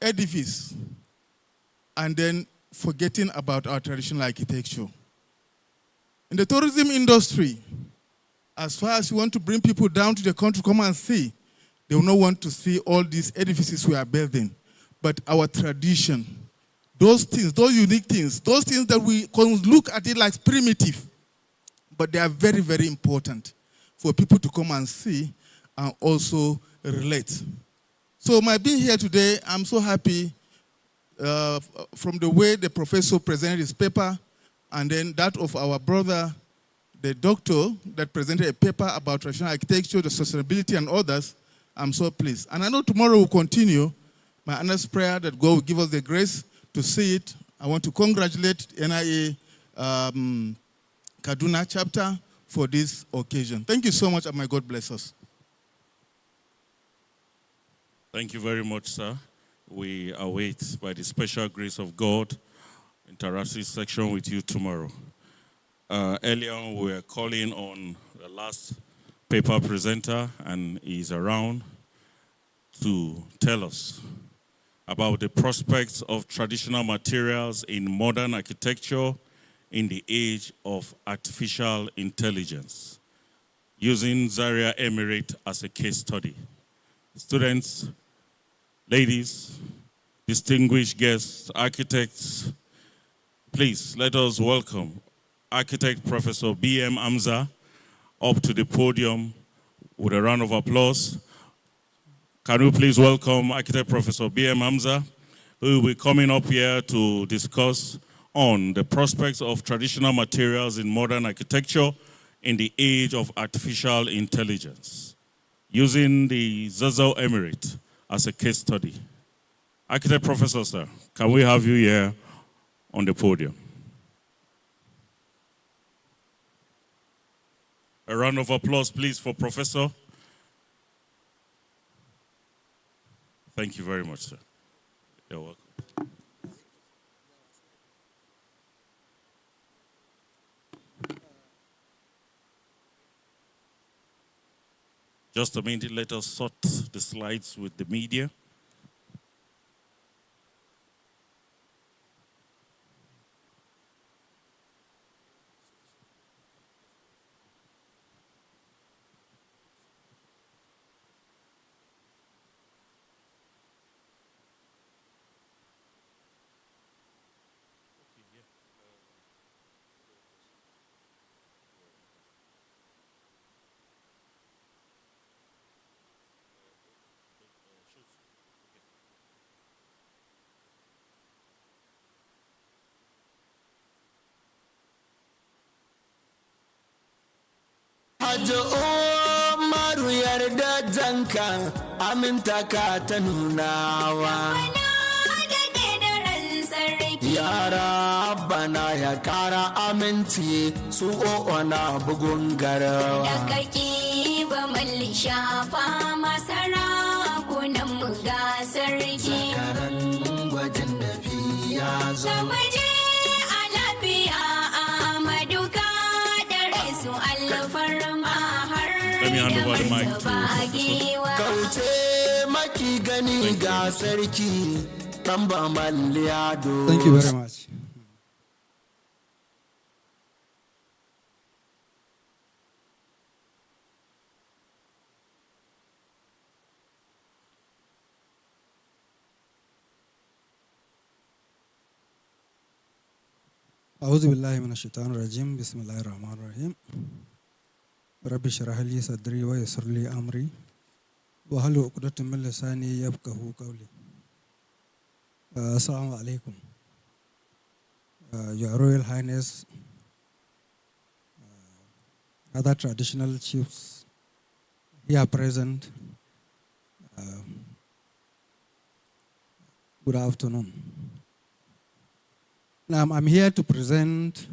edifice and then forgetting about our traditional architecture. In the tourism industry, as far as you want to bring people down to the country to come and see, they will not want to see all these edifices we are building. But our tradition, those things, those unique things, those things that we can look at it like primitive, but they are very, very important for people to come and see and also relate. So my being here today, I'm so happy from the way the professor presented his paper, and then that of our brother, the doctor, that presented a paper about traditional architecture, the sustainability, and others. I'm so pleased. And I know tomorrow will continue. My earnest prayer that God will give us the grace to see it. I want to congratulate NIA Kaduna chapter for this occasion. Thank you so much, and may God bless us. Thank you very much, sir. We await, by the special grace of God, interactive section with you tomorrow. Earlier on, we were calling on the last paper presenter, and he's around to tell us about the prospects of traditional materials in modern architecture in the age of artificial intelligence, using Zaria Emirate as a case study. Students, ladies, distinguished guests, architects, please let us welcome Architect Professor B.M. Amza up to the podium with a round of applause. Can we please welcome Architect Professor B.M. Amza, who will be coming up here to discuss on the prospects of traditional materials in modern architecture in the age of artificial intelligence, using the Zazzau Emirate as a case study. Architect Professor, sir, can we have you here on the podium? A round of applause, please, for Professor. Thank you very much, sir. You're welcome. Just a minute, let us sort the slides with the media. Hajji Umaru yarda janka aminta ka ta nunawa. Yara bana ya kara aminci su na bugun garawa. Da kake ba malli shafa masara kunan mu ga sarki. Zakaran gwajin da ya zo. Sabaje a lafiya Amadu ka dare su alfarma har da martaba giwa. Kauce maki gani ga sarki dan ba malliya do. Thank you very much. أعوذ بالله من الشيطان الرجيم بسم الله الرحمن الرحيم رب اشرح لي صدري ويسر لي أمري واحلل عقدة من لساني يفقهوا قولي. Assalamu alaikum. Your Royal Highness, other traditional chiefs here present, good afternoon. Now, I'm here to present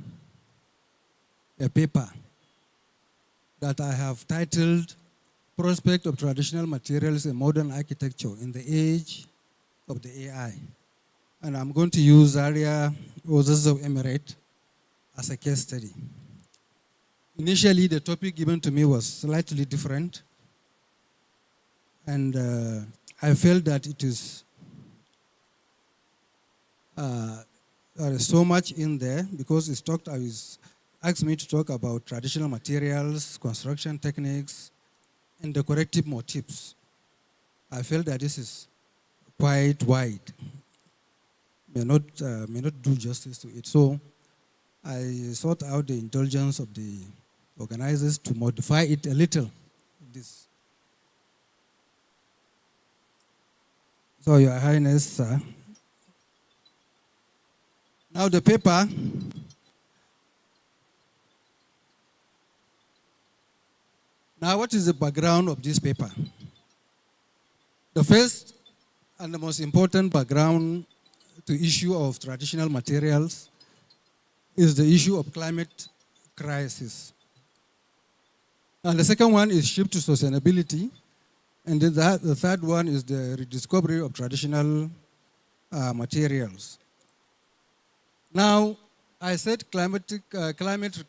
a paper that I have titled Prospect of Traditional Materials in Modern Architecture in the Age of the AI. And I'm going to use Zaria or Zazzau Emirate as a case study. Initially, the topic given to me was slightly different. And I felt that it is there is so much in there because it's asked me to talk about traditional materials, construction techniques, and the corrective motifs. I felt that this is quite wide, may not do justice to it. So I sought out the indulgence of the organizers to modify it a little. So, Your Highness, sir. Now the paper Now, what is the background of this paper? The first and the most important background to issue of traditional materials is the issue of climate crisis. And the second one is shift to sustainability. And the third one is the rediscovery of traditional materials. Now, I said climate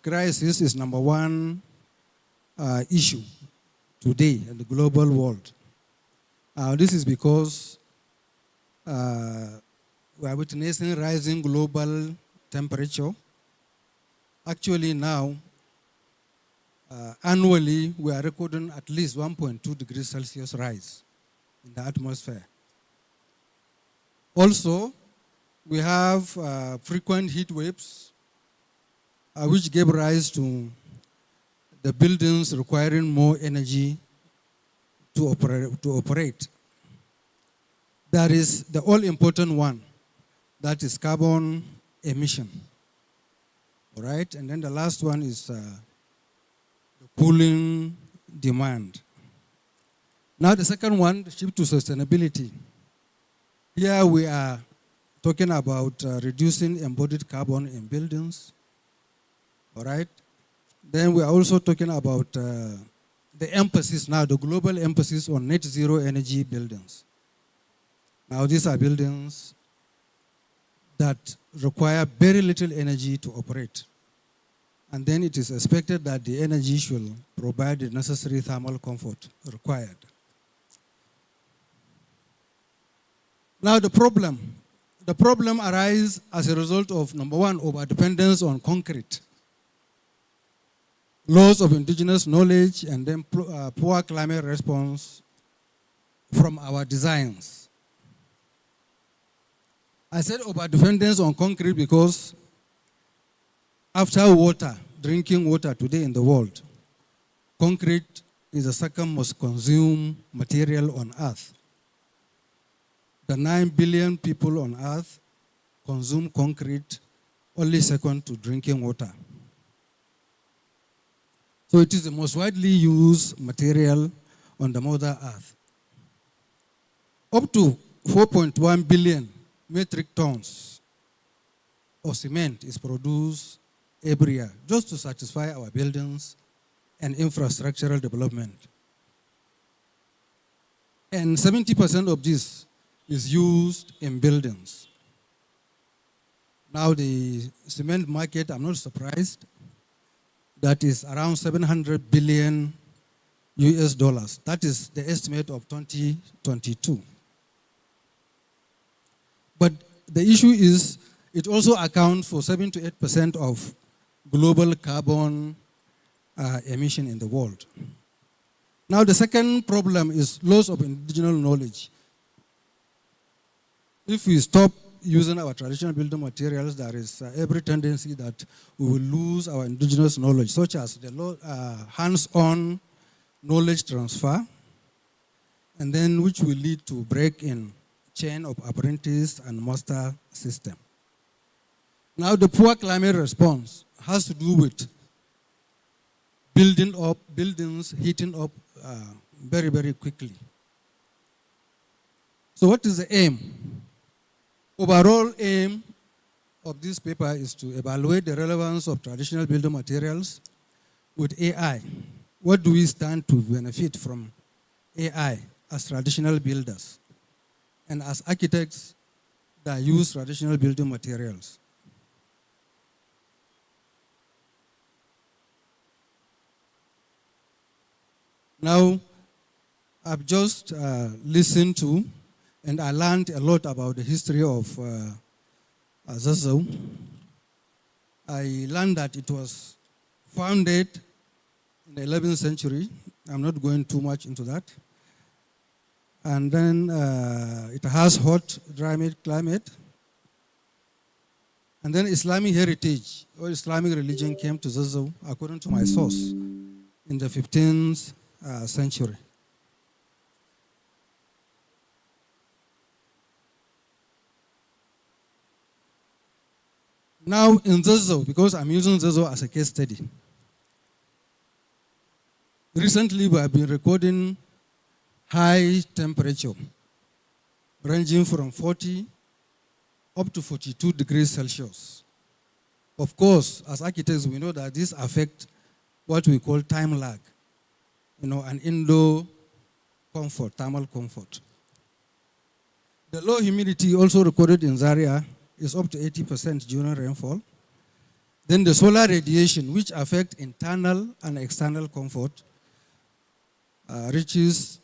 crisis is number one issue today in the global world. This is because we are witnessing rising global temperature. Actually now, annually, we are recording at least 1.2 degrees Celsius rise in the atmosphere. Also, we have frequent heat waves, which gave rise to the buildings requiring more energy to operate. There is the all-important one, that is carbon emission. All right, and then the last one is the cooling demand. Now the second one, the shift to sustainability. Here we are talking about reducing embodied carbon in buildings. All right. Then we are also talking about the emphasis now, the global emphasis on net zero energy buildings. Now these are buildings that require very little energy to operate. And then it is expected that the energy should provide the necessary thermal comfort required. Now the problem arises as a result of, number one, over-dependence on concrete, loss of indigenous knowledge, and then poor climate response from our designs. I said over-dependence on concrete because after water, drinking water today in the world, concrete is the second most consumed material on earth. The 9 billion people on earth consume concrete, only second to drinking water. So it is the most widely used material on the Mother Earth. Up to 4.1 billion metric tons of cement is produced every year just to satisfy our buildings and infrastructural development. And 70% of this is used in buildings. Now the cement market, I'm not surprised, that is around 700 billion US dollars. That is the estimate of 2022. But the issue is it also accounts for 7 to 8% of global carbon emission in the world. Now the second problem is loss of indigenous knowledge. If we stop using our traditional building materials, there is every tendency that we will lose our indigenous knowledge, such as the hands-on knowledge transfer, and then which will lead to break in chain of apprentice and master system. Now the poor climate response has to do with building up buildings, heating up very, very quickly. So what is the aim? Overall aim of this paper is to evaluate the relevance of traditional building materials with AI. What do we stand to benefit from AI as traditional builders and as architects that use traditional building materials? Now, I've just listened to and I learned a lot about the history of Zazzau. I learned that it was founded in the 11th century. I'm not going too much into that. And then it has hot, dry climate. And then Islamic heritage or Islamic religion came to Zazzau, according to my source, in the 15th century. Now in Zazzau, because I'm using Zazzau as a case study, recently we have been recording high temperature ranging from 40 up to 42 degrees Celsius. Of course, as architects, we know that this affects what we call time lag, and indoor comfort, thermal comfort. The low humidity also recorded in Zaria is up to 80% during rainfall. Then the solar radiation, which affect internal and external comfort, reaches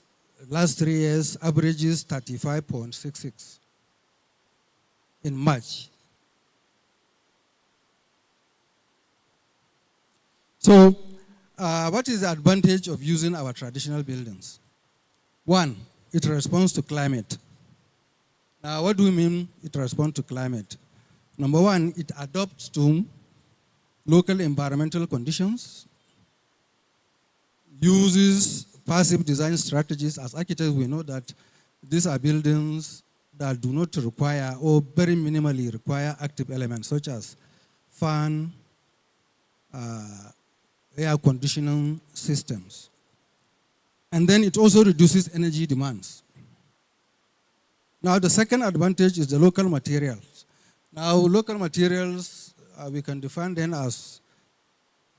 last 3 years averages 35.66 in March. So, what is the advantage of using our traditional buildings? One, it responds to climate. Now, what do we mean it responds to climate? Number one, it adapts to local environmental conditions, uses passive design strategies. As architects, we know that these are buildings that do not require or very minimally require active elements such as fan, air conditioning systems. And then it also reduces energy demands. Now, the second advantage is the local materials. Now, local materials, we can define them as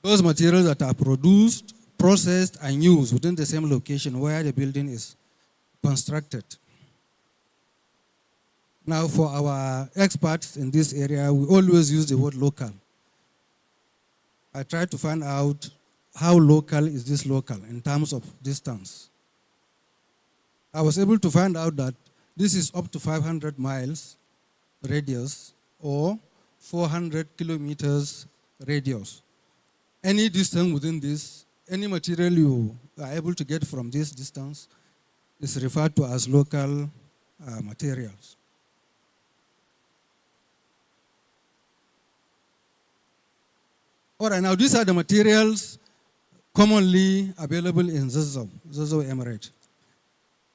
those materials that are produced, processed, and used within the same location where the building is constructed. Now, for our experts in this area, we always use the word local. I tried to find out how local is this local in terms of distance. I was able to find out that this is up to 500 miles radius or 400 kilometers radius. Any distance within this, any material you are able to get from this distance is referred to as local materials. All right, now these are the materials commonly available in Zazzau Emirate.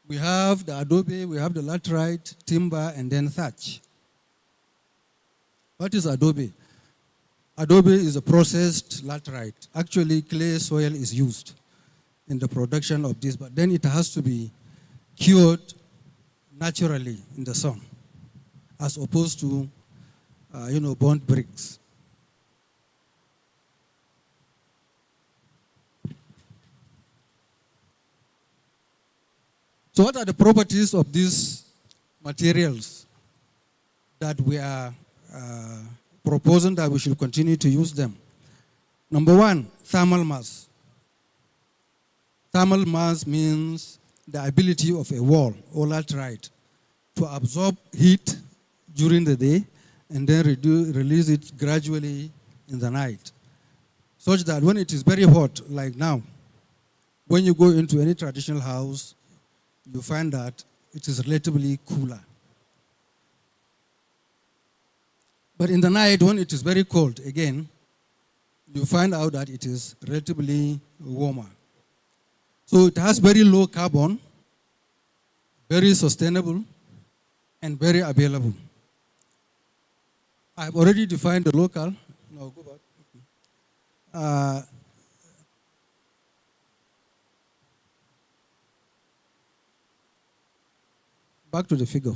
We have the adobe, we have the laterite, timber, and then thatch. What is adobe? Adobe is a processed laterite. Actually, clay soil is used in the production of this, but then it has to be cured naturally in the sun, as opposed to, burnt bricks. So what are the properties of these materials that we are proposing that we should continue to use them? Number one, thermal mass. Thermal mass means the ability of a wall or laterite to absorb heat during the day and then release it gradually in the night, such that when it is very hot, like now, when you go into any traditional house, you find that it is relatively cooler. But in the night, when it is very cold, again, you find out that it is relatively warmer. So it has very low carbon, very sustainable, and very available. I've already defined the local. No, go back. Back to the figure.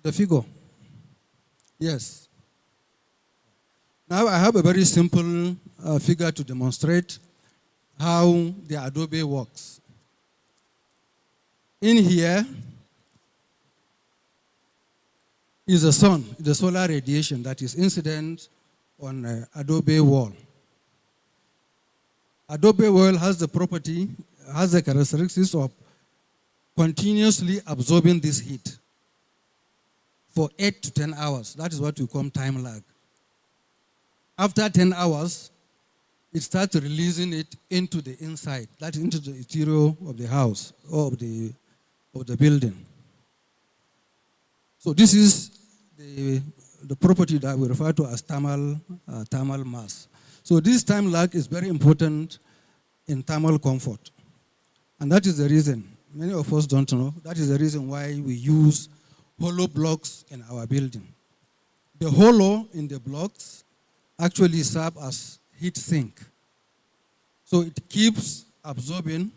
The figure. Yes. Now I have a very simple figure to demonstrate how the adobe works. In here is the sun, the solar radiation that is incident on adobe wall. Adobe wall has the property, has the characteristics of continuously absorbing this heat for 8 to 10 hours. That is what we call time lag. After 10 hours, it starts releasing it into the inside, that is into the interior of the house or of the building. So this is the property that we refer to as thermal mass. So this time lag is very important in thermal comfort. And that is the reason, many of us don't know, that is the reason why we use hollow blocks in our building. The hollow in the blocks actually serve as heat sink, So it keeps absorbing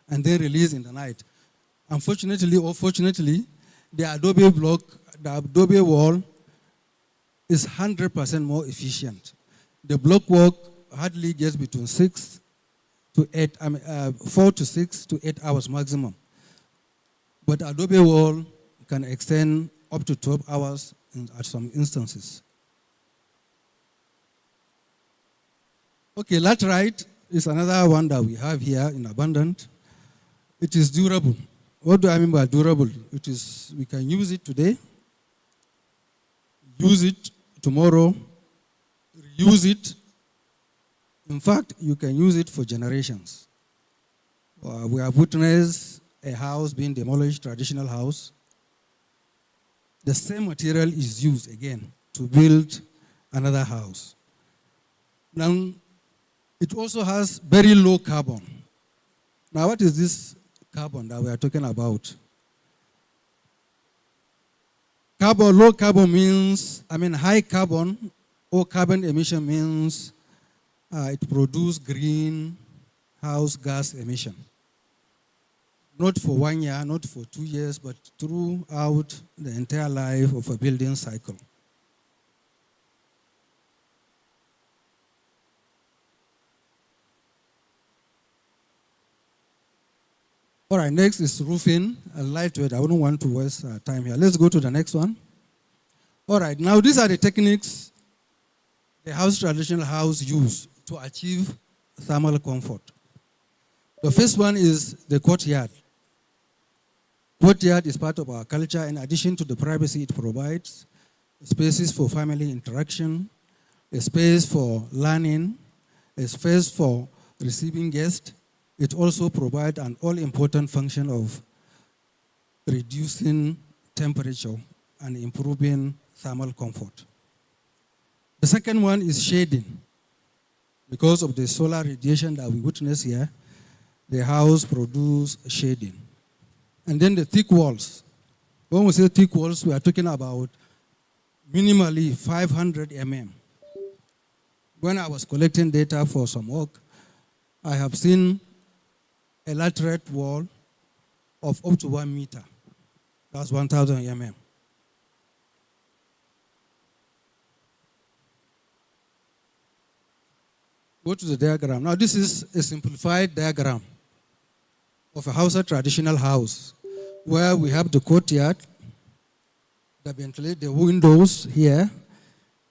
and then release in the night. Unfortunately or fortunately, the Adobe wall is 100% more efficient. The block work hardly gets between 4 to 6 to 8 hours maximum. But Adobe wall can extend up to 12 hours at some instances. Okay, laterite is another one that we have here in abundance. It is durable. What do I mean by durable? It is, we can use it today, use it tomorrow, use it. In fact, you can use it for generations. We have witnessed a house being demolished, traditional house. The same material is used again to build another house. Now, it also has very low carbon. Now, what is this carbon that we are talking about? Low carbon means, high carbon or carbon emission means it produces greenhouse gas emission. Not for 1 year, not for 2 years, but throughout the entire life of a building cycle. All right, next is roofing, lightweight. I wouldn't want to waste time here. Let's go to the next one. All right, now these are the techniques the traditional house use to achieve thermal comfort. The first one is the courtyard. Courtyard is part of our culture. In addition to the privacy it provides, spaces for family interaction, a space for learning, a space for receiving guests. It also provides an all-important function of reducing temperature and improving thermal comfort. The second one is shading. Because of the solar radiation that we witness here, the house produces shading. And then the thick walls. When we say thick walls, we are talking about minimally 500 mm. When I was collecting data for some work, I have seen a laterite wall of up to 1 meter. That's 1,000 mm. Go to the diagram. Now this is a simplified diagram of a Hausa traditional house where we have the courtyard, the windows here.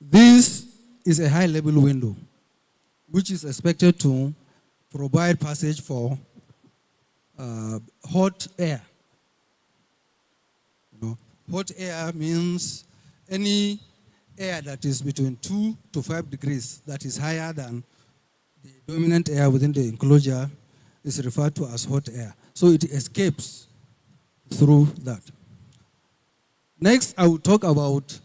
This is a high-level window, which is expected to provide passage for hot air. Hot air means any air that is between 2 to 5 degrees, that is higher than the dominant air within the enclosure, is referred to as hot air. So it escapes through that. Next, I will talk about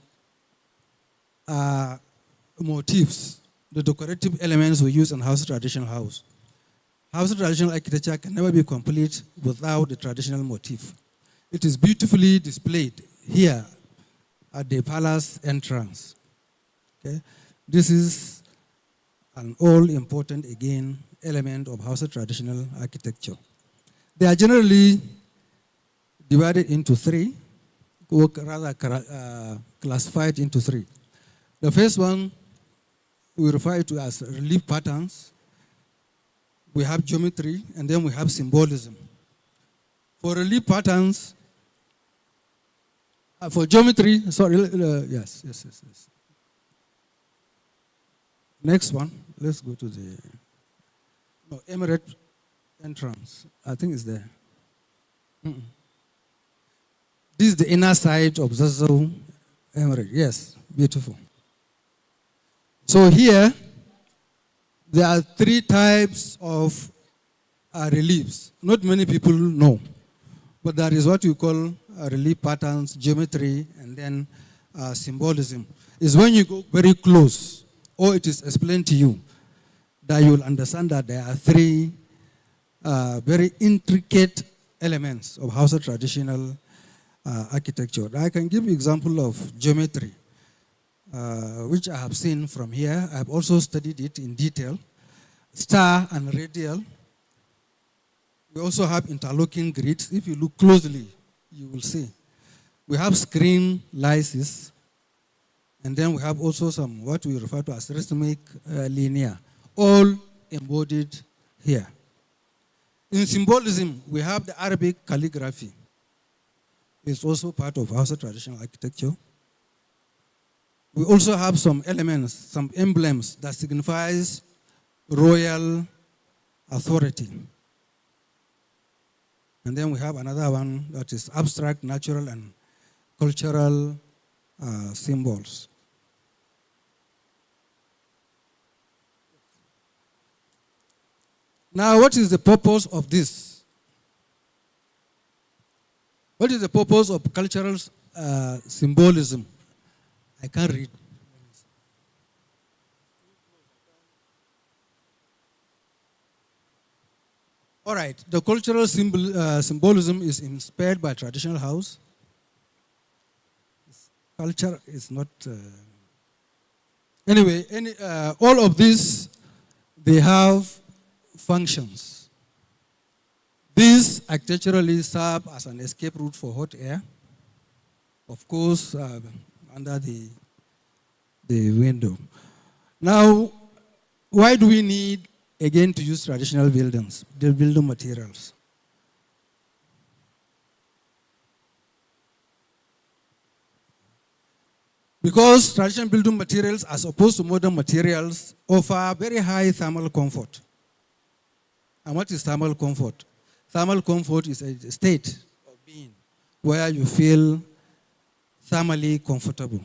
motifs, the decorative elements we use in house traditional house. House traditional architecture can never be complete without the traditional motif. It is beautifully displayed here at the palace entrance. Okay? This is an all-important, again, element of Hausa traditional architecture. They are generally divided into three, or rather classified into three. The first one we refer to as relief patterns. We have geometry, and then we have symbolism. For relief patterns, for geometry, yes. Next one, let's go to the Emirate entrance. I think it's there. This is the inner side of Zazzau Emirate. Yes, beautiful. So here, there are three types of reliefs. Not many people know, but that is what we call relief patterns, geometry, and then symbolism. Is when you go very close, or it is explained to you, that you will understand that there are three very intricate elements of Hausa traditional architecture. I can give you example of geometry, which I have seen from here. I have also studied it in detail. star and radial. We also have interlocking grids. If you look closely, you will see. We have screen lysis, and then we have also some what we refer to as rhythmic linear, all embodied here. In symbolism, we have the Arabic calligraphy. It's also part of Hausa traditional architecture. We also have some elements, some emblems that signifies royal authority. And then we have another one that is abstract, natural, and cultural symbols. Now, what is the purpose of this? What is the purpose of cultural symbolism? I can't read. All right, the cultural symbolism is inspired by traditional house. Culture is not... Anyway, all of these, they have functions. These architecturally serve as an escape route for hot air. Of course, under the window. Now, why do we need, again, to use traditional buildings, the building materials? Because traditional building materials, as opposed to modern materials, offer very high thermal comfort. And what is thermal comfort? Thermal comfort is a state of being where you feel thermally comfortable.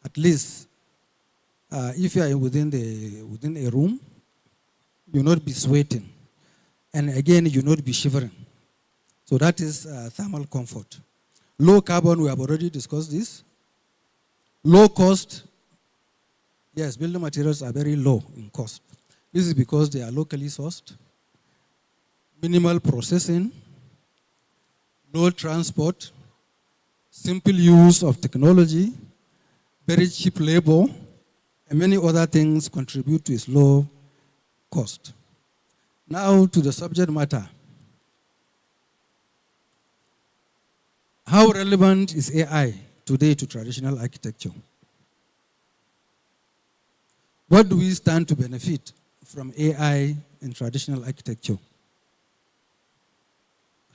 At least, if you are within a room, you'll not be sweating. And again, you'll not be shivering. So that is thermal comfort. Low carbon, we have already discussed this. Low cost, yes, building materials are very low in cost. This is because they are locally sourced, minimal processing, low transport, simple use of technology, very cheap labor, and many other things contribute to its low cost. Now to the subject matter. How relevant is AI today to traditional architecture? What do we stand to benefit from AI in traditional architecture?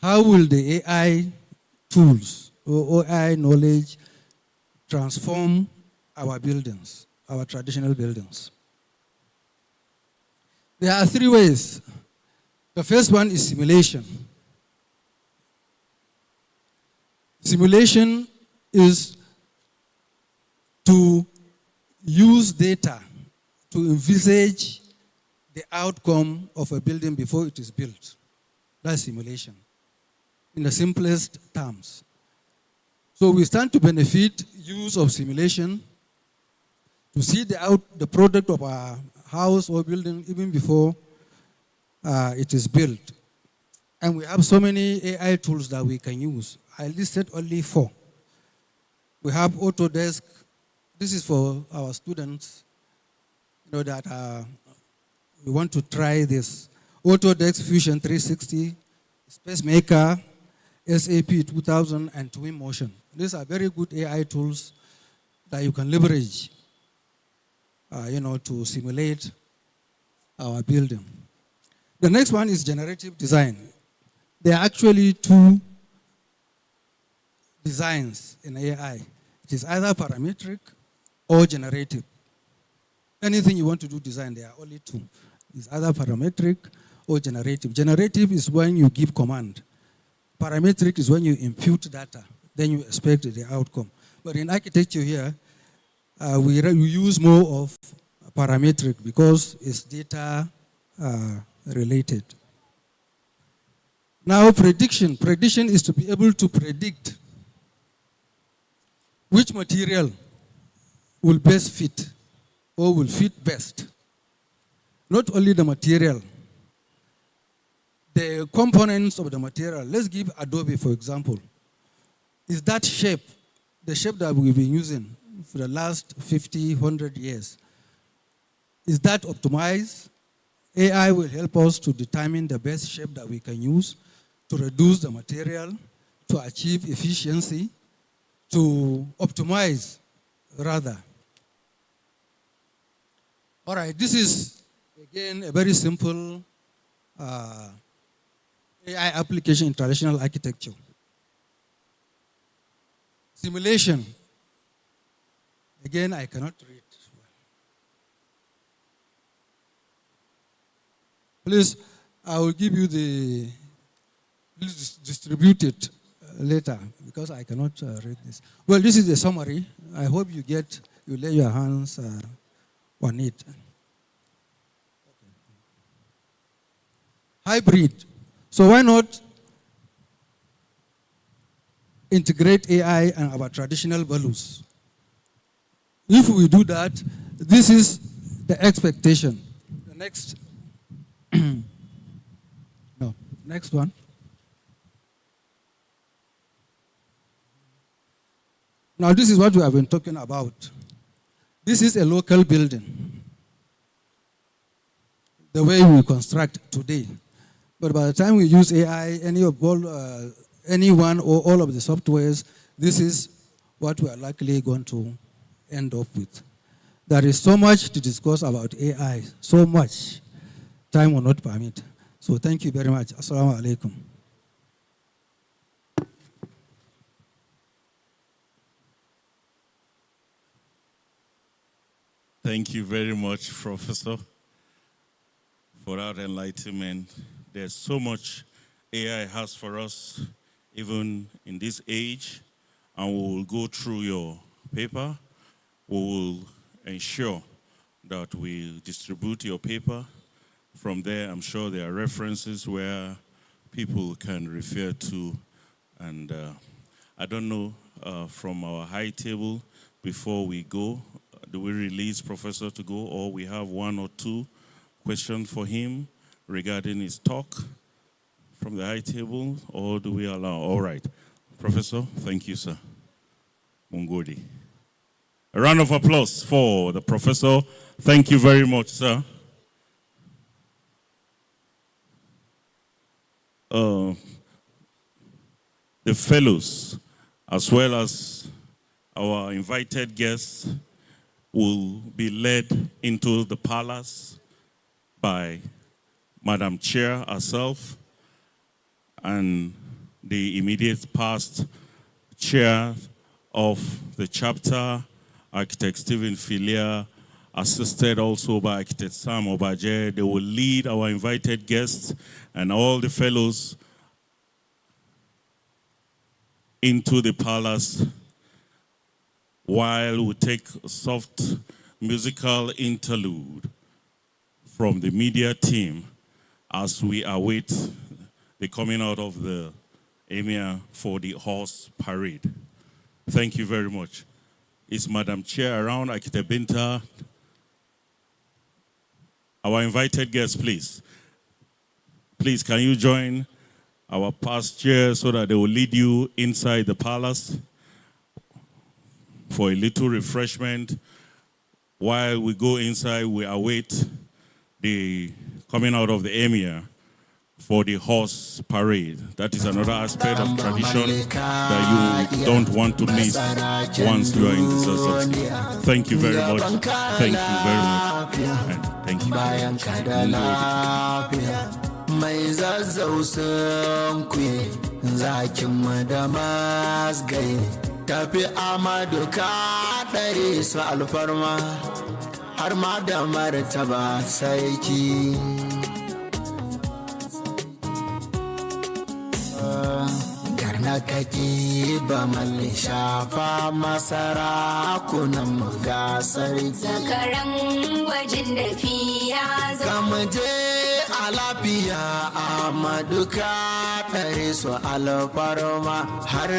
How will the AI tools or AI knowledge transform our buildings, our traditional buildings? There are three ways. The first one is simulation. Simulation is to use data to envisage the outcome of a building before it is built. That's simulation, in the simplest terms. So we stand to benefit use of simulation to see the product of our house or building even before it is built. And we have so many AI tools that we can use. I listed only 4. We have Autodesk. This is for our students, that we want to try this. Autodesk Fusion 360, SpaceMaker, SAP 2000, and Twinmotion. These are very good AI tools that you can leverage, to simulate our building. The next one is generative design. There are actually 2 designs in AI. It is either parametric or generative. Anything you want to do design, there are only 2. It's either parametric or generative. Generative is when you give command. Parametric is when you impute data, then you expect the outcome. But in architecture here, we use more of parametric because it's data related. Now prediction. Prediction is to be able to predict which material will best fit or will fit best. Not only the material, the components of the material. Let's give Adobe, for example. Is that shape, the shape that we've been using for the last 50, 100 years, is that optimized AI will help us to determine the best shape that we can use to reduce the material, to achieve efficiency, to optimize, rather. All right, this is, again, a very simple AI application in traditional architecture. Simulation. Again, I cannot read. Please, I will give you the, please distribute it later because I cannot read this. Well, this is the summary. I hope you lay your hands on it. Hybrid. So why not integrate AI and our traditional values? If we do that, this is the expectation. The next, no, next one. Now this is what we have been talking about. This is a local building, the way we construct today. But by the time we use AI, anyone or all of the softwares, this is what we are likely going to end up with. There is so much to discuss about AI, so much. Time will not permit. So thank you very much. Assalamu alaikum. Thank you very much, Professor, for that enlightenment. There's so much AI has for us, even in this age, and we will go through your paper. We will ensure that we distribute your paper. From there, I'm sure there are references where people can refer to. And I don't know, from our high table, before we go, do we release Professor to go, or we have one or two questions for him regarding his talk from the high table, or do we allow? All right. Professor, thank you, sir. Mungodi. A round of applause for the professor. Thank you very much, sir. The fellows, as well as our invited guests, will be led into the palace by Madam Chair herself and the immediate past chair of the chapter, Architect Stephen Filia, assisted also by Architect Sam Obaje. They will lead our invited guests and all the fellows into the palace while we take a soft musical interlude from the media team as we await the coming out of the Emir for the horse parade. Thank you very much. Is Madam Chair around? Architect Binta? Our invited guests, please. Please, can you join our past chair so that they will lead you inside the palace for a little refreshment. While we go inside, we await the coming out of the Emir for the horse parade. That is another aspect of tradition that you don't want to miss once you are in the Zazzau. Thank you very much. Thank you very much. And thank you very much. Mai Zazzau sun kuye zakin madamas gai tafi amadu ka ɗare su alfarma har ma da martaba sarki garna kaki ba malli shafa masara kunan muga sarki zakaran gwajin da fiya kamuje a lafiya Amadu ka ɗare su alfarma har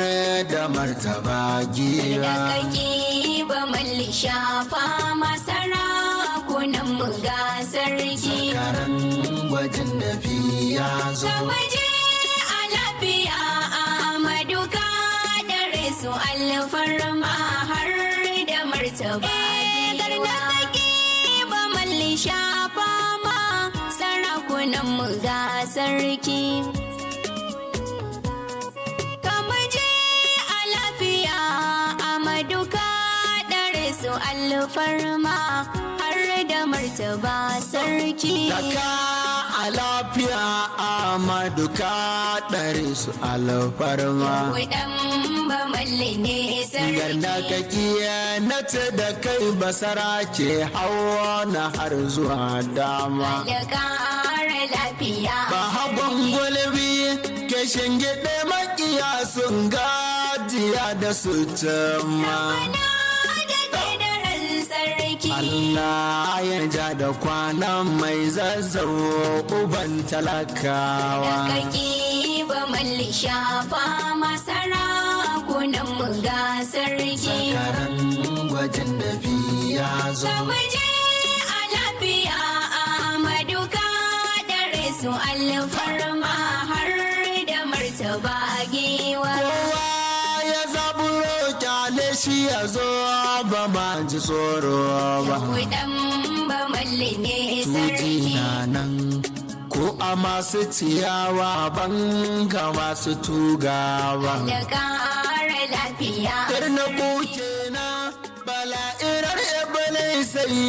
da martaba gira. Da kaki ba malli shafa masara kunan mu ga sarki. Zakaran gwajin da fiya zo. Kamuje a lafiya Amadu ka ɗare su alfarma har da martaba gira. Da kaki ba malli shafa masara sarki. Kama je a lafiya Amadu ka ɗare su alfarma har da martaba sarki. Daka a lafiya Amadu ka ɗare su alfarma. Kudan ba malle ne sarki. Garda ka kiyanata da kai basara ke hawa na har zuwa dama. Da ƙara lafiya. Ba hagon gulbi ke shingiɗe makiya sun gajiya da su cimma. Allah ya ja da kwanan mai zazzau uban talakawa. Kaki ba malli shafa masara kunan mu ga sarki. Sakaran gwajin da ya zo. Waje a lafiya Amadu ka dare su alfarma har da martaba giwa. Kowa ya zaburo kyale shi ya zo ba ma ji tsoro ba. Kudan ba malli ne sarki. Tuji na nan ko a masu ciyawa banga masu tugawa. Da ƙara lafiya. Karna kuke na bala'irar ebale sai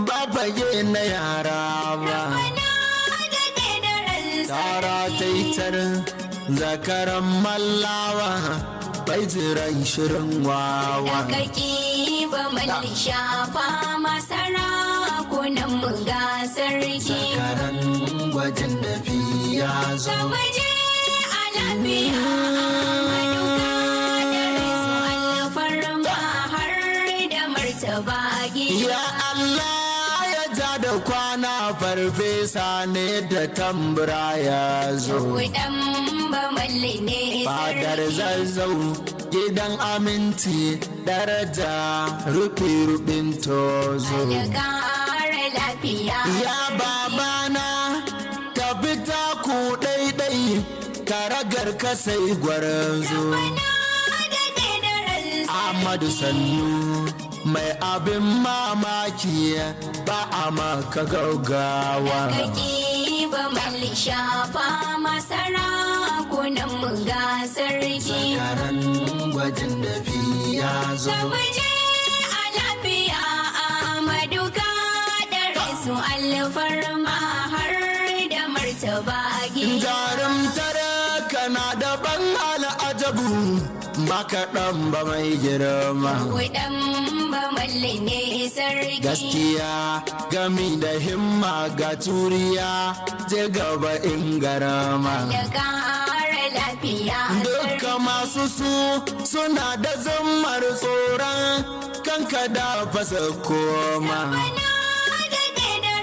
ba fage na yara ba. Tara ta yi zakaran mallawa bai jiran shirin wawa. Kaki ba malli shafa masara kunan mu ga sarki. Zakaran gwajin da ya zo. Waje a lafiya Amadu ka dare su alfarma har da martaba giwa. Ya Allah ya ja da kwana farfesa ne da tambura ya zo. Kudan ba malli ne Fadar sarki. Zazzau gidan aminci daraja rufi-rufin tozo. Da ƙara lafiya. Ya babana ka fita ku ɗaiɗai karagar ka sai gwarzo. Ahmadu Sannu mai abin mamaki ba a maka gaugawa. Kaki ba malli shafa masara kunan mu ga sarki. Karan gwajin da ya zo. Waje a lafiya Amadu ka dare su alfarma har da martaba giwa. Jarumtar kana da ban al'ajabu ba kaɗan ba mai girma. Kudan ba malli ne sarki. Gaskiya gami da himma ga turiya je gaba in garama. Da ƙara lafiya Duka masu su suna da zammar tsoron kanka da fasa koma.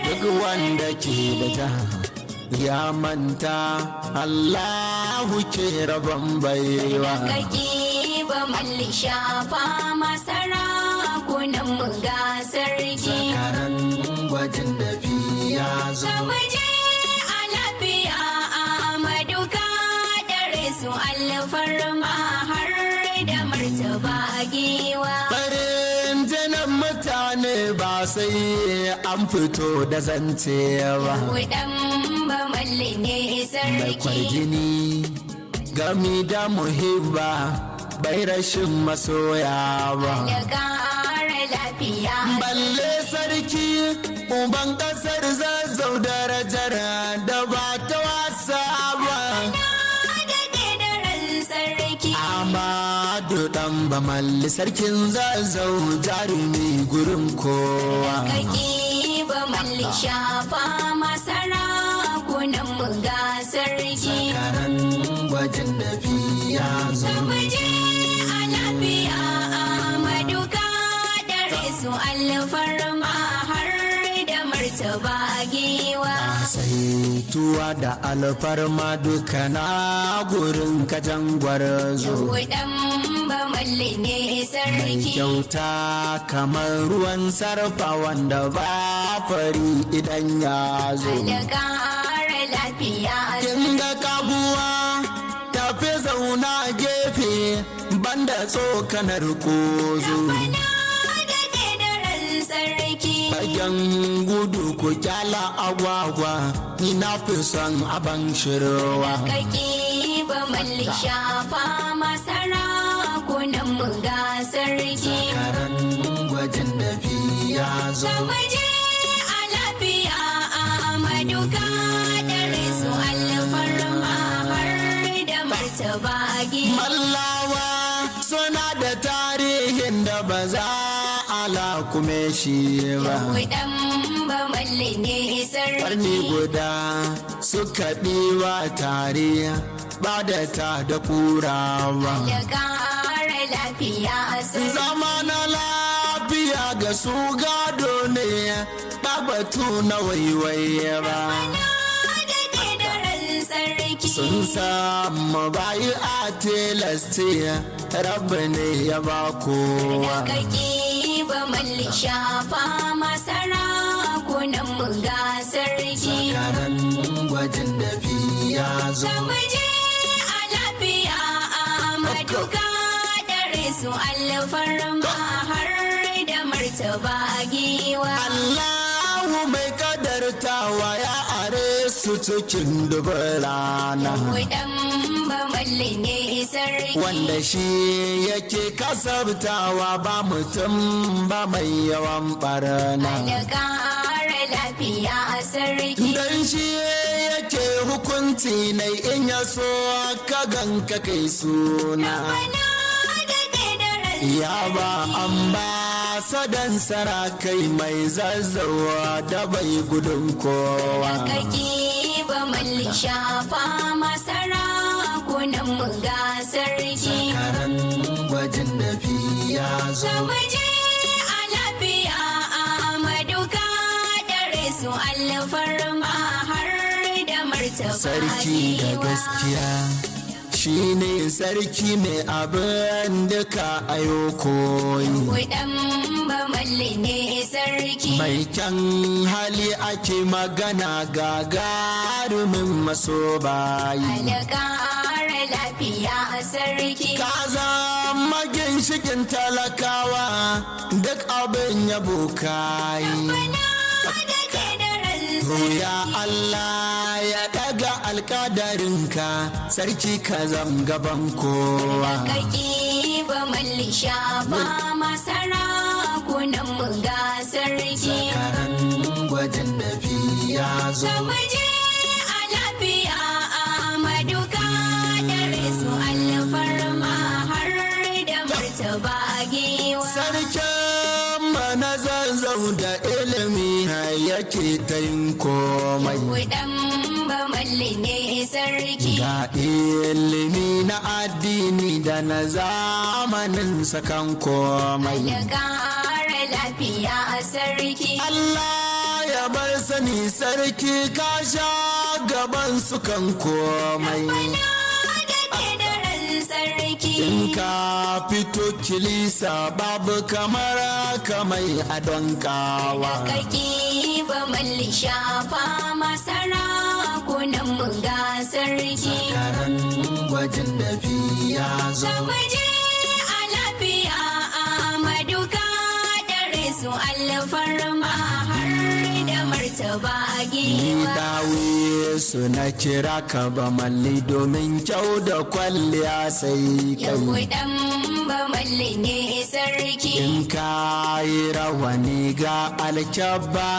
Duk wanda ke da ja ya manta Allahu ke rabon baiwa. Kaki ba malli shafa masara kunan mu ga sarki. Karan gwajin da ya zo. Waje a lafiya Amadu ka dare su alfarma har da martaba giwa. Farin jinin mutane ba sai an fito da zance ba. Kudan ba malli ne Mai sarki. kwarjini gami da muhibba bai rashin masoya ba. Da ƙara lafiya. Balle sarki uban ƙasar Zazzau darajar da ba ta wasa ba. Amadu dan bamalli sarkin Zazzau jarumi gurin kowa. Kaki ba malli shafa masara kunan mu ga sarki. Karan gwajin da ya zo. Waje a lafiya Amadu ka dare su alfarma har da martaba giwa. Saituwa da alfarma duka na gurin kajan gwarzo. Kudan ba malli ne Mai sarki. kyauta kamar ruwan sarfa wanda ba fari idan ya zo. Da ƙara lafiya. Kin ga kaguwa tafi zauna gefe banda tsokanar kozo. sarki. Fagen gudu ku kyala agwagwa, ni na fi son aban shirwa. Kaki ba malli shafa masara kunan mu ga sarki. Karan gwajin dafi ya zo. Samaje a lafiya Ahmadu ka dare su alfarma har da martaba gi. Mallawa suna da tarihin da ba za a lakume shi ba. Dan ba malli ne sarki. Karni guda suka ɗiwa tare ba da ta da kurawa. Da ƙara lafiya sarki. Zama na lafiya ga su gado ne ba batu na waiwaye ba. Sun samu bayi a tilastiya rabbi ne ya ba kowa. Kaki ba malli shafa masara kunan mu ga sarki. Karan gwajin dafi ya zo. Samaje a lafiya Ahmadu ka dare su alfarma har da martaba giwa. Allahu mai kadartawa ya are su cikin dubarana. Dan ba malli ne sarki. Wanda shi yake kasabtawa ba mutum ba mai yawan barna. Da ƙara lafiya sarki. Dan shi yake hukunci na in ya so ka ganka kai suna. Ya ba an ba sadan sarakai mai zazzawa da bai gudun kowa. Kaki ba malli shafa masara kunan mu ga sarki. Karan gwajin dafi ya zo. Samaje a lafiya Ahmadu ka dare su alfarma har da martaba. Sarki da gaskiya shi ne sarki mai abin duka ayo koyi. Dan ba malli ne sarki. Mai kyan hali ake magana gagarumin maso bayi. Da ƙara lafiya sarki. Ka zama ginshikin talakawa duk abin yabo kayi. Ya Allah ya daga alkadarinka sarki ka zam gaban kowa. Kaki ba malli shafa masara kunan mu ga sarki. Karan gwajin dafi ya zo. Samaje a lafiya Ahmadu ka dare su alfarma har da martaba giwa. Sarkin mana Zazzau da ilimi yake ta yin komai. Dan ba malli ne sarki. Ga ilimi na addini da na zamanin sakan komai. Da ƙara lafiya sarki. Allah ya bar sani sarki ka sha gaban su kan komai. In ka fito kilisa babu kamar kamai a don kawa. Kaki ba malli shafa masara kunan mu ga sarki. Karan gwajin dafi ya zo. Samaje a lafiya Ahmadu ka dare su alfarma har da martaba giwa. Dawe su na kira ka ba malli domin kyau da kwalliya sai kai. Dan ba malli ne sarki. In ka yi rawani ga alkyabba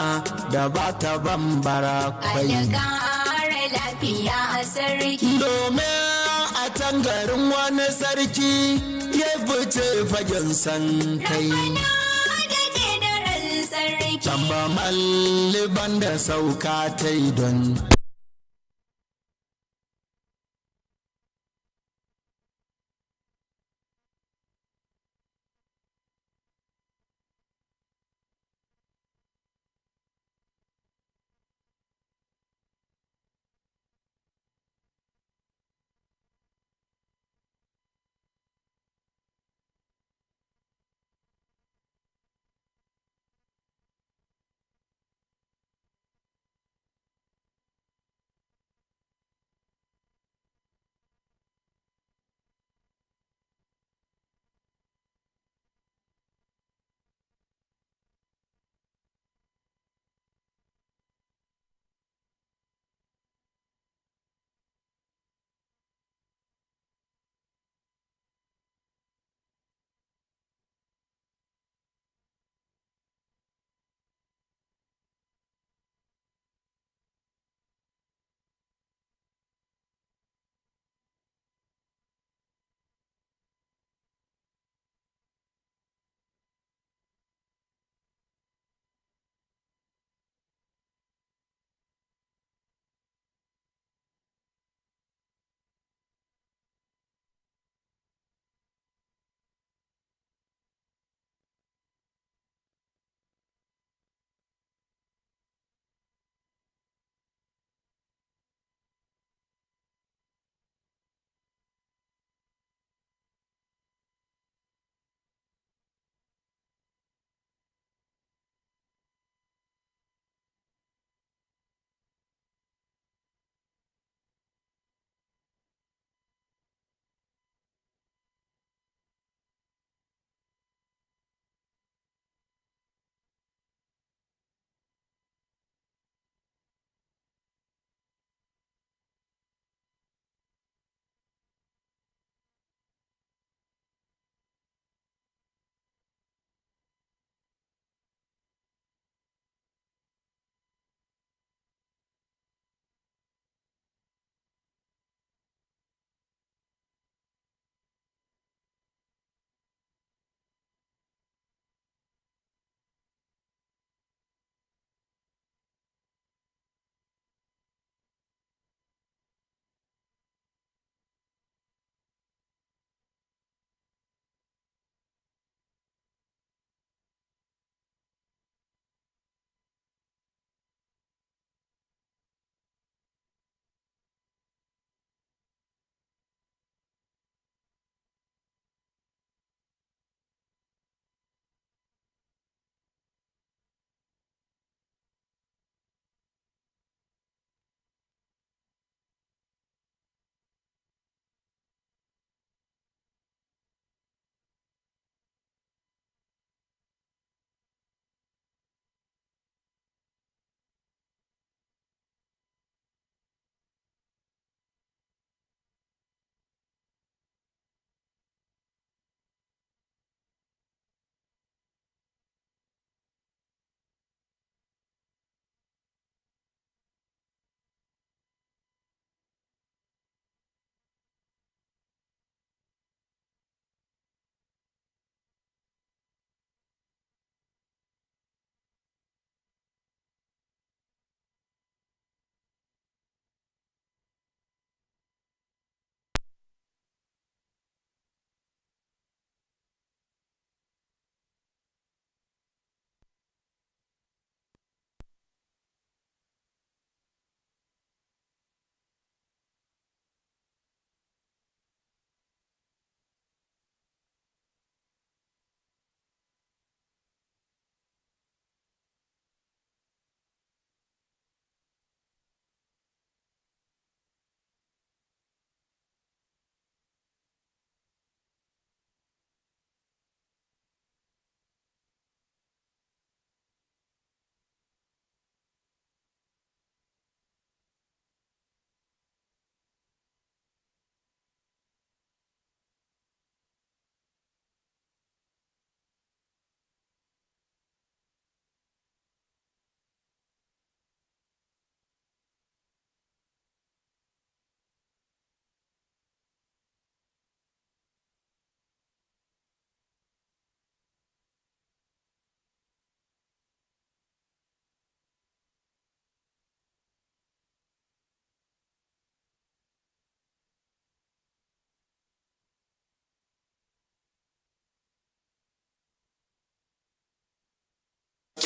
da ba ta bambara kwai. Da ƙara lafiya sarki. Domin a tangarin wani sarki ya fice fagen san kai. Tamba malli banda sauka ta yi don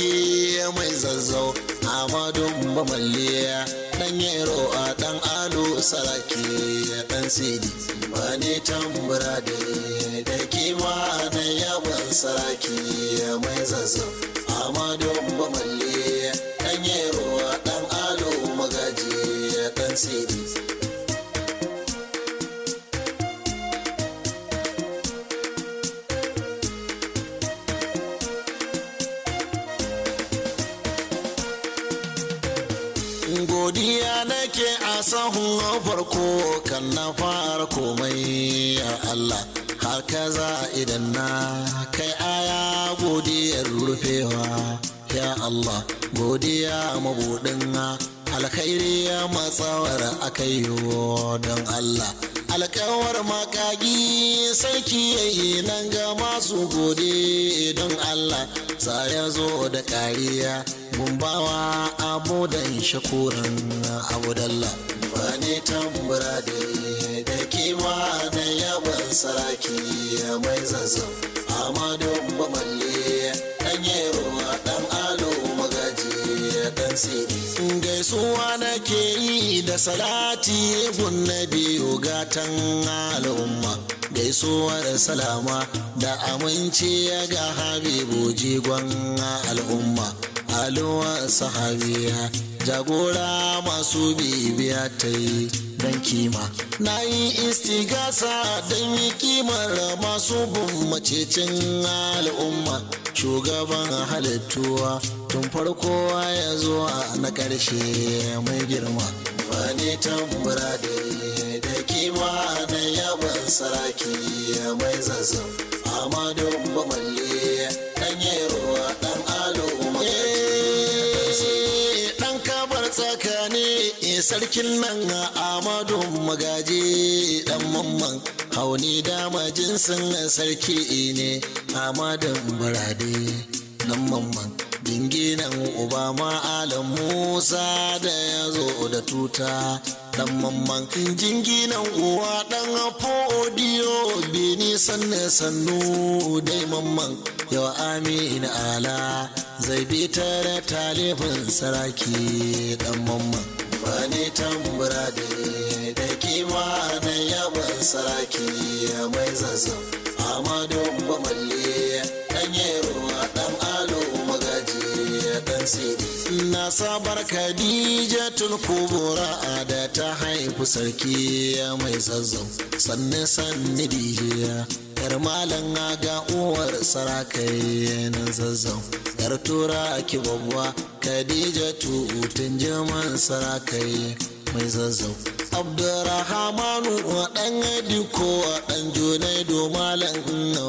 saraki mai zazzau Amadu Bamalliya dan yero a dan ado saraki dan sidi ba ne tambura da kima da yaban saraki mai zazzau Amadu Bamalliya dan yero a dan ado magaji dan sidi godiya nake a sahun farko kan na fara komai ya Allah haka za idan na kai aya godiyar rufewa ya Allah godiya mabudin alkhairi ya matsawar akayo don Allah alkawar makagi sarki yayi nan ga masu gode don Allah sa ya zo da kariya gumbawa abudan shakuran abudallah ba ne tambura da kima da yaban saraki mai zazzau Amadu Bamalle dan yero dan alo magaji dan sidi gaisuwa nake yi da salati gun nabiyu gatan al'umma gaisuwar salama da aminci ga habibu jigon al'umma aluwa sahabiya jagora masu bibiya ta yi don kima na yi istigasa don yi kimar masu bin macecin al'umma shugaban halittuwa tun farko ya zo na ƙarshe mai girma wani tambura da kima na yaban saraki mai zazzau Amadu Bamalle dan yero dan alo tsakani sarkin nan Amadu magaji dan mamman hauni dama jinsin sarki ne Amadu Barade dan mamman dinginan Obama Alam Musa da ya zo da tuta dan mamman jinginan uwa dan fodiyo bini sannu dai mamman yau amin ala zai bi tare talibin saraki dan mamman ba ne tambura da kima da yaban saraki mai zazzau Amadu Bamalle dan yero dan alo magaji dan sidi na sabar Khadijatul Kubura da ta haifu sarki mai zazzau sanne dijiya yar malan ga uwar sarakai na zazzau yar tura ki babba Khadijatu tun jaman sarakai mai zazzau Abdurrahmanu dan diko dan Junaidu malan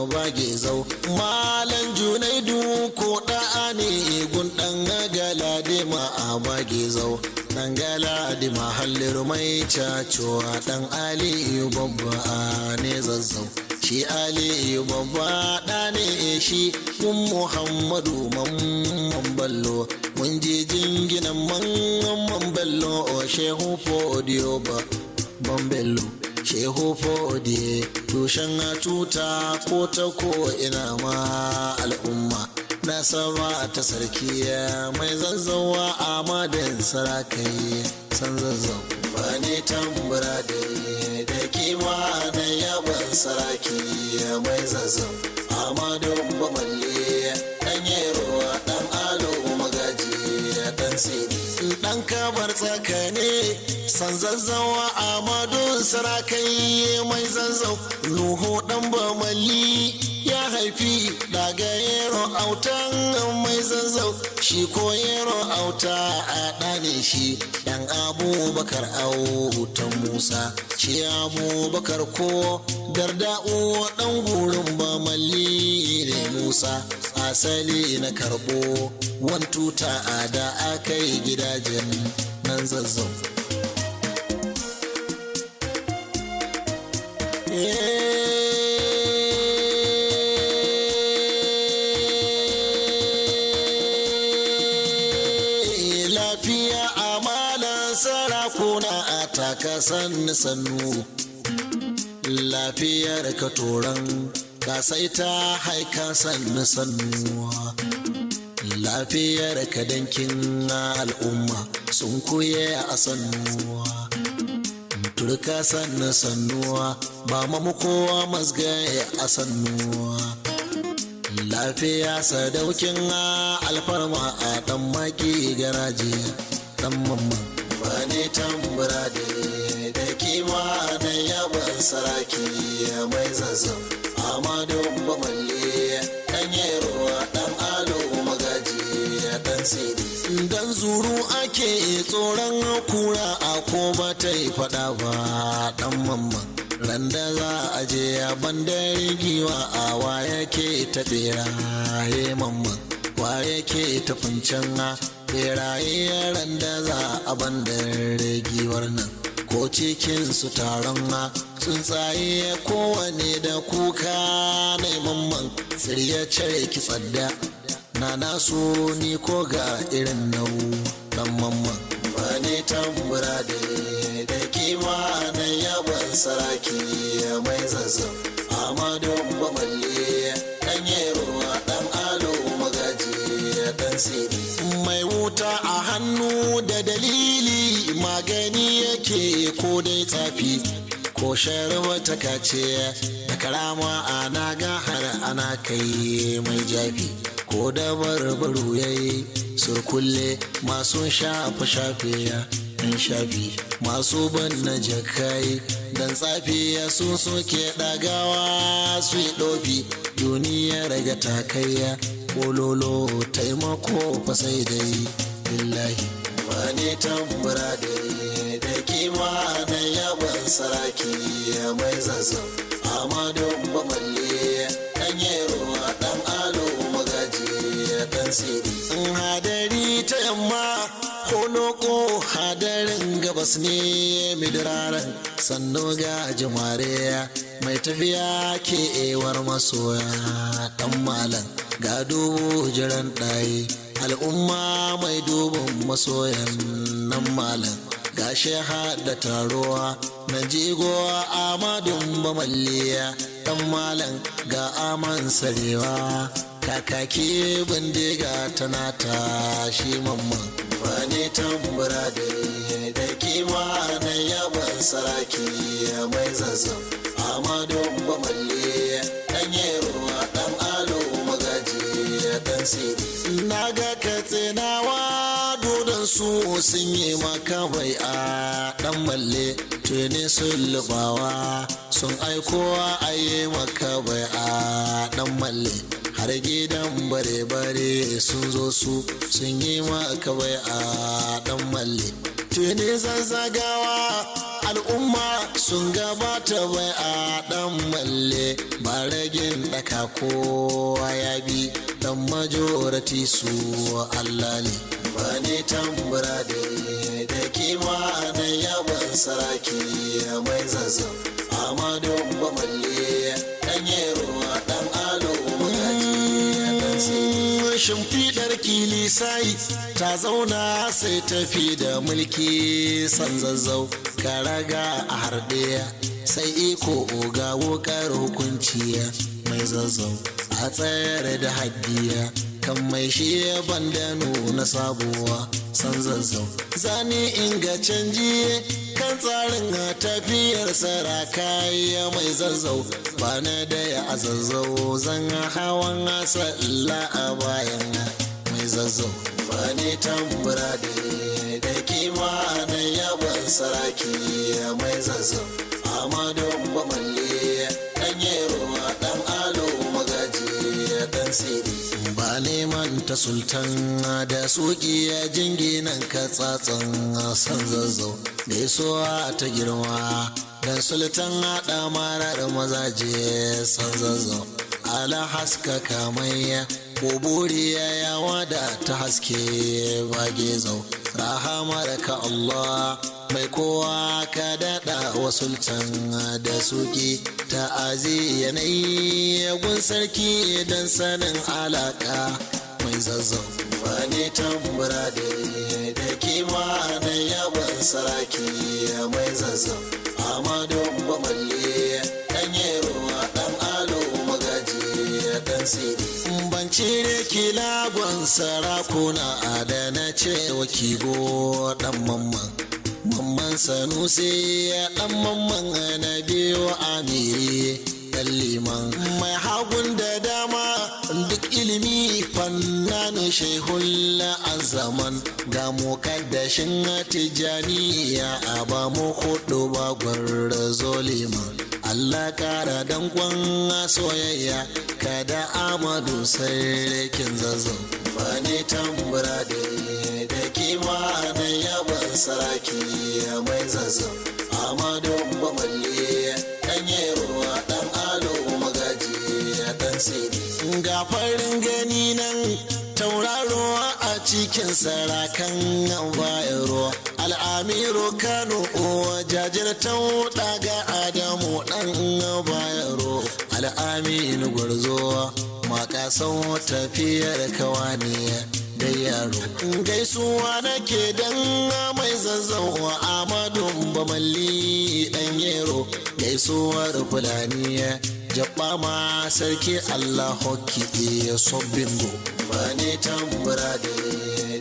bage zau malan Junaidu ko da ne gun dan galade ma a bage zau dan galade mahallir mai cacowa dan Ali babba ne zazzau shi Ali babba da ne shi kun Muhammadu mamman ballo mun je jinginan mamman ballo shehu fodiyo ba bambello shehu fodiye tushen tuta ko ta ko ina ma al'umma nasaba ta sarki mai zazzawa a madin sarakai san zazzau ba ne tambura da kima da yaban saraki mai zazzau Amadu Bamalle dan yero dan alo magaji dan sidi dan kabar tsakane san zazzawa Amadu sarakai mai zazzau Nuhu dan Bamalli ya haifi daga yero autan mai zazzau shi ko yero auta a ɗane shi dan Abubakar autan Musa shi Abubakar ko Darda'u dan gurin Bamalli ne Musa asali na karbo wantuta a da aka yi gidajen nan zazzau lafiya amalan sarakuna a taka sannu lafiyar ka toron ka sai ta haika sannu lafiyar kadankin al'umma sun koye a sannuwa turka sannuwa ba mamu kowa mazgaye a sannuwa lafiya sadaukin alfarma a dan maki garaje dan mamman ba ne tambura da kima na yaban saraki mai zazzau amadu bamalle dan yerowa dan alo magaji dan sidi dan zuru ake tsoron kura a ko ba ta yi fada ba dan mamman randa za a je a bandar giwa a waye ke ta beraye mamman waye ke ta funcan beraye randa za a bandar giwar nan ko cikin su taron tsuntsaye kowane da kuka na mamman tsirya cire ki tsadda na naso ni ko ga irin nau dan mamman ba ne tambura da kima na yaban saraki mai zazzau amadu bamalle dan yerowa dan alo magaji dan sidi mai wuta a hannu da dalili magani yake ko dai tsafi ko sharwa ta kace da karama ana ga har ana kai mai jafi ko da barbaru yayi surkulle masu shafe in shafi masu banna jakai dan tsafi ya su soke dagawa su yi dofi duniya raga takayya kololo taimako fa sai dai billahi ba ne tambura da kima na yaban saraki mai zazzau amadu bamalle dan yerowa dan alo magaji dan sidi hadari ta yamma ko hadarin gabas ne midiraran sannu ga jimare mai tafiya ke ewar masoya dan malam ga dubu jiran ɗaye al'umma mai dubin masoyan nan malam gashi da taruwa na jigo amadun bamalliya dan malam ga aman sarewa kakaki bindiga tana tashi mamman ba ne tambura da kima na yaban saraki mai zazzau amadun bamalle dan yerowa dan alo magaji dan sidi na ga katsinawa dodon su sun yi maka bai a dan malle tuni sun lubawa sun aikowa a yi maka bai a dan malle har gidan bare-bare sun zo su sun yi maka bai a dan malle tuni zazzagawa al'umma sun gabata bai a dan malle ba ragin daka kowa ya bi dan majority su Allah ne ba ne tambura da kima na yaban saraki mai zazzau amadu bamalle dan yerowa dan alo shimfiɗar kilisai ta zauna sai tafi da mulki san zazzau karaga a harɗe sai iko ga wukar hukunciya mai zazzau a tsayar da haddiya kan mai shi banda nuna sabuwa san zazzau zane inga canji kan tsarin tafiyar saraka ya mai zazzau ba na da ya a zazzau zan hawan asalla a bayan mai zazzau ba ne tambura da kima na yaban saraki mai zazzau amadu bamalle dan yerowa dan alo magaji dan sidi ba neman ta sultan da suki ya jinginan ka tsatsan san zazzau da isowa ta girma dan sultan haɗa marar mazaje san zazzau ala haska kamayya ko buriya ya wada ta haske bage zau rahamar ka Allah mai kowa ka daɗa wa sultan da suki ta azi yanayi gun sarki don sanin alaka mai zazzau ba ne tambura da kima na yaban saraki mai zazzau amadu bamalle dan yerowa dan alo magaji dan dan sidi ban cire kilagon sarakuna da na ce wa kigo dan mamman sanusi dan mamman na biyo amiri dan liman mai hagun da dama duk ilimi fannan shehul azaman ga mukaddashin tijaniya a ba mu hudu bagwar zoliman Allah kara dankon soyayya kada Amadu sarkin Zazzau ba ne tambura da kima da yaban saraki mai Zazzau Amadu Bamalle dan yerowa dan alo magaji dan sidi ga farin gani nan tauraro a cikin sarakan bayero al'amiru Kano jajirtau daga Adamu dan bayero al'aminu gwarzo makasan tafiyar kawaniya da yaro gaisuwa nake dan mai Zazzau Amadu Bamalli dan yero gaisuwar fulani jabba ma sarki Allah hokki ya sobbingo ba ne tambura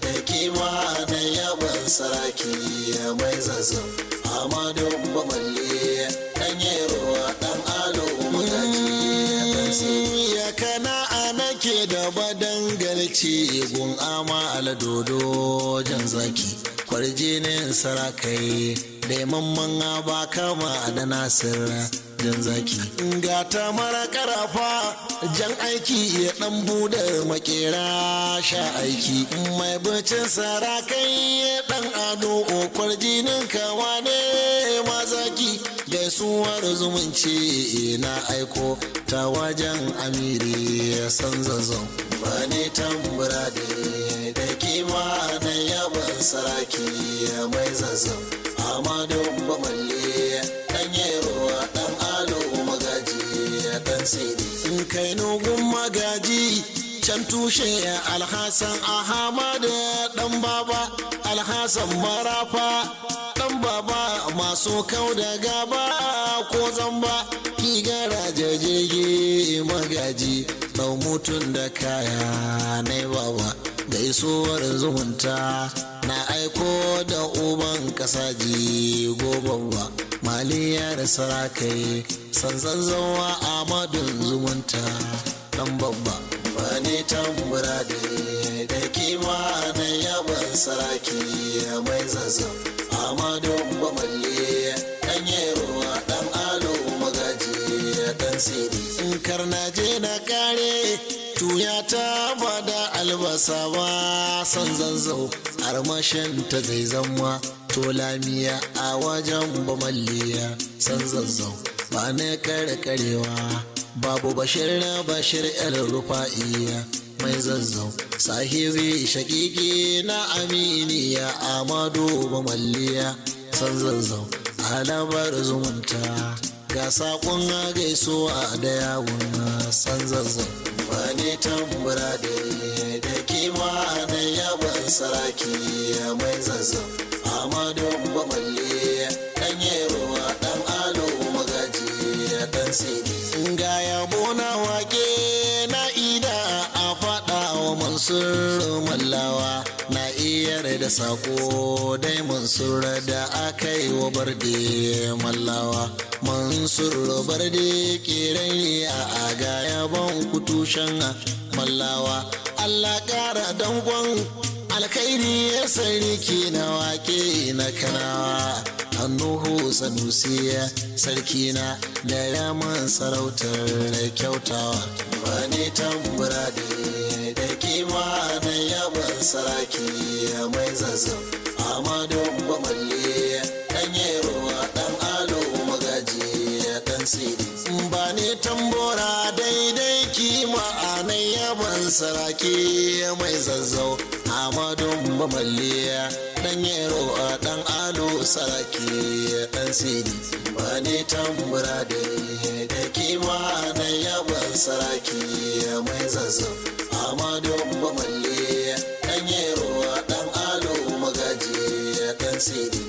da kima da yaban saraki mai Zazzau Amadu Bamalle dan yero dan alo magaji ya kana anake da badangalci gun ama aldodo jan zaki kwarjinin sarakai da mamman ba kama da nasir jan zaki ga ta mara karafa jan aiki ya dan bude makera sha aiki mai bacin sarakai ya dan ado kwarjinin kawa ne mazaki gaisuwar zumunci na aiko ta wajen amiri ya san Zazzau ba ne tambura da kima da yaban saraki mai Zazzau Amadu Bamalle dan yerowa dan alo magaji dan sidi in kai nugun magaji can tushe Alhassan Ahmad dan baba Alhassan Marafa dan baba masu kau da gaba ko zamba ki garaje jirgi magaji dau mutun da kaya na baba gaisuwar zumunta na aiko da uban kasaji goban ba maliya da sarakai san Zazzawa Amadun zumunta dan babba ba ne tambura da kima da yaban saraki mai Zazzau Amadu Bamalle dan yerowa dan alo magaji dan sidi in karnaje na kare tuya ta bada albasa ba san Zazzau armashin ta zai zama to lamiya a wajen Bamalle san Zazzau ba ne karewa babu bashir na bashir el rufa'iya mai Zazzau sahibi shakiki na aminiya Amadu Bamalle san Zazzau alabar zumunta ga sakon gaisuwa da yawon san Zazzau ba ne tambura da kima da yaban saraki mai Zazzau Amadu Bamalle dan yerowa dan alo magaji dan sidi ga yabo na wake na ida a fada wa Mansur Mallawa na iyar da sako dai Mansur da aka yi wa barde Mallawa Mansur barde kirai a ga yabon kutushen Mallawa Allah kara dankon alkhairi ya sarki na wake na kanawa annuhu sanusiya sarkina da yaman sarautar kyautawa ba ne tambura da kima da yaban saraki mai Zazzau Amadu Bamalle dan yerowa dan alo magaji dan sidi ba ne tambura daidai kima a yaban saraki mai Zazzau Amadu Bamalle dan yerowa dan alo saraki dan sidi ba ne tambura da kima da yaban saraki mai Zazzau Amadu Bamalle dan yerowa dan alo magaji dan sidi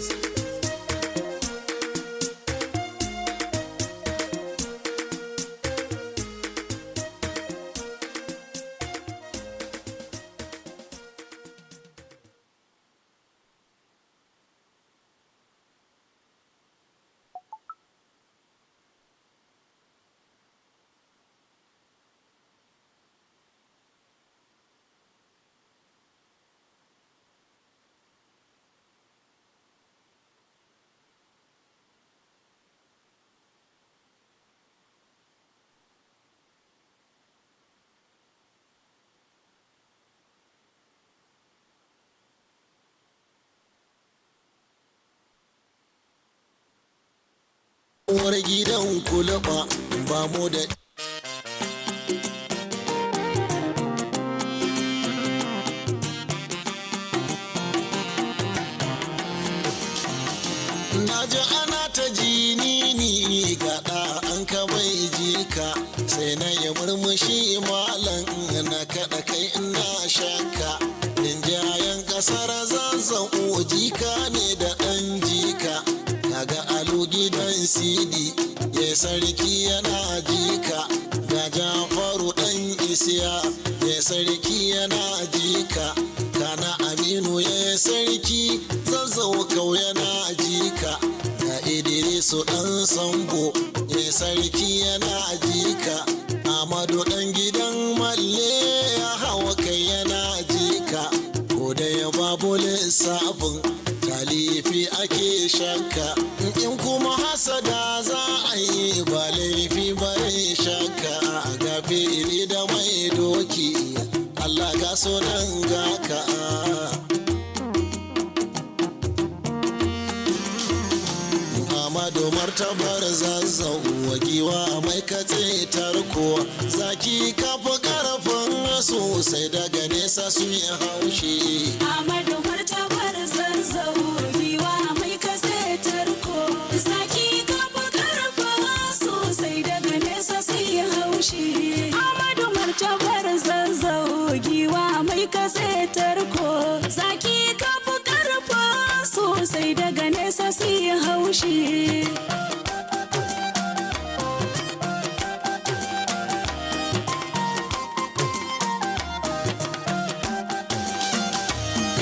uwar gidan kulaba ba mu da na ji ana ta jini gaɗa an ka bai jika sai na yi murmushi malam na kaɗa kai ina shaka rinjayen ƙasar Zazzau jika ne da ɗan jika kaga alu gidan sidi ya sarki yana jika ga Jafaru ɗan isiya ya sarki yana jika kana Aminu ya sarki Zazzau kau yana jika ga Idrisu ɗan Sambo ya sarki yana jika Amadu ɗan gidan Malle ya hawa kai yana jika ko da ya babu lissafin talifi ake shakka in kuma hasada za a yi ba laifi bare shakka ga fili da mai doki Allah ga sunan gaka Amadu martabar Zazzau giwa mai katse tarko zaki kafa karfin sosai daga nesa su yi haushi Amadu martabar Zazzau giwa mai katse tarko zaki kafa karfin sosai daga nesa su yi haushi Amadu martabar Zazzau giwa mai katse tarko zaki kafa karfin sosai daga nesa su yi haushi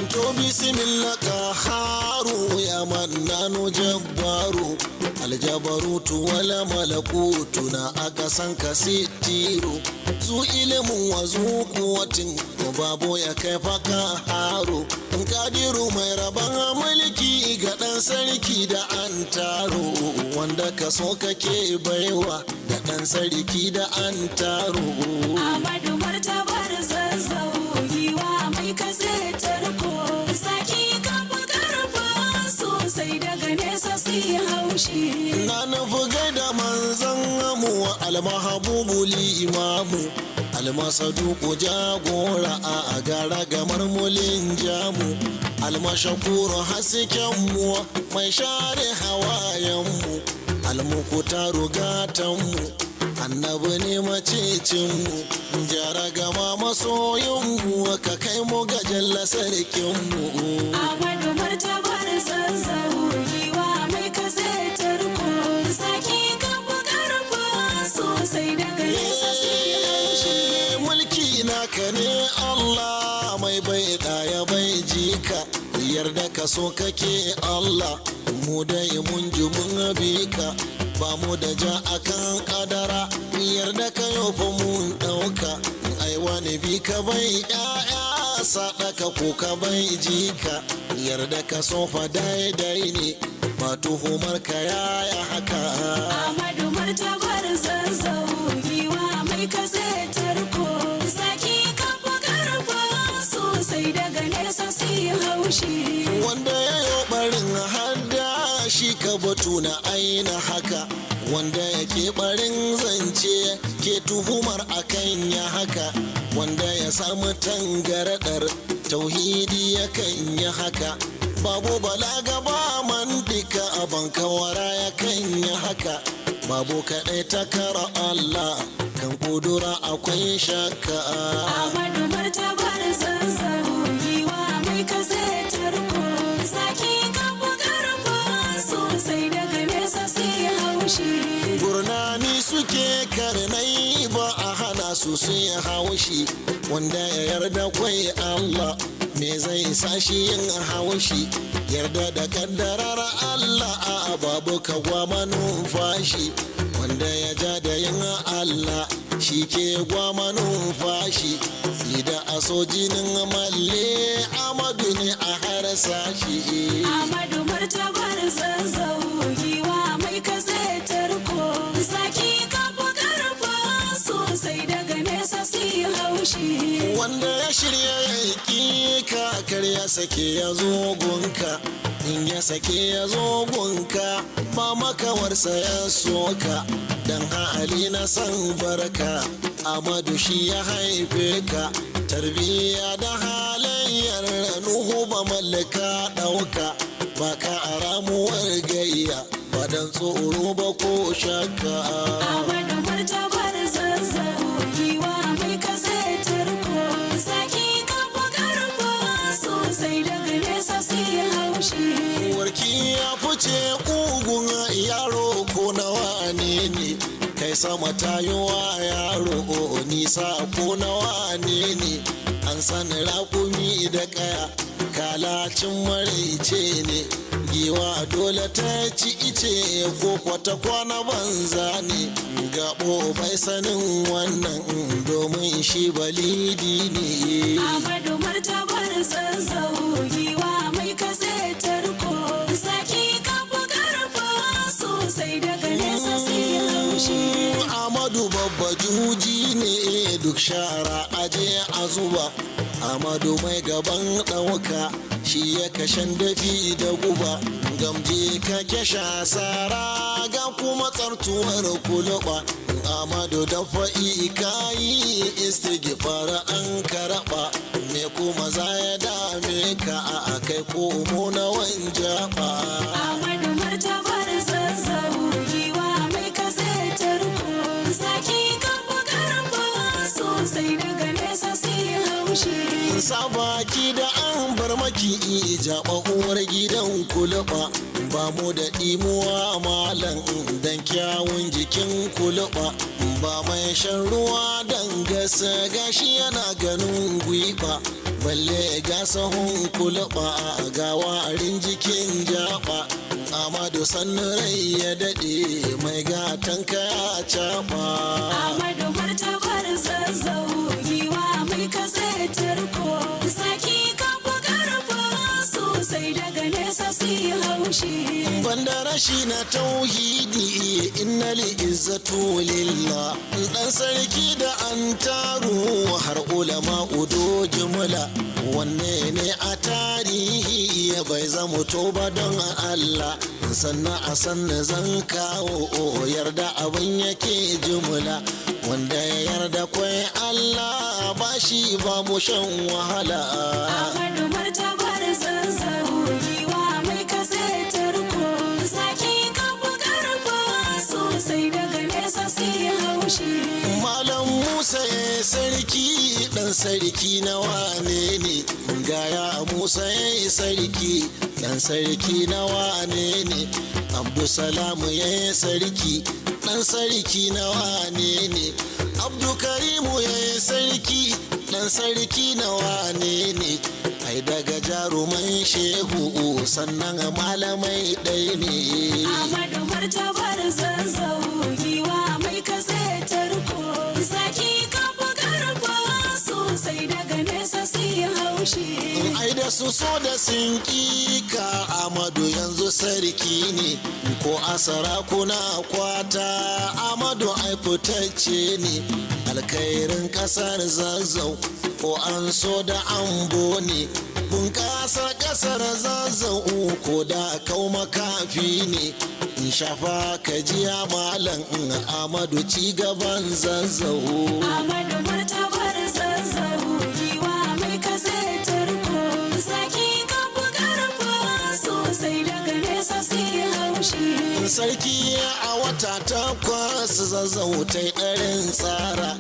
to bismillah haru ya mannanu jabbaru aljabarutu wala malakutu na aka san ka sitiru zu ilimin wa zu kuwatin babu ya kai faka haru kadiru mai rabon mulki ga ɗan sarki da an taro wanda ka so kake baiwa da ɗan sarki da an taro Amadu martabar Zazzau giwa mai katse tarko zaki kafa karfa sosai daga nesa su yi haushi na nufi gaida manzan amuwa almahabubu limamu almasaduku jagora a gara gamar mulin jamu almashakuru haskenmu mai share hawayenmu almukutaru gatanmu annabi ne macicinmu jara gama masoyinmu ka kai mu ga jalla sarkinmu Amadu martabar Zazzau giwa mai katse tarko zaki kafa karfa sosai daga nesa su yi haushi mulki naka ne Allah mai bai daya bai jika yarda ka so kake Allah mu dai mun ji mun bi ka ba mu da ja akan kadara yarda ka yau fa mun dauka ai wani bi ka bai yaya sadaka ko ka bai jika yarda ka so fa daidai ne ba tuhumar ka yaya haka Amadu martabar Zazzau giwa mai katse tarko zaki kafa karfa sosai daga nesa su yi haushi wanda ya yi barin hada shi ka batu na aina haka wanda yake barin zance ke tuhumar akan ya haka wanda ya samu tangaradar tauhidi yakan yi haka babu balaga ba mantika a bankawara yakan yi haka babu kaɗai takara Allah kan kudura akwai shakka Amadu martabar Zazzau giwa mai katse tarko zaki kafa karfa sosai daga nesa su yi haushi gurnani suke karnai ba a hana su su yi haushi wanda ya yarda kwai Allah me zai sashi yin haushi yarda da kaddarar Allah a babu kagwama numfashi wanda ya ja da yin Allah shi ke gwama numfashi da aso jinin malle Amadu ne a harsa shi Amadu martabar Zazzau giwa mai katse tarko zaki kafa karfa sosai daga nesa nesa su yi haushi. Wanda ya shirya ya ki ka kar ya sake ya zo gunka, in ya sake ya zo gunka ba makawarsa ya soka. Dan hali na san barka Amadu shi ya haife ka, tarbiyya da halayyar Nuhu ba mallaka ɗauka, ba ka a ramuwar gayya ba dan tsoro ba ko shakka. Amadu martabar Zazzau, giwa mai kasa tarko, zaki kafa karfa sosai daga nesa su yi haushi. Warki ya fice ƙugun yaro ko na wane ne, kai sama tayowa yaro nisa ko na wane ne. An sani raƙumi da ƙaya kalacin maraice ne, giwa dole ta ci ice ko kwata kwana banza ne. Gaɓo bai sanin wannan domin shi balidi ne. Amadu martabar Zazzau, giwa mai kasa tarko, zaki kafa karfa sosai daga nesa su yi haushi. Amadu babba juji ne duk shara aje a zuba. Amadu mai gaban ɗauka shi ya kashen dafi da guba. Gamje ka kesha sara ga kuma tsartuwar kuluba. Amadu da fa'i kayi istighfar an karaba. Me kuma za ya dame ka a kai komo na wanjaba. Amadu martabar Zazzau, giwa mai kasa tarko, zaki kafa karfa sosai daga nesa su yi haushi. Sabaki da an bar maki jaba uwar gidan kuluba, ba mu da ɗimuwa malam dan kyawun jikin kuluba. Ba mai shan ruwa dan gasa gashi yana ganin gwiba, balle ga sahun kuluba ga warin jikin jaba. Amadu sannu rai ya daɗe mai gatan kaya caɓa. Amadu martabar Zazzau, giwa mai kasa tarko, zaki kafa karfa sosai daga nesa su yi haushi. Banda rashi na tauhidi inna li izzatu lillah, dan sarki da an taru har ulama udo jumla. Wanne ne a tarihi bai zama toba don Allah, sannan a sanna zan kawo yarda abin yake jumla. Wanda ya yarda kwai Allah ba shi ba mu shan wahala. Amadu martabar Zazzau, giwa mai kasa tarko, zaki kafa karfa sosai daga nesa su yi haushi. Malam Musa ya sarki dan sarki na wane ne, gaya Musa ya sarki dan sarki na wane ne. Abdusalamu ya sarki dan sarki na wane ne. Abdukarimu ya sarki dan sarki na wane ne. Ai daga jaruman shehu sannan malamai ɗaya ne. Amadu martabar Zazzau, giwa mai kasa tarko, zaki kafa karfa sosai daga nesa su yi haushi. Ai da su so da sun ka Amadu yanzu sarki ne, ko a sarakuna kwata Amadu ai fitacce ne. Alkhairin kasar Zazzau ko an so da ambo ne, bunƙasar kasar Zazzau ko da kau makafi ne. In shafa ka jiya malam Amadu ci gaban Zazzau. Amadu martabar Zazzau, giwa mai kasa tarko, zaki kafa karfa sosai daga nesa su yi haushi. Sarki a wata takwas Zazzau ta ɗarin tsara,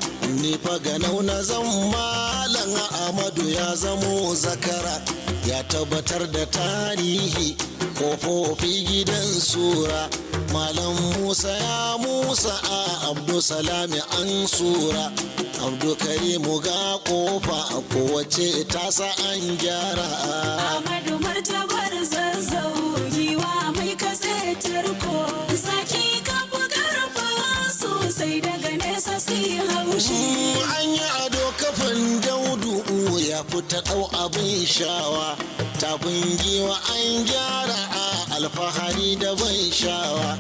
ni fa ga nauna zan malam Amadu ya zamo zakara. Ya tabbatar da tarihi kofofi gidan sura, Malam Musa ya Musa a Abdulsalami an sura. Abdulkarimu ga kofa a kowace tasa an gyara. Amadu martabar Zazzau, giwa mai kasa tarko, zaki kafa karfa sosai daga nesa su yi haushi. An yi ado kafin Daudu ya fita ɗau abin shawa, tafin giwa an gyara a alfahari da ban shawa.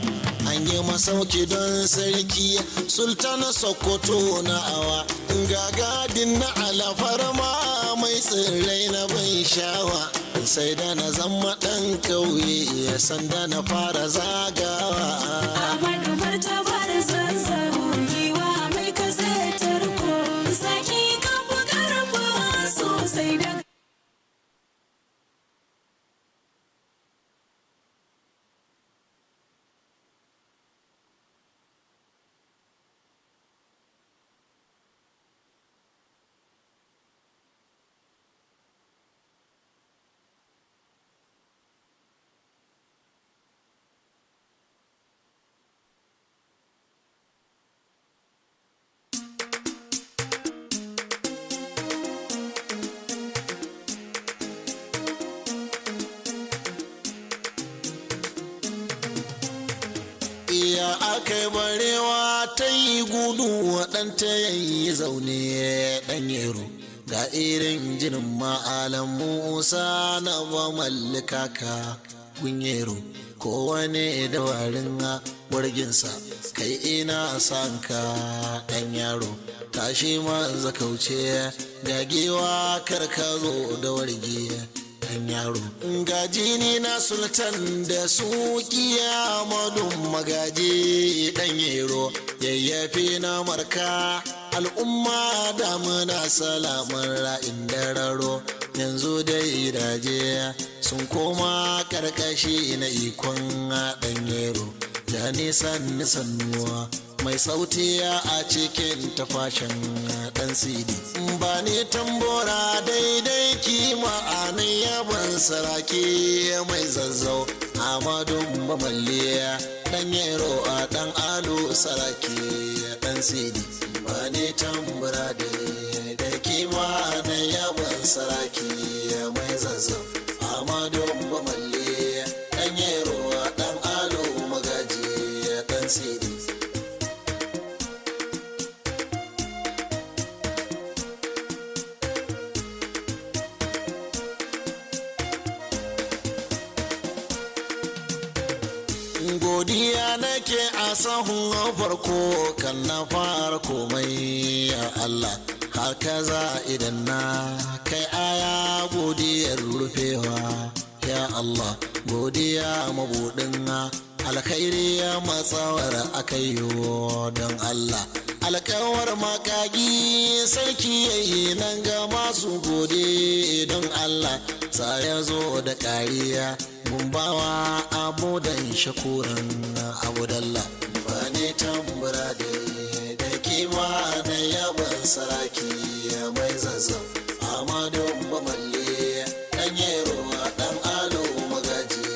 An yi masauki don sarki sultana Sokoto na awa, gagadin na alfarma mai tsirrai na ban shawa sai da na zama ɗan ƙauye sanda na fara zagawa. Amadu martabar Zazzau giwa mai kasetar ko zaki kafa karfa sosai da iya aka barewa ta yi gudu waɗanta yayi zaune ɗan yaro ga irin jinin ma'alan musa na ba mallaka ka kunyero kowane da warin warginsa kai ina san ka ɗan yaro tashi ma zakauce gagewa karka zo da wargi ɗan yaro gajini na sultan da su kiyamadun magaji ɗan yaro yayyafi na marka al'umma da muna salamun ra'in dararo yanzu dai daje sun koma karkashi na ikon ɗan yaro da nisan sannuwa mai sauti a cikin tafashin ɗan sidi ba ni tambora daidai kima a nan yaban saraki mai zazzau amadun mamalliya ɗan yaro a ɗan alo saraki ɗan sidi ba ni tambora daidai kima a nan yaban saraki mai zazzau amadun mamalliya ɗan yaro a ɗan alo magaji ɗan sidi. godiya nake a sahun farko kan na fara komai ya Allah haka za idan na kai aya godiyar rufewa ya Allah godiya mabudin alkhairi ya matsawar akayo don Allah alkawar makagi sarki yayi nan ga masu gode don Allah sa ya zo da kariya Gumbawa abudan shakuran abudallah ba ne tambura da kima na yaban saraki mai zazzau amadun bamalle dan yero dan alo magaji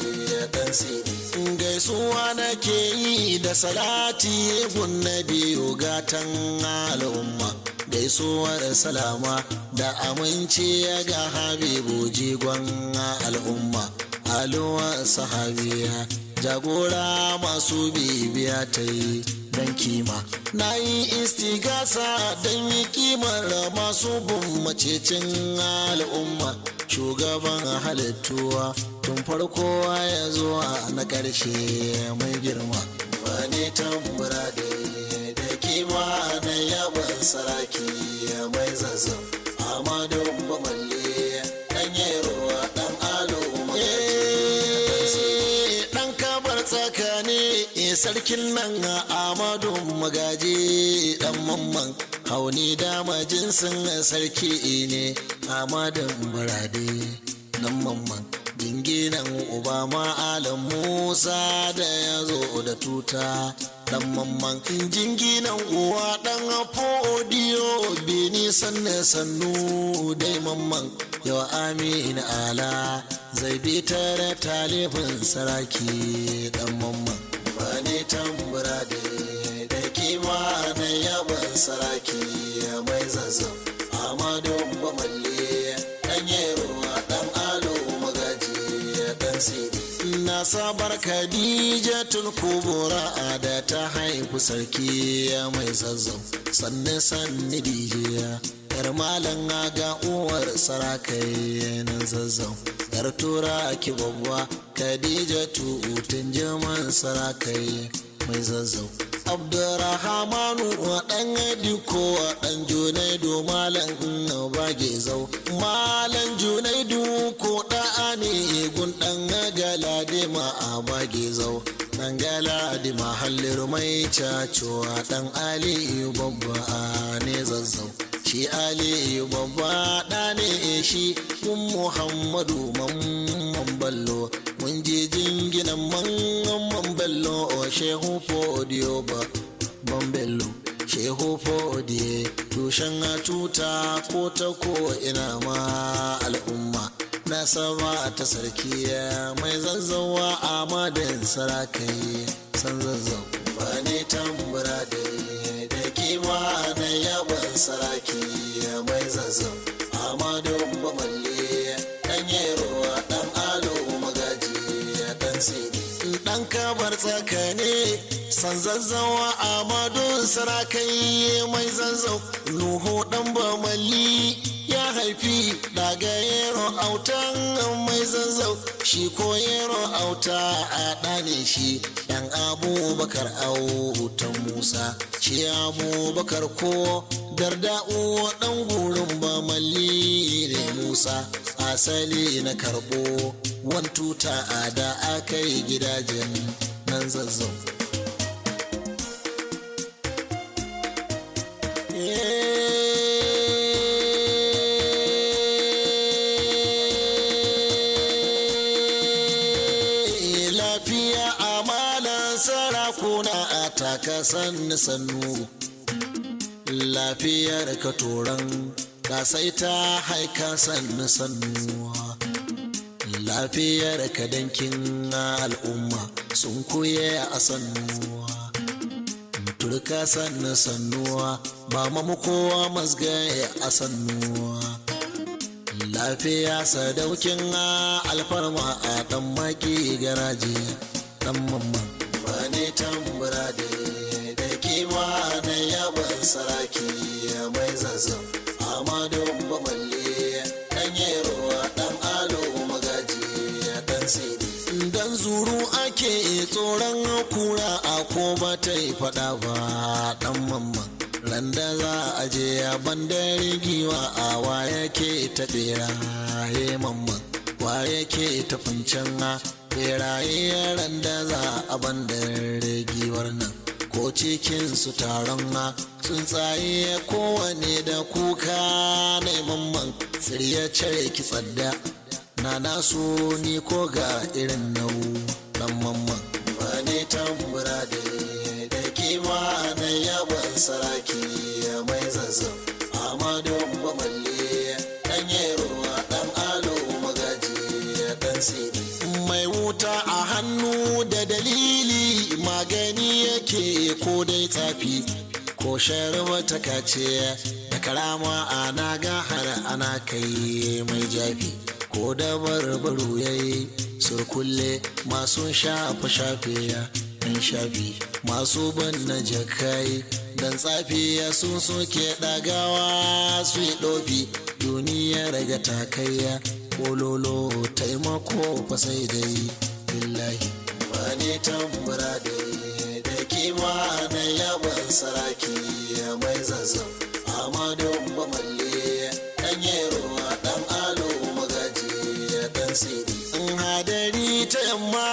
dan sidi gaisuwa nake yi da salati gun biyu gatan al'umma gaisuwar salama da aminci ga habibu jigon al'umma aluwa sahabiya jagora masu bibiya ta yi don kima na yi istigasa don yi kimar masu bin macecin al'umma shugaban halittuwa tun farko ya zuwa na ƙarshe mai girma ba ne tambura da kima na yaban saraki mai zazzau amadun bamalle ɗan yaro ɗan alo tsakani sarkin nan amadu magaji dan mamman hauni dama jinsin sarki ne amadun barade dan mamman dinginan obama alam musa da ya zo da tuta dan mamman jinginan uwa dan fodiyo bini sannu dai mamman yau amin ala zai bi tare talibin saraki dan mamman ba ne tambura da kima na yaban saraki mai zazzau amadu bamalle dan yero dan alo magaji dan sidi na sabar khadijatul kubura da ta haifu sarki mai zazzau sanne dijiya yar malan ga uwar sarakai na zazzau yar tura ki babba khadijatu tun jaman sarakai mai zazzau Abdurrahmanu ɗan diko ɗan Junaidu malam bage zau. Malam Junaidu ko ɗa'a ne gun ɗan galade ma a bage zau. Ɗan galade ma hallir mai cacowa ɗan Aliyu babba ne Zazzau. Shi Aliyu babba ɗa ne shi kun Muhammadu mamman Bello. Mun je jinginan mamman Bello shehu fodiyo ba ban Bello. Shehu fodiye tushen tuta ko ta ko ina ma al'umma. Nasaba ta sarki mai zazzawa a madin sarakai san Zazzau. Ba ne tambura da kima na yaban saraki mai Zazzau. Amadu Bamalle ɗan Yerowa ɗan Alo Magaji ɗan Sidi ɗan Kabar tsakane san Zazzawa. Amadu sarakai mai Zazzau. Nuhu ɗan Bamalli ya haifi daga Yero autan mai Zazzau. Shi ko Yero auta a ɗane shi ɗan Abubakar autan Musa. Shi Abubakar ko Darda'u ɗan gurin Bamalli ne Musa. Asali na karɓo wantuta a da aka yi gidajen nan Zazzau. Lafiya amalan sarakuna a taka sannu. Lafiyar ka toron ka sai ta haika sannu. Lafiyar ka dankin al'umma sun koye a sannuwa. Turka sannuwa ba mamu kowa mazgaye a sannuwa. Lafiya sadaukin alfarma a ɗan maki garaje ɗan mamman. Ba ne tambura da kima na yaban saraki mai Zazzau. Amadu Bamalle ɗan Yerowa ɗan Alo Magaji ɗan Sidi. Dan zuru ake tsoron kura a ko ba ta yi faɗa ba ɗan mamman. Randa za a je a bandar giwa a waye ke ta ɓeraye mamman. Waye ke ta fincen ɓeraye randa za a bandar giwar nan. Ko cikin su taron tsuntsaye kowane da kuka na mamman. Sirya cire ki tsadda na naso ni ko ga irin nau dan mamman. Ba ne tambura da kima na yaban saraki mai Zazzau. Amadu Bamalle ɗan Yerowa ɗan Alo Magaji ɗan Sidi. Mai wuta a hannu da dalili magani yake ko dai tsafi ko sharma ta kace da karama ana ga har ana kai mai jafi. Ko da barbaru yayi surkulle masu shafe in shafi masu banna jakai dan tsafiya sun soke dagawa su yi dofi. Duniya raga takayya kololo taimako fa sai dai billahi. Ba ne tambura da kima na yaban saraki mai Zazzau. Amadu Bamalle ɗan Yerowa ɗan Alo Magaji ɗan Sidi. Hadari ta yamma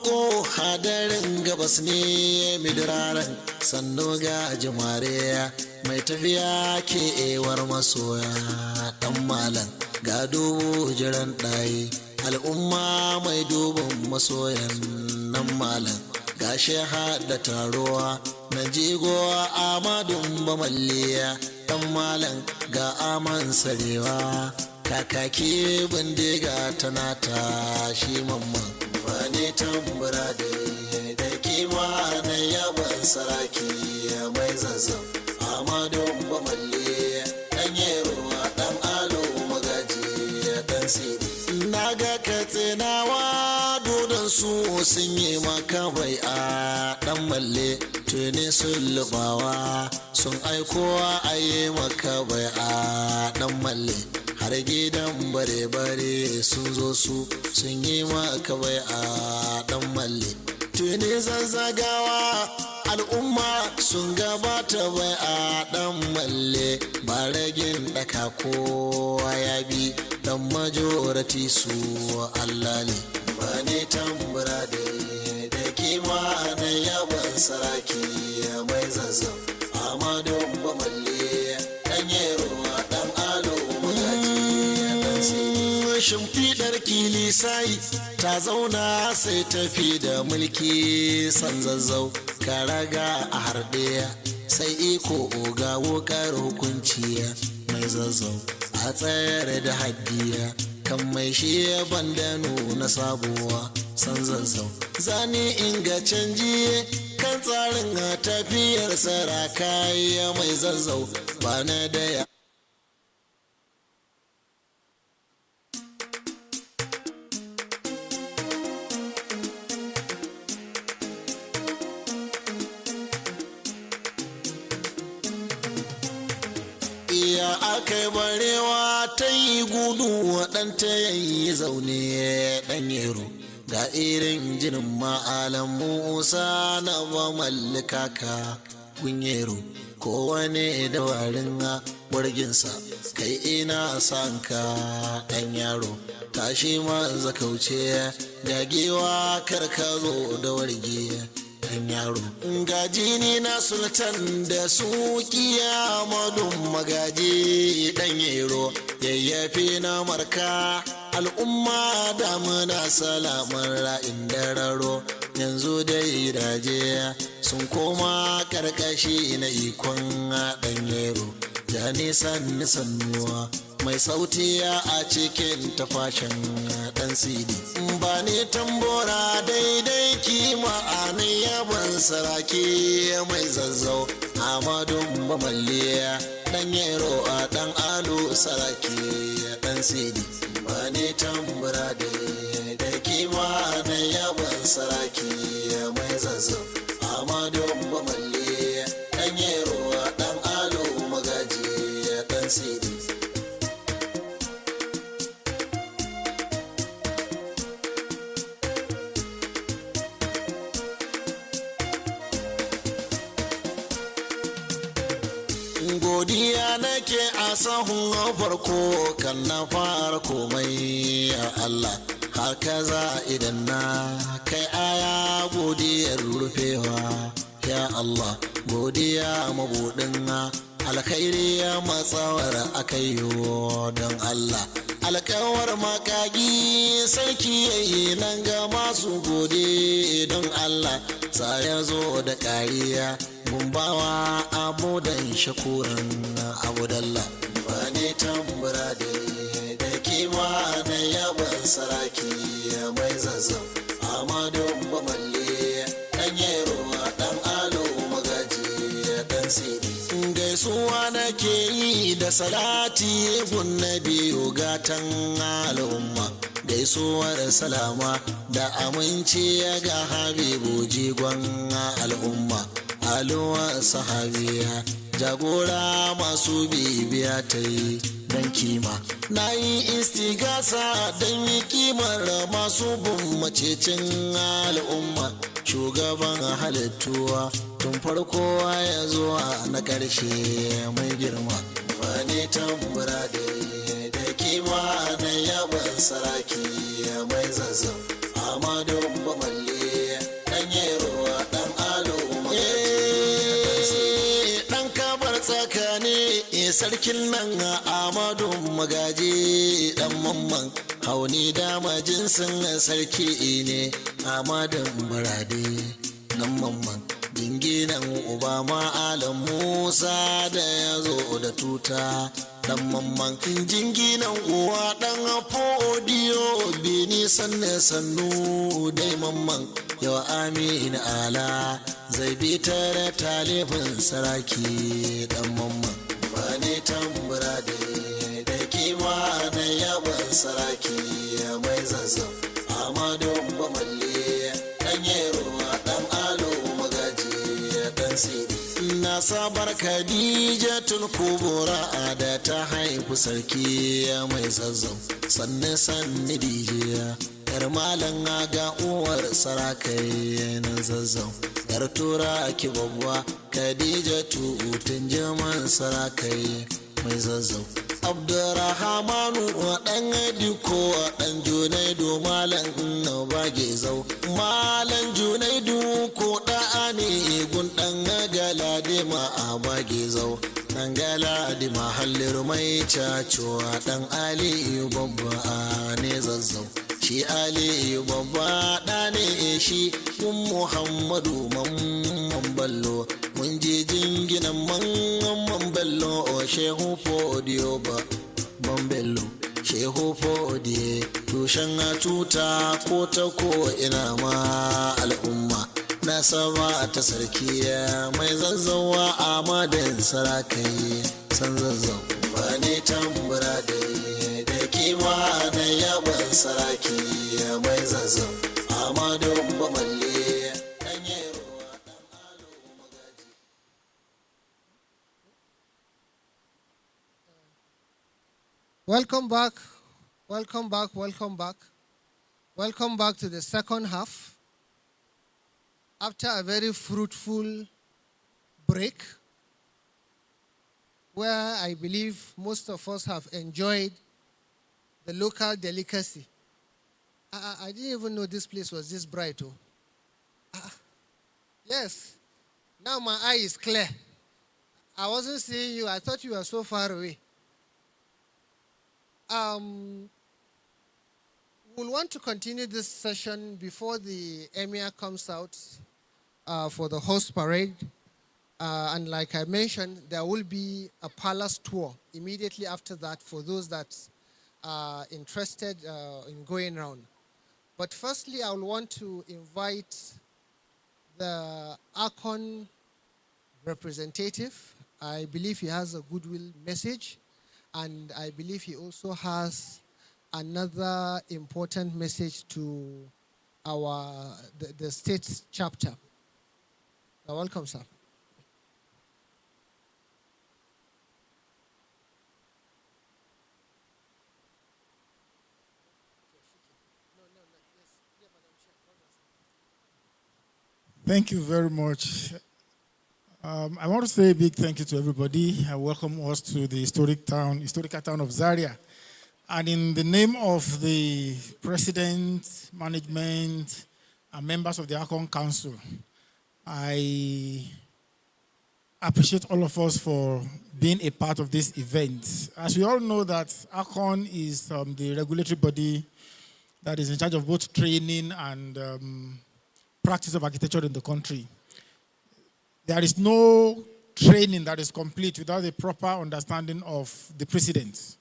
ko hadarin gabas ne midiraran sannu ga jimare mai tafiya ke ewar masoya ɗan malam. Ga dubu jiran ɗaye al'umma mai dubin masoyan nan malam. Gashi da taruwa na jigo Amadun Bamalliya ɗan malam ga aman sarewa. Kakaki bindiga tana tashi mamman. Ba ne tambura da kima na yaban saraki mai Zazzau. Amadu Bamalle ɗan Yerowa ɗan Alo Magaji ɗan Sidi. Na ga katsinawa dodon su sun yi maka bai a ɗan malle. Tuni sun lubawa sun aikowa a yi maka bai a ɗan malle. Har gidan bare-bare sun zo su sun yi maka bai a ɗan malle. Tuni zazzagawa al'umma sun gabata bai a dan malle ba ragin daka kowa ya bi dan majority su Allah ne ba ne tambura da kima da yaban saraki mai zazzau Amadu Bamalle dan yero dan alo magaji dan sai shimfidar kilisai ta zauna sai tafi da mulki san zazzau karaga a harbe sai iko oga wukar hukunci mai zazzau a tsayar da haddiya kan mai shi bandano na sabuwa san zazzau zani inga canji kan tsarin tafiyar saraka ya mai zazzau ba na daya iya aka barewa ta yi gudu waɗanta yayi zaune ɗan yero ga irin jinin ma'alan musa na ba mallaka ka kunyero kowane da warin warginsa kai ina san ka ɗan yaro tashi ma zakauce gagewa karka zo da warge ɗan yaro gajini na sultan da su kiyamadun magaji ɗan yaro yayyafi na marka al'umma da muna salaman ra'in dararo yanzu dai daje sun koma karkashi na ikon ɗan yaro da nisan sannuwa mai sauti a cikin tafashin ɗan sidi ba ne tambora daidai kima a nan yaban saraki mai zazzau amadun Bamalle ɗan yaro a ɗan alo saraki ɗan sidi ba ne tambura da kima na yaban saraki mai zazzau Amadu Bamalle ɗan yero ɗan alo magaji ɗan sidi godiya nake a sahun farko kan na fara komai ya Allah haka za idan na kai aya godiyar rufewa ya Allah godiya mabudin alkhairi ya matsawar akayo don Allah alkawar makagi sarki yayi nan ga masu gode don Allah sa ya zo da kariya bawa abu da shakuran abu dalla ba ne tambura da kima na yaban saraki mai zazzau Amadu Bamalle ɗan yero ɗan alo magaji ɗan sidi gaisuwa nake yi da salati gun na biyu gatan al'umma gaisuwar salama da aminci ga habibu jigon al'umma aluwa sahabiya jagora masu bibiya ta yi don kima na yi istigasa don yi kimar masu bin macecin al'umma shugaban halittuwa tun farko ya zuwa na ƙarshe mai girma ba ne tambura da kima na yaban saraki mai zazzau Amadu Bamalle ɗan yero ɗan alo tsakani sarkin nan Amadu magaji dan mamman hauni dama jinsin sarki ne Amadun Barade dan mamman jinginan Obama Alam Musa da ya zo da tuta dan mamman jinginan uwa dan Fodiyo bini sannu dai mamman yau Amin Ala zai bi tare talibin saraki dan mamman ba ne tambura da kima na yaban saraki mai zazzau Amadu Bamalle dan yero dan alo magaji dan sidi na sabar Khadijatul Kubura da ta haifu sarki mai zazzau sanne dijiya yar malam ga uwar sarakai na zazzau, yar tura ki babba Khadija tun jaman sarakai mai zazzau. Abdurrahmanu ɗan diko ɗan junaidu malam na bage zau, malam junaidu ko ɗa'a ne gun ɗan galadima a bage zau, ɗan galadima hallir mai cacuwa ɗan aliyu babba ne zazzau, shi aliyu babba ɗa ne shi kun muhammadu mamman ballo, mun je jinginan mamman bello o shehu fodiyo ba ban bello shehu fodiye tushen tuta ko ta ko ina ma al'umma na saba ta sarki mai zazzawa a madan sarakai san zazzau ba ne tambura da kima na yaban saraki mai zazzau a madan bamalle. Welcome back, welcome back, welcome back. Welcome back to the second half. After a very fruitful break, where I believe most of us have enjoyed the local delicacy. I didn't even know this place was this bright. Yes, now my eye is clear. I wasn't seeing you, I thought you were so far away. We'll want to continue this session before the emir comes out for the horse parade. And like I mentioned, there will be a palace tour immediately after that for those that are interested in going around. But firstly, I will want to invite the Akon representative. I believe he has a goodwill message. And I believe he also has another important message to the state chapter. You're welcome, sir. Thank you very much. I want to say a big thank you to everybody. I welcome us to the historical town of Zaria. And in the name of the president, management, and members of the Akon Council, I appreciate all of us for being a part of this event. As we all know that Akon is the regulatory body that is in charge of both training and practice of architecture in the country. There is no training that is complete without a proper understanding of the precedents.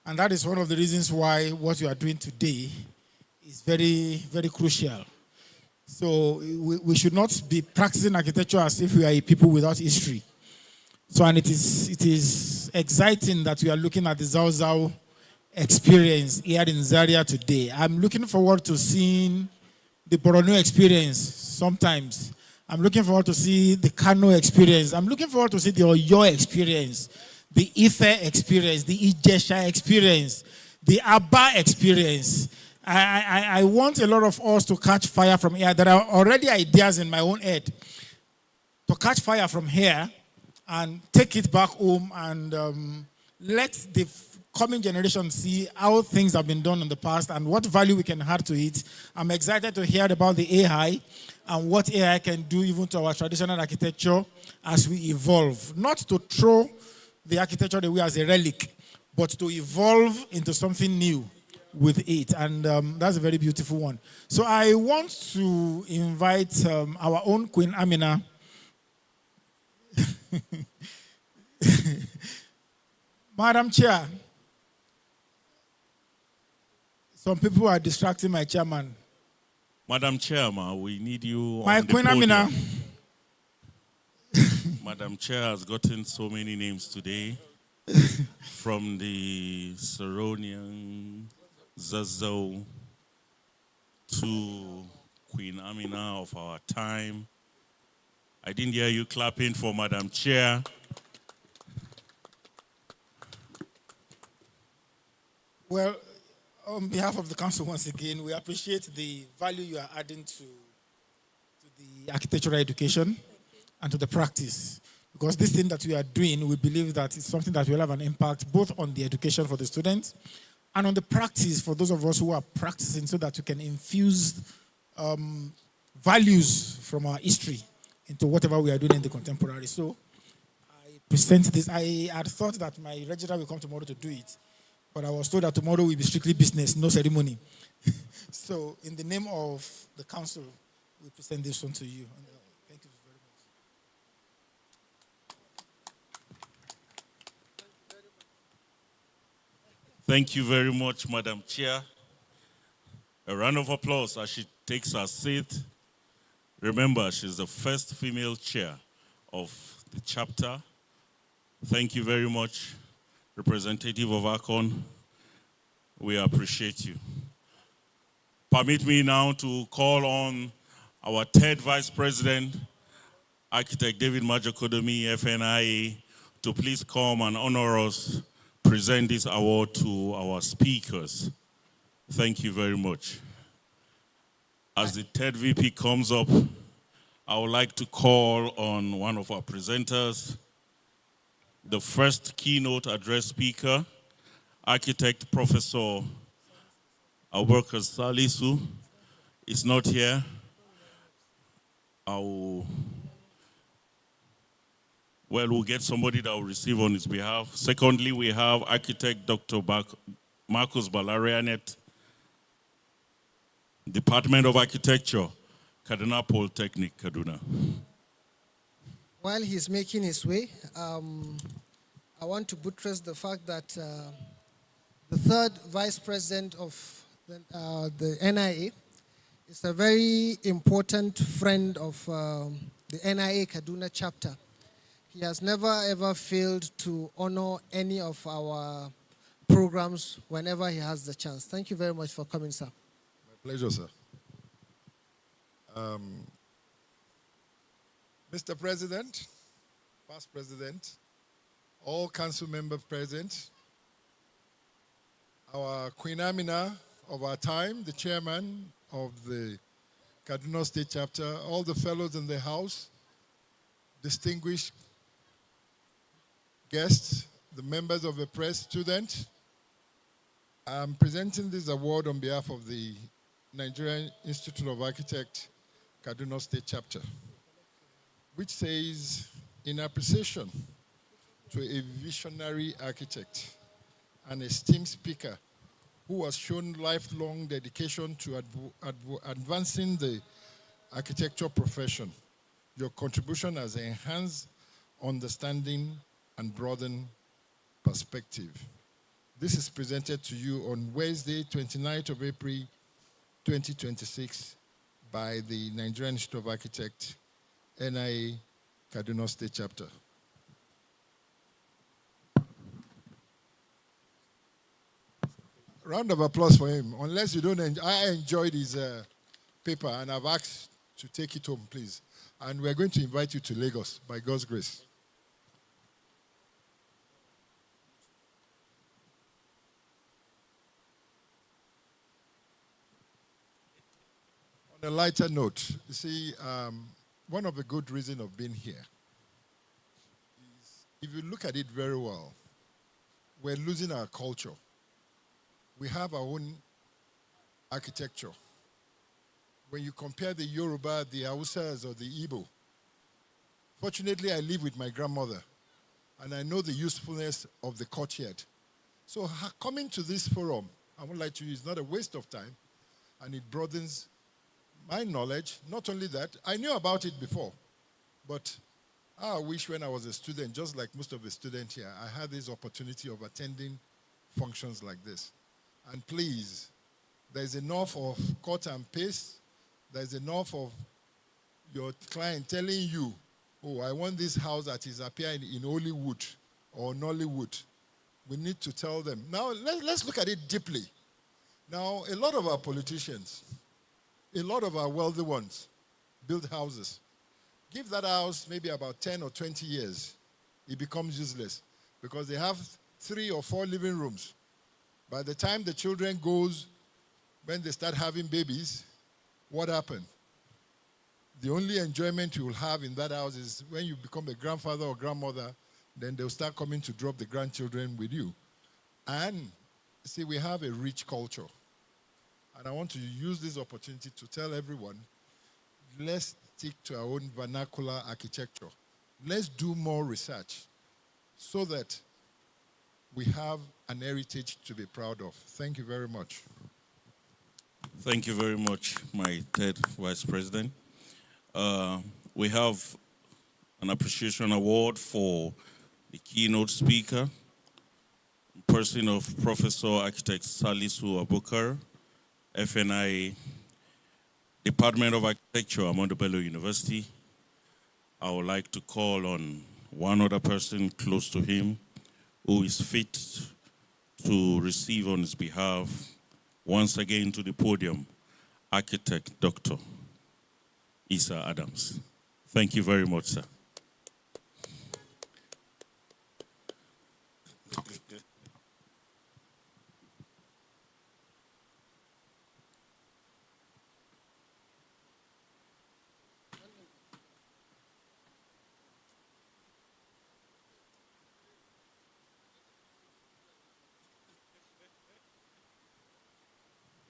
And that is one of the reasons why what you are doing today is very, very crucial. So we should not be practicing architecture as if we are a people without history. So, and it is exciting that we are looking at the Zazzau experience here in Zaria today. I'm looking forward to seeing the Borno experience sometimes. I'm looking forward to see the Kano experience. I'm looking forward to see the Oyo experience, the Ife experience, the Ijesha experience, the Abba experience. I want a lot of us to catch fire from here. There are already ideas in my own head to catch fire from here and take it back home and let the coming generation see how things have been done in the past and what value we can add to it. I'm excited to hear about the AI and what AI can do even to our traditional architecture as we evolve. Not to throw the architecture away as a relic, but to evolve into something new with it. And that's a very beautiful one. So I want to invite our own Queen Amina Madam Chair. Some people are distracting my chairman. Madam Chairman, we need you My on the Queen podium. Amina. Madam Chair has gotten so many names today from the Saronian, Zazzau, to Queen Amina of our time. I didn't hear you clapping for Madam Chair. Well, On behalf of the council, once again, we appreciate the value you are adding to the architectural education and to the practice. Because this thing that we are doing, we believe that it's something that will have an impact both on the education for the students and on the practice for those of us who are practicing, so that we can infuse values from our history into whatever we are doing in the contemporary. So I present this. I had thought that my registrar will come tomorrow to do it, but I was told that tomorrow will be strictly business, no ceremony. So in the name of the council, we present this one to you. Thank you very much. Thank you very much, Madam Chair. A round of applause as she takes her seat. Remember, she's the first female chair of the chapter. Thank you very much, representative of ACON. We appreciate you. Permit me now to call on our third vice president, Architect David Majokodomi, FNIA, to please come and honor us, present this award to our speakers. Thank you very much. As the third VP comes up, I would like to call on one of our presenters, the first keynote address speaker, Architect Professor Abubakar Salisu, is not here. We'll get somebody that will receive on his behalf. Secondly, we have Architect Dr. Marcus Balarianet, Department of Architecture, Kaduna Polytechnic, Kaduna. While he's making his way, I want to buttress the fact that the third vice president of the NIA is a very important friend of the NIA Kaduna chapter. He has never ever failed to honor any of our programs whenever he has the chance. Thank you very much for coming, sir. My pleasure, sir. Mr. President, past president, all council members present, our Queen Amina of our time, the chairman of the Kaduna State Chapter, all the fellows in the house, distinguished guests, the members of the press, students. I'm presenting this award on behalf of the Nigerian Institute of Architects, Kaduna State Chapter, which says, in appreciation to a visionary architect and esteemed speaker who has shown lifelong dedication to advancing the architecture profession, your contribution has enhanced understanding and broadened perspective. This is presented to you on Wednesday, 29th of April, 2026, by the Nigerian Institute of Architects, NIA, Kaduna State Chapter. Round of applause for him. Unless you don't I enjoyed his paper, and I've asked to take it home, please. And we're going to invite you to Lagos, by God's grace. On a lighter note, you see, one of the good reasons of being here is, if you look at it very well, we're losing our culture. We have our own architecture. When you compare the Yoruba, the Hausas, or the Igbo, fortunately, I live with my grandmother, and I know the usefulness of the courtyard. So coming to this forum, I would like to use, not a waste of time, and it broadens my knowledge. Not only that, I knew about it before, but I wish when I was a student, just like most of the students here, I had this opportunity of attending functions like this. And please, there's enough of cut and paste. There's enough of your client telling you, oh, I want this house that is appearing in Hollywood or Nollywood. We need to tell them. Now, let's look at it deeply. Now, a lot of our politicians, a lot of our wealthy ones build houses. Give that house maybe about 10 or 20 years, it becomes useless because they have 3 or 4 living rooms. By the time the children goes, when they start having babies, what happened? The only enjoyment you will have in that house is when you become a grandfather or grandmother, then they'll start coming to drop the grandchildren with you. And see, we have a rich culture. And I want to use this opportunity to tell everyone, let's stick to our own vernacular architecture. Let's do more research so that we have an heritage to be proud of. Thank you very much. Thank you very much, my third Vice President. We have an appreciation award for the keynote speaker, person of Professor Architect Salisu Abubakar, FNI, Department of Architecture, Ahmadu Bello University. I would like to call on one other person close to him who is fit to receive on his behalf, once again to the podium, Architect Dr. Isa Adams. Thank you very much, sir.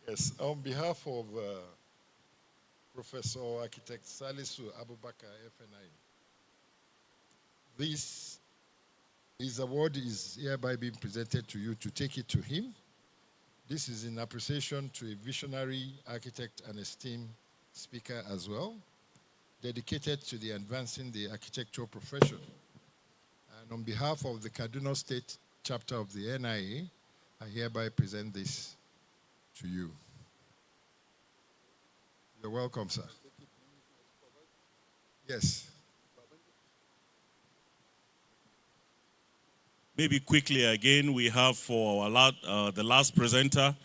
Yes, on behalf of Professor Architect Salisu Abubakar, FNI, his award is hereby being presented to you to take it to him. This is in appreciation to a visionary architect and esteemed speaker as well, dedicated to the advancing the architectural profession. And on behalf of the Kaduna State chapter of the NIA, I hereby present this to you. You're welcome, sir. Yes. Maybe quickly again, we have for our the last presenter,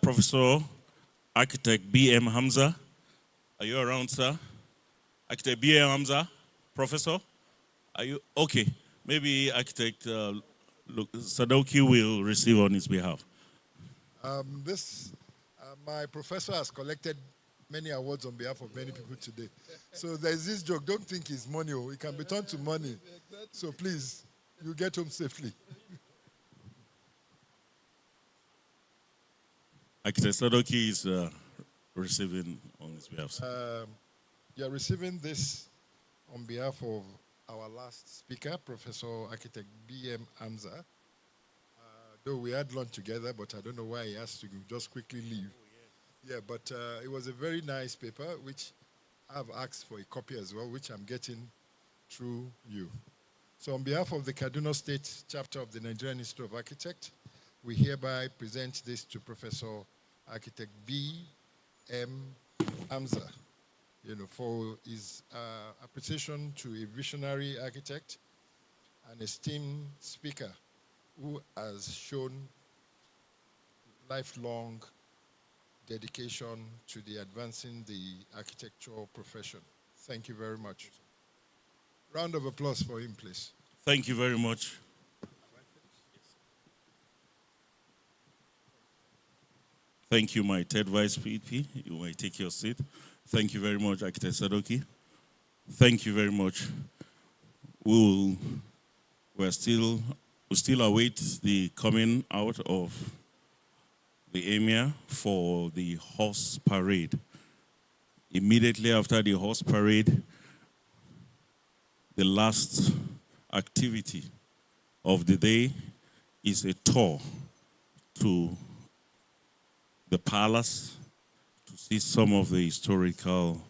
Professor Architect B.M. Hamza. Are you around, sir? Architect B.M. Hamza, Professor? Are you? Okay. Maybe Architect Sadoki will receive on his behalf. My professor has collected many awards on behalf of many people today. So there's this joke, don't think it's money, it can be turned to money. So please, you get home safely. Architect Sadoki is receiving on his behalf, sir. You're receiving this on behalf of our last speaker, Professor Architect B.M. Hamza. Though we had lunch together, but I don't know why he has to just quickly leave. Yeah, but it was a very nice paper, which I've asked for a copy as well, which I'm getting through you. So on behalf of the Kaduna State chapter of the Nigerian Institute of Architects, we hereby present this to Professor Architect B.M. Hamza, for his appreciation to a visionary architect and esteemed speaker who has shown lifelong dedication to the advancing the architectural profession. Thank you very much. Round of applause for him, please. Thank you very much. Thank you, my third Vice VP. You may take your seat. Thank you very much, Architect Sadoki. Thank you very much. We still await the coming out of the Emir for the horse parade. Immediately after the horse parade, the last activity of the day is a tour to the palace to see some of the historical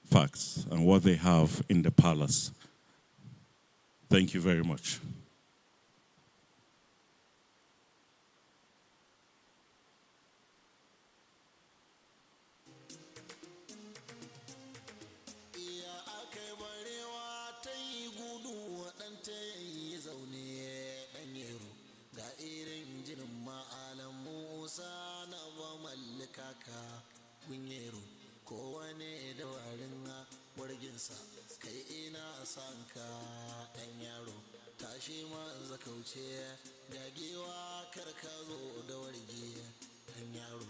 facts and what they have in the palace. Thank you very much. tashi maza kauce gagewa karka zo da warge ɗan yaro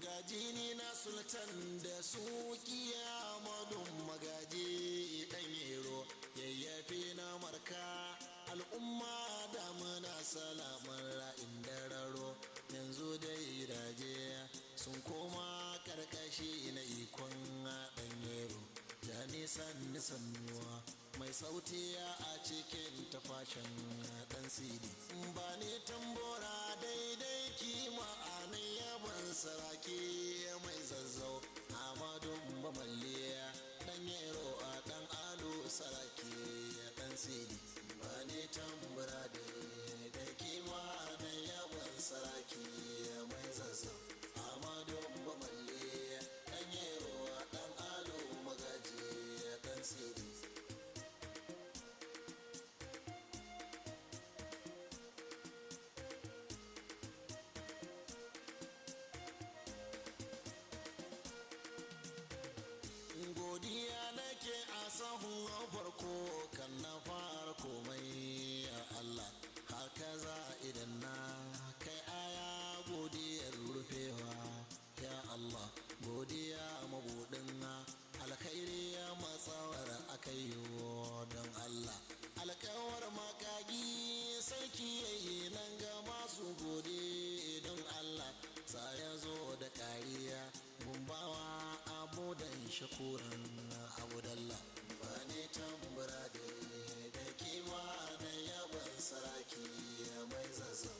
gajini na sultan da sukiya madun magaji ɗan yero yayyafi na marka al'umma da muna salamar ra'in dararo yanzu dai daje sun koma karkashi na ikon ɗan yero ja nisan sannuwa mai sauti a cikin tafashin ɗan sidi ba ne tambora daidai kima a nan yaban saraki mai zazzau amadun bamalliya ɗan yero a ɗan alo saraki ɗan sidi ba ne tambora daidai kima a nan yaban saraki mai zazzau amadun bamalliya ɗan yero a ɗan alo magaji ɗan sidi. Godiya nake a sahun farko kan na fara komai a Allah haka za idan na kai aya godiyar rufewa ya Allah godiya mabudin alkhairi ya matsawar akayo don Allah alkawar makagi sarki yayi nan ga masu gode don Allah sa ya zo da kariya gumbawa abudan shakuran abudallah ba ne tambura da kima na yaban saraki mai zazzau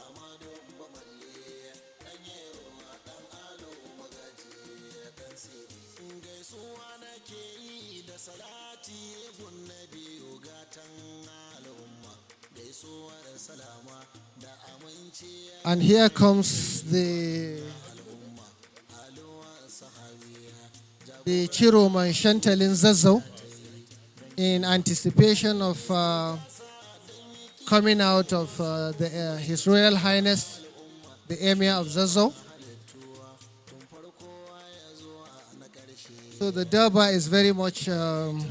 amadun bamalle dan yero dan alo magaji dan sidi gaisuwa nake yi da salati gun nabiyu gatan al'umma gaisuwar salama da aminci. And here comes the Chiroman Shantalin Zazzau in anticipation of coming out of His Royal Highness, the Emir of Zazzau. So the Durbar is very much around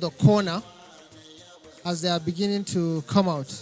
the corner as they are beginning to come out.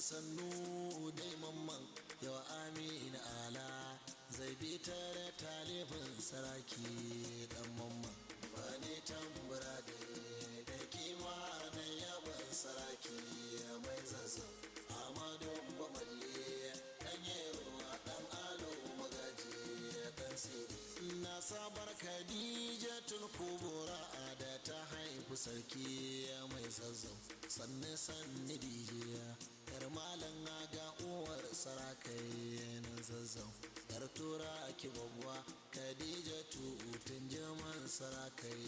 sannu dai mamman yau amina ala zai bi tare talibin saraki dan mamman ba ne tambura da kima na yaban saraki mai zazzau amadu bamalle dan yero dan alo magaji dan sidi na sabar khadija tun kubura da ta haifu sarki mai zazzau sanne sanni dijiya yar malam ga uwar sarakai na zazzau yar tura ki babba khadija tun jaman sarakai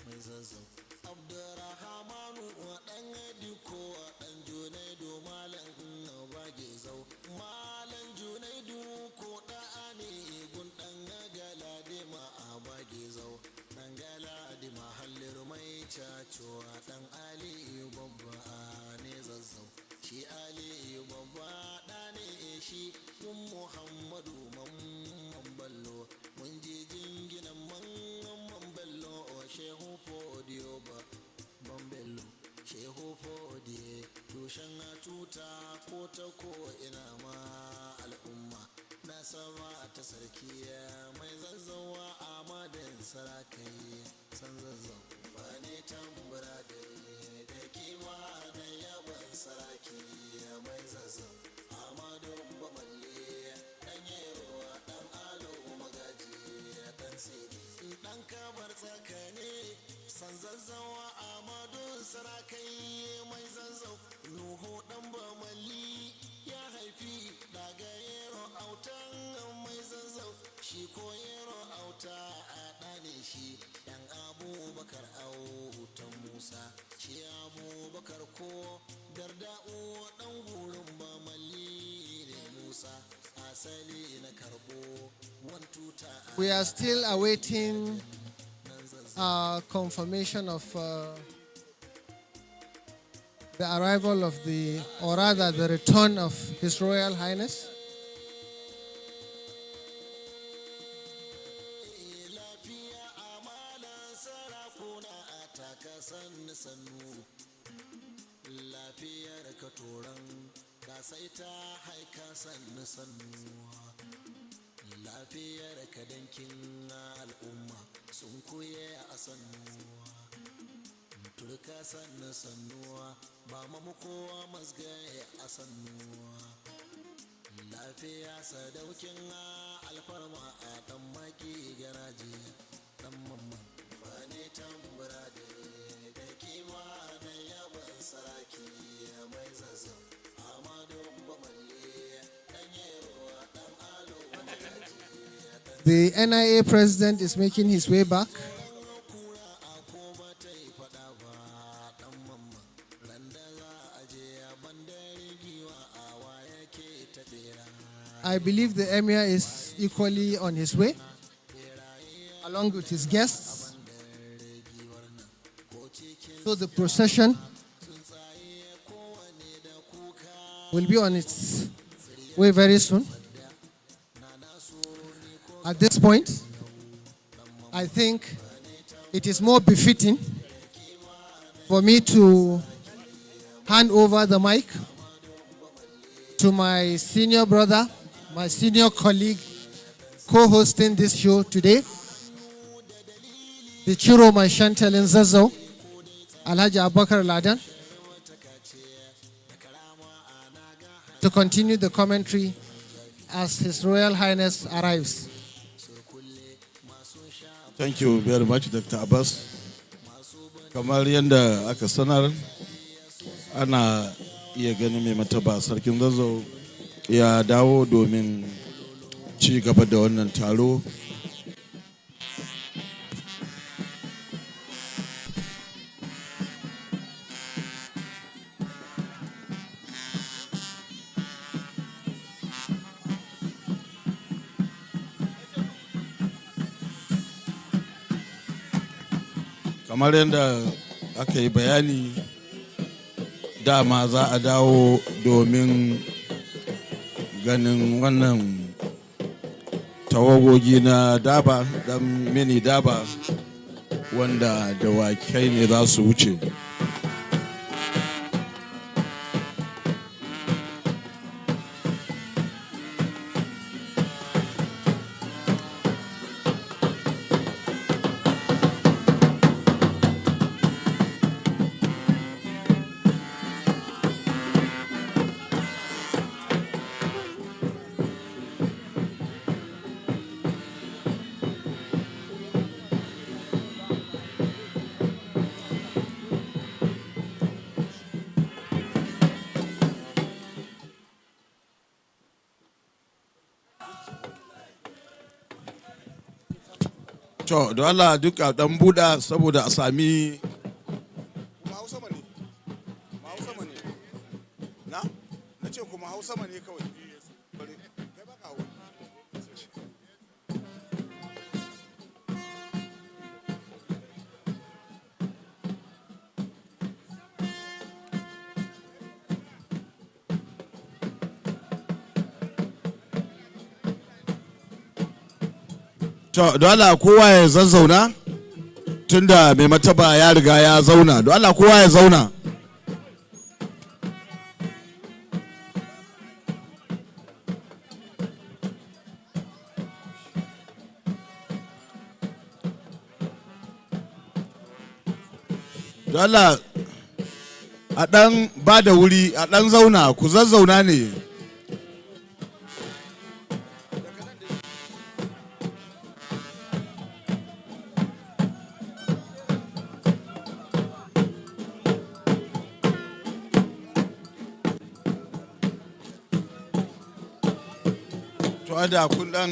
mai zazzau abdurrahmanu dan diko dan junaidu malam bage zau malam junaidu ko da ne gun dan galade ma a bage zau dan galade mahallir mai cacowa dan ali babba ne zazzau shi ali babba da ne shi kun muhammadu mamman ballo mun je jinginan mamman ballo shehu fodiyo ba bambello shehu fodiye tushen tuta ko ta ko ina ma al'umma na sama ta sarki mai zazzawa a madin sarakai san zazzau ba ne tambura da kima na yaban saraki mai zazzau amadu bamalle dan yero dan alo magaji dan sidi dan kabar tsakane san zazzawa amadu sarakai mai zazzau nuhu dan bamalli ya haifi daga yero autan mai zazzau shi ko yero auta a ɗane shi yan abubakar autan musa shi abubakar ko We are still awaiting confirmation of the arrival of or rather the return of His Royal Highness. The NIA president is making his way back. I believe the emir is equally on his way, along with his guests. So the procession will be on its way very soon. At this point, I think it is more befitting for me to hand over the mic to my senior brother, my senior colleague, co-hosting this show today, the Chiro Mashantel in Zazzau, Alhaji Abubakar Ladan, to continue the commentary as His Royal Highness arrives. Thank you very much, Dr. Abbas. Kamar yadda aka sanar, ana iya ganin mai mataba sarkin Zazzau ya dawo domin ci gaba da wannan taro. Kamar yadda aka yi bayani, dama za a dawo domin ganin wannan tawagogi na daba, dan mini daba, wanda dawakai ne za su wuce. To, da Allah duka dan buɗa saboda a sami kuma Hausa ne. Ma Hausa ne. Na? Na ce kuma Hausa ne kawai. Bari, kai ba ka To, don Allah kowa ya zazzauna tunda mai mataba ya riga ya zauna. Don Allah kowa ya zauna. Don Allah a ɗan ba da wuri, a ɗan zauna, ku zazzauna ne. To da kun dan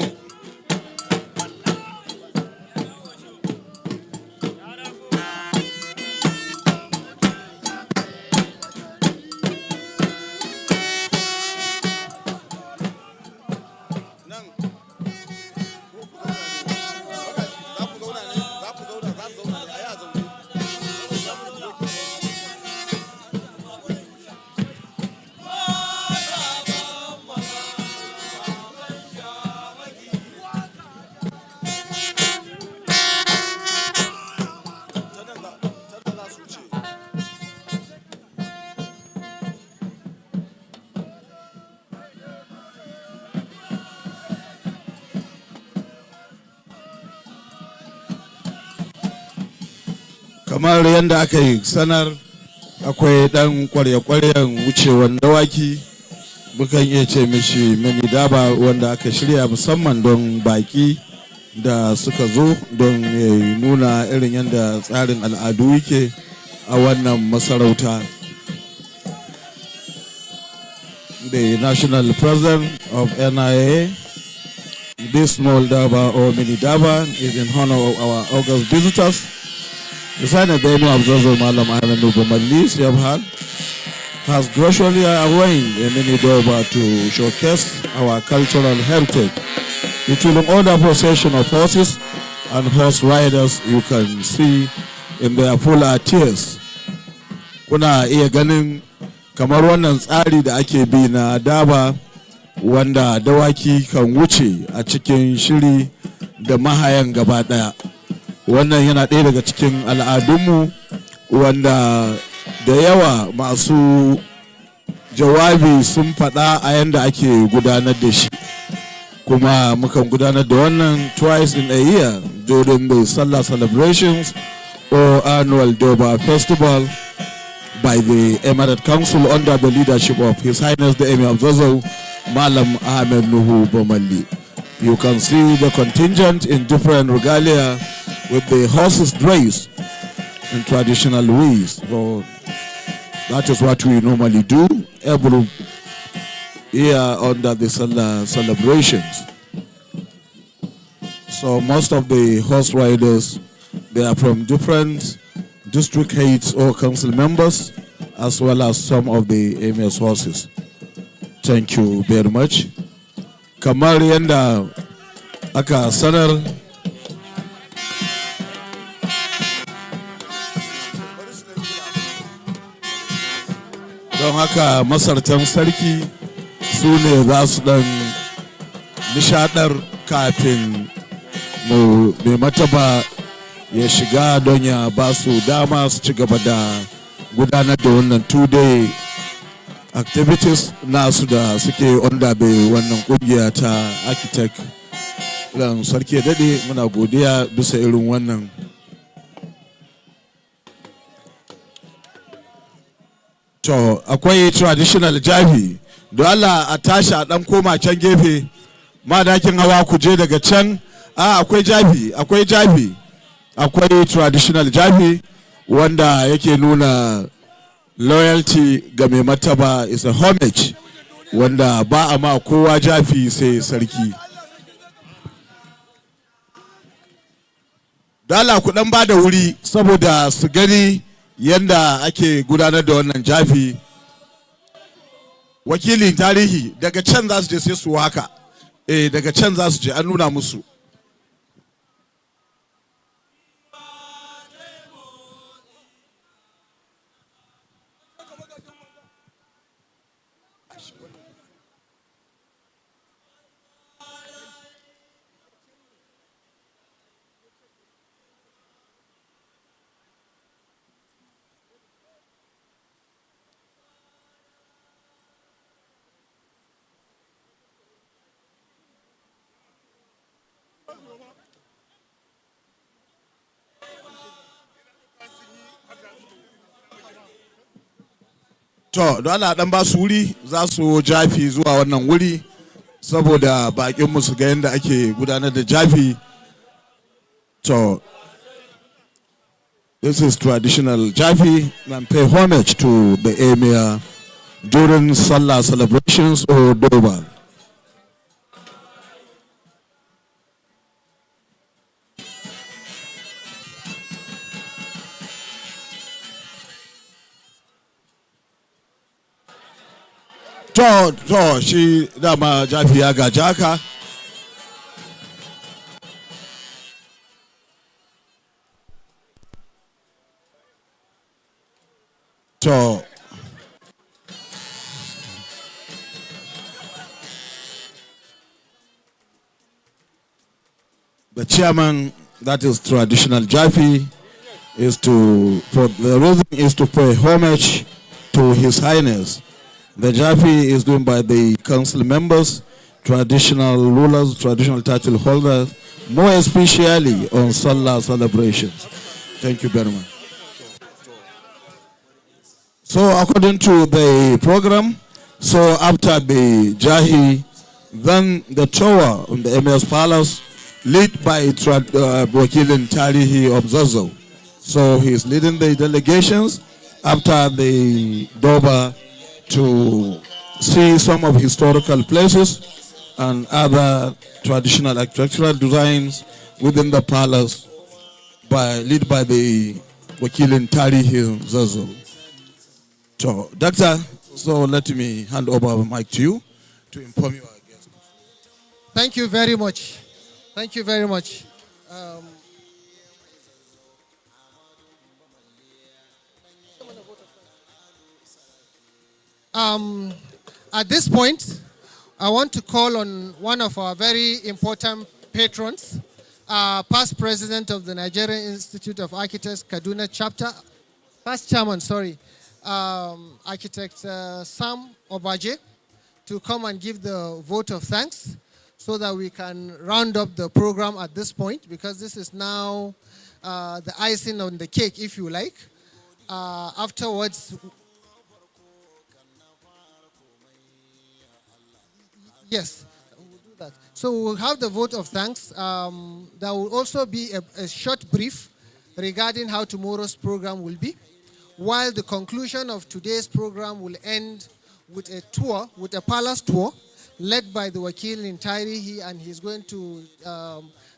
kamar yadda aka yi sanar akwai ɗan kwarya-kwaryan wucewan dawaki mukan iya ce mishi mini daba wanda aka shirya musamman don baki da suka zo don nuna irin yadda tsarin al'adu yake a wannan masarauta. The national president of NIA, this small daba or mini daba is in honor of our August visitors. The sign of the name of Zazzau Malam Ahmed Nubamalli has graciously arranged a mini daba to showcase our cultural heritage. It will order procession of horses and horse riders you can see in their full attires. Kuna iya ganin kamar wannan tsari da ake bi na daba wanda dawaki kan wuce a cikin shiri da mahayan gaba daya. Wannan yana ɗaya daga cikin al'adunmu wanda da yawa masu jawabi sun faɗa a yanda ake gudanar da shi. Kuma mukan gudanar da wannan twice in a year during the Salah celebrations or annual Doba festival by the Emirate Council under the leadership of His Highness the Emir of Zazzau, Malam Ahmed Nuhu Bomali. You can see the contingent in different regalia with the horses dressed in traditional ways. So that is what we normally do every year under the Salah celebrations. So most of the horse riders, they are from different district heads or council members, as well as some of the emir's horses. Thank you very much. Kamar yanda aka sanar don haka masartan sarki su ne za su dan nishadar kafin mai mataba ya shiga don ya ba su dama su ci gaba da gudanar da wannan 2-day activities nasu da suke under the wannan kungiya ta architect. Ran sarki ya dade muna godiya bisa irin wannan. To akwai traditional javi don Allah a tashi a dan koma can gefe madakin hawa ku je daga can. Akwai javi akwai traditional javi wanda yake nuna loyalty ga mai mataba, is a homage wanda ba a ma kowa jafi sai sarki. Dala ku dan ba da wuri saboda su gani yanda ake gudanar da wannan jafi. Wakilin tarihi daga can za su je sai su haka, daga can za su je an nuna musu. To, don Allah dan ba su wuri za su jafi zuwa wannan wuri saboda bakin mu su ga yadda ake gudanar da jafi. To, this is traditional jafi and pay homage to the emir during Salah celebrations or Doba. To shi dama jafi ya gaji haka. To the chairman, that is traditional jafi, the reason is to pay homage to His Highness. The Jafi is doing by the council members, traditional rulers, traditional title holders, more especially on Salah celebrations. Thank you very much. So according to the program, so after the Jahi, then the tour on the Emir's Palace, led by Wakilin Tarihi of Zazzau. So he's leading the delegations after the Doba to see some of historical places and other traditional architectural designs within the palace led by the Wakilin Tarihi Zazzau. So, Doctor, so let me hand over the mic to you to inform you. Thank you very much. Thank you very much. At this point, I want to call on one of our very important patrons, past president of the Nigerian Institute of Architects, Kaduna chapter, past chairman, sorry, architect Sam Obaje, to come and give the vote of thanks so that we can round up the program at this point, because this is now the icing on the cake, if you like. Afterwards, yes, we'll do that. So we'll have the vote of thanks. There will also be a short brief regarding how tomorrow's program will be, while the conclusion of today's program will end with a tour, with a palace tour, led by the Wakil in Tairihi, and he's going to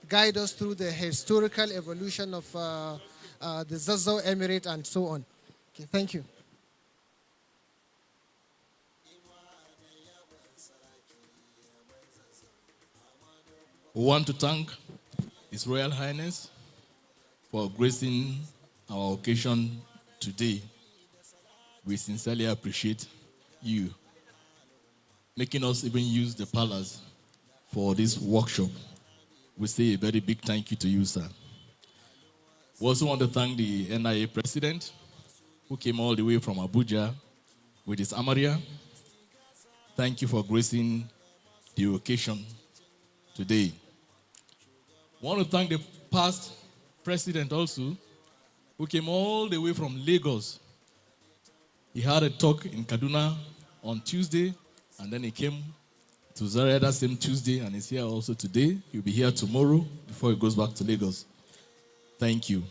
guide us through the historical evolution of the Zazzau Emirate and so on. Okay, thank you. We want to thank His Royal Highness for gracing our occasion today. We sincerely appreciate you making us even use the palace for this workshop. We say a very big thank you to you, sir. We also want to thank the NIA president who came all the way from Abuja with his Amaria. Thank you for gracing the occasion today. I want to thank the past president also, who came all the way from Lagos. He had a talk in Kaduna on Tuesday, and then he came to Zaria that same Tuesday, and he's here also today. He'll be here tomorrow before he goes back to Lagos. Thank you.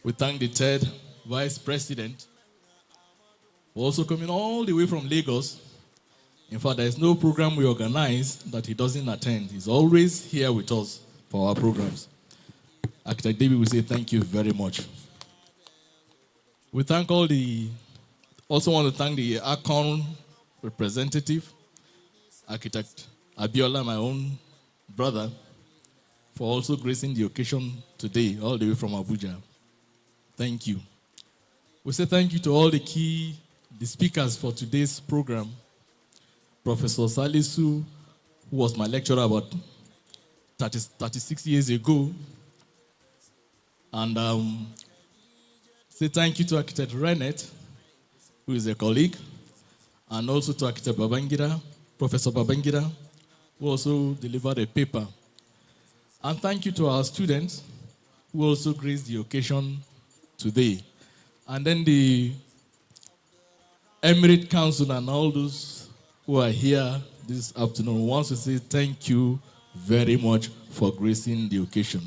We thank the third vice president, who also coming all the way from Lagos. In fact, there is no program we organize that he doesn't attend. He's always here with us for our programs. Architect David will say thank you very much. We thank also want to thank the ACON representative, Architect Abiola, my own brother, for also gracing the occasion today, all the way from Abuja. Thank you. We say thank you to all the speakers for today's program. Professor Salisu, who was my lecturer about 36 years ago. And say thank you to Architect Renet, who is a colleague, and also to Architect Babangida, Professor Babangida, who also delivered a paper. And thank you to our students who also graced the occasion today. And then the Emirate Council and all those who are here this afternoon wants to say thank you very much for gracing the occasion.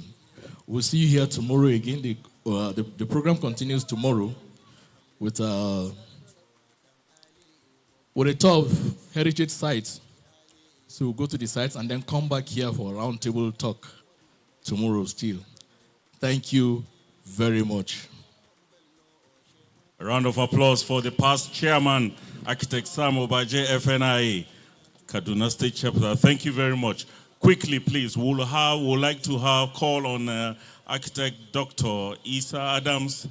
We'll see you here tomorrow again. The program continues tomorrow with a tour of heritage sites. So we'll go to the sites and then come back here for a roundtable talk tomorrow still. Thank you very much. A round of applause for the past chairman, Architect Sam Obaje, FNIA, Kaduna State Chapter. Thank you very much. Quickly, please, we'll like to call on Architect Dr. Isa Adams,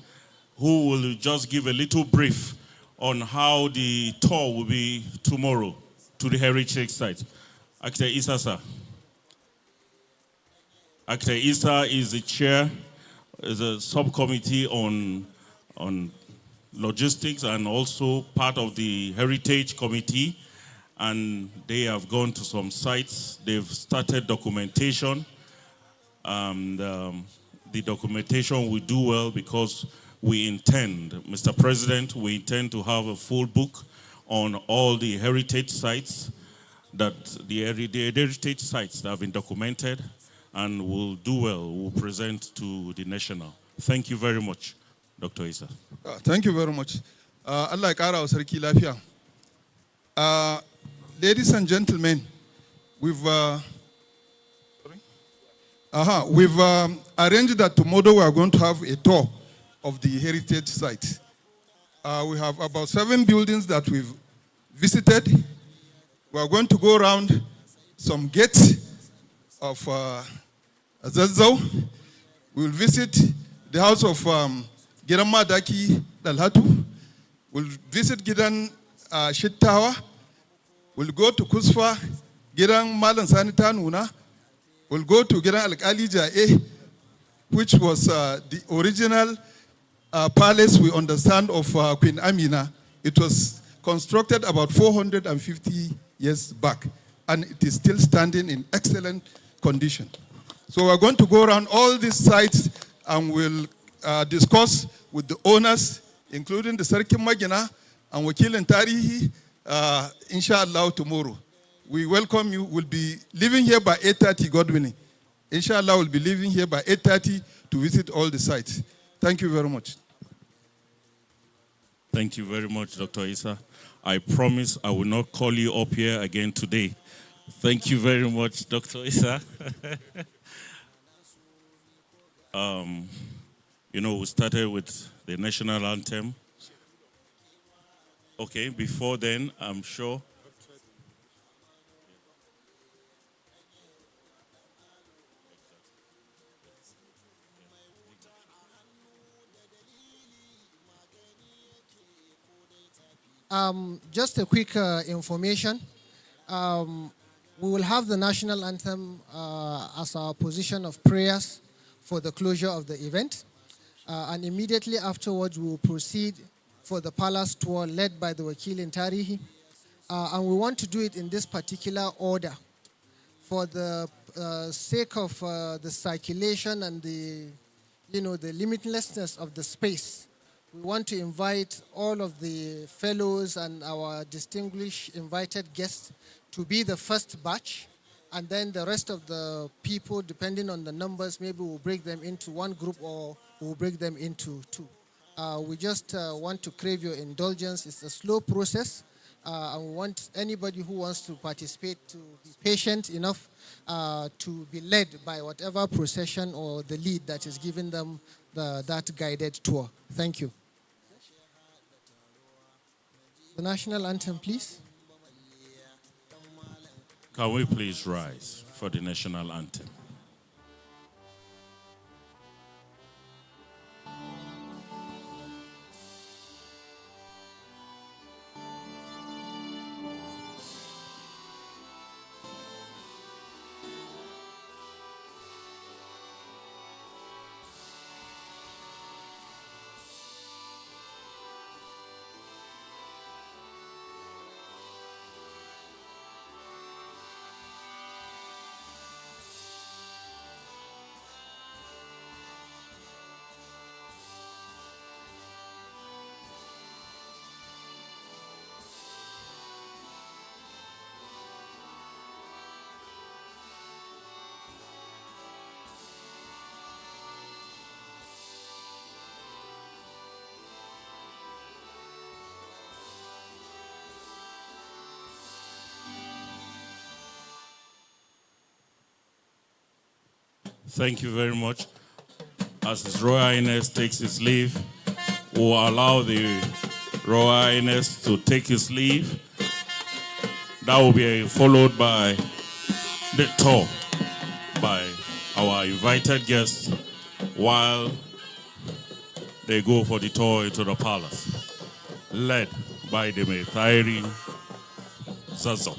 who will just give a little brief on how the tour will be tomorrow to the heritage site. Architect Isa, sir. Architect Isa is the chair, is a subcommittee on logistics and also part of the heritage committee. And they have gone to some sites. They've started documentation. The documentation will do well because we intend, Mr. President, we intend to have a full book on all the heritage sites the heritage sites that have been documented, and will do well, will present to the national. Thank you very much, Dr. Isa. Thank you very much. Allah ya kara wa sarki lafiya. Ladies and gentlemen, we've arranged that tomorrow we are going to have a tour of the heritage site. We have about 7 buildings that we've visited. We are going to go around some gates of Zazzau. We will visit the house of Gidan Madaki Dalhatu. We'll visit Gidan Shittawa. We'll go to Kusfa, Gidan Malan Sanita Nuna. We'll go to Gidan Al-Kali Ja'e, which was the original palace, we understand, of Queen Amina. It was constructed about 450 years back, and it is still standing in excellent condition. So we're going to go around all these sites and we'll discuss with the owners, including the Sarkin Magina and Wakilin Tarihi, inshallah, tomorrow. We welcome you. We'll be leaving here by 8:30, God willing. Inshallah, we'll be leaving here by 8:30 to visit all the sites. Thank you very much. Thank you very much, Dr. Isa. I promise I will not call you up here again today. Thank you very much, Dr. Isa. We started with the national anthem. Okay, before then, I'm sure. Just a quick information. We will have the national anthem as our position of prayers for the closure of the event. And immediately afterwards, we will proceed for the palace tour led by the Wakil in Tarihi. And we want to do it in this particular order for the sake of the circulation and the limitlessness of the space. We want to invite all of the fellows and our distinguished invited guests to be the first batch, and then the rest of the people, depending on the numbers, maybe we'll break them into one group or we'll break them into 2. We just want to crave your indulgence. It's a slow process, and we want anybody who wants to participate to be patient enough to be led by whatever procession or the lead that is giving them that guided tour. Thank you. The national anthem, please. Can we please rise for the national anthem? Thank you very much. As His Royal Highness takes his leave, we'll allow the Royal Highness to take his leave. That will be followed by the tour by our invited guests while they go for the tour into the palace, led by the Metairi Zazzau.